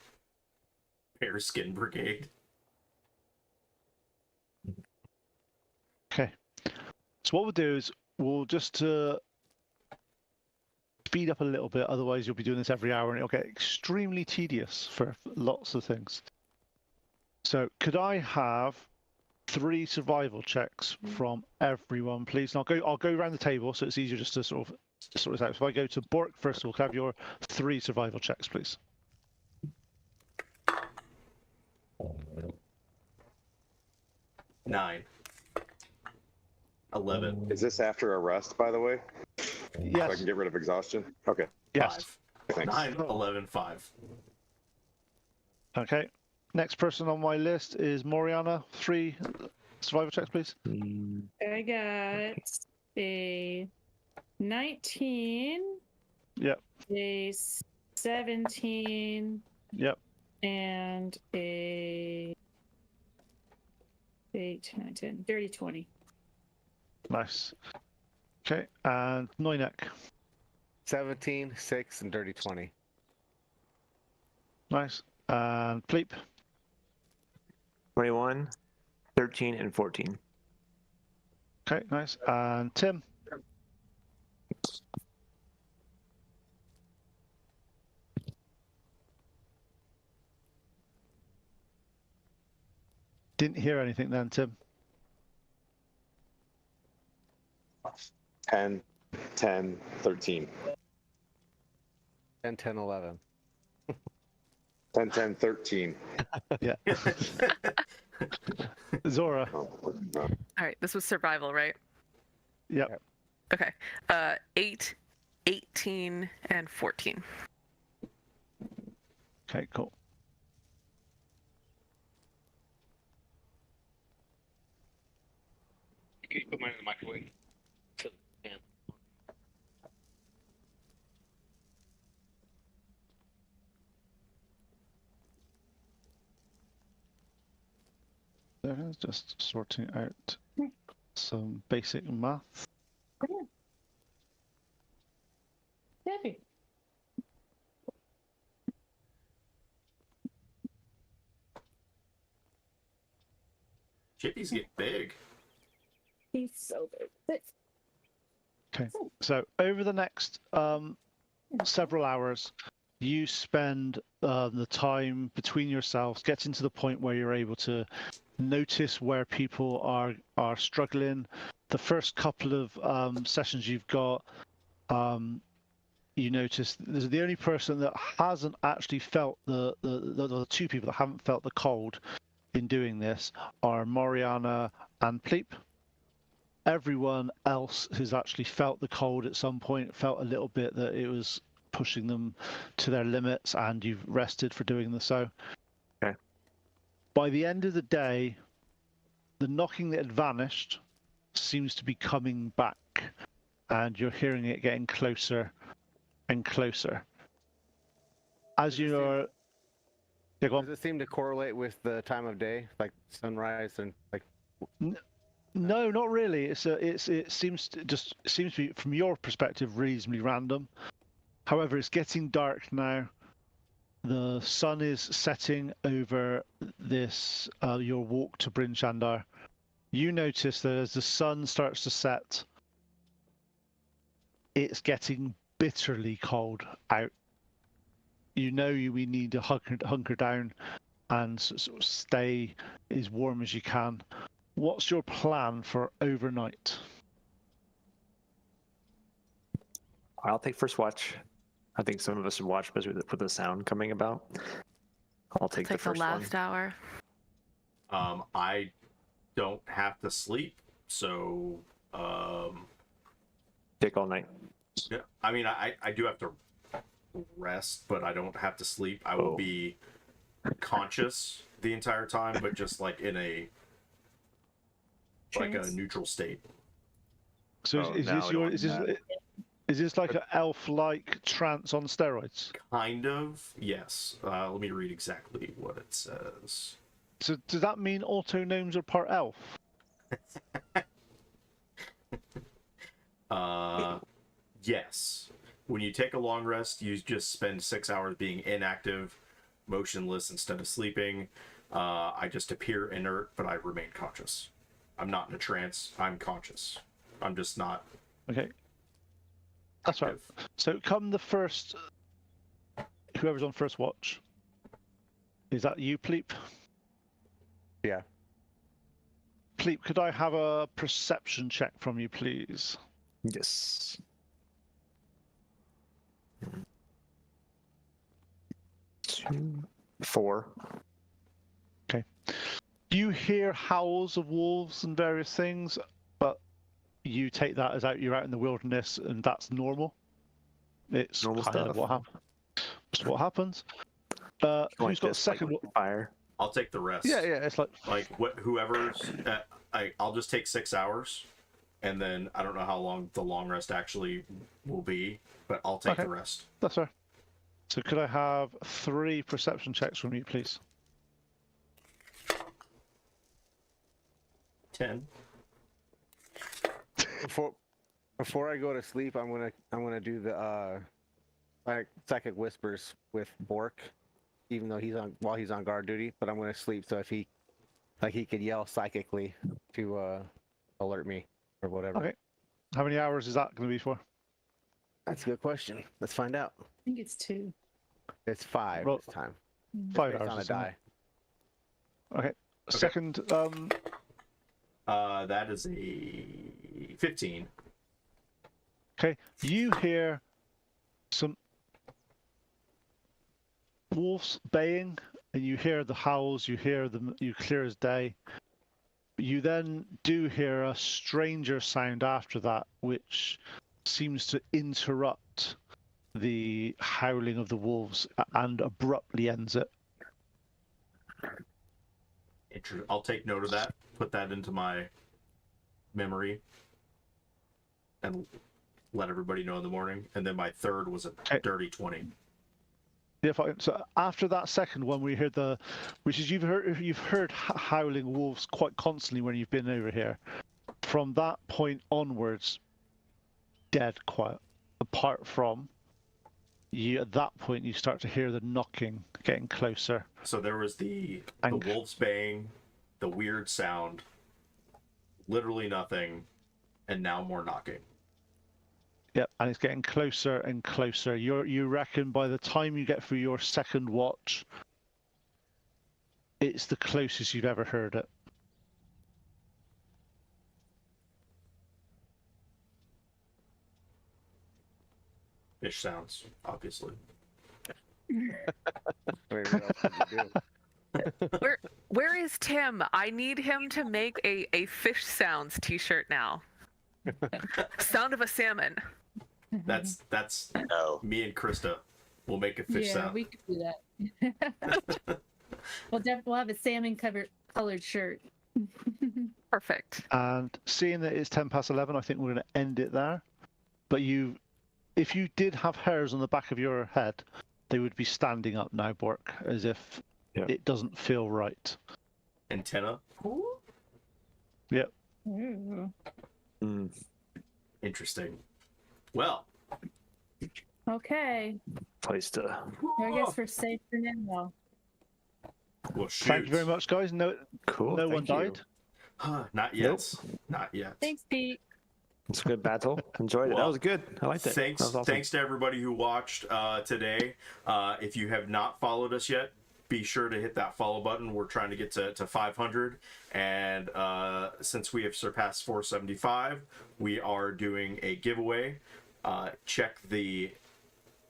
Speaker 1: Bearskin Brigade?
Speaker 3: Okay. So what we'll do is we'll just speed up a little bit. Otherwise, you'll be doing this every hour, and it'll get extremely tedious for lots of things. So could I have 3 survival checks from everyone, please? And I'll go around the table so it's easier just to sort this out. So if I go to Bork first of all, can I have your 3 survival checks, please?
Speaker 1: Nine. 11.
Speaker 7: Is this after a rest, by the way? So I
Speaker 3: Yes.
Speaker 7: can get rid of exhaustion? Okay.
Speaker 3: Yes.
Speaker 1: 5.
Speaker 7: Thanks.
Speaker 1: 9, 11, 5.
Speaker 3: Okay. Next person on my list is Moriana. 3 survival checks, please.
Speaker 2: I got a 19.
Speaker 3: Yep.
Speaker 2: A 17.
Speaker 3: Yep.
Speaker 2: And a 8, 9, 10, 30, 20.
Speaker 3: Nice. Okay. And Noinek.
Speaker 4: 17, 6, and dirty 20.
Speaker 3: Nice. And Pleep.
Speaker 6: 21, 13, and 14.
Speaker 3: Okay, nice. And Tim? Didn't hear anything then, Tim.
Speaker 7: 10, 10, 13.
Speaker 4: 10, 10, 11.
Speaker 7: 10, 10, 13.
Speaker 3: Yeah. Zora?
Speaker 7: Oh,
Speaker 5: All right, this was survival, right?
Speaker 3: Yep.
Speaker 5: Okay. 8, 18, and 14.
Speaker 3: Okay, cool.
Speaker 9: Can you put mine in the microwave? Yeah.
Speaker 3: There it is, just sorting out some basic math.
Speaker 2: Debbie.
Speaker 1: Chippy's get big.
Speaker 2: He's so big.
Speaker 3: Okay, so over the next several hours, you spend the time between yourselves, getting to the point where you're able to notice where people are struggling. The first couple of sessions you've got, you notice there's the only person that hasn't actually felt the two people that haven't felt the cold in doing this are Moriana and Pleep. Everyone else who's actually felt the cold at some point, felt a little bit that it was pushing them to their limits, and you've rested for doing so.
Speaker 6: Okay.
Speaker 3: By the end of the day, the knocking that had vanished seems to be coming back, and you're hearing it getting closer and closer. As you are... Yeah, go on.
Speaker 4: Does it seem to correlate with the time of day, like sunrise and like?
Speaker 3: No, not really. It seems to be, from your perspective, reasonably random. However, it's getting dark now. The sun is setting over this your walk to Bryn Shandar. You notice that as the sun starts to set, it's getting bitterly cold out. You know we need to hunker down and sort of stay as warm as you can. What's your plan for overnight?
Speaker 6: I'll take first watch. I think some of us should watch with the sound coming about. I'll take the first
Speaker 5: last hour.
Speaker 1: I don't have to sleep, so
Speaker 6: take all night.
Speaker 1: yeah. I mean, I do have to rest, but I don't have to sleep. I will be conscious the entire time, but just like in a like a neutral state.
Speaker 3: So is this like an elf-like trance on steroids?
Speaker 1: Kind of, yes. Let me read exactly what it says.
Speaker 3: So does that mean auto-gnomes are part elf?
Speaker 1: Yes. When you take a long rest, you just spend 6 hours being inactive, motionless instead of sleeping. I just appear inert, but I remain conscious. I'm not in a trance. I'm conscious. I'm just not.
Speaker 3: Okay. That's right. So come the first, whoever's on first watch. Is that you, Pleep?
Speaker 4: Yeah.
Speaker 3: Pleep, could I have a perception check from you, please?
Speaker 6: Yes. Two, 4.
Speaker 3: Okay. You hear howls of wolves and various things, but you take that as you're out in the wilderness, and that's normal. It's
Speaker 6: Normal
Speaker 3: kind of
Speaker 6: stuff.
Speaker 3: what happens. It's what happens. Who's got second?
Speaker 6: Fire.
Speaker 1: I'll take the rest.
Speaker 3: Yeah, it's like
Speaker 1: whoever's. I'll just take 6 hours, and then I don't know how long the long rest actually will be, but I'll take the rest.
Speaker 3: That's fair. So could I have 3 perception checks from you, please?
Speaker 1: 10.
Speaker 4: Before I go to sleep, I'm gonna do the psychic whispers with Bork, even though he's on guard duty. But I'm gonna sleep, so if he Like he could yell psychically to alert me or whatever.
Speaker 3: Okay. How many hours is that going to be for?
Speaker 4: That's a good question. Let's find out.
Speaker 2: I think it's 2.
Speaker 4: It's 5
Speaker 3: Roll-
Speaker 4: this time.
Speaker 3: 5
Speaker 4: Based
Speaker 3: hours.
Speaker 4: on a
Speaker 3: isn't it?
Speaker 4: die.
Speaker 3: Okay. Second,
Speaker 1: That is a 15.
Speaker 3: okay. You hear some wolves baying, and you hear the howls. You hear them. You clear as day. You then do hear a stranger sound after that, which seems to interrupt the howling of the wolves and abruptly ends it.
Speaker 1: I'll take note of that, put that into my memory, and let everybody know in the morning. And then my third was a dirty 20.
Speaker 3: Yeah, fine. So after that second one, we heard which is you've heard howling wolves quite constantly when you've been over here. From that point onwards, dead quiet. Apart from you, at that point, you start to hear the knocking getting closer.
Speaker 1: So there was the wolves baying, the weird sound, literally nothing, and now more knocking.
Speaker 3: Yep, and it's getting closer and closer. You reckon by the time you get through your second watch, it's the closest you've ever heard it.
Speaker 1: Fish sounds, obviously.
Speaker 4: Wait, what else could you do?
Speaker 5: Where is Tim? I need him to make a fish sounds t-shirt now. Sound of a salmon.
Speaker 1: That's
Speaker 6: No.
Speaker 1: me and Krista. We'll make a fish sound.
Speaker 2: We could do that. We'll have a salmon colored shirt.
Speaker 5: Perfect.
Speaker 3: And seeing that it's 11:10, I think we're going to end it there. But if you did have hairs on the back of your head, they would be standing up now, Bork, as if it doesn't feel right.
Speaker 1: Antenna.
Speaker 3: Yep.
Speaker 1: Interesting. Well.
Speaker 2: Okay.
Speaker 6: Place to.
Speaker 2: I guess we're safe for now.
Speaker 1: Well, shoot.
Speaker 3: Thank you very much, guys. No one died.
Speaker 1: Not yet. Not yet.
Speaker 2: Thanks, Pete.
Speaker 6: It's a good battle. Enjoyed it. That was good. I liked it.
Speaker 1: Thanks,
Speaker 6: That was awesome.
Speaker 1: thanks to everybody who watched today. If you have not followed us yet, be sure to hit that follow button. We're trying to get to 500, and since we have surpassed 475, we are doing a giveaway. Check the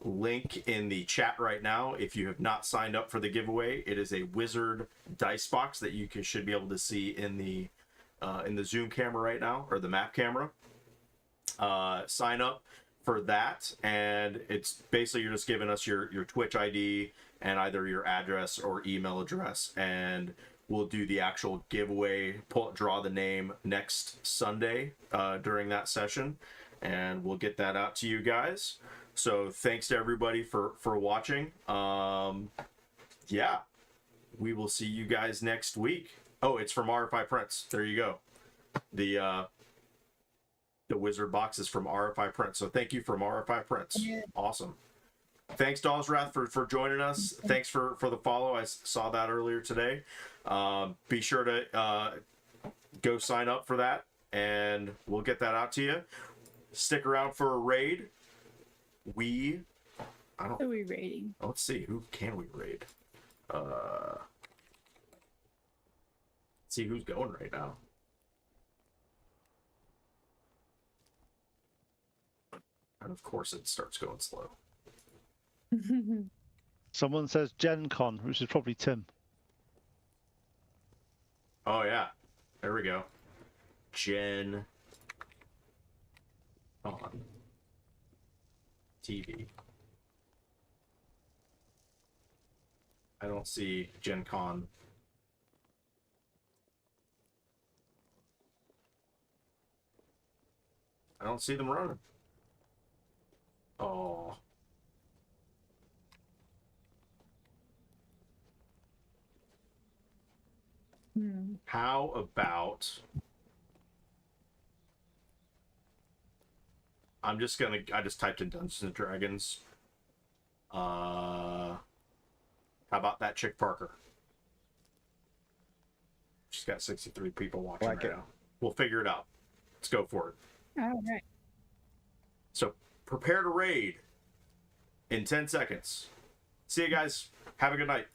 Speaker 1: link in the chat right now if you have not signed up for the giveaway. It is a wizard dice box that you should be able to see in the Zoom camera right now, or the map camera. Sign up for that, and it's basically you're just giving us your Twitch ID and either your address or email address, and we'll do the actual giveaway, draw the name next Sunday during that session, and we'll get that out to you guys. So thanks to everybody for watching. Yeah, we will see you guys next week. Oh, it's from RFI Prints. There you go. The wizard box is from RFI Prints. So thank you from RFI Prints. Yeah. Awesome. Thanks, Dawsrath, for joining us. Thanks for the follow. I saw that earlier today. Be sure to go sign up for that, and we'll get that out to you. Stick around for a raid.
Speaker 2: Who are we raiding?
Speaker 1: Let's see. Who can we raid? Let's see who's going right now. And of course it starts going slow.
Speaker 3: Someone says Gen Con, which is probably Tim.
Speaker 1: Oh yeah, there we go. Gen Con TV. I don't see Gen Con. I don't see them running. Oh. How about I just typed in Dungeons and Dragons. How about that chick Parker? She's got 63 people watching
Speaker 4: Like
Speaker 1: right
Speaker 4: it.
Speaker 1: now. We'll figure it out. Let's go for it.
Speaker 2: All right.
Speaker 1: So prepare to raid in 10 seconds. See you guys. Have a good night.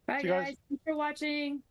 Speaker 2: Bye,
Speaker 3: See you guys.
Speaker 2: guys. Thanks for watching.